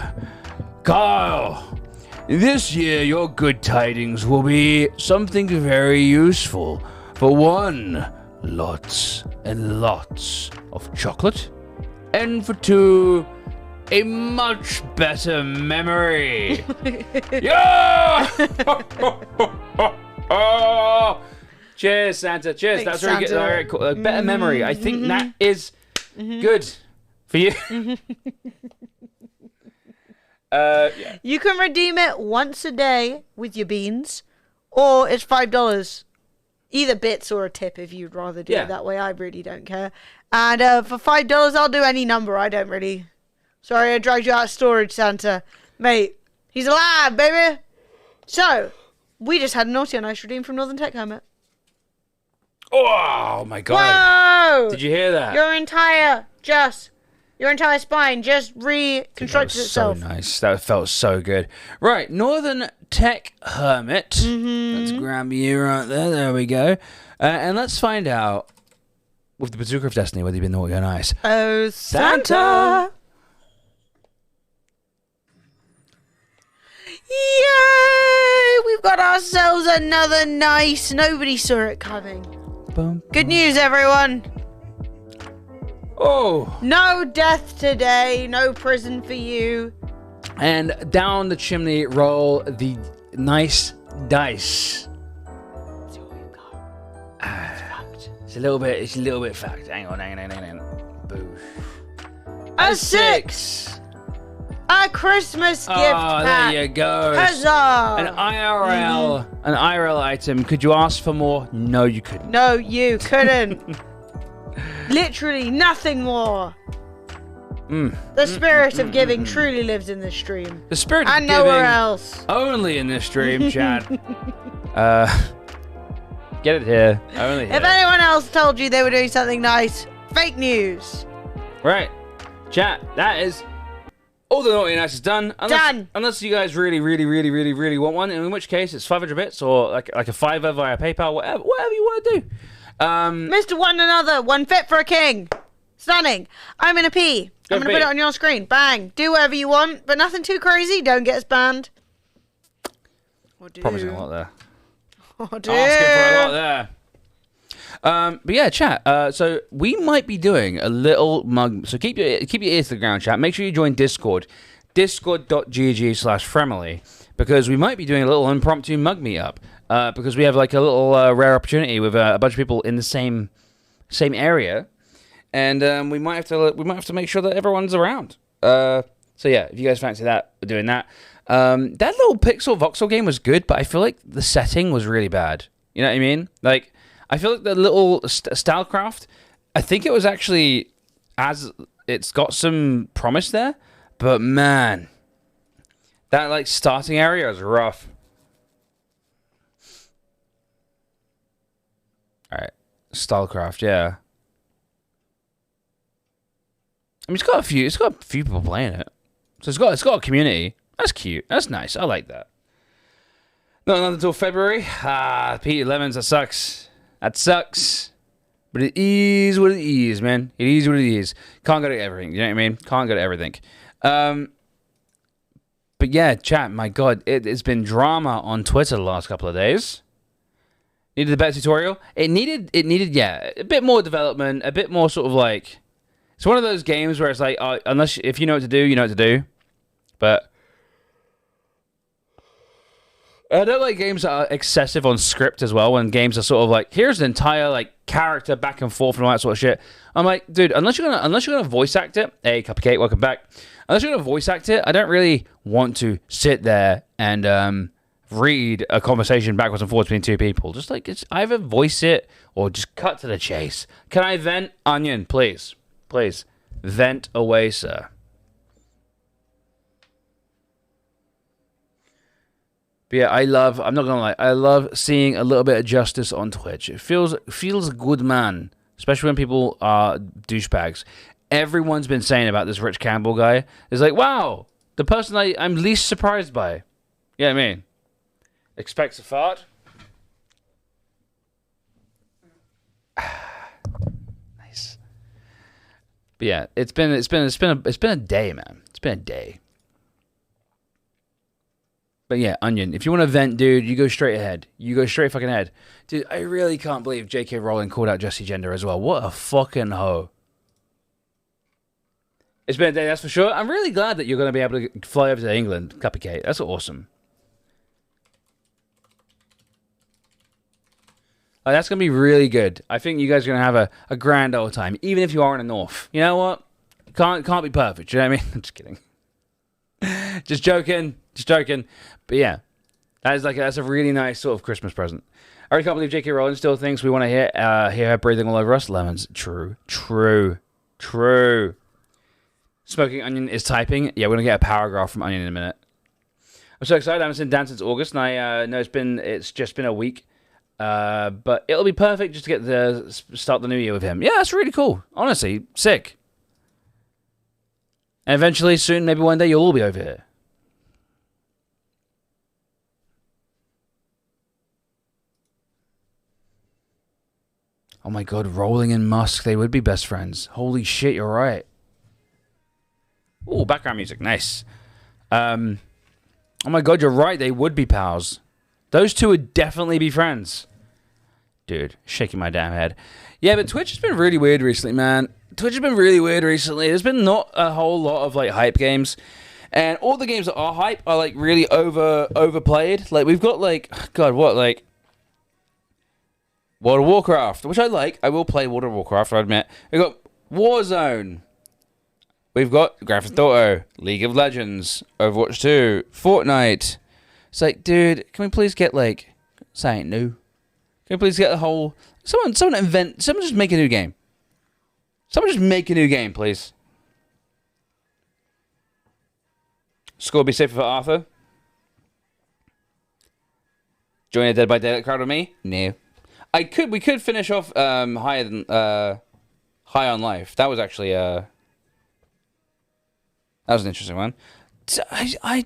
Kyle, This year, your good tidings will be something very useful. For one, lots and lots of chocolate. And for two, a much better memory. Yeah! Cheers, Santa. Cheers. Thanks, That's really good. Santa. All right, cool. A better memory. I think that is good for you. Yeah. You can redeem it once a day with your beans, or it's $5. Either bits or a tip if you'd rather do it that way. I really don't care. And for $5, I'll do any number. I don't really. Sorry, I dragged you out of storage, Santa. Mate, he's alive, baby. So, we just had a naughty and nice redeem from Northern Tech Hermit. Oh my god. Whoa! Did you hear that? Your entire spine just reconstructed itself. So nice. That felt so good. Right, Northern Tech Hermit. Let's grab you right there. There we go. And let's find out with the Bazooka of Destiny whether you've been naughty or nice. Oh, Santa! Yay! We've got ourselves another nice. Nobody saw it coming. Good news, everyone. Oh. No death today. No prison for you. And down the chimney roll the nice dice. That's all we've got. It's a little bit fact. Hang on. Boo. A 6. A Christmas gift pack. There you go. Huzzah! An IRL item. Could you ask for more? No, you couldn't. No, you couldn't. Literally nothing more. The spirit of giving truly lives in this stream. The spirit of and giving nowhere else. only in this stream, Chad. Get it here. Only here. If anyone else told you they were doing something nice, fake news. Right. Chat, that is all the naughty and nice is done. Done. Unless you guys really want one, in which case it's 500 bits or like a $5 via PayPal, whatever you want to do. Mr. One Another, one fit for a king. Stunning. I'm in a P. I'm going to put it on your screen. Bang. Do whatever you want, but nothing too crazy. Don't get us banned. Or do. Promising a lot there. Or do. Asking for a lot there. But yeah, chat. So we might be doing a little mug. So keep your ears to the ground, chat. Make sure you join Discord, discord.gg/Fremily, because we might be doing a little impromptu mug meetup. Because we have like a little rare opportunity with a bunch of people in the same area, and we might have to make sure that everyone's around. So yeah, if you guys fancy that, we're doing that. That little pixel voxel game was good, but I feel like the setting was really bad. You know what I mean? Like, I feel like the little Stalcraft, I think it was actually, it's got some promise there, but man, that like starting area is rough. All right, Stalcraft, yeah. I mean, it's got a few people playing it, so it's got a community. That's cute. That's nice. I like that. Not until February. P11s. That sucks. That sucks. But it is what it is, man. It is what it is. Can't go to everything. You know what I mean? Can't go to everything. But yeah, chat. My God, it's been drama on Twitter the last couple of days. Needed a better tutorial. It needed, yeah, a bit more development, a bit more sort of like. It's one of those games where it's like, if you know what to do, you know what to do. But I don't like games that are excessive on script as well. When games are sort of like, here's an entire like character back and forth and all that sort of shit. I'm like, dude, unless you're gonna voice act it. Hey, Cupcake, welcome back. Unless you're gonna voice act it, I don't really want to sit there and read a conversation backwards and forwards between two people. Just like, it's either voice it or just cut to the chase. Can I vent? Onion, please. Please. Vent away, sir. But yeah, I'm not gonna lie, I love seeing a little bit of justice on Twitch. It feels good, man. Especially when people are douchebags. Everyone's been saying about this Rich Campbell guy. It's like, wow, the person I'm least surprised by. Yeah, I mean, expects a fart. Nice. But yeah, it's been a day, man. It's been a day. But yeah, Onion, if you want to vent, dude, you go straight ahead. You go straight fucking ahead. Dude, I really can't believe J.K. Rowling called out Jessie Gender as well. What a fucking hoe. It's been a day, that's for sure. I'm really glad that you're going to be able to fly over to England, Cupcake. That's awesome. That's going to be really good. I think you guys are going to have a grand old time, even if you are in the north. You know what? Can't be perfect, you know what I mean? I'm just kidding. Just joking. But yeah, that's a really nice sort of Christmas present. I really can't believe J.K. Rowling still thinks we want to hear her breathing all over us. Lemons. True. Smoking Onion is typing. Yeah, we're going to get a paragraph from Onion in a minute. I'm so excited. I haven't seen Dan since August, and I know it's just been a week. But it'll be perfect just to get the start the new year with him. Yeah, that's really cool. Honestly, sick. And eventually, soon, maybe one day, you'll all be over here. Oh my god, Rowling and Musk, they would be best friends. Holy shit, you're right. Ooh, background music, nice. Oh my god, you're right, they would be pals. Those two would definitely be friends. Dude, shaking my damn head. Yeah, but Twitch has been really weird recently, man. There's been not a whole lot of like hype games. And all the games that are hype are like really overplayed. Like we've got like World of Warcraft, which I like. I will play World of Warcraft, I admit. We've got Warzone. We've got Grand Theft Auto, League of Legends, Overwatch 2, Fortnite. It's like, dude, can we please get like something new? Can we please get the whole someone just make a new game. Someone just make a new game, please. Score be safer for Arthur. Join a Dead by Daylight crowd with me? No. We could finish off higher than High on Life. That was actually that was an interesting one.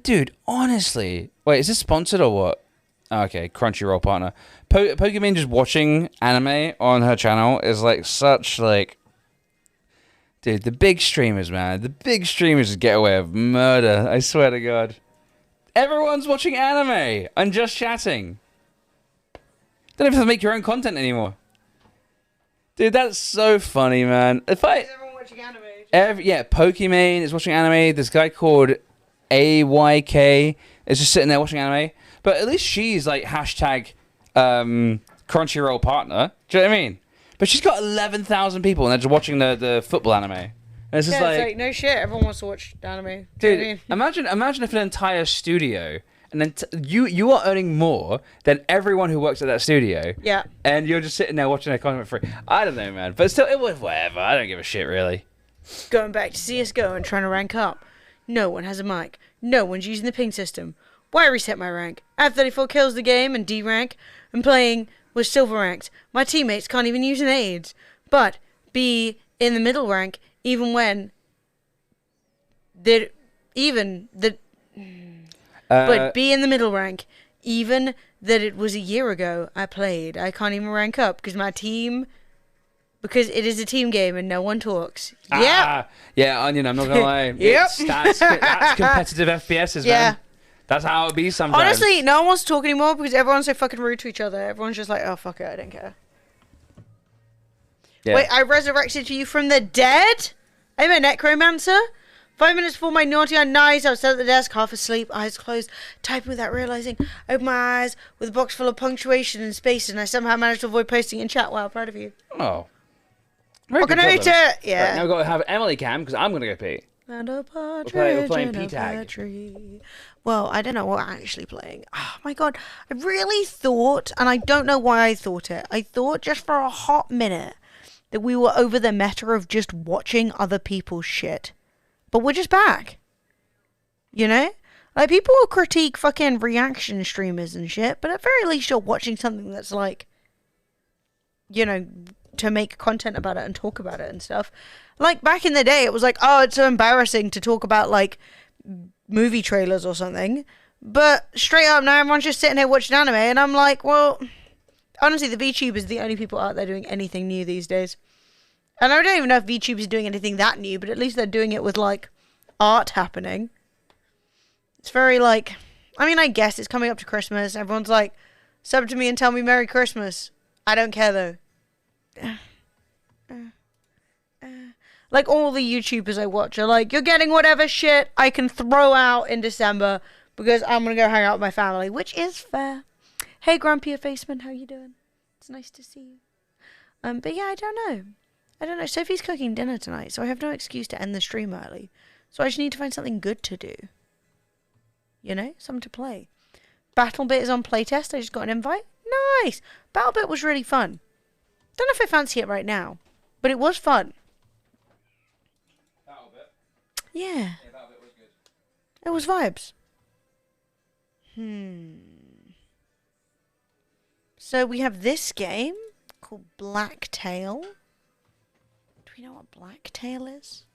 Dude, honestly, wait, is this sponsored or what? Oh, okay, Crunchyroll partner. Pokemon just watching anime on her channel is like such like. Dude, the big streamers, man. The big streamers get away with murder. I swear to God. Everyone's watching anime and just chatting. Don't even have to make your own content anymore. Dude, that's so funny, man. Is everyone watching anime? Pokemon is watching anime. This guy called AYK is just sitting there watching anime. But at least she's like hashtag Crunchyroll partner. Do you know what I mean? But she's got 11,000 people and they're just watching the football anime. And it's just it's like, no shit, everyone wants to watch anime. Dude, You know what I mean? imagine if an entire studio, and then you are earning more than everyone who works at that studio. Yeah. And you're just sitting there watching their content for free. I don't know, man. But still, it was whatever. I don't give a shit, really. Going back to CSGO and trying to rank up. No one has a mic. No one's using the ping system. Why reset my rank? I have 34 kills the game and D rank. I'm playing with silver ranked. My teammates can't even use an AIDS. But be in the middle rank even but be in the middle rank even that it was a year ago I played. I can't even rank up because it is a team game and no one talks. Yeah. Yeah, Onion, I'm not gonna lie. Yep. That's competitive FPSs, man. That's how it be sometimes. Honestly, no one wants to talk anymore because everyone's so fucking rude to each other. Everyone's just like, oh, fuck it, I don't care. Yeah. Wait, I resurrected you from the dead? I'm a necromancer? 5 minutes before my naughty and nice, I was sat at the desk, half asleep, eyes closed, typing without realizing. Opened my eyes with a box full of punctuation and space, and I somehow managed to avoid posting in chat. Wow, proud of you. Oh. We're gonna eat it! Yeah. Right, now we've got to have Emily cam because I'm gonna go pee. And a partridge we're playing in a P-Tag. pear tree. Well, I don't know what we're actually playing. Oh my god. I really thought, and I don't know why I thought it, I thought just for a hot minute that we were over the meta of just watching other people's shit. But we're just back. You know? Like, people will critique fucking reaction streamers and shit, but at very least you're watching something that's like, you know, to make content about it and talk about it and stuff. Like, back in the day, it was like, oh, it's so embarrassing to talk about, like, movie trailers or something. But straight up now, everyone's just sitting here watching anime, and I'm like, well, honestly, the VTubers are the only people out there doing anything new these days. And I don't even know if VTubers are doing anything that new, but at least they're doing it with, like, art happening. It's very, like, I mean, I guess it's coming up to Christmas. Everyone's like, sub to me and tell me Merry Christmas. I don't care though. Like all the YouTubers I watch are like, you're getting whatever shit I can throw out in December because I'm gonna go hang out with my family, which is fair. Hey, Grumpy Faceman, how you doing? It's nice to see you. But yeah, I don't know. Sophie's cooking dinner tonight, so I have no excuse to end the stream early. So I just need to find something good to do. You know, something to play. BattleBit is on playtest. I just got an invite. Nice. BattleBit was really fun. Don't know if I fancy it right now, but it was fun. Yeah. Yeah, that bit was good. It was vibes. So we have this game called Blacktail. Do we know what Blacktail is?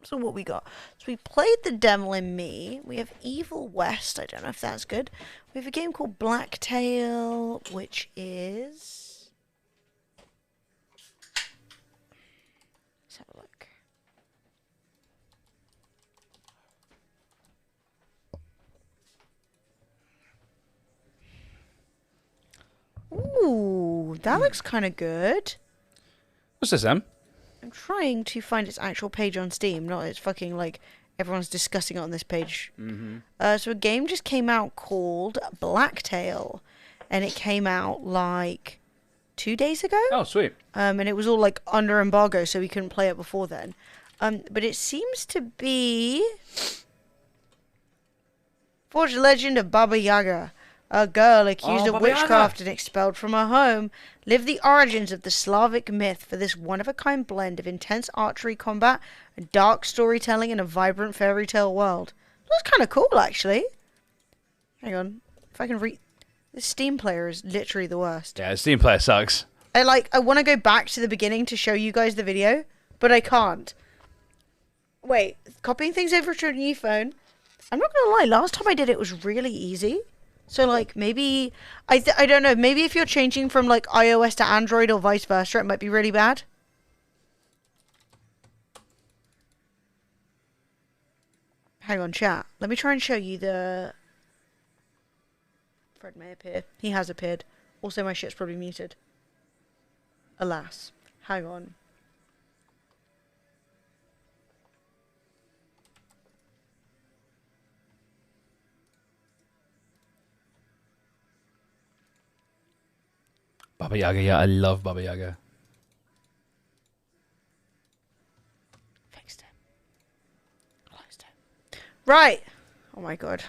So what we got? So we played The Devil in Me. We have Evil West. I don't know if that's good. We have a game called Blacktail, which is... Let's have a look. Ooh, that looks kind of good. What's this, Em? I'm trying to find its actual page on Steam, not its fucking, like, everyone's discussing it on this page. So a game just came out called Blacktail, and it came out, like, 2 days ago? Oh, sweet. And it was all, like, under embargo, so we couldn't play it before then. But it seems to be... Forged Legend of Baba Yaga. A girl accused of Baba Yaga. witchcraft and expelled from her home lived the origins of the Slavic myth for this one-of-a-kind blend of intense archery combat, dark storytelling, and a vibrant fairy tale world. Looks kind of cool, actually. Hang on. If I can read... This Steam player is literally the worst. Yeah, the Steam player sucks. I want to go back to the beginning to show you guys the video, but I can't. Wait, copying things over to a new phone. I'm not going to lie, last time I did it was really easy. So, like, maybe... I don't know, maybe if you're changing from, like, iOS to Android or vice versa, it might be really bad. Hang on, chat. Let me try and show you the... Fred may appear. He has appeared. Also, my shit's probably muted. Alas. Hang on. Baba Yaga, yeah, I love Baba Yaga. Fixed it. Closed it. Right. Oh my god.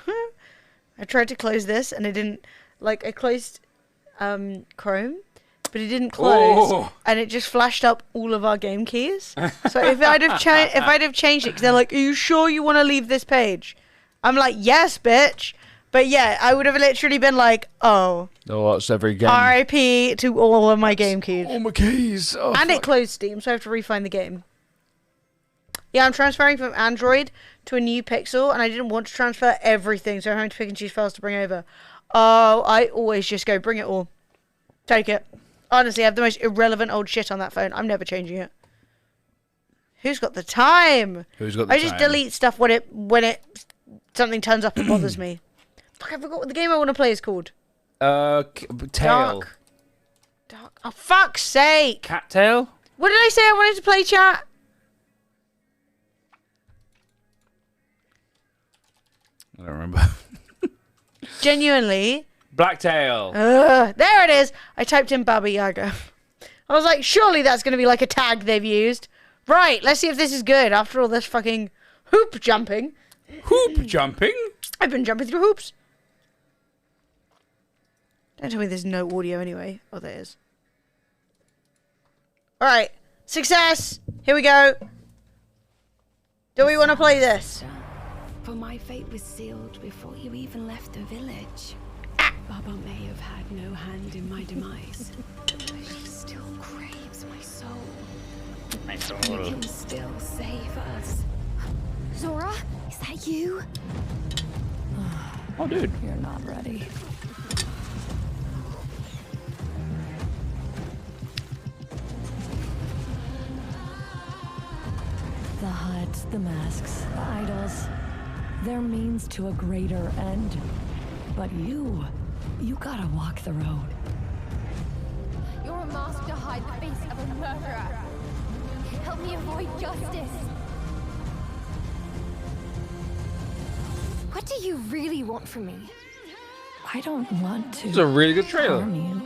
I tried to close this and it didn't... Like, I closed Chrome, but it didn't close. Oh. And it just flashed up all of our game keys. So if I'd have changed it, because they're like, are you sure you want to leave this page? I'm like, yes, bitch. But yeah, I would have literally been like, oh. Oh, that's every game. RIP to all of my game keys. All my keys. Oh, And fuck. it closed Steam, so I have to re-find the game. Yeah, I'm transferring from Android to a new Pixel, and I didn't want to transfer everything, so I'm having to pick and choose files to bring over. Oh, I always just go, bring it all. Take it. Honestly, I have the most irrelevant old shit on that phone. I'm never changing it. Who's got the time? Who's got the I just time? delete stuff when something turns up and bothers me. Fuck, I forgot what the game I want to play is called. Tail. Dark. Oh, fuck's sake. Cat tail? What did I say I wanted to play, chat? I don't remember. Genuinely. Blacktail. There it is. I typed in Baba Yaga. I was like, surely that's going to be like a tag they've used. Right, let's see if this is good after all this fucking hoop jumping. Hoop jumping? I've been jumping through hoops. Don't tell me there's no audio anyway. Oh, there is. Alright. Success! Here we go. Do we want to play this? For my fate was sealed before you even left the village. Baba may have had no hand in my demise, but she still craves my soul. My soul. You can still save us. Zora, is that you? Oh, dude. You're not ready. The huts, the masks, the idols. They're means to a greater end. But you gotta walk the road. You're a mask to hide the face of a murderer. Help me avoid justice. What do you really want from me? I don't want to. It's a really good trailer. harm you.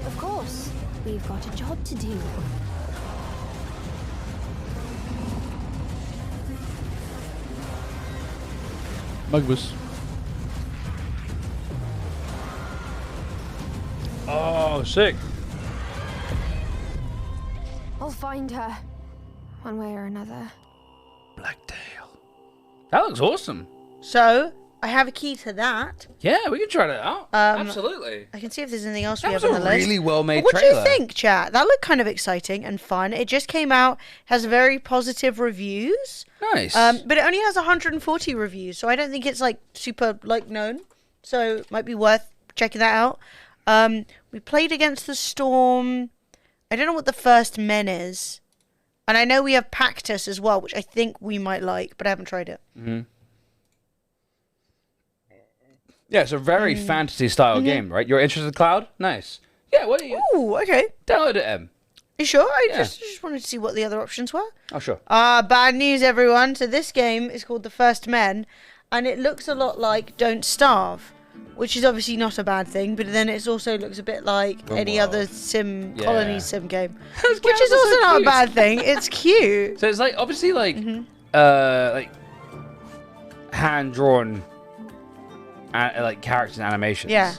Of course, we've got a job to do. Mugbus. Oh, sick. I'll find her, one way or another. Blacktail. That looks awesome. So, I have a key to that. Yeah, we can try that out. Absolutely. I can see if there's anything else That we was have on a the list. really well-made What do you trailer. think, chat? That looked kind of exciting and fun. It just came out, has very positive reviews. Nice. But it only has 140 reviews, so I don't think it's like super like known. So it might be worth checking that out. We played Against the Storm. I don't know what the First Men is. And I know we have Pactus as well, which I think we might like, but I haven't tried it. Mm-hmm. Yeah, it's a very fantasy-style game, right? You're interested in Cloud? Nice. Yeah, what do you... Ooh, okay. Download it, Em. You sure? I Yeah. just wanted to see what the other options were. Oh, sure. Bad news, everyone. So this game is called The First Men, and it looks a lot like Don't Starve, which is obviously not a bad thing, but then it also looks a bit like any other sim, colony sim game, which is also not a bad thing. It's cute. So it's like, obviously, like hand-drawn, like, characters and animations. Yeah.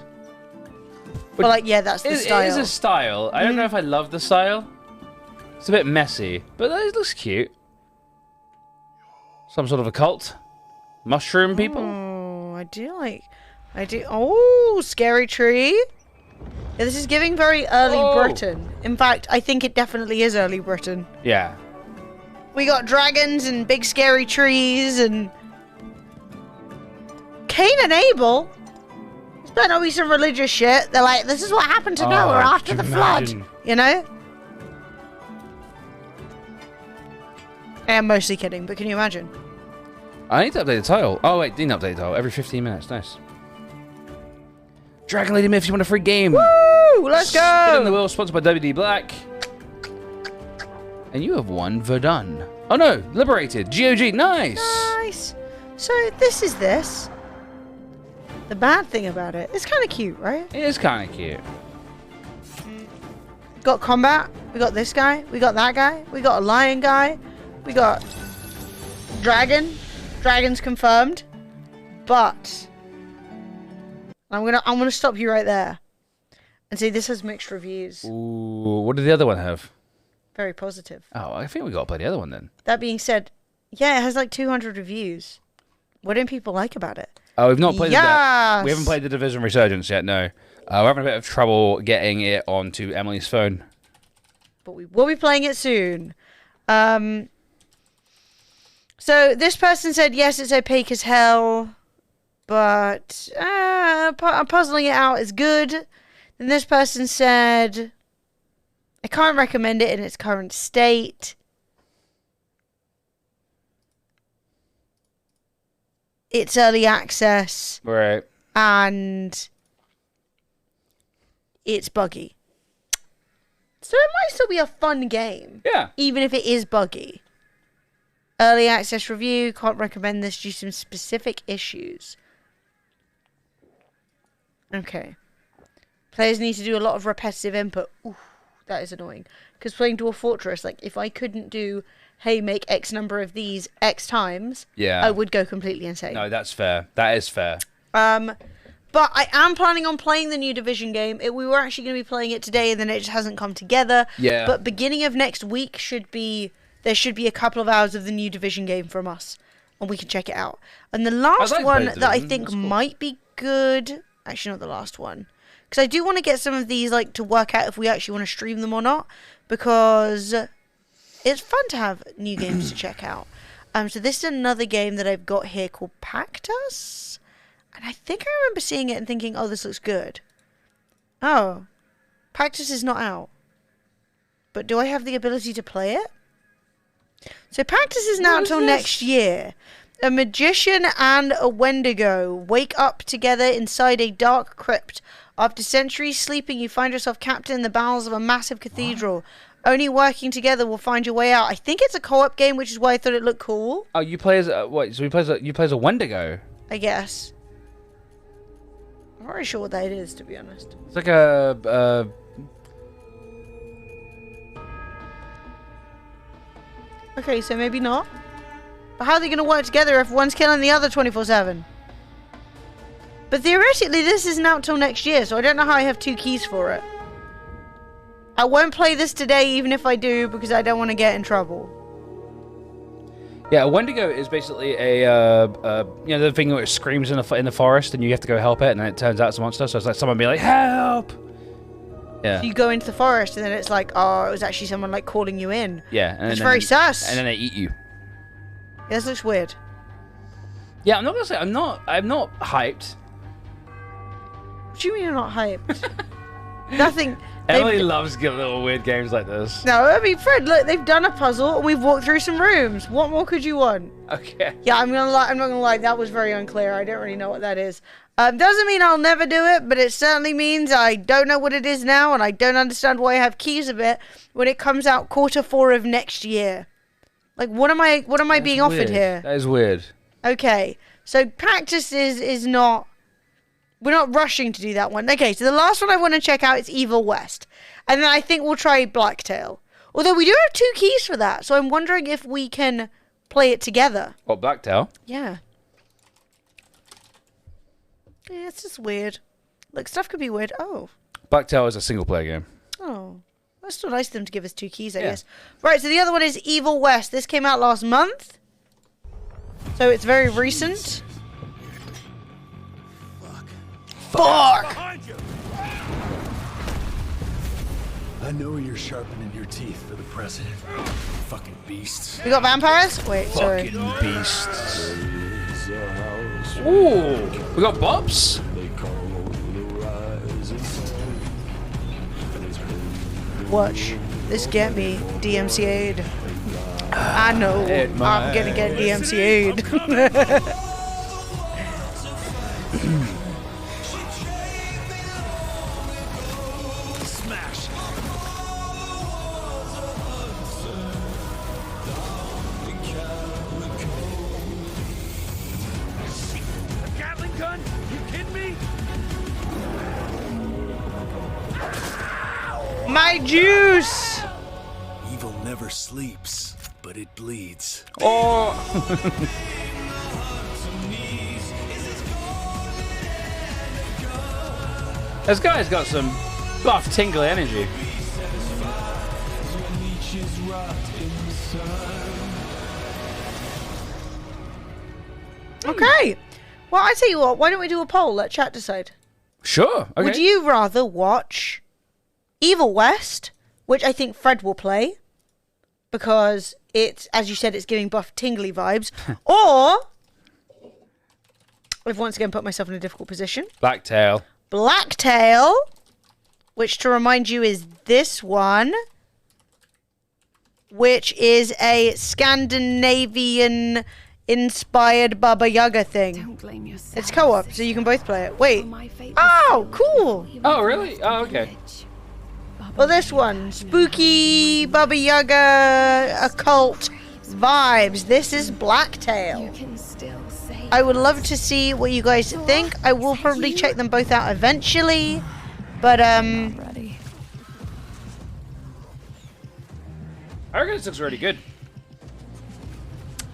But Well, like, yeah, that's the style. It is a style. I don't know if I love the style. It's a bit messy, but it looks cute. Some sort of a cult. Mushroom people. Oh, I do. Oh, Scary Tree. Yeah, this is giving very early Britain. In fact, I think it definitely is early Britain. Yeah. We got dragons and big scary trees and Cain and Abel. This better not be some religious shit. They're like, this is what happened to Noah after the flood. You know? I am mostly kidding, but can you imagine? I need to update the title. Oh, wait, didn't update the title. Every 15 minutes. Nice. Dragon Lady Myth, you want a free game? Woo! Let's Spin go! the Wheel, sponsored by WD Black. And you have won Verdun. Oh no, Liberated. GOG, nice! Nice. So this is this. The bad thing about it, it's kind of cute, right? It is kind of cute. Got combat. We got this guy. We got that guy. We got a lion guy. We got dragon. Dragon's confirmed. But I'm gonna stop you right there and say this has mixed reviews. Ooh, what did the other one have? Very positive. Oh, I think we got to play the other one then. That being said, yeah, it has like 200 reviews. What didn't people like about it? Oh, we've not played Yes! we haven't played the Division Resurgence yet, no. We're having a bit of trouble getting it onto Emily's phone. But we will be playing it soon. So this person said, yes, it's opaque as hell, but puzzling it out is good. Then this person said, I can't recommend it in its current state. It's early access. Right. And it's buggy. So it might still be a fun game. Yeah. Even if it is buggy. Early access review. Can't recommend this due to some specific issues. Okay. Players need to do a lot of repetitive input. Ooh, that is annoying. Because playing Dwarf Fortress, like, if I couldn't do, hey, make X number of these X times, Yeah. I would go completely insane. No, that's fair. That is fair. But I am planning on playing the new Division game. We were actually going to be playing it today, and then it just hasn't come together. Yeah. But beginning of next week there should be a couple of hours of the new Division game from us, and we can check it out. And the last like to one play that I Division. think That's cool. might be good, actually not the last one, because I do want to get some of these like to work out if we actually want to stream them or not, because it's fun to have new games to check out. So this is another game that I've got here called Pactus. And I think I remember seeing it and thinking, oh, this looks good. Oh. Pactus is not out. But do I have the ability to play it? So practice is now until next year. A magician and a Wendigo wake up together inside a dark crypt. After centuries sleeping, you find yourself captain in the bowels of a massive cathedral. Only working together will find your way out. I think it's a co-op game, which is why I thought it looked cool. Oh, you play as what? So you play as a Wendigo. I guess. I'm not really sure what that is, to be honest. It's like a. Okay, so maybe not. But how are they going to work together if one's killing the other 24/7? But theoretically, this isn't out till next year, so I don't know how I have 2 keys for it. I won't play this today, even if I do, because I don't want to get in trouble. Yeah, a Wendigo is basically the thing where it screams in the forest, and you have to go help it, and then it turns out it's a monster. So it's like someone being like, "Help!" Yeah. So you go into the forest, and then it's like, oh, it was actually someone like calling you in. Yeah, and it's very sus. And then they eat you. Yeah, this looks weird. Yeah, I'm not gonna say I'm not hyped. What do you mean you're not hyped? Nothing. Emily loves little weird games like this. No, I mean, Fred, look, they've done a puzzle and we've walked through some rooms. What more could you want? Okay. Yeah, I'm not gonna lie, that was very unclear. I don't really know what that is. Doesn't mean I'll never do it, but it certainly means I don't know what it is now, and I don't understand why I have keys of it when it comes out Q4 of next year. Like, what am I being offered here? That is weird. Okay, so practice is not. We're not rushing to do that one. Okay, so the last one I want to check out is Evil West. And then I think we'll try Blacktail. Although we do have 2 keys for that, so I'm wondering if we can play it together. What, Blacktail? Yeah. Yeah, it's just weird. Look, stuff could be weird. Oh. Blacktail is a single-player game. Oh. That's still nice of them to give us 2 keys, I guess. Right, so the other one is Evil West. This came out last month. So it's very recent. Fuck! I know you're sharpening your teeth for the president. Fucking beasts. We got vampires? Wait, sorry. Fucking beasts. Ooh, we got Bobs? Watch this get me DMCA'd. I know I'm gonna get DMCA'd. My juice! Evil never sleeps, but it bleeds. Oh! This guy's got some buff, tingly energy. Okay. Well, I tell you what, why don't we do a poll? Let chat decide. Sure. Okay. Would you rather watch Evil West, which I think Fred will play, because it's, as you said, it's giving buff tingly vibes, or, I've once again put myself in a difficult position, Blacktail. Blacktail, which, to remind you, is this one, which is a Scandinavian inspired Baba Yaga thing. Don't blame yourself. It's co-op, so you can both play it. Wait. Oh, cool. Oh, really? Oh, okay. Well, this one, spooky Baba Yaga occult vibes. This is Blacktail. I would love to see what you guys think. I will probably check them both out eventually, but I reckon this looks really good.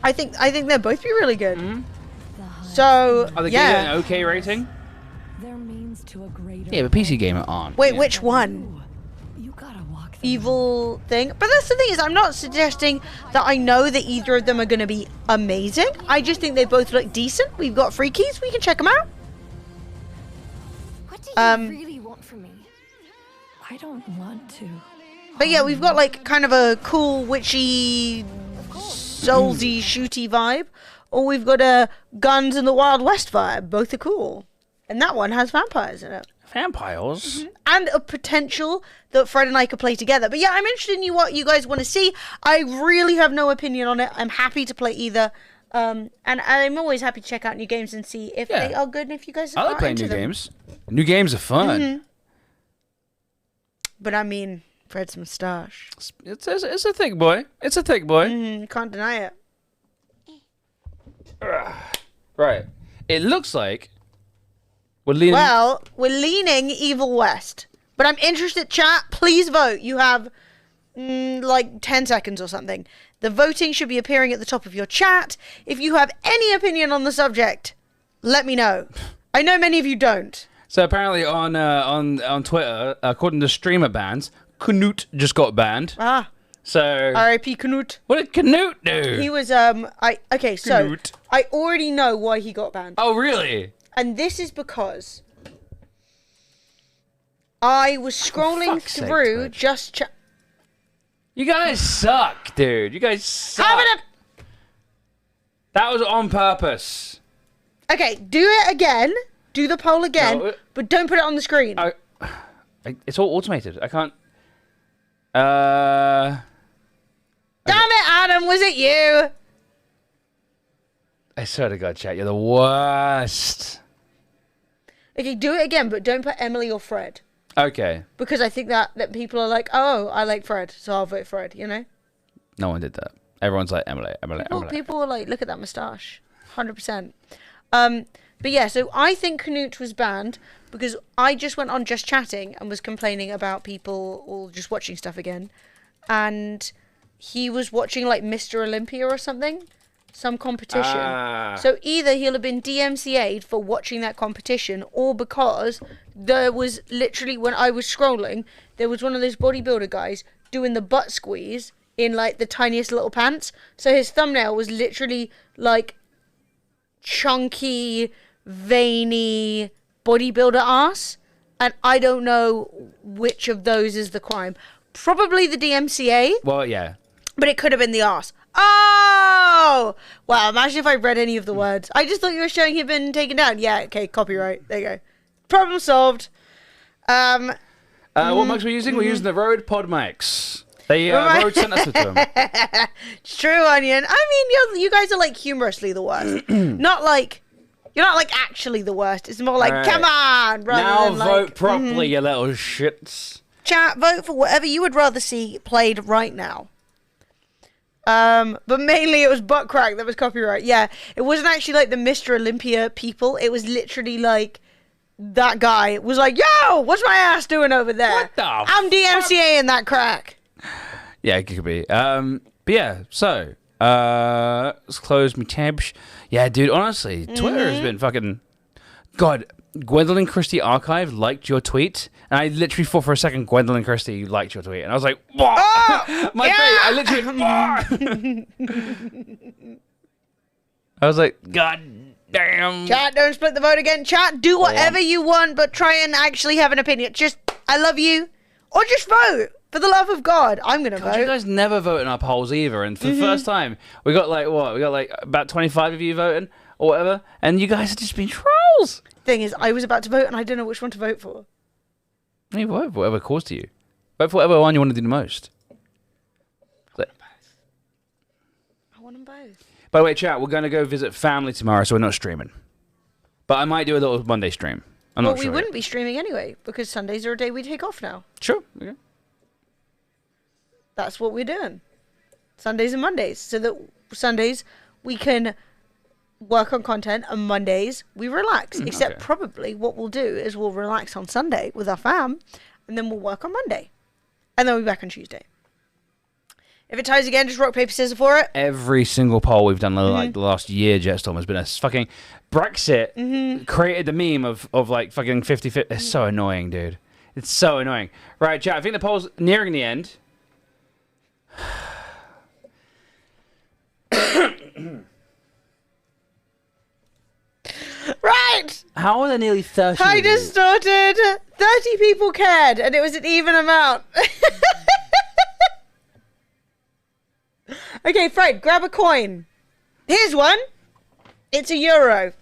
I think they'll both be really good. So Are they yeah. getting an okay rating? Yeah, but PC Gamer aren't. Wait, which one? Evil thing. But that's the thing, is I'm not suggesting that I know that either of them are going to be amazing. I just think they both look decent. We've got free keys. We can check them out. What do you really want from me? I don't want to. But yeah, we've got like kind of a cool witchy, soulsy, shooty vibe. Or we've got a Guns in the Wild West vibe. Both are cool. And that one has vampires in it. Vampires? And a potential that Fred and I could play together. But yeah, I'm interested in what you guys want to see. I really have no opinion on it. I'm happy to play either. And I'm always happy to check out new games and see if they are good and if you guys are I like playing into new them. games. New games are fun. But I mean, Fred's moustache. It's a thick boy. It's a thick boy. Can't deny it. Right. It looks like we're leaning. Well, we're leaning Evil West. But I'm interested, chat. Please vote. You have like 10 seconds or something. The voting should be appearing at the top of your chat. If you have any opinion on the subject, let me know. I know many of you don't. So apparently on Twitter, according to streamer bans, Knut just got banned. So R.I.P. Knut. What did Knut do? He was so Knut. I already know why he got banned. Oh really? And this is because I was scrolling through You guys suck, dude. You guys suck. That was on purpose. Okay, do it again. Do the poll again, No, but don't put it on the screen. It's all automated. I can't. Damn it, Adam! Was it you? I swear to God, chat, you're the worst. Okay, do it again, but don't put Emily or Fred. Okay. Because I think that people are like, oh, I like Fred, so I'll vote Fred, you know? No one did that. Everyone's like, Emily. People are like, look at that moustache. 100%. But yeah, so I think Knut was banned because I just went on Just Chatting and was complaining about people all just watching stuff again. And he was watching like Mr. Olympia or something. Some competition. So either he'll have been DMCA'd for watching that competition or because there was literally, when I was scrolling, there was one of those bodybuilder guys doing the butt squeeze in like the tiniest little pants. So his thumbnail was literally like chunky, veiny bodybuilder ass. And I don't know which of those is the crime. Probably the DMCA. Well, yeah. But it could have been the arse. Oh! Wow, imagine if I read any of the words. I just thought you were showing he'd been taken down. Yeah, okay, copyright. There you go. Problem solved. What mics we're using? We're using the Rode Pod mics. They Rode sent us with them. It's true, Onion. I mean, you guys are like humorously the worst. Not like... You're not like actually the worst. It's more like, Right. come on! Rather Now than, vote like, properly, you little shits. Chat, vote for whatever you would rather see played right now. But mainly it was butt crack that was copyright. Yeah, it wasn't actually like the Mr. Olympia people. It was literally like that guy was like, "Yo, what's my ass doing over there? What the I'm DMCAing that crack." Yeah, it could be. But yeah, so let's close my tabs. Yeah, dude, honestly, Twitter has been fucking... God, Gwendolyn Christie Archive liked your tweet, and I literally thought for a second Gwendolyn Christie liked your tweet, and I was like, what? Oh, My face, I literally... I was like, God damn. Chat, don't split the vote again. Chat, do whatever you want, but try and actually have an opinion. Just, I love you, or just vote. For the love of God, I'm gonna vote. You guys never vote in our polls either, and for the first time, we got like what? We got like about 25 of you voting or whatever, and you guys have just been trolls. Thing is, I was about to vote, and I don't know which one to vote for. You vote for whatever calls to you. Vote for whatever one you want to do the most. I want them both. By the way, chat, we're going to go visit family tomorrow, so we're not streaming. But I might do a little Monday stream. I'm not sure. We wouldn't be streaming anyway, because Sundays are a day we take off now. Sure. Okay. That's what we're doing. Sundays and Mondays. So that Sundays we can work on content and Mondays we relax. Except probably what we'll do is we'll relax on Sunday with our fam and then we'll work on Monday. And then we'll be back on Tuesday. If it ties again, just rock, paper, scissors for it. Every single poll we've done like the last year, Jetstorm, has been a fucking... Brexit created the meme of like fucking 50-50. It's so annoying, dude. It's so annoying. Right, chat, I think the poll's nearing the end. Right! How are there nearly 30? I distorted. 30 people cared, and it was an even amount. Okay, Fred, grab a coin. Here's one. It's €1.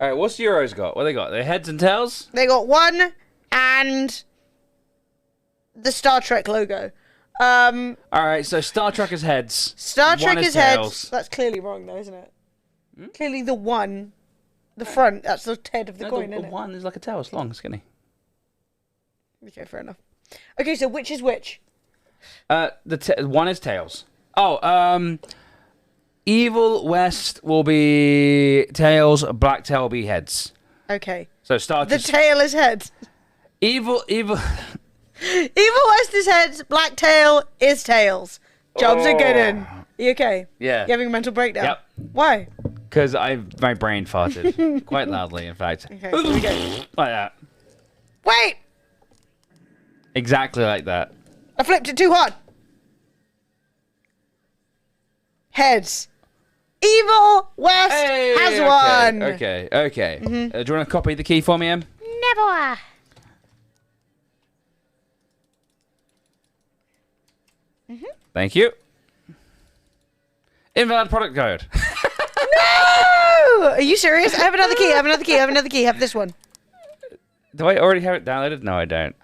All right, what's the Euros got? What they got? Their heads and tails? They got one and the Star Trek logo. All right, so Star Trek is heads. Star One Trek is is heads. tails. That's clearly wrong, though, isn't it? Clearly the one, the front, that's the head of the coin, isn't it? One is like a tail. It's long, skinny. Okay, fair enough. Okay, so which is which? One is tails. Oh, Evil West will be tails. Black tail will be heads. Okay. So Star The tail is heads. Evil. Evil West is heads. Black tail is tails. Jobs are good in. You okay? Yeah. You having a mental breakdown? Yep. Why? Because my brain farted quite loudly, in fact. Okay, here we go. Like that. Wait! Exactly like that. I flipped it too hard. Heads. Evil West has one. Okay. Do you want to copy the key for me, Em? Never. Thank you. Invalid product code. No! Are you serious? I have another key. Have this one. Do I already have it downloaded? No, I don't.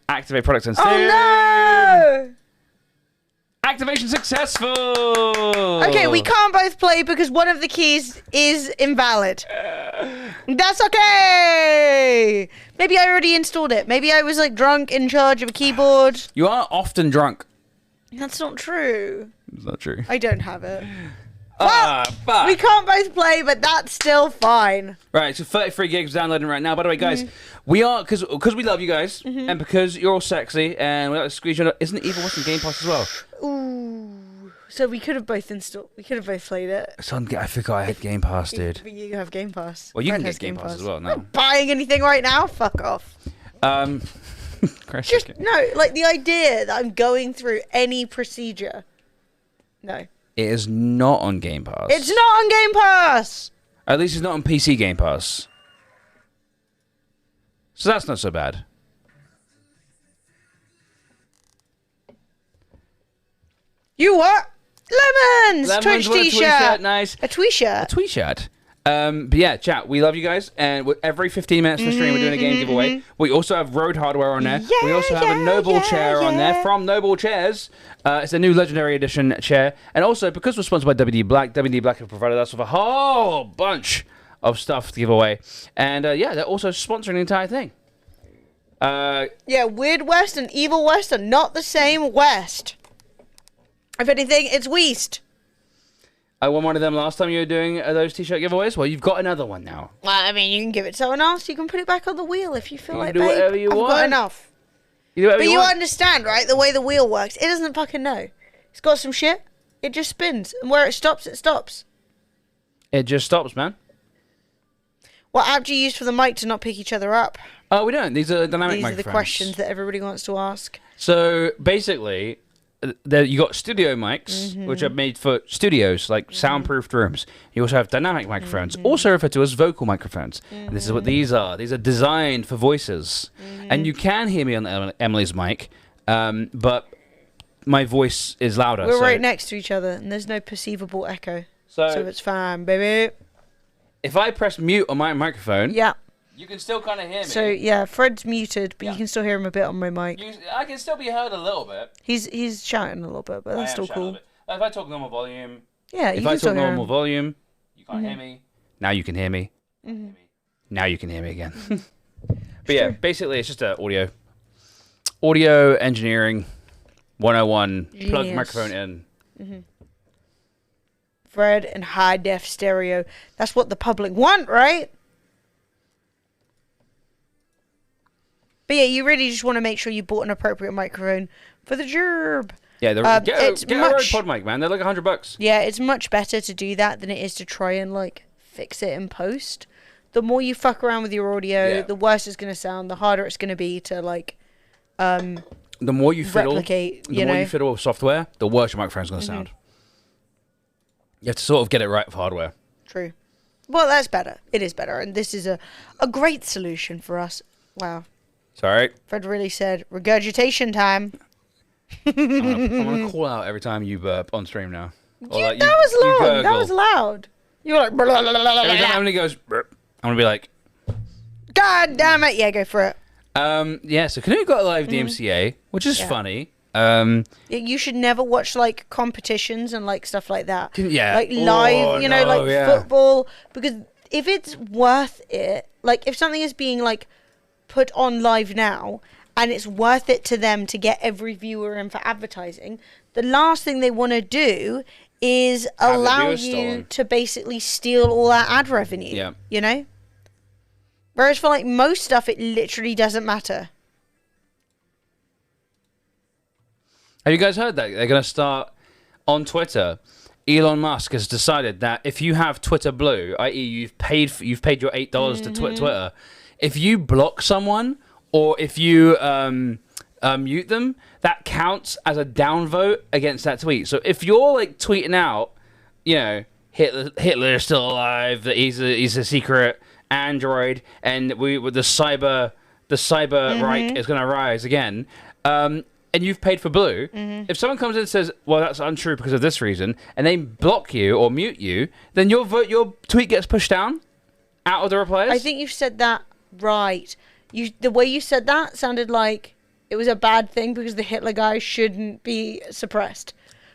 Activate product and Oh no! Activation successful! Okay, we can't both play because one of the keys is invalid. That's okay! Maybe I already installed it. Maybe I was like drunk in charge of a keyboard. You are often drunk. That's not true. It's not true. I don't have it. Fuck. We can't both play, but that's still fine. Right, so 33 gigs downloading right now. By the way, guys, we are, because we love you guys, and because you're all sexy, and we like to squeeze you, isn't Evil West on Game Pass as well? Ooh. So we could have both installed, we could have both played it. It's on, I forgot I had Game Pass, dude. But you have Game Pass. Well, you Fred can has get Game Pass as well I'm now. not buying anything right now? Fuck off. Just, no, like the idea that I'm going through any procedure. No. It is not on Game Pass. It's not on Game Pass! At least it's not on PC Game Pass. So that's not so bad. You what? Lemons! Lemons Twitch with a t-shirt. T-shirt, nice. A tweet-shirt. A tweet shirt. But yeah, chat, we love you guys, and every 15 minutes of the stream we're doing a game giveaway. We also have Rode hardware on there. We also have a Noble chair on there from Noble Chairs. It's a new Legendary Edition chair. And also, because we're sponsored by WD Black have provided us with a whole bunch of stuff to give away. And yeah, they're also sponsoring the entire thing. Yeah, Weird West and Evil West are not the same West. If anything, it's Weast. I won one of them last time you were doing those t-shirt giveaways. Well, you've got another one now. Well, I mean, you can give it to someone else. You can put it back on the wheel if you feel like, do babe, whatever you I've want. got enough. You do whatever But you you want. understand, right? The way the wheel works. It doesn't fucking know. It's got some shit. It just spins. And where it stops, it stops. It just stops, man. What app do you use for the mic to not pick each other up? Oh, we don't. These are dynamic These microphones. are the questions that everybody wants to ask. So basically, you got studio mics, which are made for studios, like soundproofed rooms. You also have dynamic microphones, also referred to as vocal microphones. And this is what these are. These are designed for voices. And you can hear me on Emily's mic, but my voice is louder. We're so right next to each other, and there's no perceivable echo. So it's fine, baby. if I press mute on my microphone, Yeah. you can still kind of hear me. So, yeah, Fred's muted, but you can still hear him a bit on my mic. I can still be heard a little bit. He's shouting a little bit, but that's still cool. If I talk normal volume, Yeah, you if can I still talk hear normal him. volume, you can't hear me. Now you can hear me. Now you can hear me again. But yeah, basically it's just a audio engineering 101. Plug the Genius. microphone in. Fred and high def stereo. That's what the public want, right? But yeah, you really just want to make sure you bought an appropriate microphone for the job. Yeah, get it's a Rode Pod mic, man. They're like $100. Yeah, it's much better to do that than it is to try and like fix it in post. The more you fuck around with your audio, the worse it's gonna sound. The harder it's gonna be to like, The more you fiddle, replicate. the more you fiddle with software, the worse your microphone's gonna sound. You have to sort of get it right with hardware. True. Well, that's better. It is better, and this is a great solution for us. Wow. Sorry. Fred really said regurgitation time. I'm gonna call out every time you burp on stream now. Or like That was you long. That gurgle. was loud. You're like, blah, blah, blah, blah, blah, Every time blah. Emily goes, "Burp," I'm gonna be like, God damn it. Yeah, go for it. yeah. So Canoe got a live DMCA, which is Yeah. funny. You should never watch like competitions and like stuff like that. Yeah. Like live, Oh, you know, no, like yeah. football. Because if it's worth it, like if something is being like put on live now and it's worth it to them to get every viewer in for advertising, the last thing they want to do is Have the allow viewers you stolen. to basically steal all that ad revenue. Yeah. You know? Whereas for like most stuff, it literally doesn't matter. Have you guys heard that they're gonna start on Twitter? Elon Musk has decided that if you have Twitter Blue, i.e., you've paid your $8 to Twitter, if you block someone or if you mute them, that counts as a downvote against that tweet. So if you're like tweeting out, you know, Hitler is still alive, that he's a secret android, and the cyber Reich is gonna rise again. And you've paid for Blue, if someone comes in and says, well, that's untrue because of this reason, and they block you or mute you, then your tweet gets pushed down out of the replies? I think you've said that right. The way you said that sounded like it was a bad thing because the Hitler guy shouldn't be suppressed.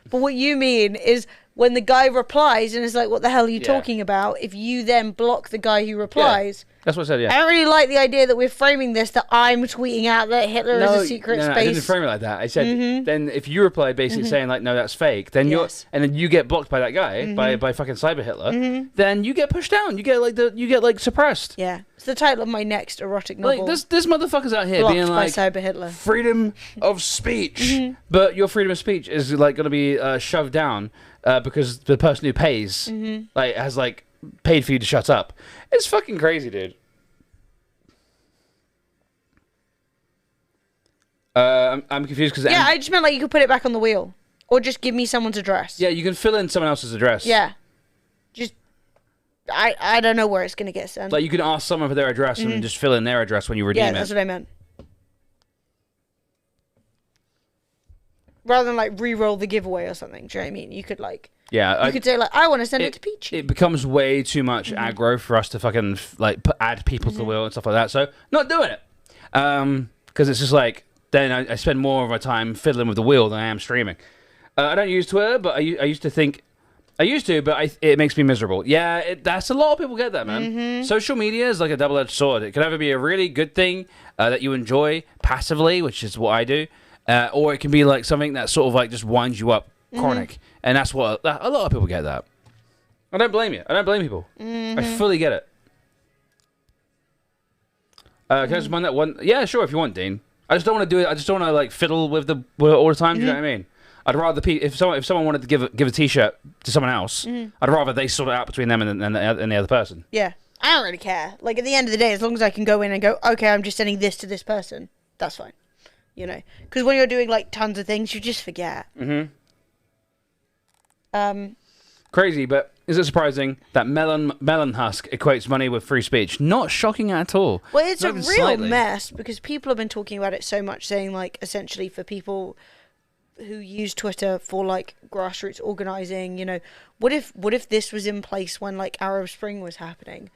But what you mean is when the guy replies and is like, what the hell are you talking about? If you then block the guy who replies... That's what I said, yeah. I don't really like the idea that we're framing this that I'm tweeting out that Hitler is a secret no, space. I didn't frame it like that. I said, then if you reply basically saying, like, no, that's fake, then and then you get blocked by that guy, by fucking Cyber Hitler, then you get pushed down. You get like suppressed. Yeah. It's the title of my next erotic novel. Like, this motherfucker's out here Blocked being by like, Cyber Hitler. freedom of speech. But your freedom of speech is, like, going to be shoved down because the person who pays, like, has, like, paid for you to shut up. It's fucking crazy, dude. I'm confused because Yeah, I just meant like you could put it back on the wheel. Or just give me someone's address. yeah, you can fill in someone else's address. Yeah. Just... I don't know where it's going to get sent. Like you can ask someone for their address and just fill in their address when you redeem Yeah, it. that's what I meant. Rather than like re-roll the giveaway or something. Do you know what I mean? You could like... Yeah, You could say like, I want to send it to Peachy. It becomes way too much aggro for us to fucking like add people to the wheel and stuff like that. So not doing it, because it's just like then I spend more of my time fiddling with the wheel than I am streaming. I don't use Twitter, but I used to think I used to, but it makes me miserable. Yeah, that's a lot of people get that, man. Social media is like a double-edged sword. It can either be a really good thing that you enjoy passively, which is what I do, or it can be like something that sort of like just winds you up chronic. And that's what a lot of people get that. I don't blame you. I don't blame people. I fully get it. Can I just run that one? Yeah, sure, if you want, Dean. I just don't want to do it. I just don't want to like fiddle with it all the time. Do you know what I mean? I'd rather if someone wanted to give a T-shirt to someone else, I'd rather they sort it out between them and the other person. Yeah. I don't really care. Like at the end of the day, as long as I can go in and go, okay, I'm just sending this to this person, that's fine. You know, because when you're doing like tons of things, you just forget. Crazy, but is it surprising that melon husk equates money with free speech? Not shocking at all. Well, it's Not a real even slightly. mess because people have been talking about it so much, saying like essentially for people who use Twitter for like grassroots organizing, you know, what if this was in place when like Arab Spring was happening?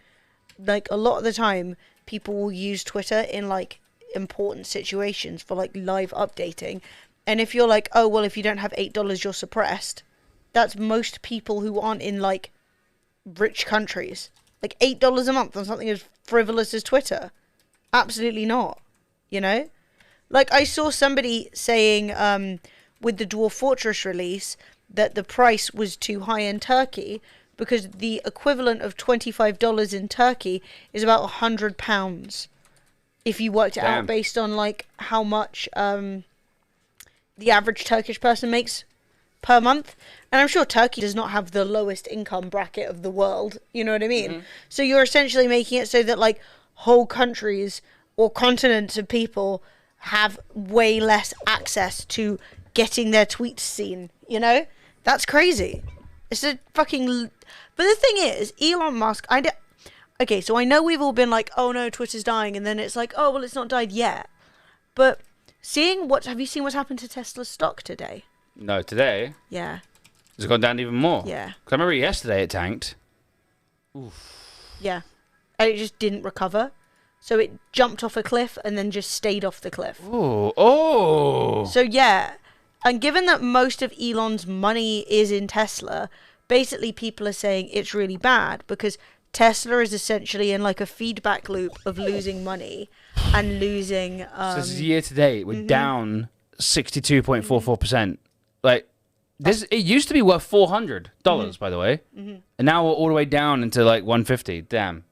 Like a lot of the time, people will use Twitter in like important situations for like live updating, and if you're like, oh well, if you don't have $8, you're suppressed. That's most people who aren't in like rich countries. Like $8 a month on something as frivolous as Twitter. Absolutely not. You know? Like I saw somebody saying with the Dwarf Fortress release that the price was too high in Turkey because the equivalent of $25 in Turkey is about £100 if you worked it out based on like how much the average Turkish person makes per month. And I'm sure Turkey does not have the lowest income bracket of the world. You know what I mean? So you're essentially making it so that like whole countries or continents of people have way less access to getting their tweets seen. You know? That's crazy. It's a fucking... But the thing is, Elon Musk... Okay, so I know we've all been like, oh no, Twitter's dying. And then it's like, oh, well, it's not died yet. But have you seen what's happened to Tesla's stock today? No, today. Yeah. It's gone down even more. Yeah. Because I remember yesterday it tanked. Yeah. And it just didn't recover. So it jumped off a cliff and then just stayed off the cliff. Oh. So yeah. And given that most of Elon's money is in Tesla, basically people are saying it's really bad because Tesla is essentially in like a feedback loop of losing money and losing... so this is year to date. We're down 62.44%. Like, this, it used to be worth $400, by the way. And now we're all the way down into like 150. Damn.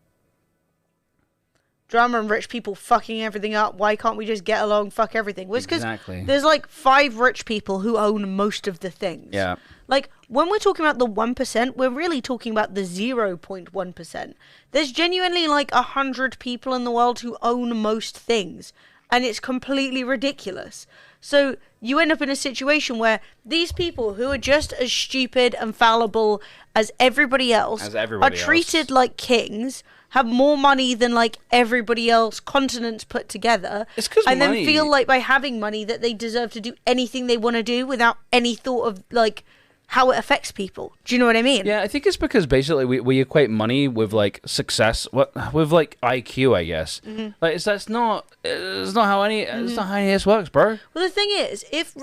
Drama and rich people fucking everything up. Why can't we just get along, fuck everything? Well, it's because Exactly. there's like 5 rich people who own most of the things. Yeah. Like, when we're talking about the 1%, we're really talking about the 0.1%. There's genuinely like 100 people in the world who own most things. And it's completely ridiculous. So you end up in a situation where these people who are just as stupid and fallible as everybody else are treated like kings, have more money than like everybody else, continents put together, and then feel like by having money that they deserve to do anything they want to do without any thought of like how it affects people. Do you know what I mean? Yeah, I think it's because basically we equate money with like success, with like IQ, I guess. Like it's not how any of this works, bro. Well, the thing is, if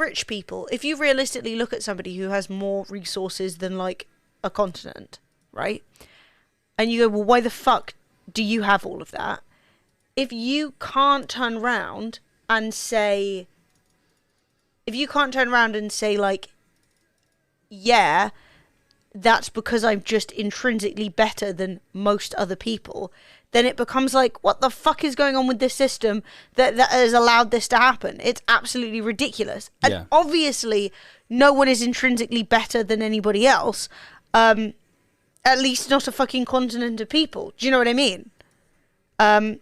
you realistically look at somebody who has more resources than like a continent, right? And you go, well, why the fuck do you have all of that? If you can't turn around and say like, yeah, that's because I'm just intrinsically better than most other people, then it becomes like, what the fuck is going on with this system that has allowed this to happen? It's absolutely ridiculous. And obviously, no one is intrinsically better than anybody else. At least not a fucking continent of people. Do you know what I mean? I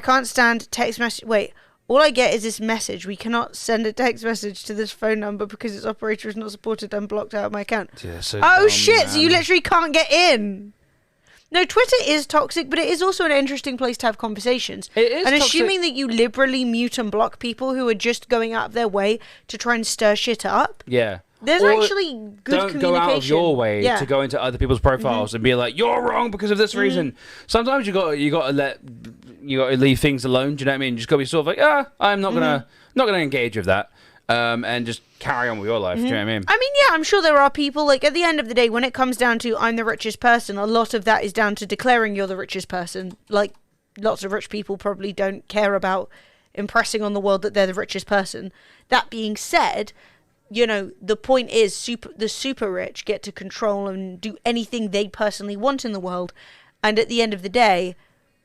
can't stand text message. Wait, all I get is this message. We cannot send a text message to this phone number because its operator is not supported and blocked out of my account. Yeah, so oh shit, so you literally can't get in. No, Twitter is toxic, but it is also an interesting place to have conversations. It is and toxic. assuming that you liberally mute and block people who are just going out of their way to try and stir shit up. Yeah. There's actually good communication. Don't go out of your way to go into other people's profiles and be like, you're wrong because of this reason. Sometimes you got to leave things alone. Do you know what I mean? You just got to be sort of like, I'm not gonna engage with that, and just carry on with your life. Do you know what I mean? I mean, yeah, I'm sure there are people, like, at the end of the day, when it comes down to I'm the richest person, a lot of that is down to declaring you're the richest person. Like, lots of rich people probably don't care about impressing on the world that they're the richest person. That being said, you know, the point is the super rich get to control and do anything they personally want in the world. And at the end of the day,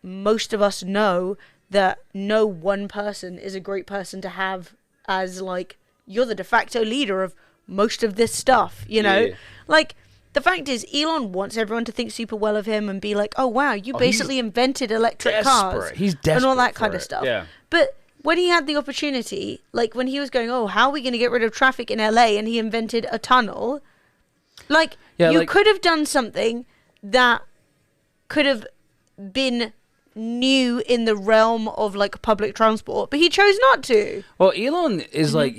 most of us know that no one person is a great person to have as, like, you're the de facto leader of most of this stuff, you know? Yeah. Like, the fact is, Elon wants everyone to think super well of him and be like, oh, wow, you basically invented electric cars. He's desperate and all that for kind of it. stuff. Yeah. But when he had the opportunity, like when he was going, oh, how are we going to get rid of traffic in LA? And he invented a tunnel. Like, you could have done something that could have been new in the realm of like public transport, but he chose not to. Well, Elon is like,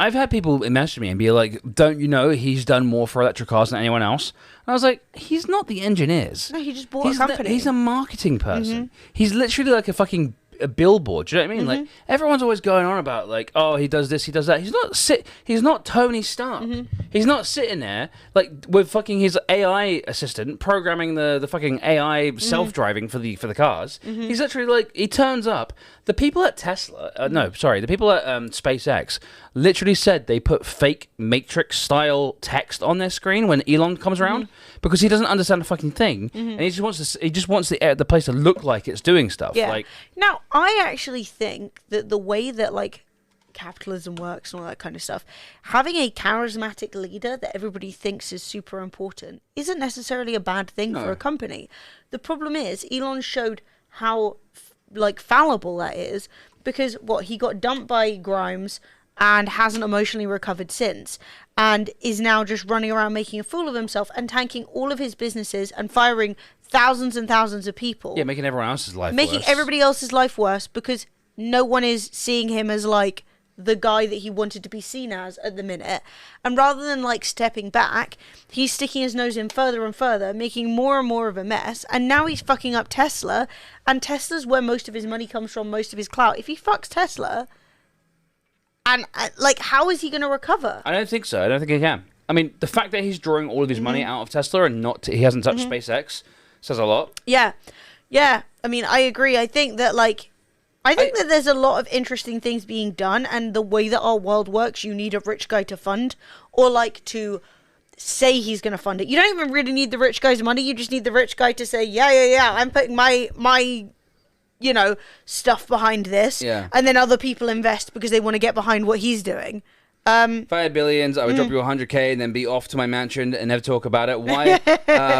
I've had people message me and be like, don't you know he's done more for electric cars than anyone else? And I was like, he's not the engineers. No, he just bought a company. He's a marketing person. He's literally like a billboard. Do you know what I mean? Like, everyone's always going on about like, oh, he does this, he does that. He's not Tony Stark. He's not sitting there like with fucking his AI assistant programming the fucking AI self-driving for the cars. He's literally like, he turns up. The people at Tesla, the people at SpaceX literally said they put fake Matrix style text on their screen when Elon comes around because he doesn't understand the fucking thing, and he just wants the place to look like it's doing stuff. Yeah. Like, now, I actually think that the way that like capitalism works and all that kind of stuff, having a charismatic leader that everybody thinks is super important isn't necessarily a bad thing for a company. The problem is Elon showed how like fallible that is, because he got dumped by Grimes and hasn't emotionally recovered since, and is now just running around making a fool of himself and tanking all of his businesses and firing thousands and thousands of people. yeah, making everyone else's life Making worse. everybody else's life worse because no one is seeing him as like the guy that he wanted to be seen as at the minute. And rather than like stepping back, he's sticking his nose in further and further, making more and more of a mess. And now he's fucking up Tesla, and Tesla's where most of his money comes from, most of his clout. If he fucks Tesla, and like, how is he going to recover? I don't think so. I don't think he can. I mean, the fact that he's drawing all of his money out of Tesla and he hasn't touched SpaceX says a lot. Yeah. Yeah. I mean, I agree. I think that that there's a lot of interesting things being done, and the way that our world works, you need a rich guy to fund, or like to say he's going to fund it. You don't even really need the rich guy's money. You just need the rich guy to say, yeah, I'm putting my stuff behind this. Yeah. And then other people invest because they want to get behind what he's doing. If I had billions, I would drop you 100K and then be off to my mansion and never talk about it. Why?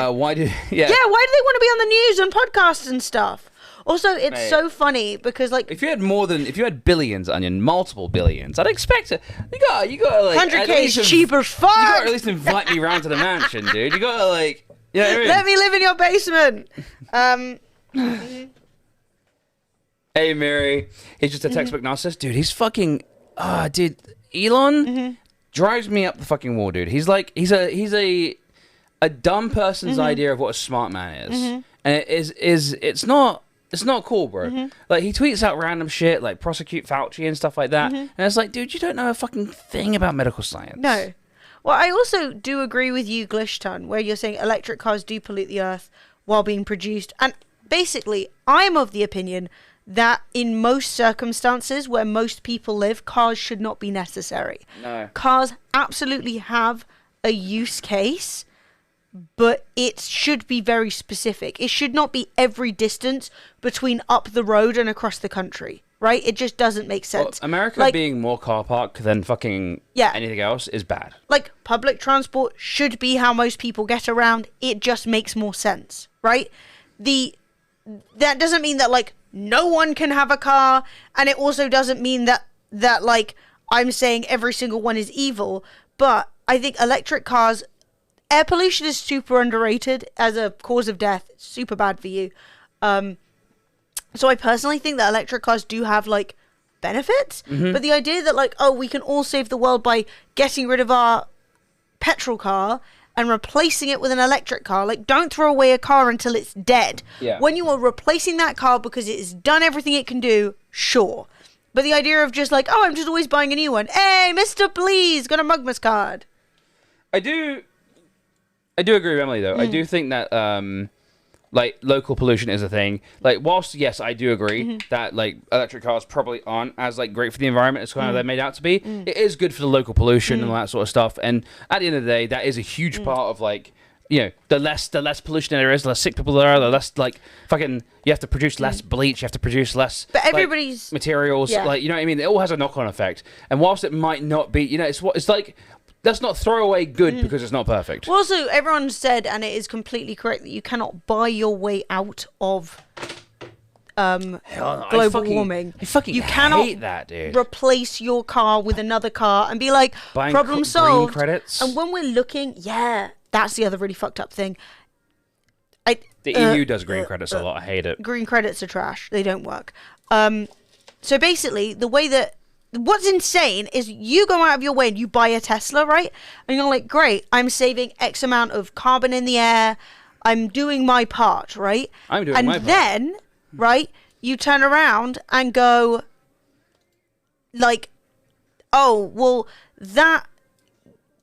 Why do? Yeah. Yeah. Why do they want to be on the news and podcasts and stuff? Also, it's so funny because like if you had billions, Onion, multiple billions, I'd expect it. You got like 100K is cheap as fuck. You got to at least invite me round to the mansion, dude. You got to like, you know what I mean? Let me live in your basement. Hey, Mary. He's just a textbook narcissist, dude. He's fucking. Dude, Elon drives me up the fucking wall, dude. He's like, he's a dumb person's idea of what a smart man is, and it's not cool, bro. Like, he tweets out random shit, like prosecute Fauci and stuff like that, and it's like, dude, you don't know a fucking thing about medical science. No. Well, I also do agree with you, Glishton, where you're saying electric cars do pollute the earth while being produced, and basically, I'm of the opinion that in most circumstances where most people live, cars should not be necessary. No. Cars absolutely have a use case, but it should be very specific. It should not be every distance between up the road and across the country, right? It just doesn't make sense. Well, America like, being more car park than fucking anything else is bad. Like, public transport should be how most people get around. It just makes more sense, right? That doesn't mean that, like, no one can have a car, and it also doesn't mean that like, I'm saying every single one is evil, but I think electric cars, air pollution is super underrated as a cause of death. It's super bad for you. So I personally think that electric cars do have, like, benefits, but the idea that, like, oh, we can all save the world by getting rid of our petrol car and replacing it with an electric car. Like, don't throw away a car until it's dead. Yeah. When you are replacing that car because it has done everything it can do, sure. But the idea of just like, oh, I'm just always buying a new one. Hey, Mr. Please, got a Mugmas card. I do agree with Emily, though. I do think that, like, local pollution is a thing. Like, whilst, yes, I do agree that, like, electric cars probably aren't as, like, great for the environment as kind of they're made out to be, it is good for the local pollution and all that sort of stuff. And at the end of the day, that is a huge part of, like, you know, the less pollution there is, the less sick people there are, the less, like, fucking, you have to produce less bleach, you have to produce less, but everybody's, like, materials. Like, you know what I mean? It all has a knock-on effect. And whilst it might not be, you know, it's like, let's not throw away good because it's not perfect. Well, also, everyone said, and it is completely correct, that you cannot buy your way out of global warming. I fucking you cannot hate that, dude. Replace your car with another car and be like, buying problem solved. Green credits. And when we're looking, that's the other really fucked up thing. The EU does green credits a lot. I hate it. Green credits are trash. They don't work. So basically, the way that what's insane is you go out of your way and you buy a Tesla, right? And you're like, great, I'm saving X amount of carbon in the air. I'm doing my part, right? I'm doing my part. And then, right, you turn around and go, like, oh, well, that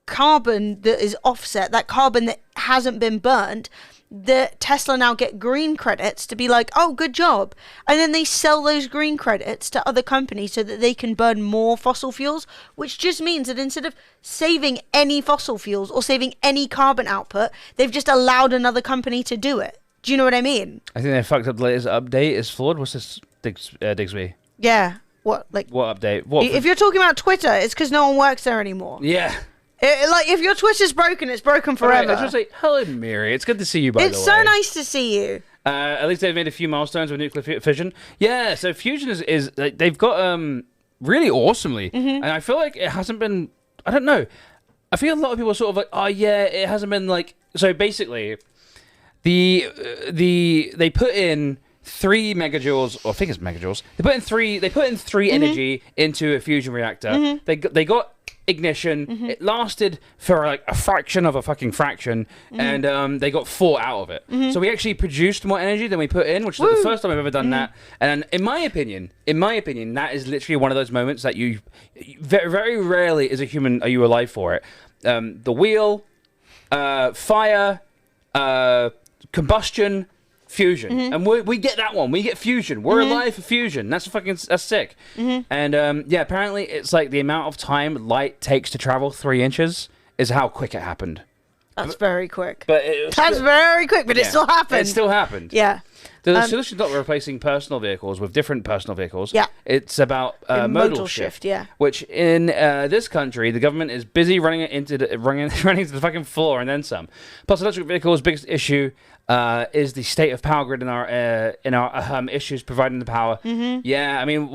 carbon that is offset, that carbon that hasn't been burnt, the Tesla now get green credits to be like, oh, good job. And then they sell those green credits to other companies so that they can burn more fossil fuels, which just means that instead of saving any fossil fuels or saving any carbon output, they've just allowed another company to do it. Do you know what I mean? I think they fucked up the latest update is flawed. What's this, Digsby? Yeah. What, like... What update? What? If you're talking about Twitter, it's because no one works there anymore. Yeah. Like, if your Twitter's broken, it's broken forever. I was going to say, hello, Miri. It's good to see you, by the way. It's so nice to see you. At least they've made a few milestones with nuclear fission. Yeah, so fusion is they've got really awesomely. And I feel like it hasn't been, I don't know. I feel a lot of people are sort of like, oh, yeah, it hasn't been like, so basically, they put in 3 megajoules, or I think it's megajoules. They put in 3 energy into a fusion reactor. They got ignition. It lasted for like a fraction of a fucking fraction, and they got 4 out of it. So we actually produced more energy than we put in, which is like the first time I've ever done that. And in my opinion, that is literally one of those moments that you very, very rarely as a human are you alive for it. The wheel, fire, combustion, fusion, and we get that one. We get fusion. We're alive for fusion. That's sick. And apparently it's like the amount of time light takes to travel 3 inches is how quick it happened. That's very quick. But That's very quick, but it still happened. It still happened. Yeah. The solution's not replacing personal vehicles with different personal vehicles. Yeah. It's about modal shift. Yeah. Which in this country, the government is busy running it into running to the fucking floor and then some. Plus, electric vehicles' biggest issue is the state of power grid in our issues providing the power. Yeah. I mean,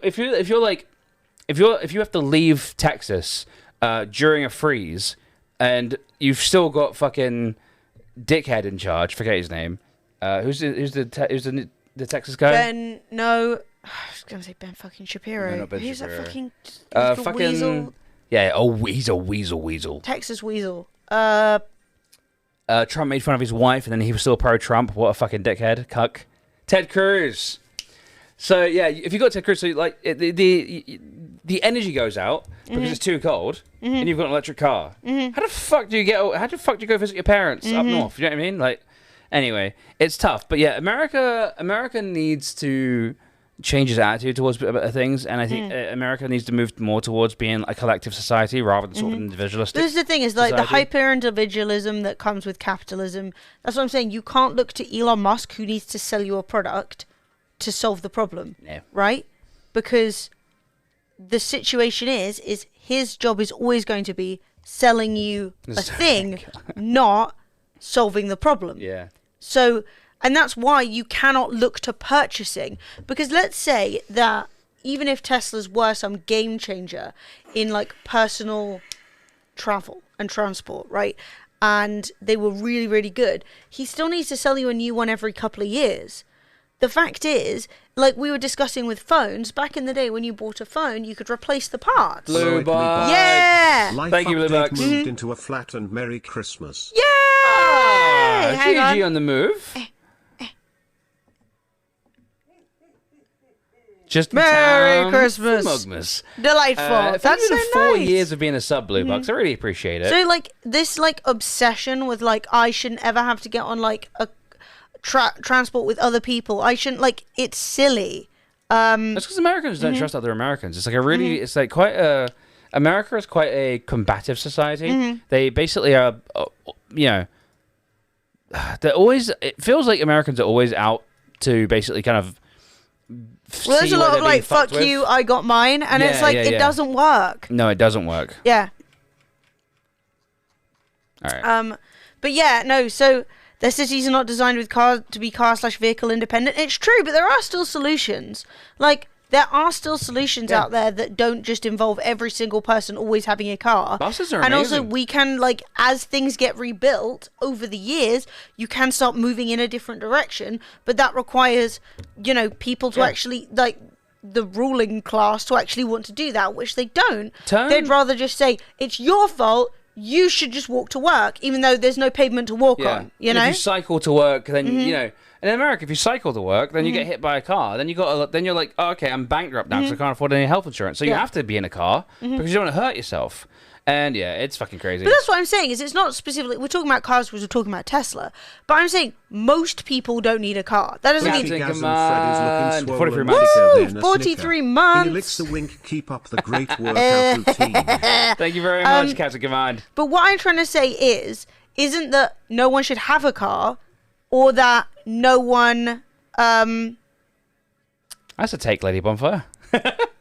if you have to leave Texas during a freeze and you've still got fucking dickhead in charge, forget his name. Who's the Texas guy? Ben, no. I was going to say Ben fucking Shapiro. No, not Ben Who's Shapiro. that fucking weasel? Yeah, he's a weasel. Texas weasel. Trump made fun of his wife, and then he was still pro-Trump. What a fucking dickhead. Cuck. Ted Cruz. So, yeah, if you got Ted Cruz, so, like, the energy goes out because it's too cold, and you've got an electric car. How the fuck do you go visit your parents up north? You know what I mean? Like, anyway, it's tough. But, yeah, America needs to change its attitude towards things, and I think America needs to move more towards being a collective society rather than sort of individualistic. This is the thing, is like society. the hyper-individualism that comes with capitalism. That's what I'm saying. You can't look to Elon Musk, who needs to sell you a product, to solve the problem, right? Because the situation is his job is always going to be selling you a thing, not solving the problem. Yeah. So, and that's why you cannot look to purchasing. Because let's say that even if Teslas were some game changer in like personal travel and transport, right? And they were really, really good, he still needs to sell you a new one every couple of years. The fact is, like we were discussing with phones, back in the day when you bought a phone, you could replace the parts. Blue Bucks. Yeah! Thank you, Blue Bucks. Moved into a flat and Merry Christmas. Yay! Hang GG on. on the move. Just Merry Christmas. Mugmas. Delightful. That's so 4 nice. years of being a sub, Blue Bucks. I really appreciate it. So like this like obsession with like I shouldn't ever have to get on like a transport with other people. I shouldn't, like, it's silly. That's because Americans don't trust other Americans. It's like a really, it's like quite a, America is quite a combative society. They basically are, you know, they're always, it feels like Americans are always out to basically kind of well, there's a lot of like, fuck with. you, I got mine, and it's like, it doesn't work. No, it doesn't work. Yeah. All right. But yeah, no, so their cities are not designed with to be car/vehicle independent. It's true, but there are still solutions. Like, there are still solutions out there that don't just involve every single person always having a car. Buses are and amazing. also, we can, like, as things get rebuilt over the years, you can start moving in a different direction, but that requires, you know, people to actually, like, the ruling class to actually want to do that, which they don't. They'd rather just say, it's your fault, you should just walk to work, even though there's no pavement to walk on. You know, if you cycle to work, then you know. In America, if you cycle to work, then you get hit by a car. Then you're like, oh, okay, I'm bankrupt now because I can't afford any health insurance. So you have to be in a car because you don't want to hurt yourself. And yeah, it's fucking crazy. But that's what I'm saying, is it's not specifically, we're talking about cars because we're talking about Tesla, but I'm saying most people don't need a car. That doesn't mean... Come on. 43 months. Woo! 43 months. Licks the wink, keep up the great workout routine. Thank you very much, Captain Command. But what I'm trying to say isn't that no one should have a car, or that no one... That's a take, Lady Bonfire.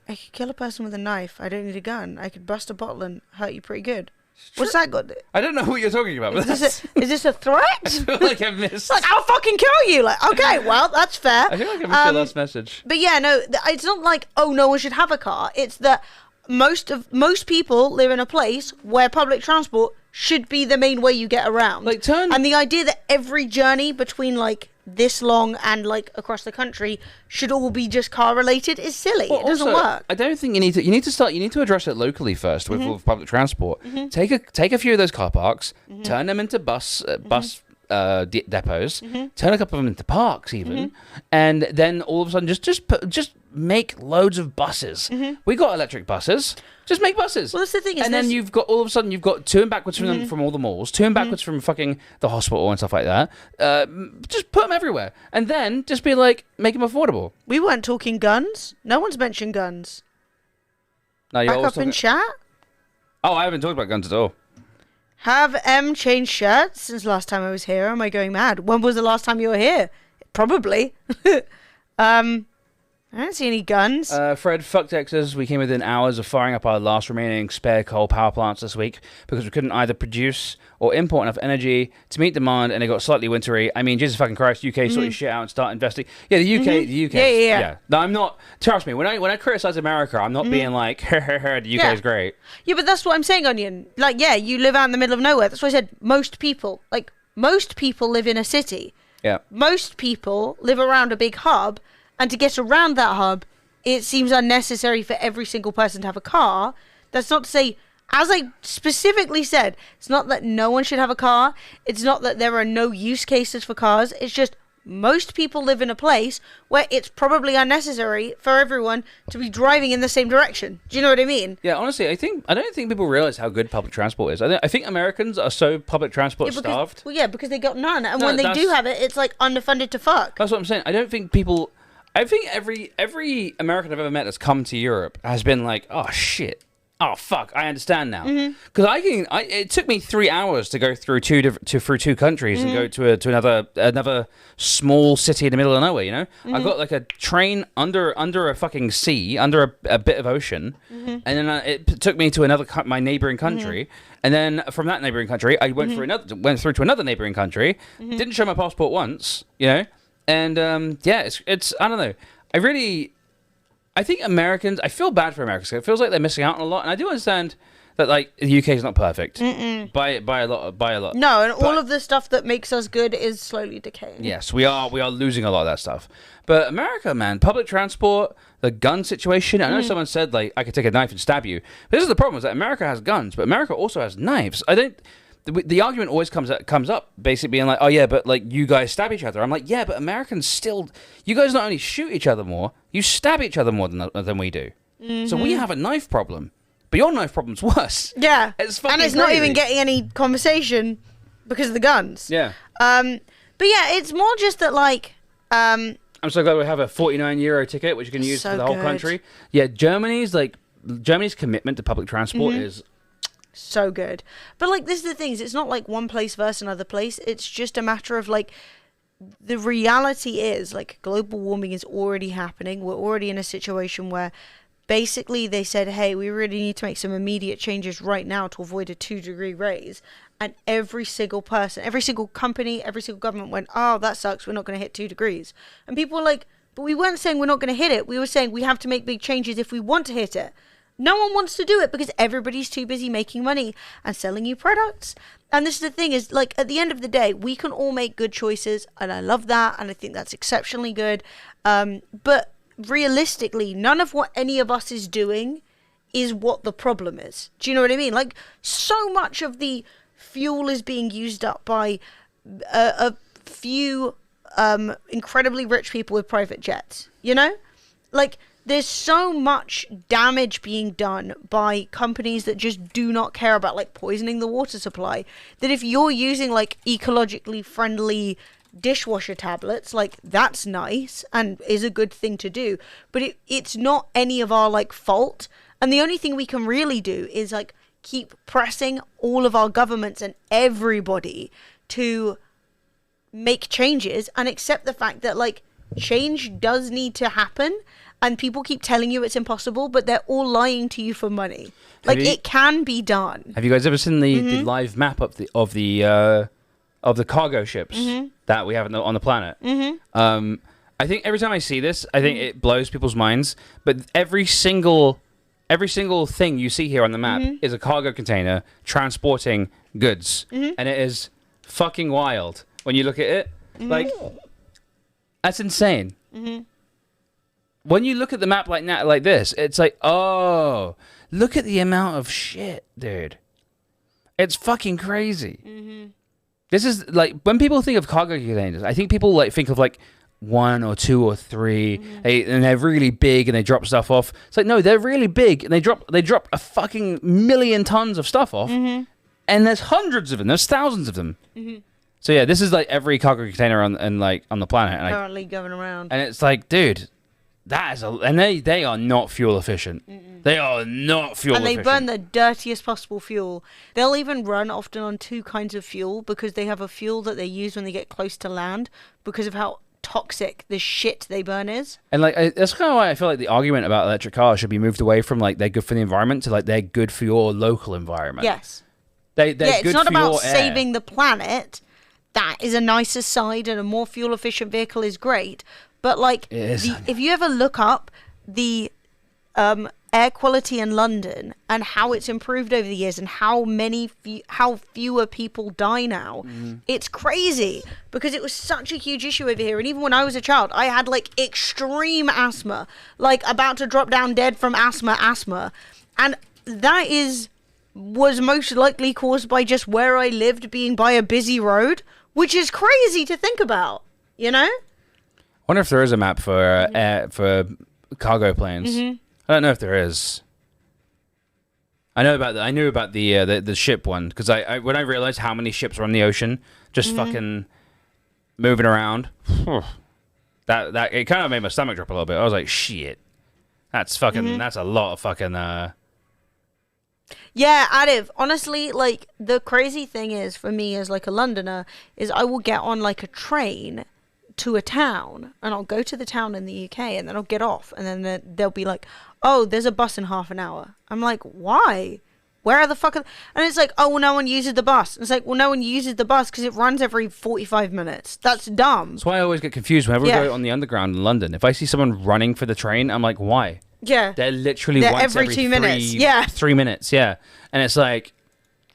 I could kill a person with a knife. I don't need a gun. I could bust a bottle and hurt you pretty good. What's that got? I don't know what you're talking about. But is this a threat? I feel like I missed. Like, I'll fucking kill you. Like, okay, well, that's fair. I feel like I missed your last message. But yeah, no, it's not like, oh, no one should have a car. It's that most people live in a place where public transport should be the main way you get around. Like, and the idea that every journey between like this long and like across the country should all be just car related is silly. Well, it doesn't also, work. I don't think you need to address it locally first with public transport. Take a few of those car parks, turn them into bus depots, turn a couple of them into parks even, and then all of a sudden just make loads of buses. We got electric buses. Just make buses. Well, that's the thing. And then you've got all of a sudden you've got to and backwards from all the malls, to and backwards from fucking the hospital and stuff like that. Just put them everywhere, and then just be like, make them affordable. We weren't talking guns. No one's mentioned guns. No, you're Back up in chat. Oh, I haven't talked about guns at all. Have M changed shirts since last time I was here? Am I going mad? When was the last time you were here? Probably. I don't see any guns. Fred, fuck Texas. We came within hours of firing up our last remaining spare coal power plants this week because we couldn't either produce or import enough energy to meet demand, and it got slightly wintry. I mean, Jesus fucking Christ, UK, sort your shit out and start investing. Yeah, the UK. Yeah. No, I'm not. Trust me, when I criticize America, I'm not being like, the UK is great. Yeah, but that's what I'm saying, Onion. Like, yeah, you live out in the middle of nowhere. That's why I said most people live in a city. Yeah. Most people live around a big hub. And to get around that hub, it seems unnecessary for every single person to have a car. That's not to say, as I specifically said, it's not that no one should have a car. It's not that there are no use cases for cars. It's just most people live in a place where it's probably unnecessary for everyone to be driving in the same direction. Do you know what I mean? Yeah, honestly, I don't think people realize how good public transport is. I think Americans are so public transport starved. Well, yeah, because they got none. And when they do have it, it's like underfunded to fuck. That's what I'm saying. I think every American I've ever met that's come to Europe has been like, oh shit, oh fuck, I understand now. Because it took me 3 hours to go through two countries and go to another small city in the middle of nowhere. You know, I got like a train under a fucking sea, under a bit of ocean, and then it took me to my neighboring country, and then from that neighboring country, I went through to another neighboring country. Didn't show my passport once, you know. And it's I don't know. I think Americans. I feel bad for Americans. It feels like they're missing out on a lot. And I do understand that like the UK is not perfect by a lot. No, and all of the stuff that makes us good is slowly decaying. Yes, we are losing a lot of that stuff. But America, man, public transport, the gun situation. I know someone said like I could take a knife and stab you. But this is the problem: is that America has guns, but America also has knives. The argument always comes up basically being like, oh yeah, but like you guys stab each other. I'm like, yeah, but Americans still, you guys not only shoot each other more, you stab each other more than we do. So we have a knife problem, but your knife problem's worse. Yeah, it's fucking and it's crazy. not even getting any conversation because of the guns. Yeah. But yeah, it's more just that like. I'm so glad we have a €49 ticket which you can use for the whole country. Yeah, Germany's commitment to public transport is. So good. But like this is the thing, it's not like one place versus another place. It's just a matter of like the reality is like global warming is already happening. We're already in a situation where basically they said, hey, we really need to make some immediate changes right now to avoid a 2-degree raise. And every single person, every single company, every single government went, oh, that sucks. We're not going to hit 2 degrees. And people were like, but we weren't saying we're not going to hit it. We were saying we have to make big changes if we want to hit it. No one wants to do it because everybody's too busy making money and selling you products. And this is the thing is, like, at the end of the day, we can all make good choices. And I love that. And I think that's exceptionally good. But realistically, none of what any of us is doing is what the problem is. Do you know what I mean? Like, so much of the fuel is being used up by a few incredibly rich people with private jets. You know? Like, there's so much damage being done by companies that just do not care about, like, poisoning the water supply, that if you're using, like, ecologically friendly dishwasher tablets, like, that's nice and is a good thing to do, but it's not any of our, like, fault. And the only thing we can really do is, like, keep pressing all of our governments and everybody to make changes and accept the fact that, like, change does need to happen. And people keep telling you it's impossible, but they're all lying to you for money. Like, it can be done. Have you guys ever seen the live map of the cargo ships that we have on the planet? I think every time I see this, I think it blows people's minds. But every single thing you see here on the map is a cargo container transporting goods, and it is fucking wild when you look at it. Like, That's insane. When you look at the map like this, it's like, oh, look at the amount of shit, dude. It's fucking crazy. This is like when people think of cargo containers, I think people like think of like 1 or 2 or 3, and they're really big and they drop stuff off. It's like, no, they're really big and they drop a fucking million tons of stuff off, and there's hundreds of them. There's thousands of them. So yeah, this is like every cargo container on the planet, and Currently going around. and it's like, dude, that is and they are not fuel efficient. They are not fuel And they efficient. burn the dirtiest possible fuel. They'll even run often on 2 kinds of fuel because they have a fuel that they use when they get close to land because of how toxic the shit they burn is. And like that's kind of why I feel like the argument about electric cars should be moved away from like they're good for the environment to like they're good for your local environment. Yes. They're it's good not for about your air. saving the planet. That is a nicer side, and a more fuel efficient vehicle is great. But like, if you ever look up the air quality in London and how it's improved over the years, and how fewer people die now, it's crazy because it was such a huge issue over here. And even when I was a child, I had like extreme asthma, like about to drop down dead from asthma, and that was most likely caused by just where I lived being by a busy road, which is crazy to think about, you know? I wonder if there is a map for cargo planes. I don't know if there is. I knew about the ship one because I when I realized how many ships were on the ocean, just fucking moving around, that it kind of made my stomach drop a little bit. I was like, shit, that's fucking that's a lot of fucking. Yeah, Adiv, honestly, like, the crazy thing is, for me as, like, a Londoner, is I will get on, like, a train to a town, and I'll go to the town in the UK, and then I'll get off, and then they'll be like, oh, there's a bus in half an hour. I'm like, why? Where are the fuck... And it's like, oh, well, no one uses the bus. And it's like, well, no one uses the bus because it runs every 45 minutes. That's dumb. That's why I always get confused whenever we go on the underground in London. If I see someone running for the train, I'm like, why? Yeah. They're literally once every 2 minutes. Yeah. 3 minutes, yeah. And it's like,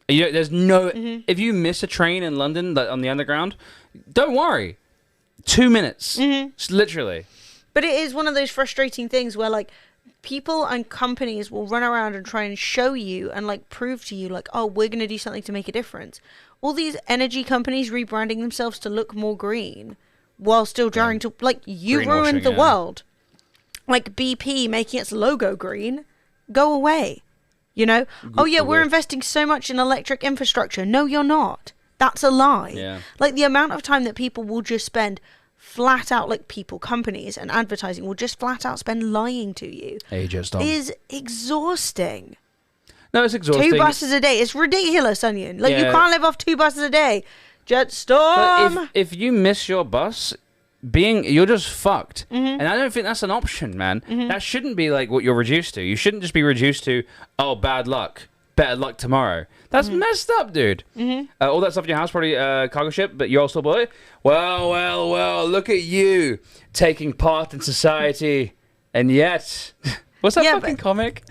there's no... If you miss a train in London like, on the underground, don't worry. 2 minutes. Just literally. But it is one of those frustrating things where, like, people and companies will run around and try and show you and, like, prove to you, like, oh, we're going to do something to make a difference. All these energy companies rebranding themselves to look more green while still trying to... Like, you ruined the world. Like BP making its logo green, go away. You know? Oh yeah, we're investing so much in electric infrastructure. No, you're not. That's a lie. Yeah. Like the amount of time that people will just spend flat out, like people, companies and advertising will just flat out spend lying to you. Is exhausting. No, it's exhausting. 2 buses a day. It's ridiculous, Onion. Like you can't live off 2 buses a day. Jetstorm. But if you miss your bus... you're just fucked. And I don't think that's an option, man. That shouldn't be like what you're reduced to. You shouldn't just be reduced to, oh, bad luck, better luck tomorrow. That's messed up, dude. All that stuff in your house, probably cargo ship, but you're still boy. Well, look at you taking part in society, and yet what's that fucking comic?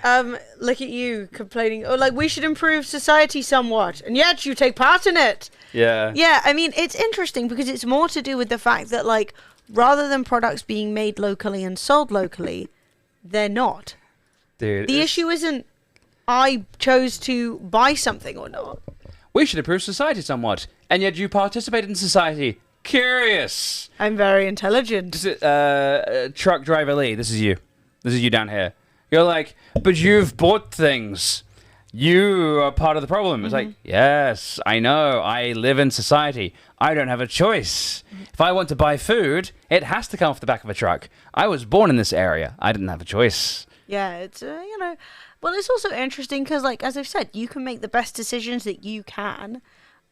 Look at you complaining, oh, like we should improve society somewhat, and yet you take part in it. Yeah, I mean, it's interesting because it's more to do with the fact that, like, rather than products being made locally and sold locally, they're not. Dude, the issue isn't I chose to buy something or not. We should improve society somewhat, and yet you participate in society. Curious. I'm very intelligent. Truck driver Lee, this is you. This is you down here. You're like, but you've bought things. You are part of the problem. It's like, yes, I know. I live in society. I don't have a choice. If I want to buy food, it has to come off the back of a truck. I was born in this area. I didn't have a choice. Yeah, it's, you know... Well, it's also interesting because, like, as I've said, you can make the best decisions that you can.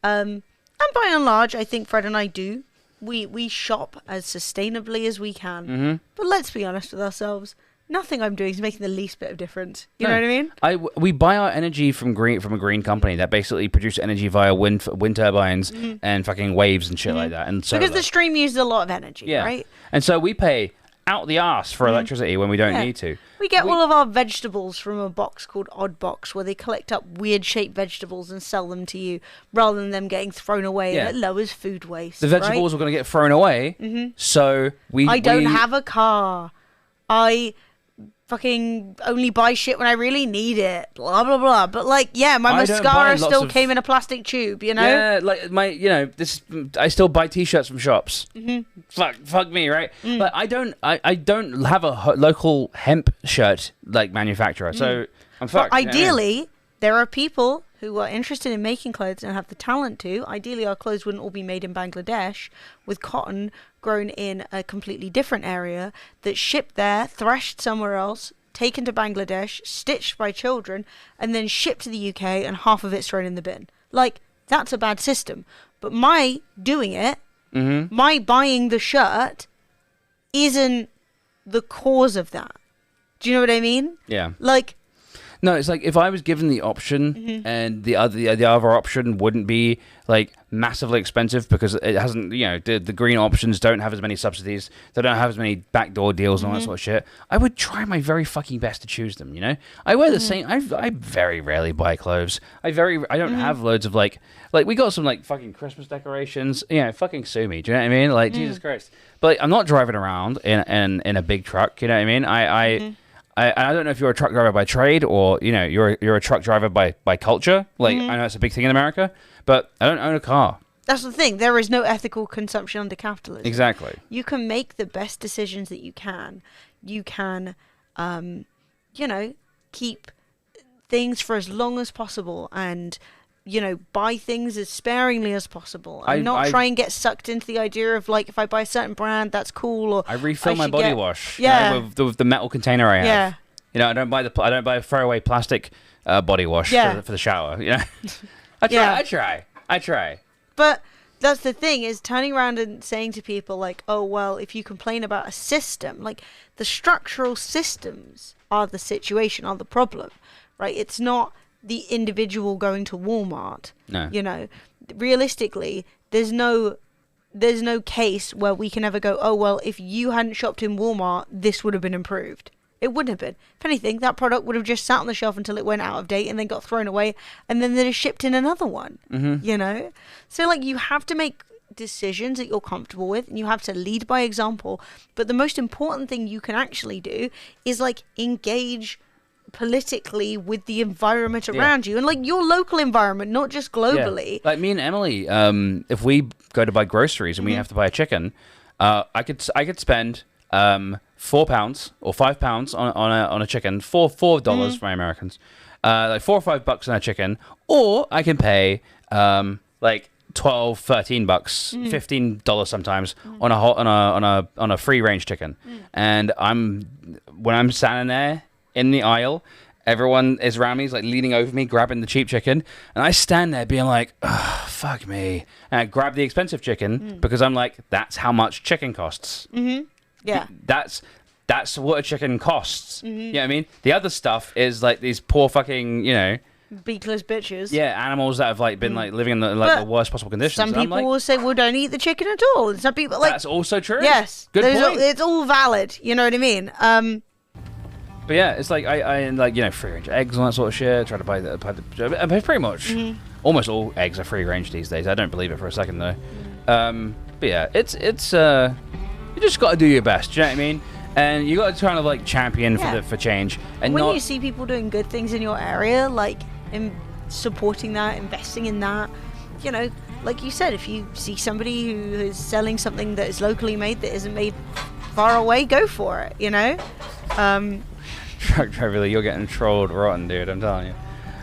And by and large, I think Fred and I do. We shop as sustainably as we can. But let's be honest with ourselves. Nothing I'm doing is making the least bit of difference. You know what I mean? We buy our energy from a green company that basically produces energy via wind turbines and fucking waves and shit like that. And so because the stream uses a lot of energy, right? And so we pay out the ass for electricity when we don't need to. We get all of our vegetables from a box called Odd Box, where they collect up weird-shaped vegetables and sell them to you, rather than them getting thrown away, and it lowers food waste. The vegetables are going to get thrown away, so I don't have a car. I fucking only buy shit when I really need it. Blah blah blah. But like, yeah, my mascara still came in a plastic tube. You know. Yeah, like I still buy T-shirts from shops. Fuck me, right? But I don't have a local hemp shirt like manufacturer, so I'm fucked. But ideally, there are people who are interested in making clothes and have the talent to. Ideally, our clothes wouldn't all be made in Bangladesh with cotton grown in a completely different area that's shipped there, threshed somewhere else, taken to Bangladesh, stitched by children, and then shipped to the UK, and half of it's thrown in the bin. Like, that's a bad system. But my doing it, my buying the shirt, isn't the cause of that. Do you know what I mean? Yeah. Like... No, it's like if I was given the option and the other option wouldn't be like massively expensive because it hasn't, the green options don't have as many subsidies, they don't have as many backdoor deals and all that sort of shit. I would try my very fucking best to choose them. I wear the same. I very rarely buy clothes. I don't have loads of like we got some like fucking Christmas decorations. Fucking sue me. Do you know what I mean? Like Jesus Christ. But like, I'm not driving around in a big truck. You know what I mean? I don't know if you're a truck driver by trade or you're a truck driver by culture. Like I know it's a big thing in America, but I don't own a car. That's the thing. There is no ethical consumption under capitalism. Exactly. You can make the best decisions that you can. You can, keep things for as long as possible and buy things as sparingly as possible. And not try and get sucked into the idea of like, if I buy a certain brand, that's cool. Or I refill my body wash. With the metal container I have. Yeah. I don't buy throwaway plastic body wash for the shower. I try. But that's the thing, is turning around and saying to people like, oh well, if you complain about a system, like the structural systems are the situation, are the problem, right? It's not the individual going to Walmart. No. Realistically, there's no case where we can ever go, oh well, if you hadn't shopped in Walmart, this would have been improved. It wouldn't have been. If anything, that product would have just sat on the shelf until it went out of date and then got thrown away, and then they'd have shipped in another one. So like, you have to make decisions that you're comfortable with, and you have to lead by example. But the most important thing you can actually do is like engage politically with the environment around you, and like your local environment, not just globally. Like me and Emily, if we go to buy groceries and we have to buy a chicken, I could spend £4 or £5 on a chicken, $4 for my Americans, like $4 or $5 on a chicken, or I can pay like $12, $13, $15 sometimes on a free range chicken. And when I'm standing there in the aisle, everyone is around me, is like leaning over me, grabbing the cheap chicken, and I stand there being like, oh, fuck me, and I grab the expensive chicken because I'm like, that's how much chicken costs. Yeah, that's what a chicken costs. You know what I mean? The other stuff is like these poor fucking, beakless bitches. Yeah, animals that have like been like living in the worst possible conditions. Some people will say, well, don't eat the chicken at all. And some people like, that's also true. Yes, good point. It's all valid. You know what I mean? But yeah, it's like I like free range eggs and that sort of shit. Try to buy the pretty much almost all eggs are free range these days. I don't believe it for a second though. But yeah, it's you just got to do your best. Do you know what I mean? And you got to kind of like champion for change. And when you see people doing good things in your area, like in supporting that, investing in that, like you said, if you see somebody who is selling something that is locally made that isn't made far away, go for it. Truck driver, you're getting trolled rotten, dude. I'm telling you.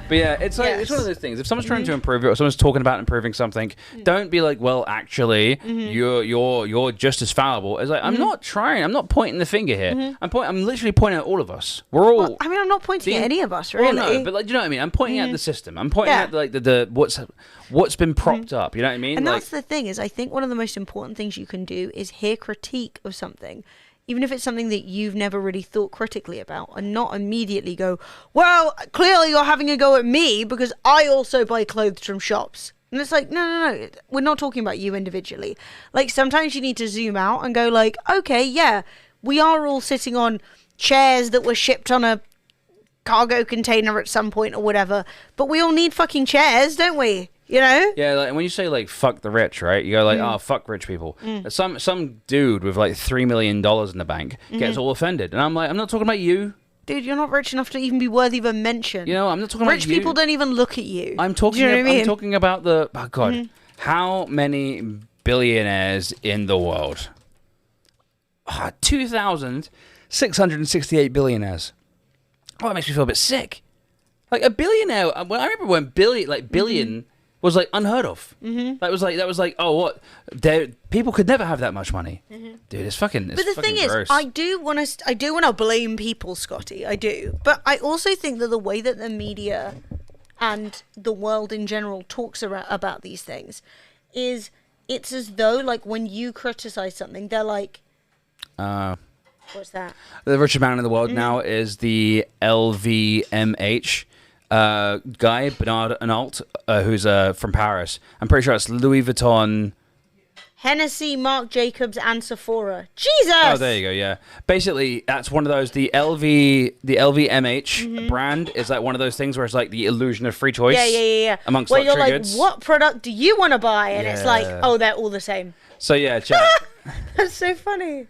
But yeah, it's like it's one of those things. If someone's trying to improve it, or someone's talking about improving something, don't be like, well, actually, you're just as fallible. It's like, I'm not trying. I'm not pointing the finger here. I'm literally pointing at all of us. We're all. Well, I mean, I'm not pointing at any of us, really. Well, no, but like, you know what I mean. I'm pointing at the system. I'm pointing at like the what's been propped up. You know what I mean? And that's the thing, is I think one of the most important things you can do is hear critique of something, even if it's something that you've never really thought critically about, and not immediately go, well, clearly you're having a go at me because I also buy clothes from shops. And it's like, no. We're not talking about you individually. Like, sometimes you need to zoom out and go like, okay, yeah, we are all sitting on chairs that were shipped on a cargo container at some point or whatever, but we all need fucking chairs, don't we? You know? Yeah, like, and when you say like fuck the rich, right? You go like, oh fuck rich people. Some dude with like $3 million in the bank gets all offended, and I'm like, I'm not talking about you. Dude, you're not rich enough to even be worthy of a mention. You know, I'm not talking about you. Rich people don't even look at you. I'm talking. Do you know what I mean? I'm talking about the. Oh God, how many billionaires in the world? 2,668 billionaires. Oh, that makes me feel a bit sick. Like a billionaire. Well, I remember when billion was like unheard of. That was like, oh, what? People could never have that much money, dude. It's fucking. It's but the fucking thing gross. is, I do want to blame people, Scotty. I do, but I also think that the way that the media and the world in general talks about these things is it's as though like when you criticize something, they're like, what's that? The richest man in the world now is the LVMH guy, Bernard Arnault, who's from Paris. I'm pretty sure it's Louis Vuitton. Hennessy, Marc Jacobs, and Sephora. Jesus! Oh, there you go, yeah. Basically, that's one of those, the LVMH brand is like one of those things where it's like the illusion of free choice. Yeah. Amongst where luxury you're like, goods. what product do you want to buy? And it's like, Yeah. oh, they're all the same. So yeah, chat. That's so funny.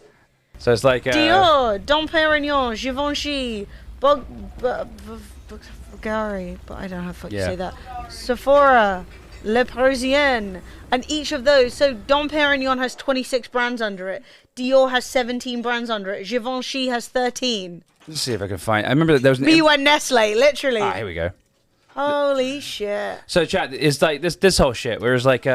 So it's like... Dior, Dom Perignon, Givenchy, Bulgari, but I don't know how to fucking say that. Sephora, Le Parisien, and each of those. So Dom Perignon has 26 brands under it. Dior has 17 brands under it. Givenchy has 13. Let's see if I can find... I remember that there was an... Me and Nestle, literally. Ah, here we go. Holy shit. So chat, it's like this whole shit, where it's like...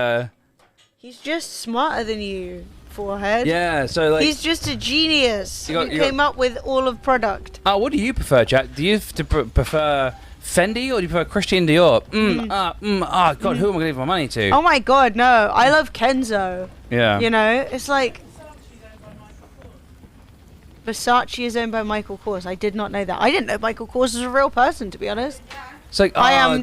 He's just smarter than you, forehead. Yeah, so like... He's just a genius You who came up with all of product. Oh, what do you prefer, chat? Do you prefer Fendi or do you prefer Christian Dior? God, who am I going to give my money to? Oh my god, no. I love Kenzo. Yeah. You know, it's like... Versace is owned by Michael Kors. I did not know that. I didn't know Michael Kors was a real person, to be honest. It's like,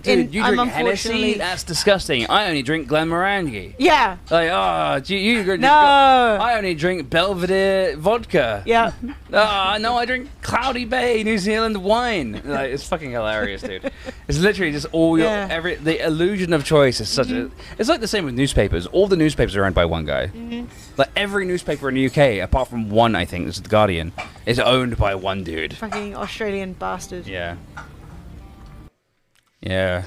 dude, you I'm drink Hennessy? unfortunately- That's disgusting. I only drink Glenmorangie. Yeah. Like, you drink... No. I only drink Belvedere vodka. Yeah. No, I drink Cloudy Bay New Zealand wine. Like, it's fucking hilarious, dude. It's literally just all your... the illusion of choice is such a... It's like the same with newspapers. All the newspapers are owned by one guy. Like, every newspaper in the UK, apart from one, I think, this is The Guardian, is owned by one dude. Fucking Australian bastard. Yeah. Yeah.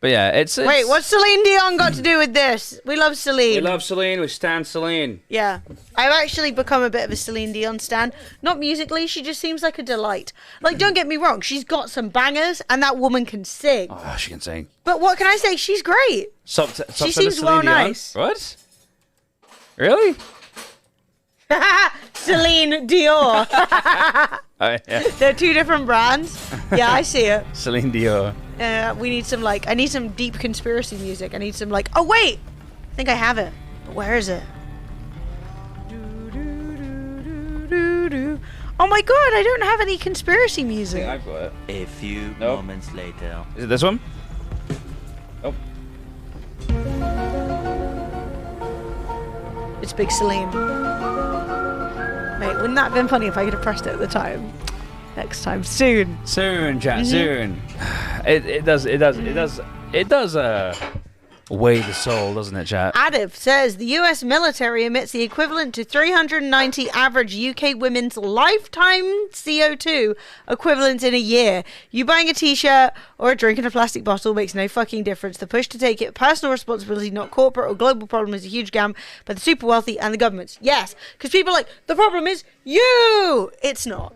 But yeah, it's... Wait, what's Celine Dion got to do with this? We love Celine. We love Celine. We stand Celine. Yeah. I've actually become a bit of a Celine Dion stan. Not musically, she just seems like a delight. Like, don't get me wrong, she's got some bangers, and that woman can sing. Oh, she can sing. But what can I say? She's great. She seems well nice. What? Really? Celine Dior. Oh, yeah. They're two different brands. Yeah, I see it. Celine Dior. We need some, like, I need some deep conspiracy music. I need some, like, oh, wait! I think I have it. But where is it? Oh my god, I don't have any conspiracy music. I've got it. A few moments later. Is it this one? Oh. It's Big Celine. Mate, wouldn't that have been funny if I could have pressed it at the time? Next time, soon. Soon, chat, soon. It does weigh the soul, doesn't it, chat? Adib says the US military emits the equivalent to 390 average UK women's lifetime CO2 equivalent in a year. You buying a t-shirt or a drink in a plastic bottle makes no fucking difference. The push to take it personal responsibility, not corporate or global problem, is a huge scam by the super wealthy and the governments. Yes, because people are like, the problem is you! It's not.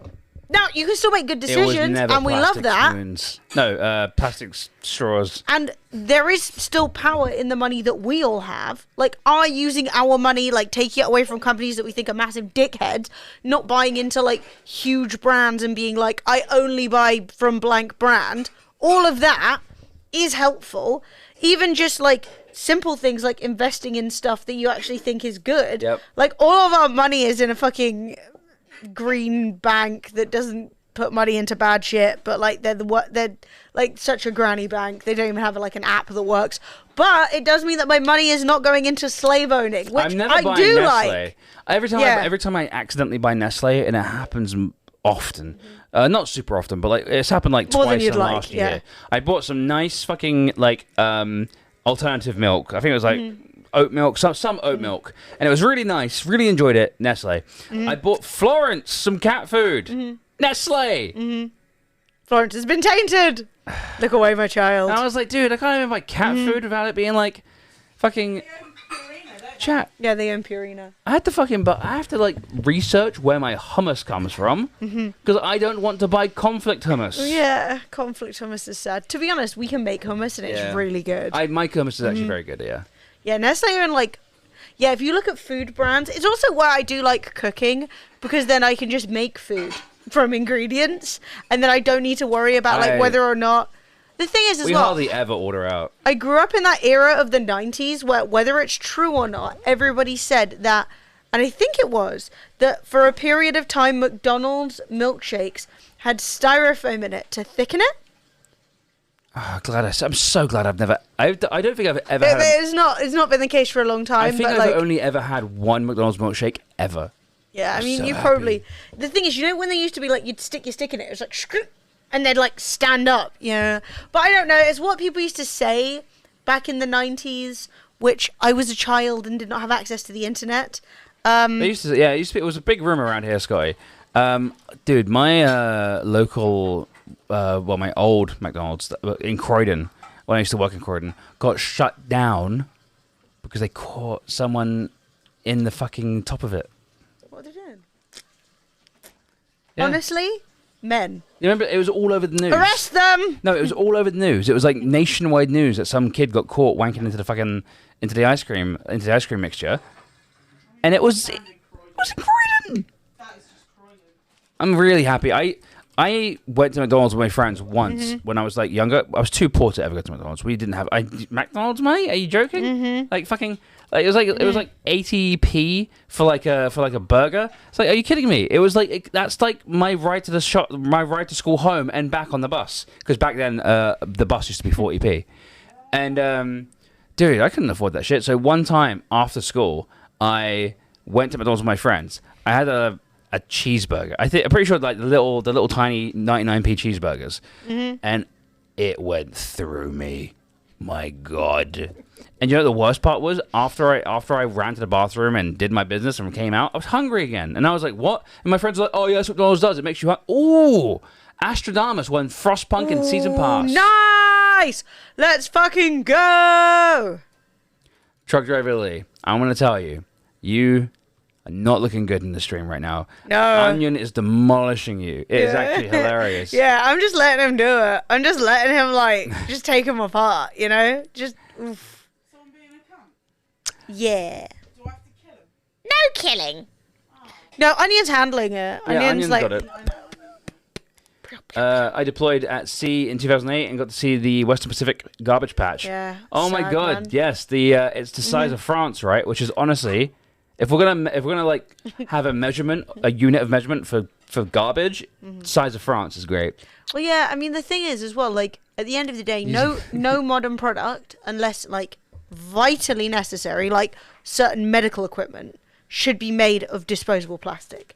Now, you can still make good decisions, and we love that. Spoons. No, plastic straws. And there is still power in the money that we all have. Like, are using our money, like, taking it away from companies that we think are massive dickheads, not buying into, like, huge brands and being like, I only buy from blank brand. All of that is helpful. Even just, like, simple things like investing in stuff that you actually think is good. Yep. Like, all of our money is in a fucking green bank that doesn't put money into bad shit, but like they're like such a granny bank. They don't even have like an app that works. But it does mean that my money is not going into slave owning, which I'm never I buying do Nestle. like. Every time I accidentally buy Nestle, and it happens often, not super often, but like it's happened like More than twice you'd in the like, last yeah. year. I bought some nice fucking like alternative milk. I think it was like oat milk, some oat milk, and it was really nice. Really enjoyed it. Nestle. I bought Florence some cat food. Nestle. Florence has been tainted. Look away, my child. And I was like, dude, I can't even buy cat food without it being like fucking chat. Yeah, they own Purina. I had to I have to like research where my hummus comes from because I don't want to buy conflict hummus. Yeah, conflict hummus is sad. To be honest, we can make hummus and it's really good. My hummus is actually very good. Yeah. Yeah, Nestle and like, yeah, if you look at food brands, it's also why I do like cooking, because then I can just make food from ingredients and then I don't need to worry about like whether or not. The thing is, we hardly ever order out. I grew up in that era of the 90s where whether it's true or not, everybody said that, and I think it was, that for a period of time McDonald's milkshakes had styrofoam in it to thicken it. Oh, I'm so glad I've never. I don't think I've ever had. It's not been the case for a long time. I think but I've like, only ever had one McDonald's milkshake ever. Yeah, I mean, so you happy. probably. The thing is, you know, when they used to be like, you'd stick your stick in it, it was like, scoop, and they'd like stand up, you know. But I don't know, it's what people used to say back in the 90s, which I was a child and did not have access to the internet. It used to be, it was a big rumor around here, Scotty. Dude, my local, my old McDonald's in Croydon, when I used to work in Croydon, got shut down because they caught someone in the fucking top of it. What are they doing? Yeah. Honestly, men. You remember, it was all over the news. Arrest them! No, it was all over the news. It was like nationwide news that some kid got caught wanking into the ice cream mixture, and it was in Croydon. I'm really happy. I went to McDonald's with my friends once when I was like younger. I was too poor to ever go to McDonald's. We didn't have McDonald's money. Are you joking? Like fucking. Like, it was like 80p for like a burger. It's like, are you kidding me? It was like that's like my ride to the shop, my ride to school home and back on the bus. Because back then the bus used to be 40p, and dude, I couldn't afford that shit. So one time after school, I went to McDonald's with my friends. I had a cheeseburger. I'm pretty sure like the little tiny 99p cheeseburgers, and it went through me. My God. And you know what the worst part was? After I ran to the bathroom and did my business and came out, I was hungry again. And I was like, what? And my friends were like, oh, yeah, that's what McDonald's does. It makes you hungry. Ooh, Astrodamus won Frostpunk and Season Pass. Nice! Let's fucking go! Truck Driver Lee, I'm going to tell you, you are not looking good in the stream right now. No. Onion is demolishing you. It is actually hilarious. Yeah, I'm just letting him do it. I'm just letting him, like, just take him apart, you know? Just, oof. Yeah. Do I have to kill him? No killing. No, Onion's handling it. Yeah, Onion's like, got it. I deployed at sea in 2008 and got to see the Western Pacific garbage patch. Yeah. Oh my God! man. Yes, it's the size of France, right? Which is honestly, if we're gonna like have a unit of measurement for garbage, size of France is great. Well, yeah, I mean, the thing is, as well, like, at the end of the day, no modern product, unless, like, vitally necessary, like certain medical equipment, should be made of disposable plastic.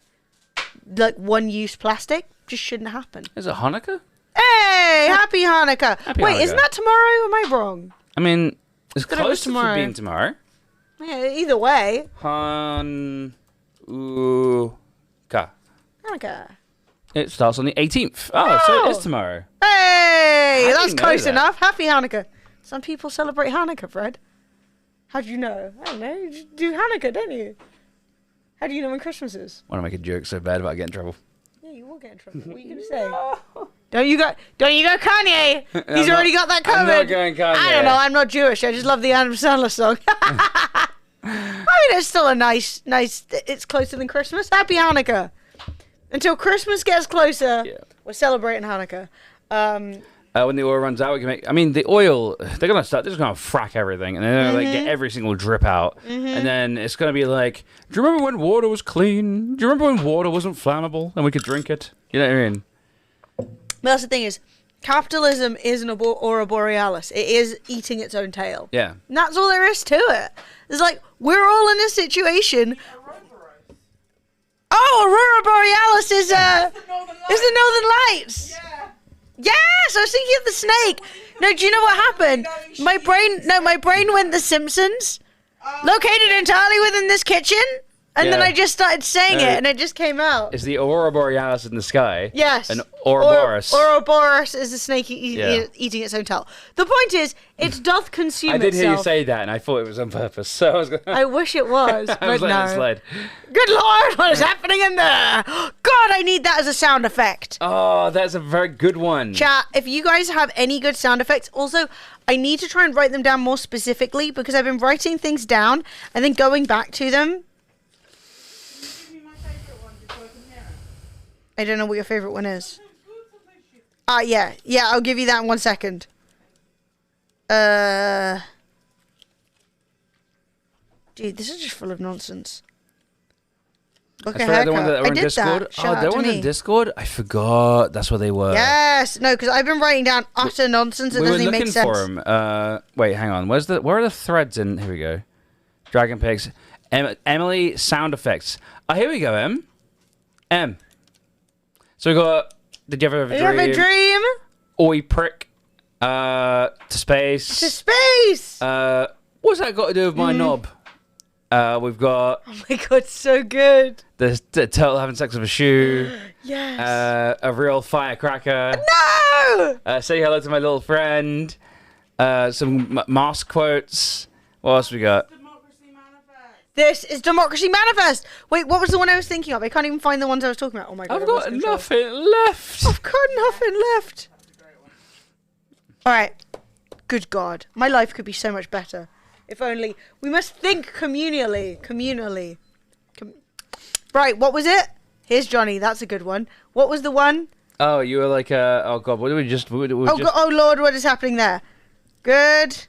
Like, one-use plastic just shouldn't happen. Is it Hanukkah? Hey, happy Hanukkah! Happy Wait, Hanukkah. isn't that tomorrow? Am I wrong? I mean, it's Thought it was close to tomorrow. being tomorrow. Yeah, either way. Hanukkah. Hanukkah. It starts on the 18th. Oh, so it is tomorrow. Hey, How do that's you know close that? enough. Happy Hanukkah. Some people celebrate Hanukkah, Fred. How do you know? I don't know. You just do Hanukkah, don't you? How do you know when Christmas is? I want to make a joke so bad about getting in trouble. Yeah, you will get in trouble. What are you gonna say? Don't you go Kanye? He's I'm already not- got that covered. I'm not going Kanye. I don't know. I'm not Jewish. I just love the Adam Sandler song. I mean, it's still a nice. It's closer than Christmas. Happy Hanukkah. Until Christmas gets closer, we're celebrating Hanukkah. When the oil runs out, we can make. I mean, the oil. They're gonna frack everything, and they're gonna get every single drip out, and then it's gonna be like, do you remember when water was clean? Do you remember when water wasn't flammable and we could drink it? You know what I mean? But that's the thing is, capitalism is an aurora borealis. It is eating its own tail. Yeah. And that's all there is to it. It's like, we're all in a situation. Oh, aurora borealis is the Northern Lights. Yeah. Yes, I was thinking of the snake. No, do you know what happened? My brain went The Simpsons. Located entirely within this kitchen. And then Yeah. I just started saying No. it, and it just came out. Is the aurora borealis in the sky? Yes. An Ouroboros. Ouroboros is a snake Yeah. eating its own tail. The point is, it doth consume I did itself. hear you say that, and I thought it was on purpose. So I was going. I wish it was, I but was letting it no. slide. Good Lord, what is happening in there? God, I need that as a sound effect. Oh, that's a very good one. Chat, if you guys have any good sound effects, also, I need to try and write them down more specifically because I've been writing things down and then going back to them. I don't know what your favorite one is. Yeah, I'll give you that in 1 second. Dude, this is just full of nonsense. Book a That's the one haircut. that were I in did Discord. that. Shout out They to weren't in me. Discord. I forgot. That's where they were. Yes, no, because I've been writing down utter nonsense. It We were doesn't even looking make sense. for them. Wait, hang on. Where are the threads in? Here we go. Dragon Pigs. Emily sound effects. Oh, here we go. M. So we got. Did you ever have a You dream? have a dream? Oi prick. To space. To space! What's that got to do with my knob? We've got Oh my god, so good. the turtle having sex with a shoe. Yes. A real firecracker. No! Say hello to my little friend. Some mask quotes. What else we got? This is Democracy Manifest. Wait, what was the one I was thinking of? I can't even find the ones I was talking about. Oh my god. I've got nothing left. I've got nothing left. Alright. Good God. My life could be so much better. If only. We must think communally. Right, what was it? Here's Johnny. That's a good one. What was the one? Oh, you were like, oh god, what did we just? Oh Lord, what is happening there? Good.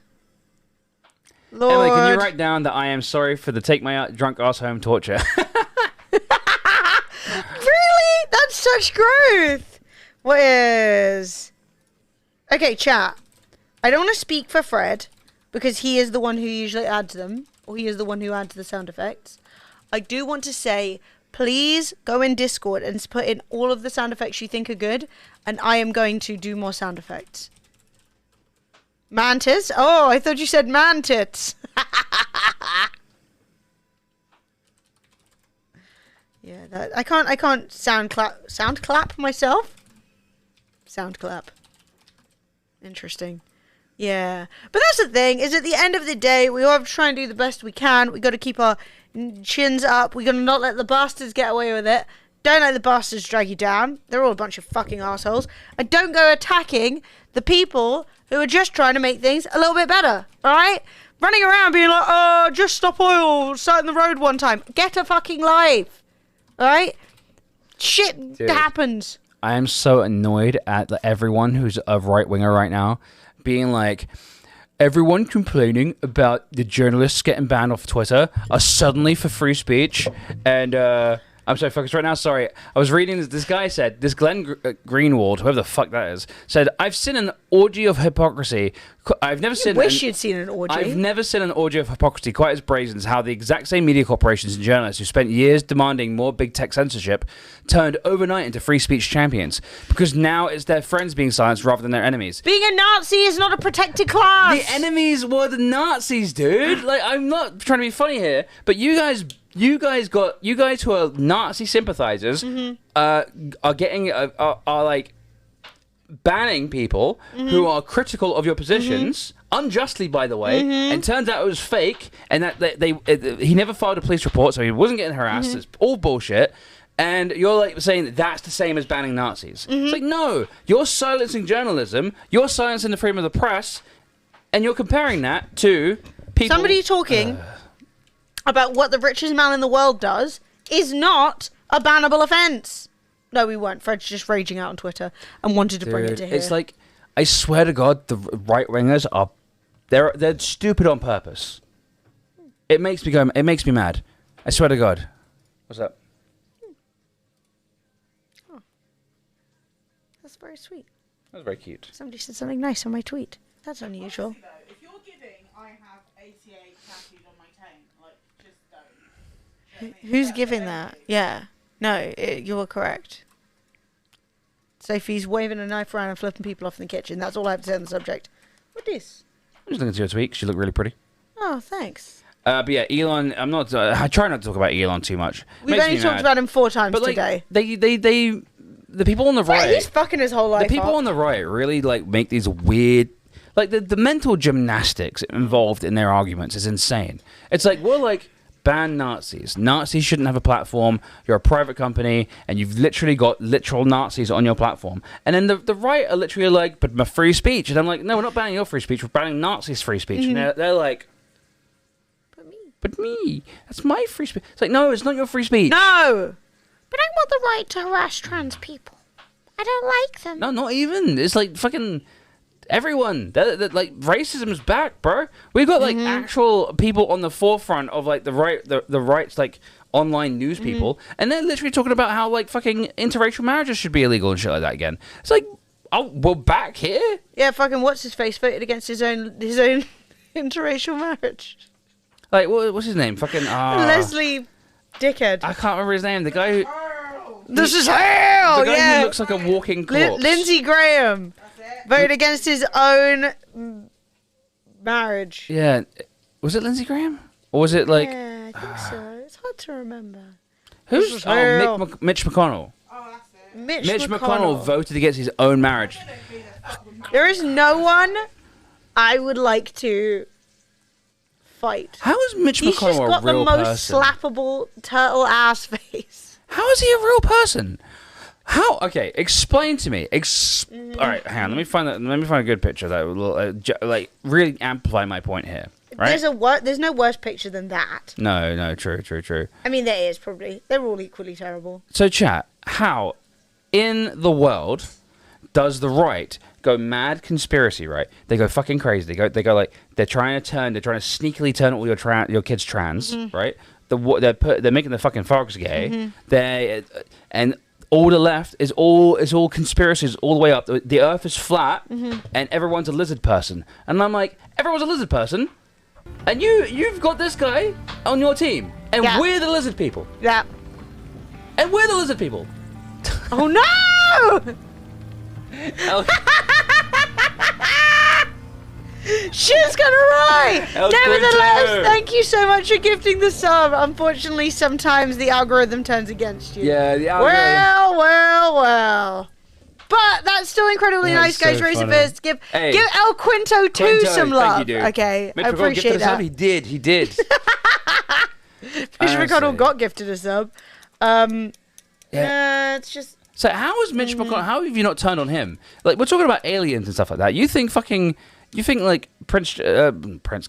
Lord. Emily, can you write down that I am sorry for the take my drunk ass home torture? Really? That's such growth. What is? Okay, chat. I don't want to speak for Fred because he is the one who usually adds them, or he is the one who adds the sound effects. I do want to say, please go in Discord and put in all of the sound effects you think are good, and I am going to do more sound effects. Mantis? Oh, I thought you said man-tits. Yeah, that I can't sound clap myself. Sound clap. Interesting. Yeah. But that's the thing, is at the end of the day, we all have to try and do the best we can. We got to keep our chins up. We got to not let the bastards get away with it. Don't let the bastards drag you down. They're all a bunch of fucking assholes. And don't go attacking the people who are just trying to make things a little bit better. Alright? Running around being like, oh, just stop oil, sat in the road one time. Get a fucking life. Alright? Shit Dude. happens. I am so annoyed at everyone who's a right winger right now, being like, everyone complaining about the journalists getting banned off Twitter are suddenly for free speech, and I'm sorry, focus right now. Sorry, I was reading this guy said, this Glenn Greenwald, whoever the fuck that is, said, I've seen an orgy of hypocrisy. I've never seen. Wish you'd seen an orgy. I've never seen an orgy of hypocrisy quite as brazen as how the exact same media corporations and journalists who spent years demanding more big tech censorship turned overnight into free speech champions because now it's their friends being silenced rather than their enemies. Being a Nazi is not a protected class. The enemies were the Nazis, dude. Like, I'm not trying to be funny here, but you guys who are Nazi sympathizers are getting are like banning people who are critical of your positions unjustly, by the way. And turns out it was fake, and that he never filed a police report, so he wasn't getting harassed. It's all bullshit. And you're like saying that that's the same as banning Nazis. It's like, no, you're silencing journalism, you're silencing the freedom of the press, and you're comparing that to people. Somebody talking about what the richest man in the world does is not a bannable offence. No, we weren't. Fred's just raging out on Twitter and wanted to bring it to here. It's like, I swear to God, the right wingers are they're stupid on purpose. It makes me go. It makes me mad. I swear to God. What's up? That's very sweet. That was very cute. Somebody said something nice on my tweet. That's unusual. Honestly, though, if you're giving, I have 88 tattoos on my taint. Like, just don't. Who's giving that? Yeah. No, you were correct. Sophie's waving a knife around and flipping people off in the kitchen. That's all I have to say on the subject. What is? I'm just looking at your tweet. She looked really pretty. Oh, thanks. But yeah, Elon. I'm not. I try not to talk about Elon too much. We've only talked about him 4 times today. The people on the right. He's fucking his whole life. The people on the right really like make these weird, like the mental gymnastics involved in their arguments is insane. It's like we're like ban Nazis. Nazis shouldn't have a platform. You're a private company, and you've literally got literal Nazis on your platform. And then the right are literally like, but my free speech. And I'm like, no, we're not banning your free speech. We're banning Nazis' free speech. And they're like. But me, that's my free speech. It's like, no, it's not your free speech. No! But I want the right to harass trans people. I don't like them. No, not even. It's like fucking everyone. Like racism is back, bro. We've got like actual people on the forefront of like the rights, like online news people, and they're literally talking about how like fucking interracial marriages should be illegal and shit like that again. It's like, oh, we're back here. Yeah, fucking what's his face voted against his own interracial marriage. Like, what's his name? Fucking Leslie Dickhead. I can't remember his name. The guy who. This is hell. The guy who looks like a walking corpse. Lindsey Graham voted against his own marriage. Yeah, was it Lindsey Graham or was it like? Yeah, I think so. It's hard to remember. Who's Mitch McConnell? Oh, that's it. Mitch McConnell voted against his own marriage. There is no one I would like to fight. How is Mitch He's McConnell just got a real the most person? slappable turtle ass face. How is he a real person? How? Okay, explain to me. All right, hang on. Let me find a good picture that will like really amplify my point here. Right? There's no worse picture than that. No, true. I mean, there is probably. They're all equally terrible. So, chat, how in the world does the right go mad conspiracy, right? They go fucking crazy. They go like they're trying to sneakily turn all your kids trans, right? They're making the fucking frogs gay. And all the left is all conspiracies all the way up. The earth is flat and everyone's a lizard person. And I'm like, everyone's a lizard person? And you've got this guy on your team. And we're the lizard people. Yeah. And we're the lizard people. Oh no! Shit's gonna right! Nevertheless, thank you so much for gifting the sub. Unfortunately, sometimes the algorithm turns against you. Yeah, the algorithm. Well. But that's still incredibly nice, guys. Raise a fist. Give El Quinto 2 some love. Thank you, dude. Okay, Mitch I appreciate that. He did. Mitch McConnell got gifted a sub. It's just. So how is Mitch McConnell? How have you not turned on him? Like we're talking about aliens and stuff like that. You think like Prince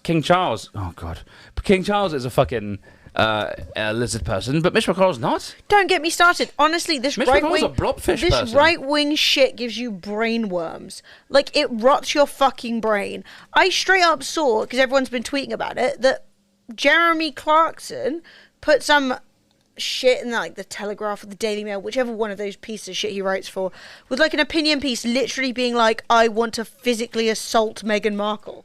King Charles? Oh God, King Charles is a fucking lizard person, but Mitch McConnell's not. Don't get me started. Honestly, this Mitch McConnell's a blobfish person. Right-wing shit gives you brain worms. Like it rots your fucking brain. I straight up saw, because everyone's been tweeting about it, that Jeremy Clarkson put some shit in like the Telegraph or the Daily Mail, whichever one of those pieces of shit he writes for, with like an opinion piece literally being like, I want to physically assault Meghan Markle.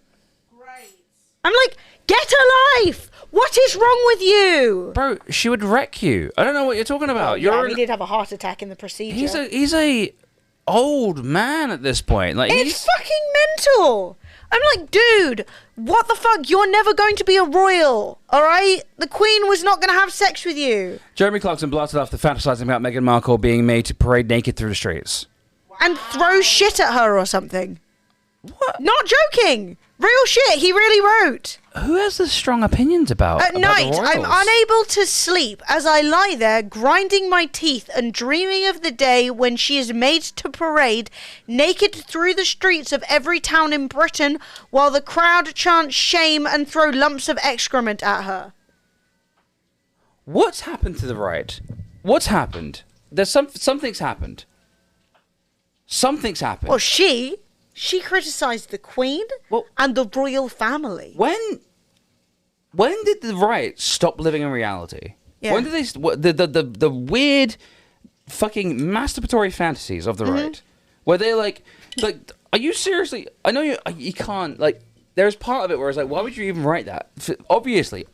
Great. I'm like, get a life! What is wrong with you? Bro, she would wreck you. I don't know what you're talking about. He did have a heart attack in the procedure. He's a old man at this point. Like it's fucking mental. I'm like, dude, what the fuck? You're never going to be a royal, all right? The Queen was not going to have sex with you. Jeremy Clarkson blasted off the fantasizing about Meghan Markle being made to parade naked through the streets. And throw shit at her or something. What? Not joking. Real shit, he really wrote. Who has the strong opinions about At night, the I'm unable to sleep as I lie there grinding my teeth and dreaming of the day when she is made to parade naked through the streets of every town in Britain while the crowd chants shame and throw lumps of excrement at her. What's happened to the right? What's happened? Something's happened. Something's happened. Well, she criticised the Queen and the royal family. When did the right stop living in reality? Yeah. When did they the weird fucking masturbatory fantasies of the right? where they're like, are you seriously? I know you can't like. There's part of it where it's like, why would you even write that? Obviously,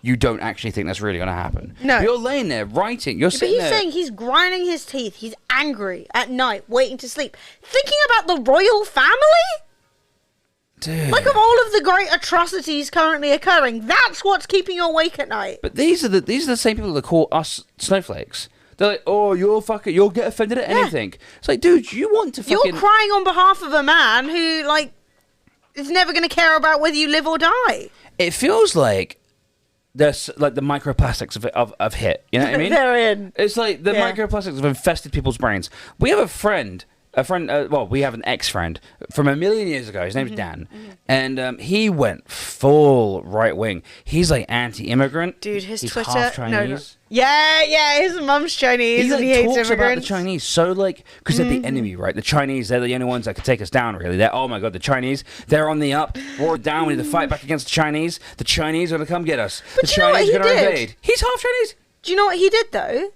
you don't actually think that's really going to happen. No. You're laying there writing. You're But sitting he's there. saying he's grinding his teeth. He's angry at night, waiting to sleep, thinking about the royal family. Dude. Like, of all of the great atrocities currently occurring, that's what's keeping you awake at night. But these are the same people that call us snowflakes. They're like, oh, you'll get offended at anything. It's like, dude, you want to fucking... You're crying on behalf of a man who, like, is never going to care about whether you live or die. It feels like there's like the microplastics of hit. You know what I mean? They're in. It's like the microplastics have infested people's brains. We have a friend, we have an ex-friend from a million years ago. His name's Dan. And he went full right-wing. He's like anti-immigrant. Dude, his He's Twitter... half Chinese. No. Yeah, his mum's Chinese He and he hates talks about the immigrants. Chinese so like because they're the enemy, right? The Chinese, they're the only ones that could take us down. Really, they're oh my god, the Chinese, they're on the up. We're down. We need to fight back against the Chinese. The Chinese are gonna come get us. But The you know what Chinese he are gonna did? invade. He's half Chinese. Do you know what he did though?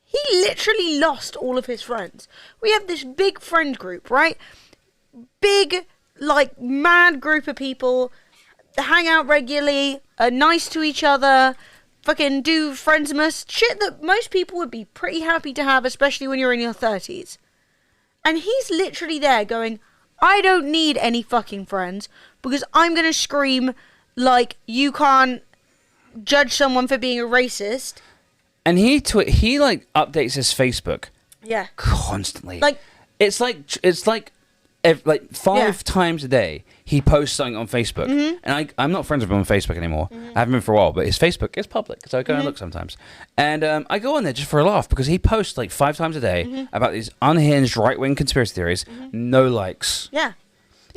He literally lost all of his friends. We have this big friend group, right? Big, like, mad group of people, hang out regularly, are nice to each other, fucking do friendsmas, shit that most people would be pretty happy to have, especially when you're in your 30s. And he's literally there going, I don't need any fucking friends because I'm going to scream like you can't judge someone for being a racist. And he like updates his Facebook Yeah. constantly. Like it's like five times a day he posts something on Facebook. And I'm not friends with him on Facebook anymore. I haven't been for a while, but his Facebook is public, so I go and look sometimes. And I go on there just for a laugh because he posts like 5 times a day about these unhinged right-wing conspiracy theories. No likes. Yeah.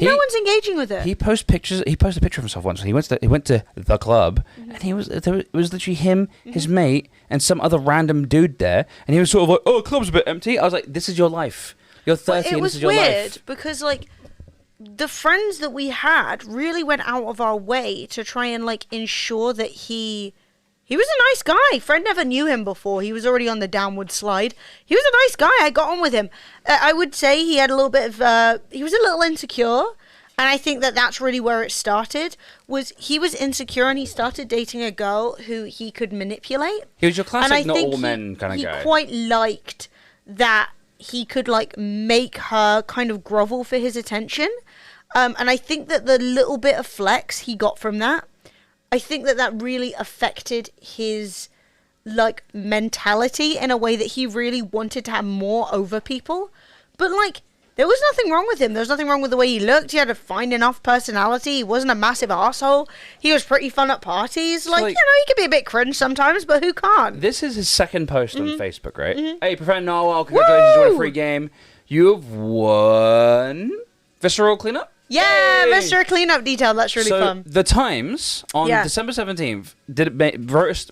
No one's engaging with it. He posted pictures. He posted a picture of himself once. He went to the club, and it was literally him, his mate, and some other random dude there. And he was sort of like, "Oh, the club's a bit empty." I was like, "This is your life. You're 30, and this is your life." It was weird because like the friends that we had really went out of our way to try and like ensure that he was a nice guy. Fred never knew him before. He was already on the downward slide. He was a nice guy. I got on with him. I would say he had a little bit of... he was a little insecure. And I think that that's really where it started. He was insecure and he started dating a girl who he could manipulate. He was your classic And I not think all men kind of guy. He quite liked that he could like make her kind of grovel for his attention. And I think that the little bit of flex he got from that, I think that that really affected his like mentality in a way that he really wanted to have more over people. But like there was nothing wrong with him. There was nothing wrong with the way he looked. He had a fine enough personality. He wasn't a massive arsehole. He was pretty fun at parties. Like, you know, he could be a bit cringe sometimes, but who can't? This is his second post on Facebook, right? Hey, Professor Narwhal, congratulations, you won a free game. You've won Visceral Cleanup? Yeah, Mr. Cleanup Detail. That's really fun. The Times on December 17th wrote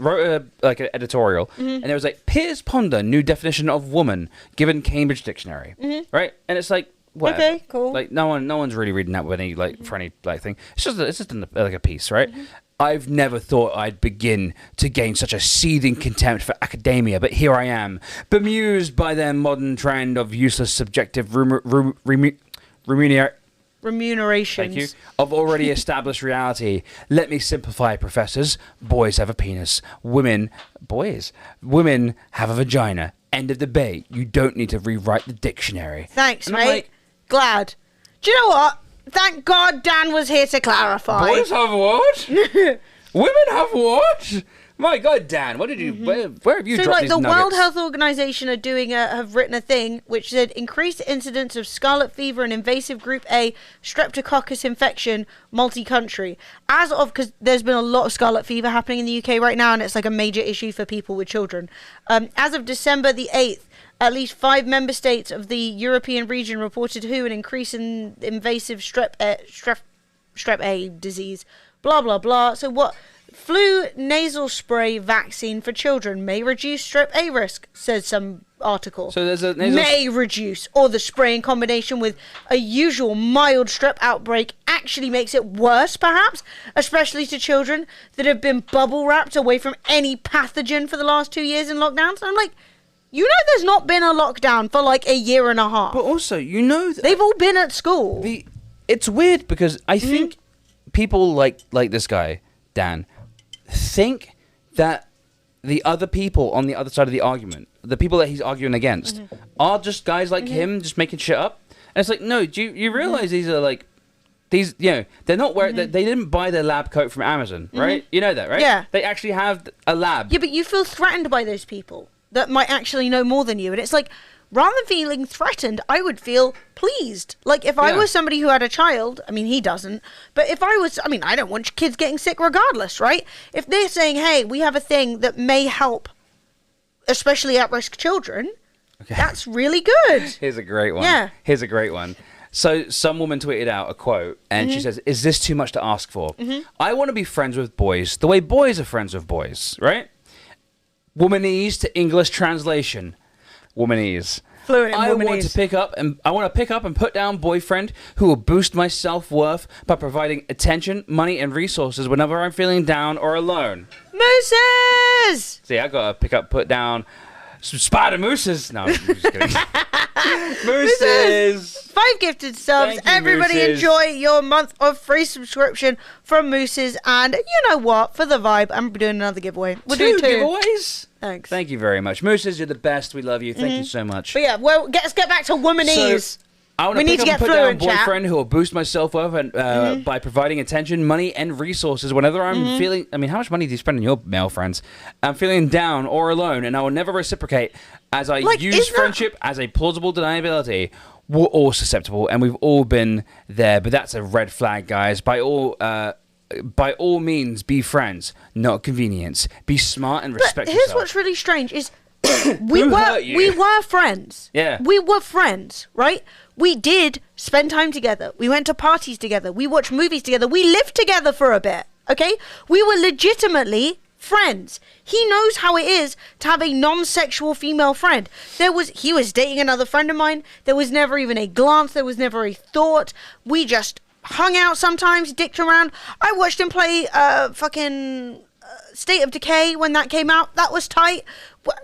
an editorial, and it was like, Piers Ponder, new definition of woman given Cambridge Dictionary, right? And it's like, whatever. Okay, cool. Like no one's really reading that with any like for any like thing. It's just like a piece, right? I've never thought I'd begin to gain such a seething contempt for academia, but here I am, bemused by their modern trend of useless subjective remunerations. Thank you. Of already established reality. Let me simplify, professors. Boys have a penis. Women have a vagina. End of debate. You don't need to rewrite the dictionary. Thanks, And mate. I'm like, glad. Do you know what? Thank God Dan was here to clarify. boys have what? Women have what? My God, Dan, what did you? Where have you So, dropped like, these the nuggets? World Health Organization are have written a thing which said increased incidence of scarlet fever and invasive group A streptococcus infection multi-country. As of, because there's been a lot of scarlet fever happening in the UK right now, and it's like a major issue for people with children. As of December the 8th, at least 5 member states of the European region reported an increase in invasive strep A disease. Blah blah blah. So what? Flu nasal spray vaccine for children may reduce strep A risk, says some article. So there's a nasal may reduce, or the spray in combination with a usual mild strep outbreak actually makes it worse, perhaps, especially to children that have been bubble wrapped away from any pathogen for the last 2 years in lockdowns. I'm like, You know, there's not been a lockdown for like a year and a half. But also, you know, they've all been at school. It's weird because I think people like this guy, Dan, think that the other people on the other side of the argument, the people that he's arguing against, are just guys like him just making shit up. And it's like, no, do you realize these are like, these, you know, they're not wearing, they didn't buy their lab coat from Amazon, right? You know that, right? Yeah. They actually have a lab. Yeah, but you feel threatened by those people that might actually know more than you. And it's like, rather than feeling threatened, I would feel pleased. Like, if I was somebody who had a child, I mean, he doesn't, but if I was, I mean, I don't want kids getting sick regardless, right? If they're saying, hey, we have a thing that may help, especially at-risk children, that's really good. Here's a great one. Yeah. Here's a great one. So some woman tweeted out a quote, and she says, is this too much to ask for? I want to be friends with boys the way boys are friends with boys, right? Womanese to English translation. Womanese. Fluent in I womanese. want to pick up and put down boyfriend who will boost my self-worth by providing attention, money, and resources whenever I'm feeling down or alone. Mooses! See, I gotta put down some spider mooses. No, I'm just kidding. Mooses! 5 gifted subs. Thank you, Everybody Mooses. enjoy your month of free subscription from Mooses. And you know what? For the vibe, I'm doing another giveaway. We'll do 2 giveaways. Thanks. Thank you very much. Mooses, you're the best. We love you. Thank you so much. But yeah, well, let's get back to womanese. So, I want We to need pick to up get and put down fluent, chat. boyfriend who will boost my self-worth and, by providing attention, money, and resources whenever I'm feeling... I mean, how much money do you spend on your male friends? I'm feeling down or alone, and I will never reciprocate as I use friendship as a plausible deniability. We're all susceptible, and we've all been there, but that's a red flag, guys. By all means, be friends, not convenience. Be smart and respect Here's yourself. what's really strange is Who hurt you? we were friends. Yeah. We were friends, right? We did spend time together. We went to parties together. We watched movies together. We lived together for a bit, okay? We were legitimately friends. He knows how it is to have a non-sexual female friend. He was dating another friend of mine. There was never even a glance. There was never a thought. We just hung out sometimes, dicked around. I watched him play State of Decay when that came out. That was tight.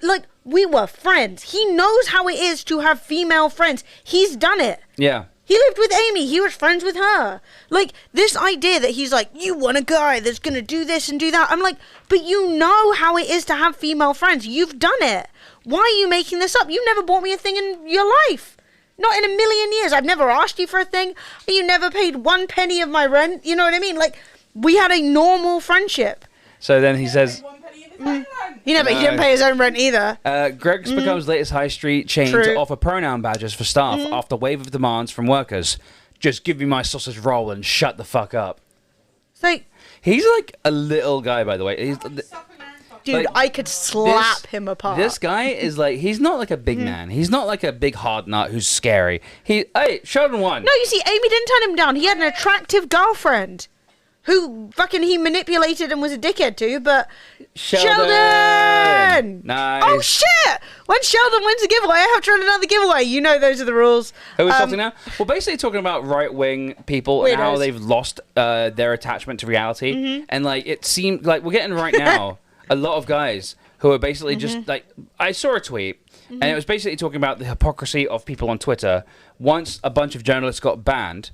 Like, we were friends. He knows how it is to have female friends. He's done it. Yeah. He lived with Amy. He was friends with her. Like, this idea that he's like, you want a guy that's going to do this and do that. I'm like, but you know how it is to have female friends. You've done it. Why are you making this up? You never bought me a thing in your life. Not in a million years. I've never asked you for a thing. You never paid 1 penny of my rent. You know what I mean? Like, we had a normal friendship. So then he says... He didn't pay his own rent either. Greg's becomes latest high street chain to offer pronoun badges for staff after wave of demands from workers. Just give me my sausage roll and shut the fuck up. It's like, he's like a little guy, by the way. Dude, I could slap him apart. This guy is like, he's not like a big man. He's not like a big hard nut who's scary. Hey, Sheldon won. No, you see, Amy didn't turn him down. He had an attractive girlfriend who fucking he manipulated and was a dickhead to, but Sheldon! Nice. Oh, shit! When Sheldon wins a giveaway, I have to run another giveaway. You know those are the rules. Who are we talking now? We're basically talking about right-wing people and how Weirdos. they've lost their attachment to reality. And, like, it seemed like we're getting right now a lot of guys who are basically just, like... I saw a tweet, and it was basically talking about the hypocrisy of people on Twitter. Once a bunch of journalists got banned...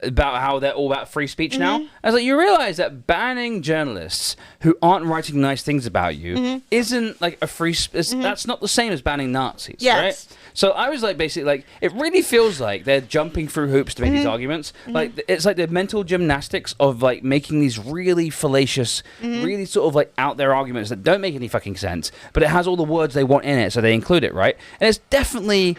about how they're all about free speech now. I was like, you realize that banning journalists who aren't writing nice things about you isn't like a free... That's not the same as banning Nazis, right? So I was like, basically, like, it really feels like they're jumping through hoops to make these arguments. Like, it's like the mental gymnastics of, like, making these really fallacious, really sort of, like, out there arguments that don't make any fucking sense, but it has all the words they want in it, so they include it, right? And it's definitely...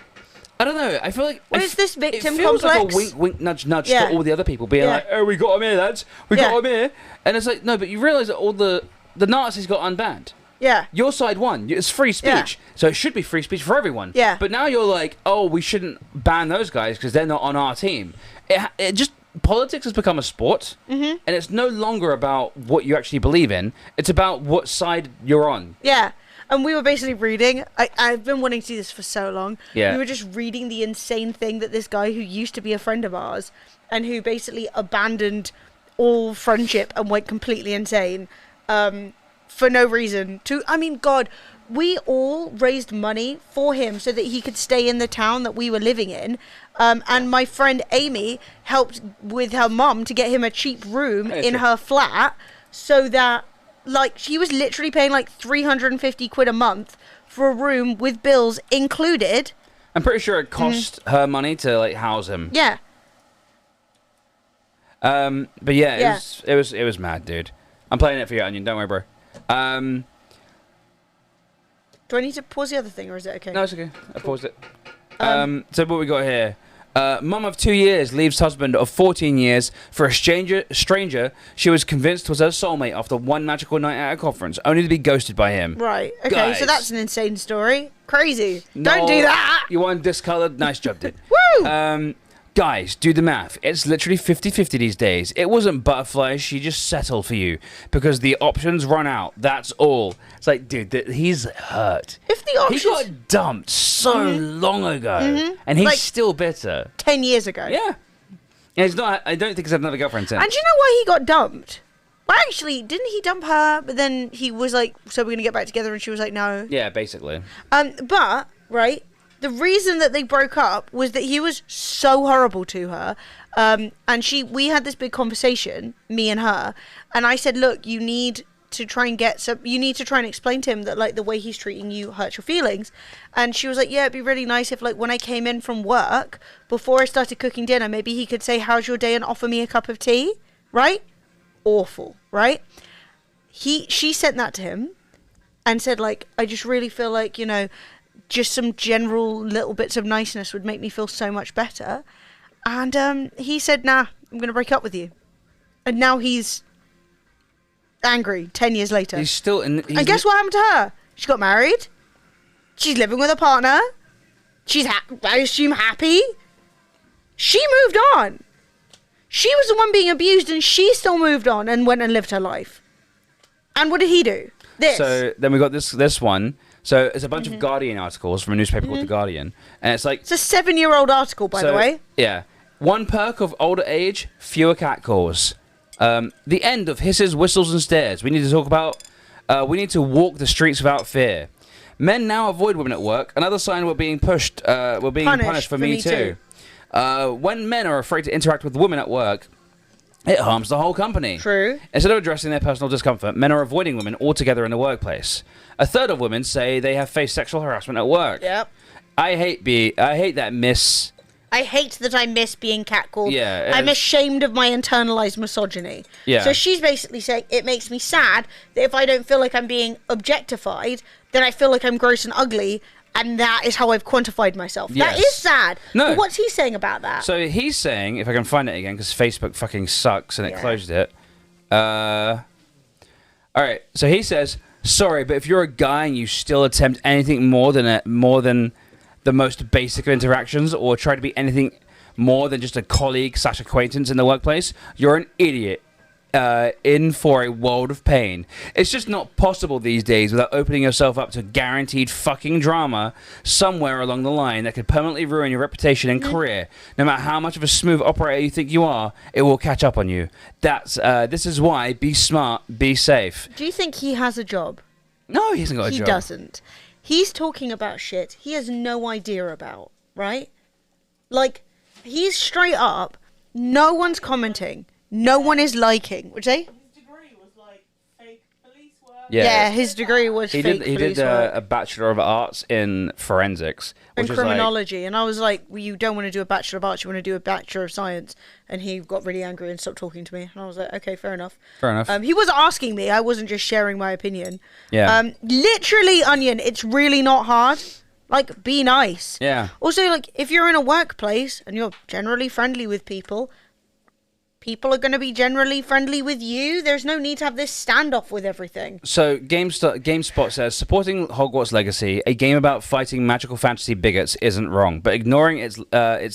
I don't know. I feel like Is this victim it feels complex? like a wink, wink, nudge, nudge to all the other people, being like, "Oh, we got him here, lads. We got him here." And it's like, no, but you realise that all the Nazis got unbanned. Yeah. Your side won. It's free speech, so it should be free speech for everyone. Yeah. But now you're like, oh, we shouldn't ban those guys because they're not on our team. It just politics has become a sport, and it's no longer about what you actually believe in. It's about what side you're on. Yeah. And we were basically reading, I've been wanting to do this for so long. Yeah. We were just reading the insane thing that this guy who used to be a friend of ours and who basically abandoned all friendship and went completely insane for no reason. I mean, God, we all raised money for him so that he could stay in the town that we were living in. And my friend Amy helped with her mum to get him a cheap room in her flat so that, like, she was literally paying like 350 quid a month for a room with bills included. I'm pretty sure it cost her money to, like, house him. Yeah. But yeah, it was mad, dude. I'm playing it for you, Onion. Don't worry, bro. Do I need to pause the other thing, or is it okay? No, it's okay. I paused it. So what we got here? Mum of 2 years leaves husband of 14 years for a stranger she was convinced was her soulmate after one magical night at a conference, only to be ghosted by him. Right. Okay. Guys. So that's an insane story. Crazy. Don't do that. You want discolored? Nice job, dude. Woo! Guys, do the math. It's literally 50-50 these days. It wasn't butterflies. She just settled for you because the options run out. That's all. It's like, dude, he's hurt. If the options... He got dumped so long ago, and he's Like, still bitter. 10 years ago. Yeah. Yeah, he's not. I don't think he's had another girlfriend since. And do you know why he got dumped? Well, actually, didn't he dump her? But then he was like, so we're going to get back together, and she was like, no. Yeah, basically. But, right, the reason that they broke up was that he was so horrible to her. And we had this big conversation, me and her, and I said, look, you need to try and explain to him that, like, the way he's treating you hurts your feelings. And she was like, yeah, it'd be really nice if, like, when I came in from work, before I started cooking dinner, maybe he could say, how's your day, and offer me a cup of tea, right? Awful, right? She sent that to him and said, like, I just really feel like, you know, just some general little bits of niceness would make me feel so much better. And he said, nah, I'm going to break up with you. And now he's angry 10 years later. He's still in... And guess what happened to her? She got married. She's living with a partner. She's, I assume, happy. She moved on. She was the one being abused, and she still moved on and went and lived her life. And what did he do? This. So then we got this one. So it's a bunch of Guardian articles from a newspaper called The Guardian. And it's like... It's a 7-year-old article, by the way. Yeah. One perk of older age, fewer catcalls. The end of hisses, whistles, and stares. We need to talk about... we need to walk the streets without fear. Men now avoid women at work. Another sign we're being punished for Me Too. When men are afraid to interact with women at work, it harms the whole company. True. Instead of addressing their personal discomfort, men are avoiding women altogether in the workplace. A third of women say they have faced sexual harassment at work. Yep. I hate that miss. I hate that I miss being catcalled. Yeah. I'm ashamed of my internalized misogyny. Yeah. So she's basically saying it makes me sad that if I don't feel like I'm being objectified, then I feel like I'm gross and ugly. And that is how I've quantified myself. Yes. That is sad. No. But what's he saying about that? So he's saying, if I can find it again, because Facebook fucking sucks and it closed it. All right. So he says, sorry, but if you're a guy and you still attempt anything more than the most basic of interactions, or try to be anything more than just a colleague / acquaintance in the workplace, you're an idiot. In for a world of pain. It's just not possible these days without opening yourself up to guaranteed fucking drama somewhere along the line that could permanently ruin your reputation and career. No matter how much of a smooth operator you think you are, it will catch up on you. This is why be smart, be safe. Do you think he has a job? No, he hasn't got a job. He doesn't. He's talking about shit he has no idea about, right? Like, he's straight up, no one's commenting. No one is liking. Would you say? His degree was like fake police work. Yeah, his degree was he fake did police work. a Bachelor of Arts in Forensics. And which criminology. And I was like, well, you don't want to do a Bachelor of Arts, you want to do a Bachelor of Science. And he got really angry and stopped talking to me. And I was like, okay, fair enough. Fair enough. He was asking me. I wasn't just sharing my opinion. Yeah. Literally, Onion, it's really not hard. Like, be nice. Yeah. Also, like, if you're in a workplace and you're generally friendly with people are going to be generally friendly with you. There's no need to have this standoff with everything. So GameSpot says, supporting Hogwarts Legacy, a game about fighting magical fantasy bigots, isn't wrong, but ignoring its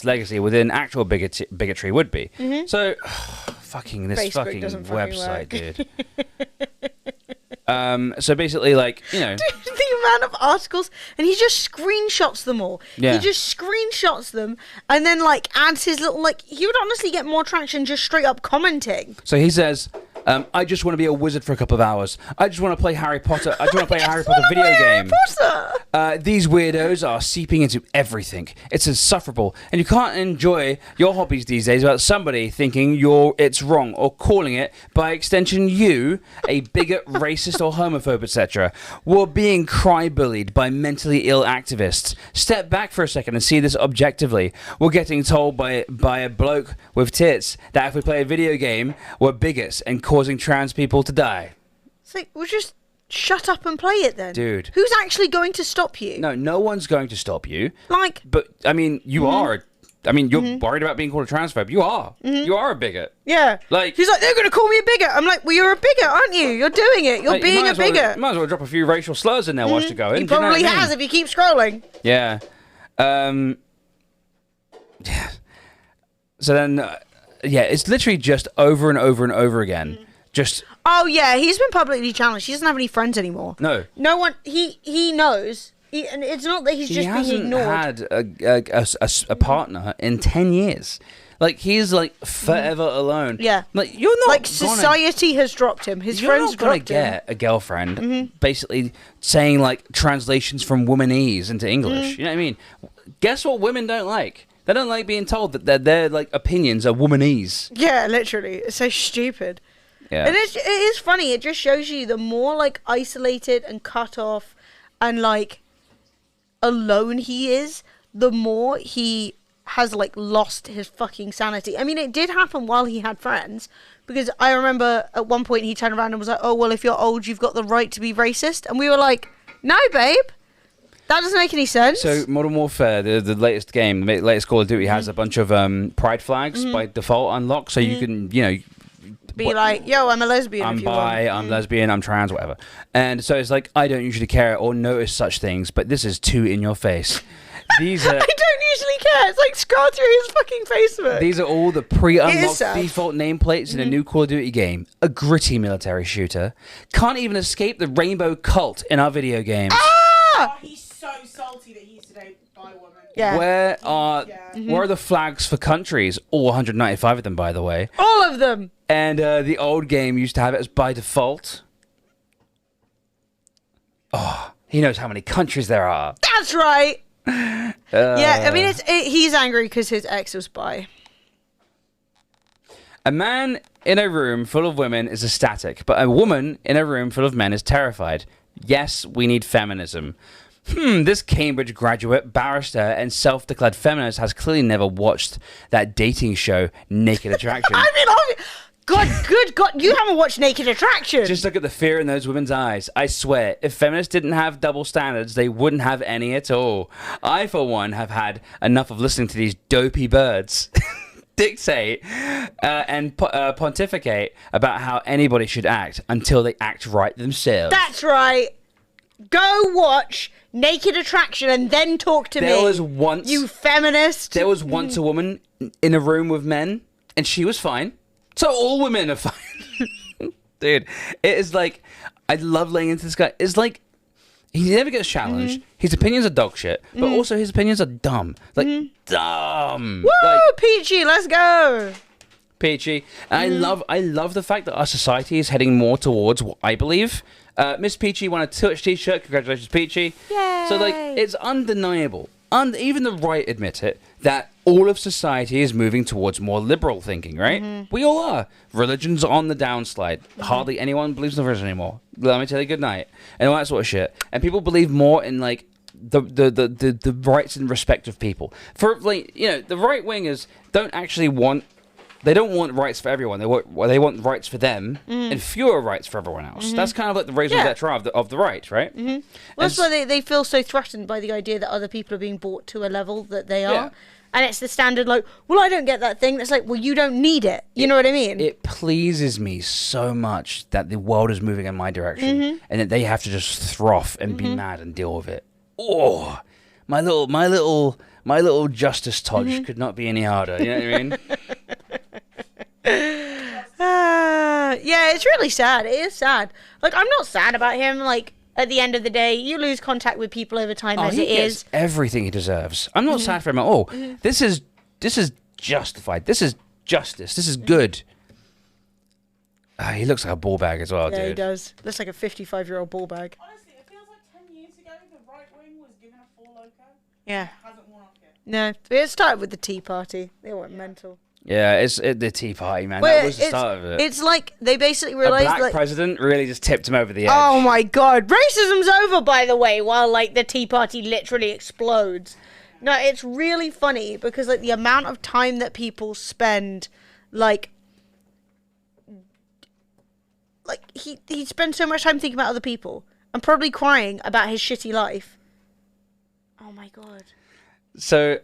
legacy within actual bigotry would be. So, fucking this Facebook fucking website, dude. So basically, like, you know... Dude, the amount of articles, and he just screenshots them all. Yeah. He just screenshots them, and then, like, adds his little, like, he would honestly get more traction just straight up commenting. So he says, I just want to be a wizard for a couple of hours. I just want to play Harry Potter. I just want to play a Harry Potter video game. These weirdos are seeping into everything. It's insufferable, and you can't enjoy your hobbies these days without somebody thinking it's wrong or calling it, by extension, you a bigot, racist, or homophobe, etc. We're being cry-bullied by mentally ill activists. Step back for a second and see this objectively. We're getting told by a bloke with tits that if we play a video game, we're bigots and causing trans people to die. It's like, we'll just shut up and play it then. Dude. Who's actually going to stop you? No one's going to stop you. Like... But, I mean, you are... I mean, you're worried about being called a transphobe. You are. You are a bigot. Yeah. Like... He's like, they're going to call me a bigot. I'm like, well, you're a bigot, aren't you? You're doing it. You're being a bigot. You might as well drop a few racial slurs in there whilst you're going. He probably has if you keep scrolling. Yeah. Yeah. So then... yeah, it's literally just over and over and over again. Just... Oh, yeah, he's been publicly challenged. He doesn't have any friends anymore. No. No one... He knows. And it's not that he's just being ignored. He hasn't had a partner in 10 years. Like, he's, like, forever alone. Yeah. Like, you're not like, society has dropped him. His friends dropped him. You're not going to get a girlfriend basically saying, like, translations from womanese into English. You know what I mean? Guess what women don't like? They don't like being told that their like opinions are womanese. Yeah, literally. It's so stupid. Yeah. And it is funny. It just shows you the more like isolated and cut off and like alone he is, the more he has like lost his fucking sanity. I mean, it did happen while he had friends, because I remember at one point he turned around and was like, "Oh, well, if you're old, you've got the right to be racist." And we were like, "No, babe. That doesn't make any sense." So Modern Warfare, the latest game, the latest Call of Duty has a bunch of pride flags by default unlocked, so you can, be like, yo, I'm a lesbian. I'm if you bi, want. I'm lesbian, I'm trans, whatever. And so it's like, I don't usually care or notice such things, but this is too in your face. These are... I don't usually care. It's like, scroll through his fucking Facebook. These are all the pre-unlocked default nameplates in a new Call of Duty game. A gritty military shooter. Can't even escape the rainbow cult in our video games. Oh, he's so salty that he's today by a woman. Yeah. Where are the flags for countries? All 195 of them, by the way. All of them. And the old game used to have it as by default. Oh, he knows how many countries there are. That's right. Yeah, I mean, he's angry because his ex was bi. A man in a room full of women is ecstatic, but a woman in a room full of men is terrified. Yes, we need feminism. This Cambridge graduate, barrister, and self-declared feminist has clearly never watched that dating show, Naked Attraction. I mean, good God, you haven't watched Naked Attraction. Just look at the fear in those women's eyes. I swear, if feminists didn't have double standards, they wouldn't have any at all. I, for one, have had enough of listening to these dopey birds dictate and pontificate about how anybody should act until they act right themselves. That's right. Go watch Naked Attraction and then talk to me. There was once... You feminist. There was once a woman in a room with men, and she was fine. So all women are fine. Dude, it is like... I love laying into this guy. It's like... He never gets challenged. His opinions are dog shit, but also his opinions are dumb. Like, dumb. Woo! Like, Peachy, let's go. Peachy. And I love the fact that our society is heading more towards what I believe. Miss Peachy won a Touch t-shirt. Congratulations, Peachy. Yay. So, like, it's undeniable. Even the right admit it, that all of society is moving towards more liberal thinking, right? We all are. Religion's on the downslide. Hardly anyone believes in the religion anymore. Let me tell you good night. And all that sort of shit. And people believe more in, like, the rights and respect of people. For, like, the right wingers don't actually want... They don't want rights for everyone. They want rights for them and fewer rights for everyone else. That's kind of like the raison d'etre of the right, right? Well, that's why they feel so threatened by the idea that other people are being brought to a level that they are. Yeah. And it's the standard, like, well, I don't get that thing. It's like, well, you don't need it. You know what I mean? It pleases me so much that the world is moving in my direction and that they have to just froth and be mad and deal with it. Oh, my little justice Todge could not be any harder. You know what I mean? Yeah, it's really sad. It is sad. Like, I'm not sad about him. Like, at the end of the day, you lose contact with people over time as it is. Everything he deserves. I'm not sad for him at all. This is justified. This is justice. This is good. He looks like a ball bag as well, Yeah, dude. he does. Looks like a 55-year-old ball bag. Honestly, it feels like 10 years ago the right wing was given a full loco. Yeah. It hasn't worn off yet. No, it started with the Tea Party. They went mental. Yeah, it's the Tea Party, man. Well, That was the start of it. It's like they basically A realized, black like, president really just tipped him over the edge. oh my god, racism's over, by the way, while like the Tea Party literally explodes. No, it's really funny because like the amount of time that people spend, like he spends so much time thinking about other people and probably crying about his shitty life. Oh my god. So,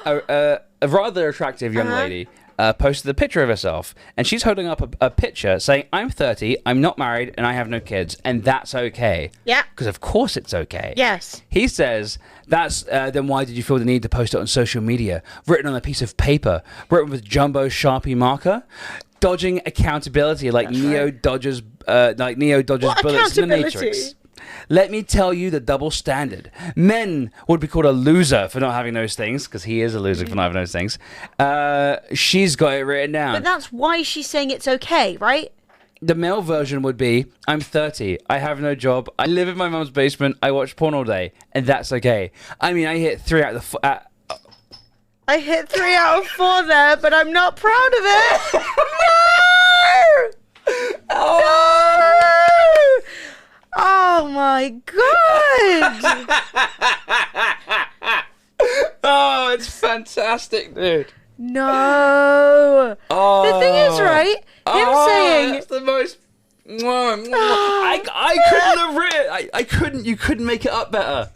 a rather attractive young lady posted a picture of herself, and she's holding up a picture saying, "I'm 30, I'm not married, and I have no kids, and that's okay." Yeah. Because of course it's okay. Yes. He says, "That's then why did you feel the need to post it on social media? Written on a piece of paper, written with jumbo Sharpie marker, dodging accountability like Neo dodges bullets in the Matrix." Let me tell you the double standard. Men would be called a loser for not having those things, because he is a loser for not having those things. She's got it written down. But that's why she's saying it's okay, right? The male version would be, I'm 30, I have no job, I live in my mum's basement, I watch porn all day, and that's okay. I mean, I hit 3 out of the... I hit 3 out of 4 there, but I'm not proud of it. No! Oh! Oh my god! Oh, it's fantastic, dude. No. Oh, the thing is, right? Him saying that's the most. I couldn't have written. I couldn't. You couldn't make it up better.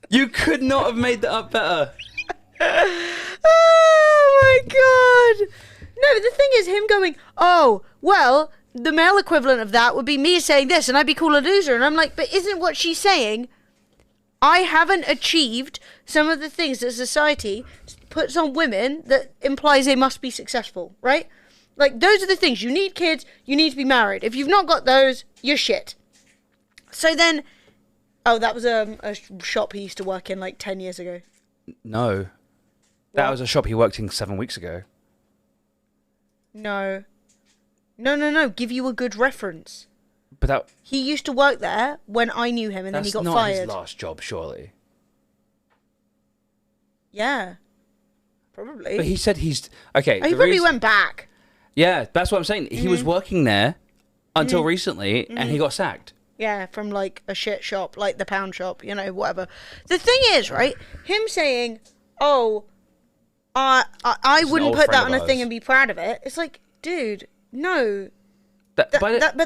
You could not have made that up better. Oh my god! No, the thing is, him going, oh well. The male equivalent of that would be me saying this, and I'd be called a loser. And I'm like, but isn't what she's saying? I haven't achieved some of the things that society puts on women that implies they must be successful, right? Like, those are the things. You need kids, you need to be married. If you've not got those, you're shit. So then, oh, that was a shop he used to work in like 10 years ago. No. That was a shop he worked in 7 weeks ago. No. Give you a good reference. But that... He used to work there when I knew him, and then he got That's fired. not his last job, surely. Yeah. Probably. But he said he's... Okay. He probably went back. Yeah, that's what I'm saying. He was working there until recently, and he got sacked. Yeah, from like a shit shop, like the pound shop, you know, whatever. The thing is, right, him saying, oh, I wouldn't put that on a thing and be proud of it. It's like, dude... No, but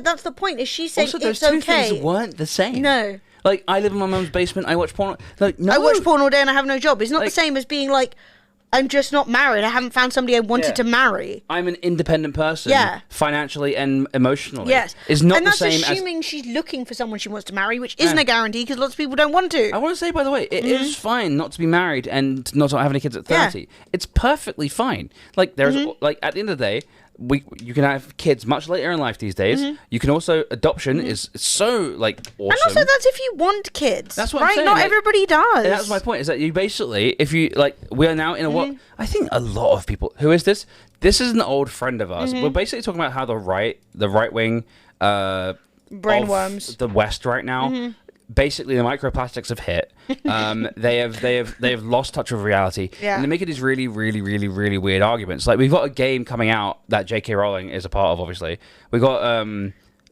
that's the point. Is she saying also, those it's two okay? things weren't the same. No. Like, I live in my mum's basement. I watch porn. Like, no. I watch porn all day and I have no job. It's not the same as being like, I'm just not married. I haven't found somebody I wanted to marry. I'm an independent person. Yeah. Financially and emotionally. Yes. It's not and the that's same assuming she's looking for someone she wants to marry, which isn't a guarantee because lots of people don't want to. I want to say, by the way, it is fine not to be married and not to have any kids at 30. Yeah. It's perfectly fine. Like, there's like at the end of the day, you can have kids much later in life these days. You can also adoption is so like awesome. And also that's if you want kids. That's what right? I'm saying. Not like, everybody does. And that's my point. Is that you basically, if you like, we are now in a what I think a lot of people. Who is this? This is an old friend of ours. We're basically talking about how the right wing, brainworms, of the West right now. Basically, the microplastics have hit. They have lost touch with reality, and they're making these really, really, really, really weird arguments. Like, we've got a game coming out that J.K. Rowling is a part of. Obviously, we got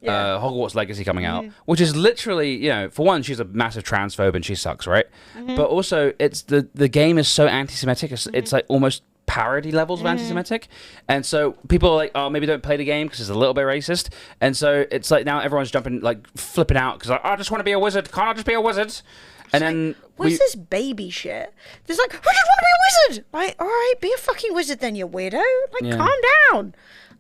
Hogwarts Legacy coming out, which is literally, you know, for one, she's a massive transphobe and she sucks, right? But also, it's the game is so anti-Semitic. It's like almost parody levels of anti-Semitic, and so people are like, oh, maybe don't play the game because it's a little bit racist, and so it's like now everyone's jumping, like flipping out because like, I just want to be a wizard, can't I just be a wizard? And then what's this baby shit? There's like, I just want to be a wizard. Like, all right, be a fucking wizard then, you weirdo. Like, calm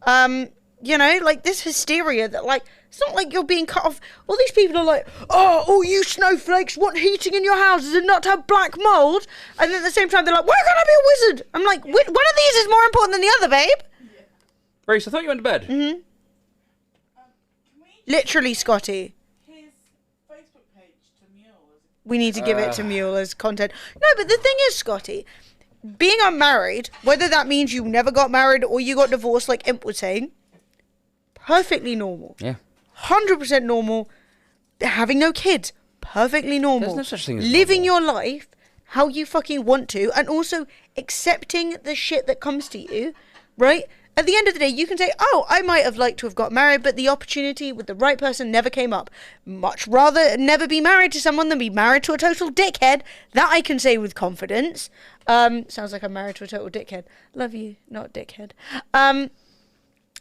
down. You know, like this hysteria that like, it's not like you're being cut off. All these people are like, oh, all you snowflakes want heating in your houses and not to have black mold. And then at the same time, they're like, why can't I be a wizard? I'm like, one of these is more important than the other, babe. Grace, I thought you went to bed. Literally, Scotty. His Facebook page to Mule. We need to give it to Mule as content. No, but the thing is, Scotty, being unmarried, whether that means you never got married or you got divorced, like Imp was saying, perfectly normal. Yeah. 100% normal. Having no kids, perfectly normal. There's no such thing as living your life how you fucking want to, and also accepting the shit that comes to you, right? At the end of the day, you can say, oh, I might have liked to have got married, but the opportunity with the right person never came up. Much rather never be married to someone than be married to a total dickhead. That I can say with confidence. Sounds like I'm married to a total dickhead. Love you, not dickhead.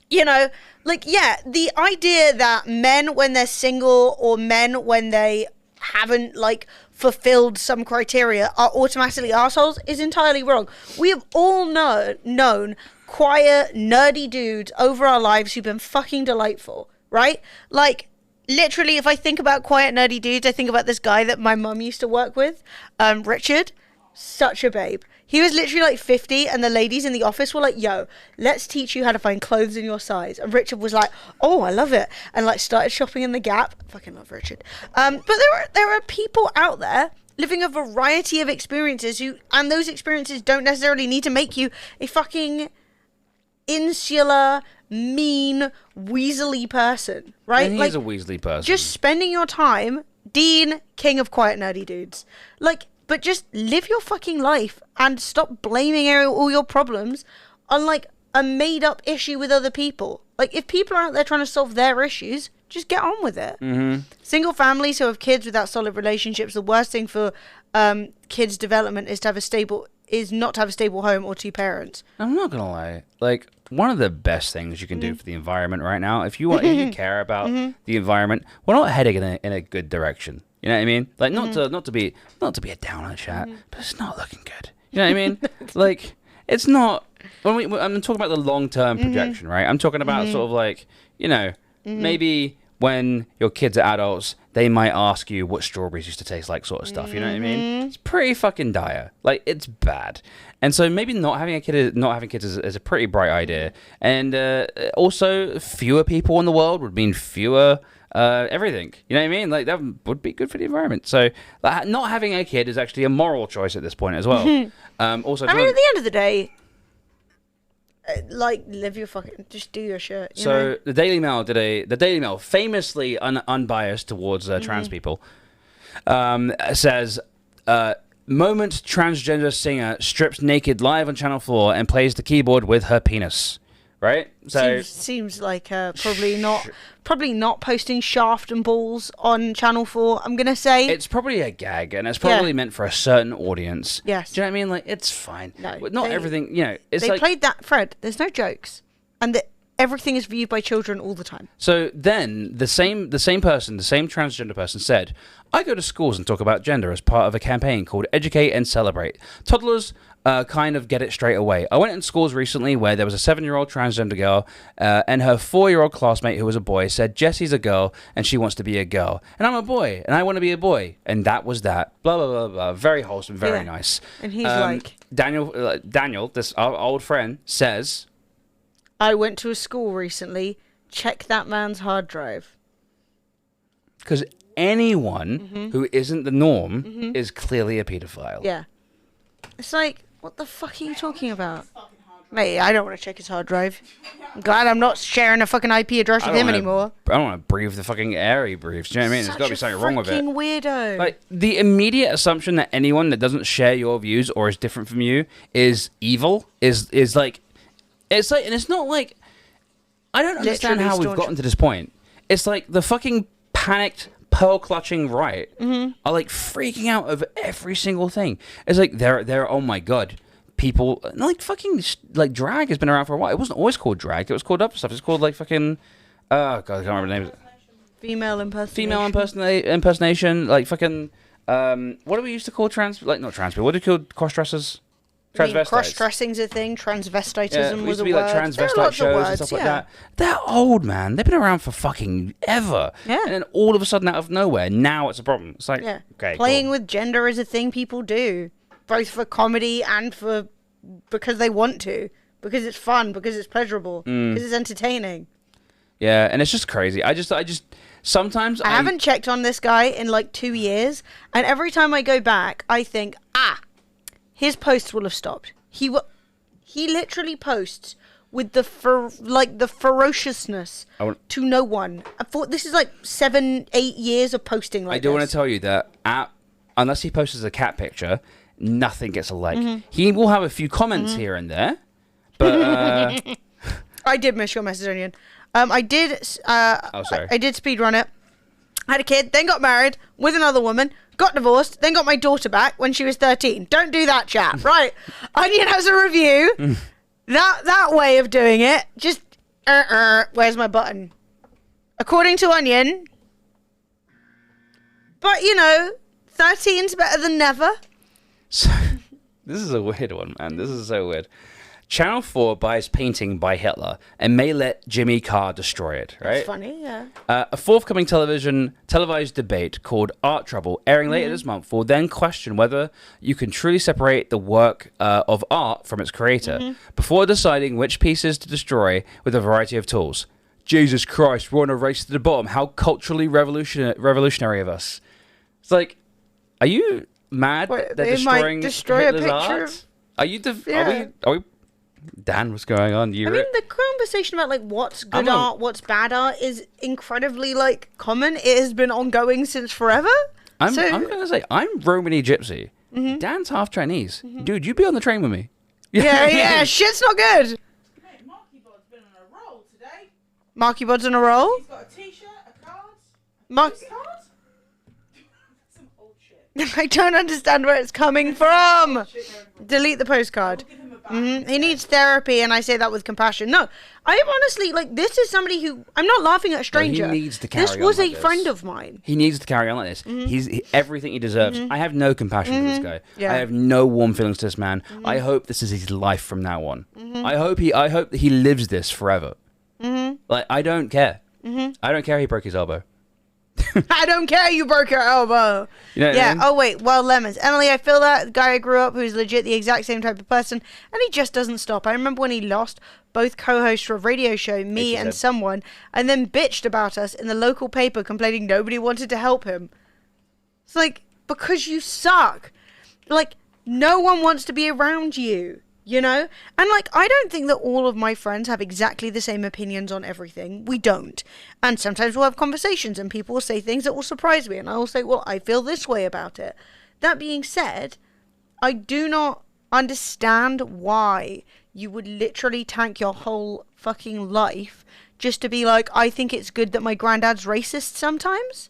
You know, like, yeah, the idea that men, when they're single, or men, when they haven't, like, fulfilled some criteria, are automatically assholes is entirely wrong. We have all known quiet, nerdy dudes over our lives who've been fucking delightful, right? Like, literally, if I think about quiet, nerdy dudes, I think about this guy that my mum used to work with, Richard. Such a babe. He was literally like 50, and the ladies in the office were like, yo, let's teach you how to find clothes in your size. And Richard was like, oh, I love it. And like started shopping in the Gap. Fucking love Richard. But there are people out there living a variety of experiences and those experiences don't necessarily need to make you a fucking insular, mean, weaselly person, right? And he's a weaselly person. Just spending your time, Dean, king of quiet nerdy dudes, like, but just live your fucking life and stop blaming all your problems on like a made up issue with other people. Like, if people are out there trying to solve their issues, just get on with it. Mm-hmm. Single families who have kids without solid relationships, the worst thing for kids' development is not to have a stable home or two parents. I'm not gonna lie. Like, one of the best things you can do for the environment right now, if you care about the environment, we're not heading in a good direction. You know what I mean? Like, not to be a downer chat, but it's not looking good. You know what I mean? Like, it's not. I'm talking about the long-term projection, right? I'm talking about sort of like, you know, maybe when your kids are adults, they might ask you what strawberries used to taste like, sort of stuff. You know what I mean? It's pretty fucking dire. Like, it's bad. And so maybe not having kids is a pretty bright idea. And also, fewer people in the world would mean fewer everything. You know what I mean? Like, that would be good for the environment. So not having a kid is actually a moral choice at this point as well. Also, I mean, at the end of the day, like, live your fucking, just do your shit. You know? the Daily Mail, famously unbiased towards trans people, says, moment transgender singer strips naked live on Channel 4 and plays the keyboard with her penis. Right? So seems like probably not posting shaft and balls on Channel 4, I'm gonna say. It's probably a gag, and it's probably meant for a certain audience. Yes. Do you know what I mean? Like, it's fine. No, not everything, you know, it's they like, played that, Fred, there's no jokes. And everything is viewed by children all the time. So then the same transgender person said, I go to schools and talk about gender as part of a campaign called Educate and Celebrate. Toddlers kind of get it straight away. I went in schools recently where there was a 7-year-old transgender girl and her 4-year-old classmate who was a boy said, Jessie's a girl and she wants to be a girl. And I'm a boy and I want to be a boy. And that was that. Blah, blah, blah, blah. Very wholesome, very nice. And he's like... Daniel, this our old friend, says... I went to a school recently. Check that man's hard drive. Because anyone who isn't the norm is clearly a pedophile. Yeah. It's like, what the fuck are you talking about? Mate, I don't want to check his hard drive. I'm glad I'm not sharing a fucking IP address with him anymore. I don't want to breathe the fucking air he breathes. Do you know what I mean? There's got to be something wrong with it. Fucking weirdo. Like, the immediate assumption that anyone that doesn't share your views or is different from you is evil is like... It's like, and it's not like... I don't understand how we've gotten to this point. It's like the fucking panicked, pearl-clutching right are like freaking out over every single thing. It's like, they're oh my god, people... Like, fucking, like, drag has been around for a while. It wasn't always called drag. It was called other stuff. It's called, like, fucking... Oh, god, I can't remember the name. Female impersonation. Impersonation. Like, fucking... what do we used to call trans... Like, not trans people. What do we call cross-dressers? Transvestites. Cross-dressing's a thing. Transvestitism was a word. Like transvestite shows and stuff like that. They're old, man. They've been around for fucking ever. Yeah. And then all of a sudden, out of nowhere, now it's a problem. It's like, okay, playing with gender is a thing people do, both for comedy and because they want to, because it's fun, because it's pleasurable, because it's entertaining. Yeah, and it's just crazy. I just sometimes I haven't checked on this guy in like 2 years, and every time I go back, I think, his posts will have stopped. He literally posts with the ferociousness to no one. I thought this is like 7-8 years of posting like I do want to tell you that unless he posts a cat picture, nothing gets a like. He will have a few comments here and there, but I did miss your message, Onion. I did. sorry. I did speedrun it. Had a kid, then got married with another woman, got divorced, then got my daughter back when she was 13. Don't do that, chat. Right. Onion has a review. That way of doing it, just where's my button? According to Onion. But 13's better than never. So, this is a weird one, man. This is so weird. Channel 4 buys painting by Hitler and may let Jimmy Carr destroy it, right? That's funny, yeah. A forthcoming televised debate called Art Trouble, airing later this month, will then question whether you can truly separate the work of art from its creator before deciding which pieces to destroy with a variety of tools. Jesus Christ, we're on a race to the bottom. How culturally revolutionary of us. It's like, are you mad that destroying Hitler's art? Are you... Are we... Dan, what's going on? The conversation about like what's good art, what's bad art is incredibly like common. It has been ongoing since forever. I'm gonna say I'm Romany Gypsy. Dan's half Chinese. Dude, you be on the train with me. Yeah, shit's not good. Mate, Marky Bod's been on a roll today. Marky Bod's on a roll. He's got a t-shirt, a card, postcard. Some old shit. I don't understand where it's coming from. Delete the postcard. He needs therapy, and I say that with compassion. No, I am honestly like, this is somebody who I'm not laughing at a stranger. No, he needs to carry this was on like a this. friend of mine. He needs to carry on like this. He's everything he deserves. I have no compassion for this guy. Yeah. I have no warm feelings to this man. I hope this is his life from now on. I hope that he lives this forever. Like, I don't care. I don't care he broke his elbow. I don't care you broke your elbow. You know what I mean? Oh wait, well, lemons. Emily, I feel that the guy I grew up who's legit the exact same type of person, and he just doesn't stop. I remember when he lost both co-hosts for a radio show, me and someone, and then bitched about us in the local paper, complaining nobody wanted to help him. It's like, because you suck. Like, no one wants to be around you. And like, I don't think that all of my friends have exactly the same opinions on everything. We don't. And sometimes we'll have conversations and people will say things that will surprise me, and I will say, well, I feel this way about it. That being said, I do not understand why you would literally tank your whole fucking life just to be like, I think it's good that my granddad's racist sometimes.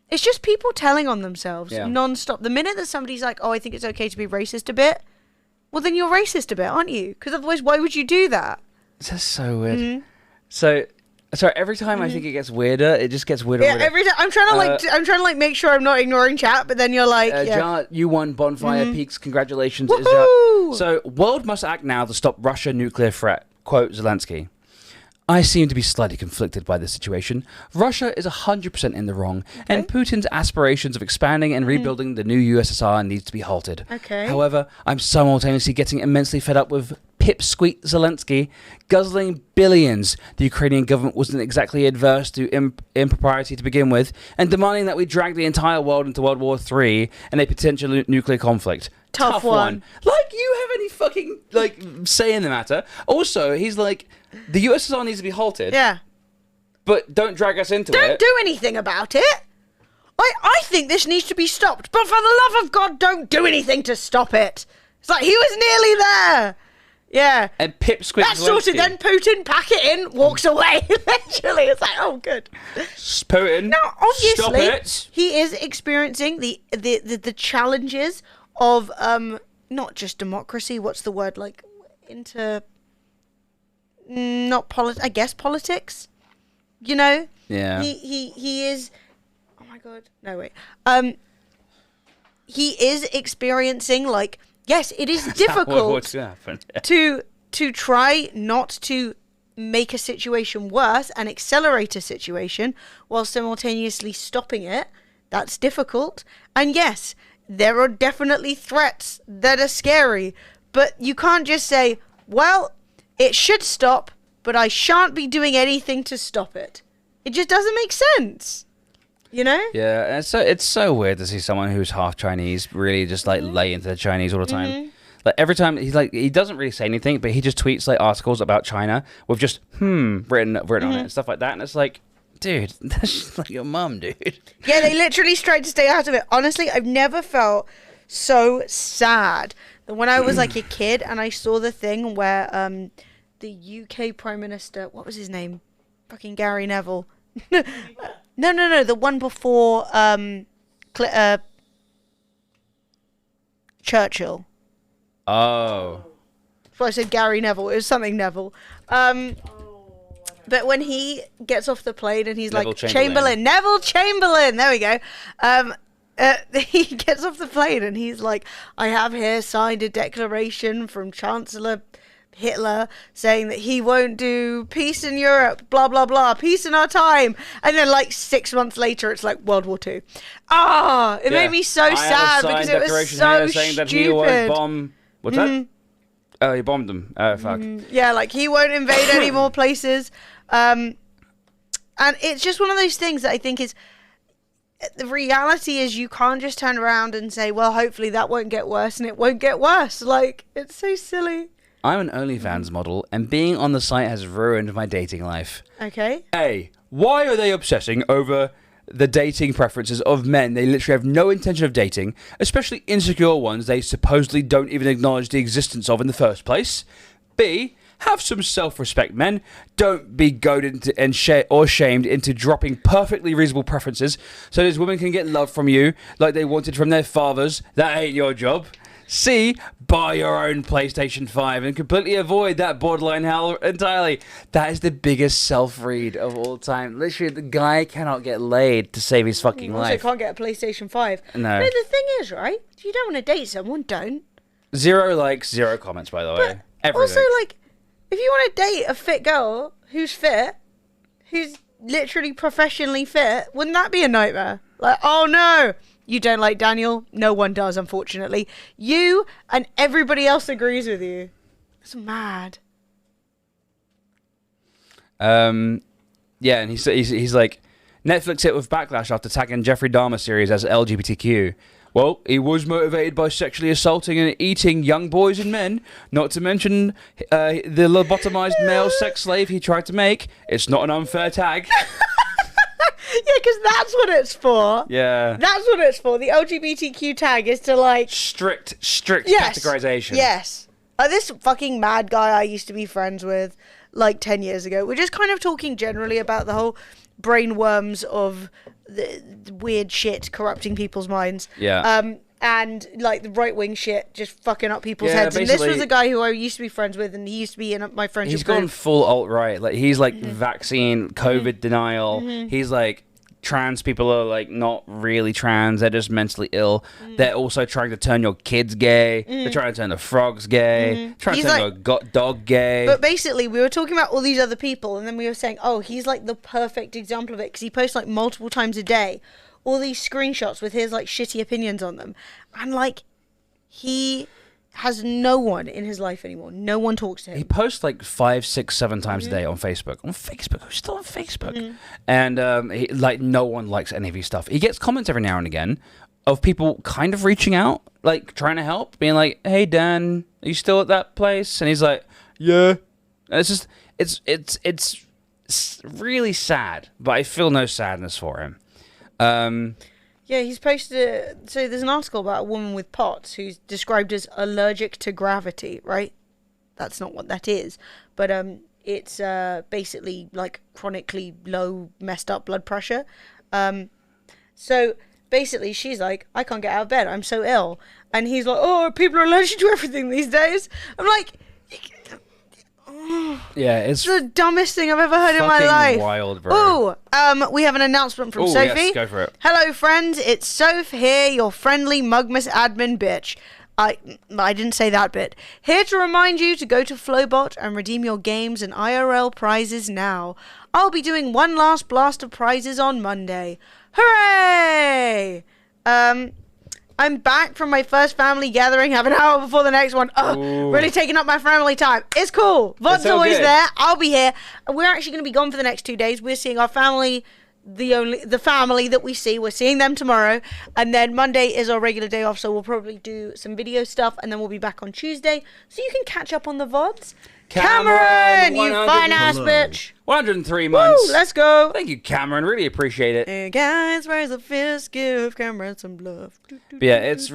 It's just people telling on themselves non-stop. The minute that somebody's like, oh, I think it's okay to be racist a bit, well, then you're racist a bit, aren't you? Because otherwise, why would you do that? That's so weird. So every time I think it gets weirder, it just gets weirder. Yeah, every time I'm trying to make sure I'm not ignoring chat, but then you're like, Jar, you won Bonfire Peaks. Congratulations. So, world must act now to stop Russia nuclear threat. Quote Zelensky. I seem to be slightly conflicted by this situation. Russia is 100% in the wrong, and Putin's aspirations of expanding and rebuilding the new USSR needs to be halted. However, I'm simultaneously getting immensely fed up with pipsqueak Zelensky guzzling billions the Ukrainian government wasn't exactly adverse to impropriety to begin with, and demanding that we drag the entire world into World War III and a potential nuclear conflict. Tough one. Like, you have any fucking, say in the matter? Also, he's like, the USSR needs to be halted. Yeah. But don't drag us into it. Don't do anything about it. I think this needs to be stopped, but for the love of God, don't do anything to stop it. It's like, he was nearly there. Yeah. And pipsqueak That's sorted, then Putin, pack it in, walks away. Literally, it's like, oh, good. Putin, now, obviously, stop it. He is experiencing the challenges of not just democracy, what's the word, like, I guess politics, Yeah. He is, oh my God, no wait. He is experiencing, like, yes, it is difficult to try not to make a situation worse and accelerate a situation while simultaneously stopping it. That's difficult. And yes, there are definitely threats that are scary, but you can't just say, well, it should stop, but I shan't be doing anything to stop it. It just doesn't make sense. Yeah, it's so weird to see someone who's half Chinese really just like lay into the Chinese all the time. Like every time he doesn't really say anything, but he just tweets like articles about China with just written on it and stuff like that, and it's like, dude, that's just like your mum, dude. Yeah, they literally tried to stay out of it. Honestly, I've never felt so sad than when I was like a kid and I saw the thing where the UK Prime Minister, what was his name? Fucking Gary Neville. No, the one before Churchill. Oh. So I said Gary Neville. It was something Neville. But when he gets off the plane and he's Neville like, Chamberlain. Neville Chamberlain. There we go. He gets off the plane and he's like, I have here signed a declaration from Chancellor Hitler saying that he won't do peace in Europe, blah, blah, blah, peace in our time. And then like 6 months later, it's like World War II. It made me so sad because it was so saying that stupid. he won't bomb. What's that? Oh, he bombed them. Oh, fuck. Yeah, like he won't invade any more places. And it's just one of those things that I think is, the reality is you can't just turn around and say, well, hopefully that won't get worse, and it won't get worse. Like, it's so silly. I'm an OnlyFans model, and being on the site has ruined my dating life. Okay. A, why are they obsessing over the dating preferences of men they literally have no intention of dating, especially insecure ones they supposedly don't even acknowledge the existence of in the first place? B, have some self-respect, men. Don't be goaded and shamed into dropping perfectly reasonable preferences so these women can get love from you like they wanted from their fathers. That ain't your job. C, buy your own PlayStation 5 and completely avoid that borderline hell entirely. That is the biggest self-read of all time. Literally, the guy cannot get laid to save his fucking Also life. can't get a PlayStation 5. No. But the thing is, right, if you don't want to date someone, don't. 0 likes, 0 comments, by the way. Everything. Also, like, if you want to date a fit girl who's fit, who's literally professionally fit, wouldn't that be a nightmare? Like, oh no, you don't like Daniel? No one does, unfortunately. You and everybody else agrees with you. That's mad. Yeah, and he's like, Netflix hit with backlash after tagging Jeffrey Dahmer series as LGBTQ. Well, he was motivated by sexually assaulting and eating young boys and men, not to mention the lobotomized male sex slave he tried to make. It's not an unfair tag. Yeah, because that's what it's for. Yeah. That's what it's for. The LGBTQ tag is to, like... Strict categorization. Yes. This fucking mad guy I used to be friends with, like, 10 years ago. We're just kind of talking generally about the whole brain worms of the weird shit corrupting people's minds. Yeah. And, like, the right-wing shit just fucking up people's heads. And this was a guy who I used to be friends with, and he used to be in my friendship group. He's gone full alt-right. Like, he's, like, vaccine, COVID denial. He's, like... Trans people are like not really trans, they're just mentally ill. They're also trying to turn your kids gay. They're trying to turn the frogs gay. Trying to turn your dog gay. But basically we were talking about all these other people, and then we were saying, oh, he's like the perfect example of it because he posts like multiple times a day all these screenshots with his like shitty opinions on them, and like he has no one in his life anymore. No one talks to him. He posts like 5, 6, 7 times a day on Facebook. Who's still on Facebook? And he, like, no one likes any of his stuff. He gets comments every now and again of people kind of reaching out, like trying to help, being like, "Hey Dan, are you still at that place?" And he's like, "Yeah." And it's just, it's really sad, but I feel no sadness for him. Yeah, he's posted... So there's an article about a woman with POTS who's described as allergic to gravity, right? That's not what that is. But it's basically like chronically low, messed up blood pressure. So basically she's like, I can't get out of bed. I'm so ill. And he's like, oh, people are allergic to everything these days. I'm like... Yeah, it's the dumbest thing I've ever heard in my life. Wild, bro. Oh, we have an announcement from Sophie. Yes, go for it. Hello, friends. It's Soph here, your friendly Mugmas admin bitch. I didn't say that bit. Here to remind you to go to Flowbot and redeem your games and IRL prizes now. I'll be doing one last blast of prizes on Monday. Hooray! I'm back from my first family gathering, have an hour before the next one. Oh, really taking up my family time. It's cool. VOD's always there. I'll be here. We're actually going to be gone for the next 2 days. We're seeing our family the family that we see. We're seeing them tomorrow, and then Monday is our regular day off, so we'll probably do some video stuff, and then we'll be back on Tuesday, so you can catch up on the VODs. Cameron, you fine ass bitch. 103 months. Woo, let's go. Thank you, Cameron. Really appreciate it. Hey guys, raise a fist, give Cameron some love. But yeah, it's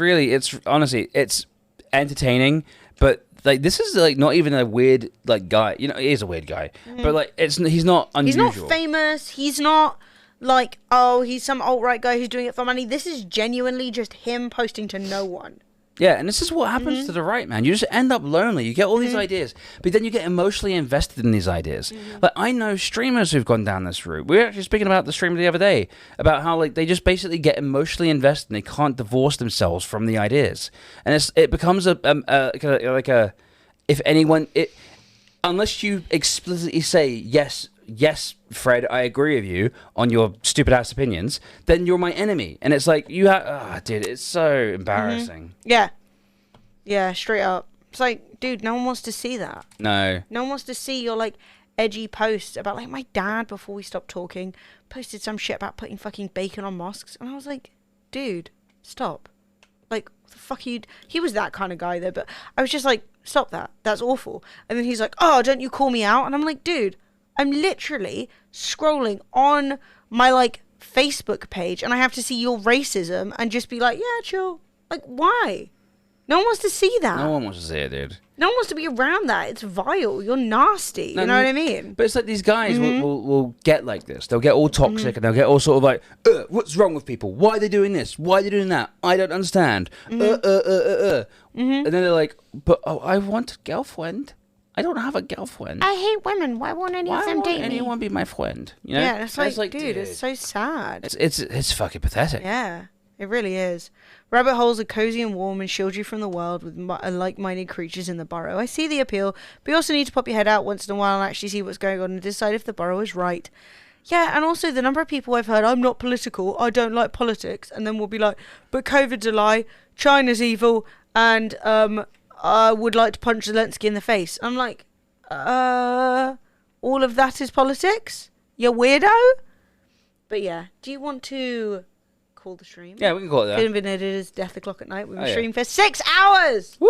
honestly, it's entertaining, but like this is like not even a weird like guy. You know, he is a weird guy, but like he's not unusual. He's not famous. He's not like, oh, he's some alt-right guy who's doing it for money. This is genuinely just him posting to no one. Yeah, and this is what happens to the right, man. You just end up lonely. You get all these ideas, but then you get emotionally invested in these ideas. Like, I know streamers who've gone down this route. We were actually speaking about the streamer the other day, about how like they just basically get emotionally invested and they can't divorce themselves from the ideas. And it becomes if anyone, unless you explicitly say, yes, Fred, I agree with you on your stupid ass opinions, then you're my enemy. And it's like, dude, it's so embarrassing. Yeah, straight up. It's like, dude, no one wants to see that. No one wants to see your like edgy posts about like my dad, before we stopped talking, posted some shit about putting fucking bacon on mosques, and I was like, dude, stop. Like, what the fuck he was that kind of guy though, but I was just like, stop that, that's awful. And then he's like, oh, don't you call me out? And I'm like, dude, I'm literally scrolling on my like Facebook page and I have to see your racism and just be like, yeah, chill. Like, why? No one wants to see that. No one wants to see it, dude. No one wants to be around that. It's vile. You're nasty. You know what I mean? But it's like these guys will get like this. They'll get all toxic and they'll get all sort of like, what's wrong with people? Why are they doing this? Why are they doing that? I don't understand. And then they're like, but I want a girlfriend. I don't have a girlfriend. I hate women. Why won't any of them date me? Anyone be my friend? You know? Yeah, it's like, dude, it's so sad. It's fucking pathetic. Yeah, it really is. Rabbit holes are cozy and warm and shield you from the world with like-minded creatures in the burrow. I see the appeal, but you also need to pop your head out once in a while and actually see what's going on and decide if the burrow is right. Yeah, and also the number of people I've heard, I'm not political, I don't like politics, and then we'll be like, but COVID's a lie, China's evil, and I would like to punch Zelensky in the face. I'm like, all of that is politics? You weirdo? But yeah, do you want to call the stream? Yeah, we can call it that. It is Death O'Clock at Night. We've been streaming for 6 hours! Woo!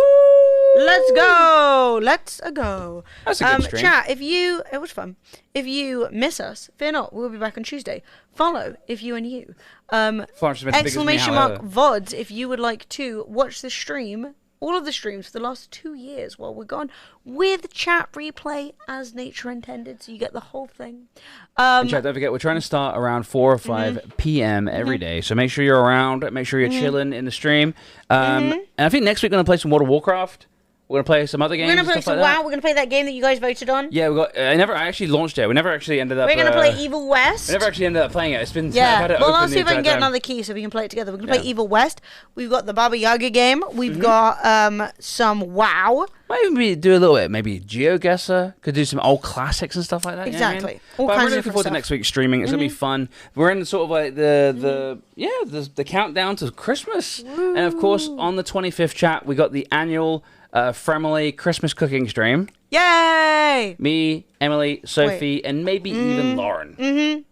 Let's go! Let's go. That's a good stream. Chat, it was fun. If you miss us, fear not, we'll be back on Tuesday. Follow if you and you. Exclamation mark VODs if you would like to watch the stream, all of the streams for the last 2 years while we're gone, with chat replay as nature intended, so you get the whole thing. And chat, don't forget, we're trying to start around 4 or 5 p.m. every day, so make sure you're around, make sure you're chilling in the stream. And I think next week we're going to play some World of Warcraft. We're going to play some other games. We're going to play some WoW. We're going to play that game that you guys voted on. Yeah, I actually launched it. We never actually ended up... We're going to play Evil West. We never actually ended up playing it. It's been... Yeah, well, I'll see if I can get another key so we can play it together. We're going to play Evil West. We've got the Baba Yaga game. We've got some WoW. Might even do a little bit, maybe GeoGuessr. Could do some old classics and stuff like that. Exactly. You know what I mean? All but kinds I'm really of looking forward to next week's streaming. It's going to be fun. We're in sort of like the countdown to Christmas. Woo. And of course, on the 25th chat, we got the annual... Fremily Christmas cooking stream. Yay! Me, Emily, Sophie, and maybe even Lauren.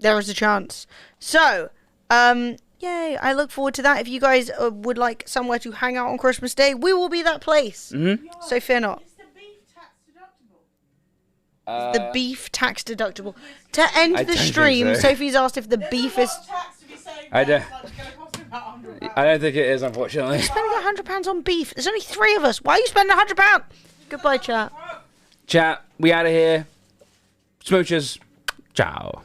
There is a chance. So, yay! I look forward to that. If you guys would like somewhere to hang out on Christmas Day, we will be that place. So fear not. Is the beef tax deductible? The beef tax deductible. To end the stream, so. Sophie's asked if the beef is... I don't think it is, unfortunately. You're spending £100 on beef. There's only 3 of us. Why are you spending £100? Goodbye, chat. Chat, we out of here. Smooches. Ciao.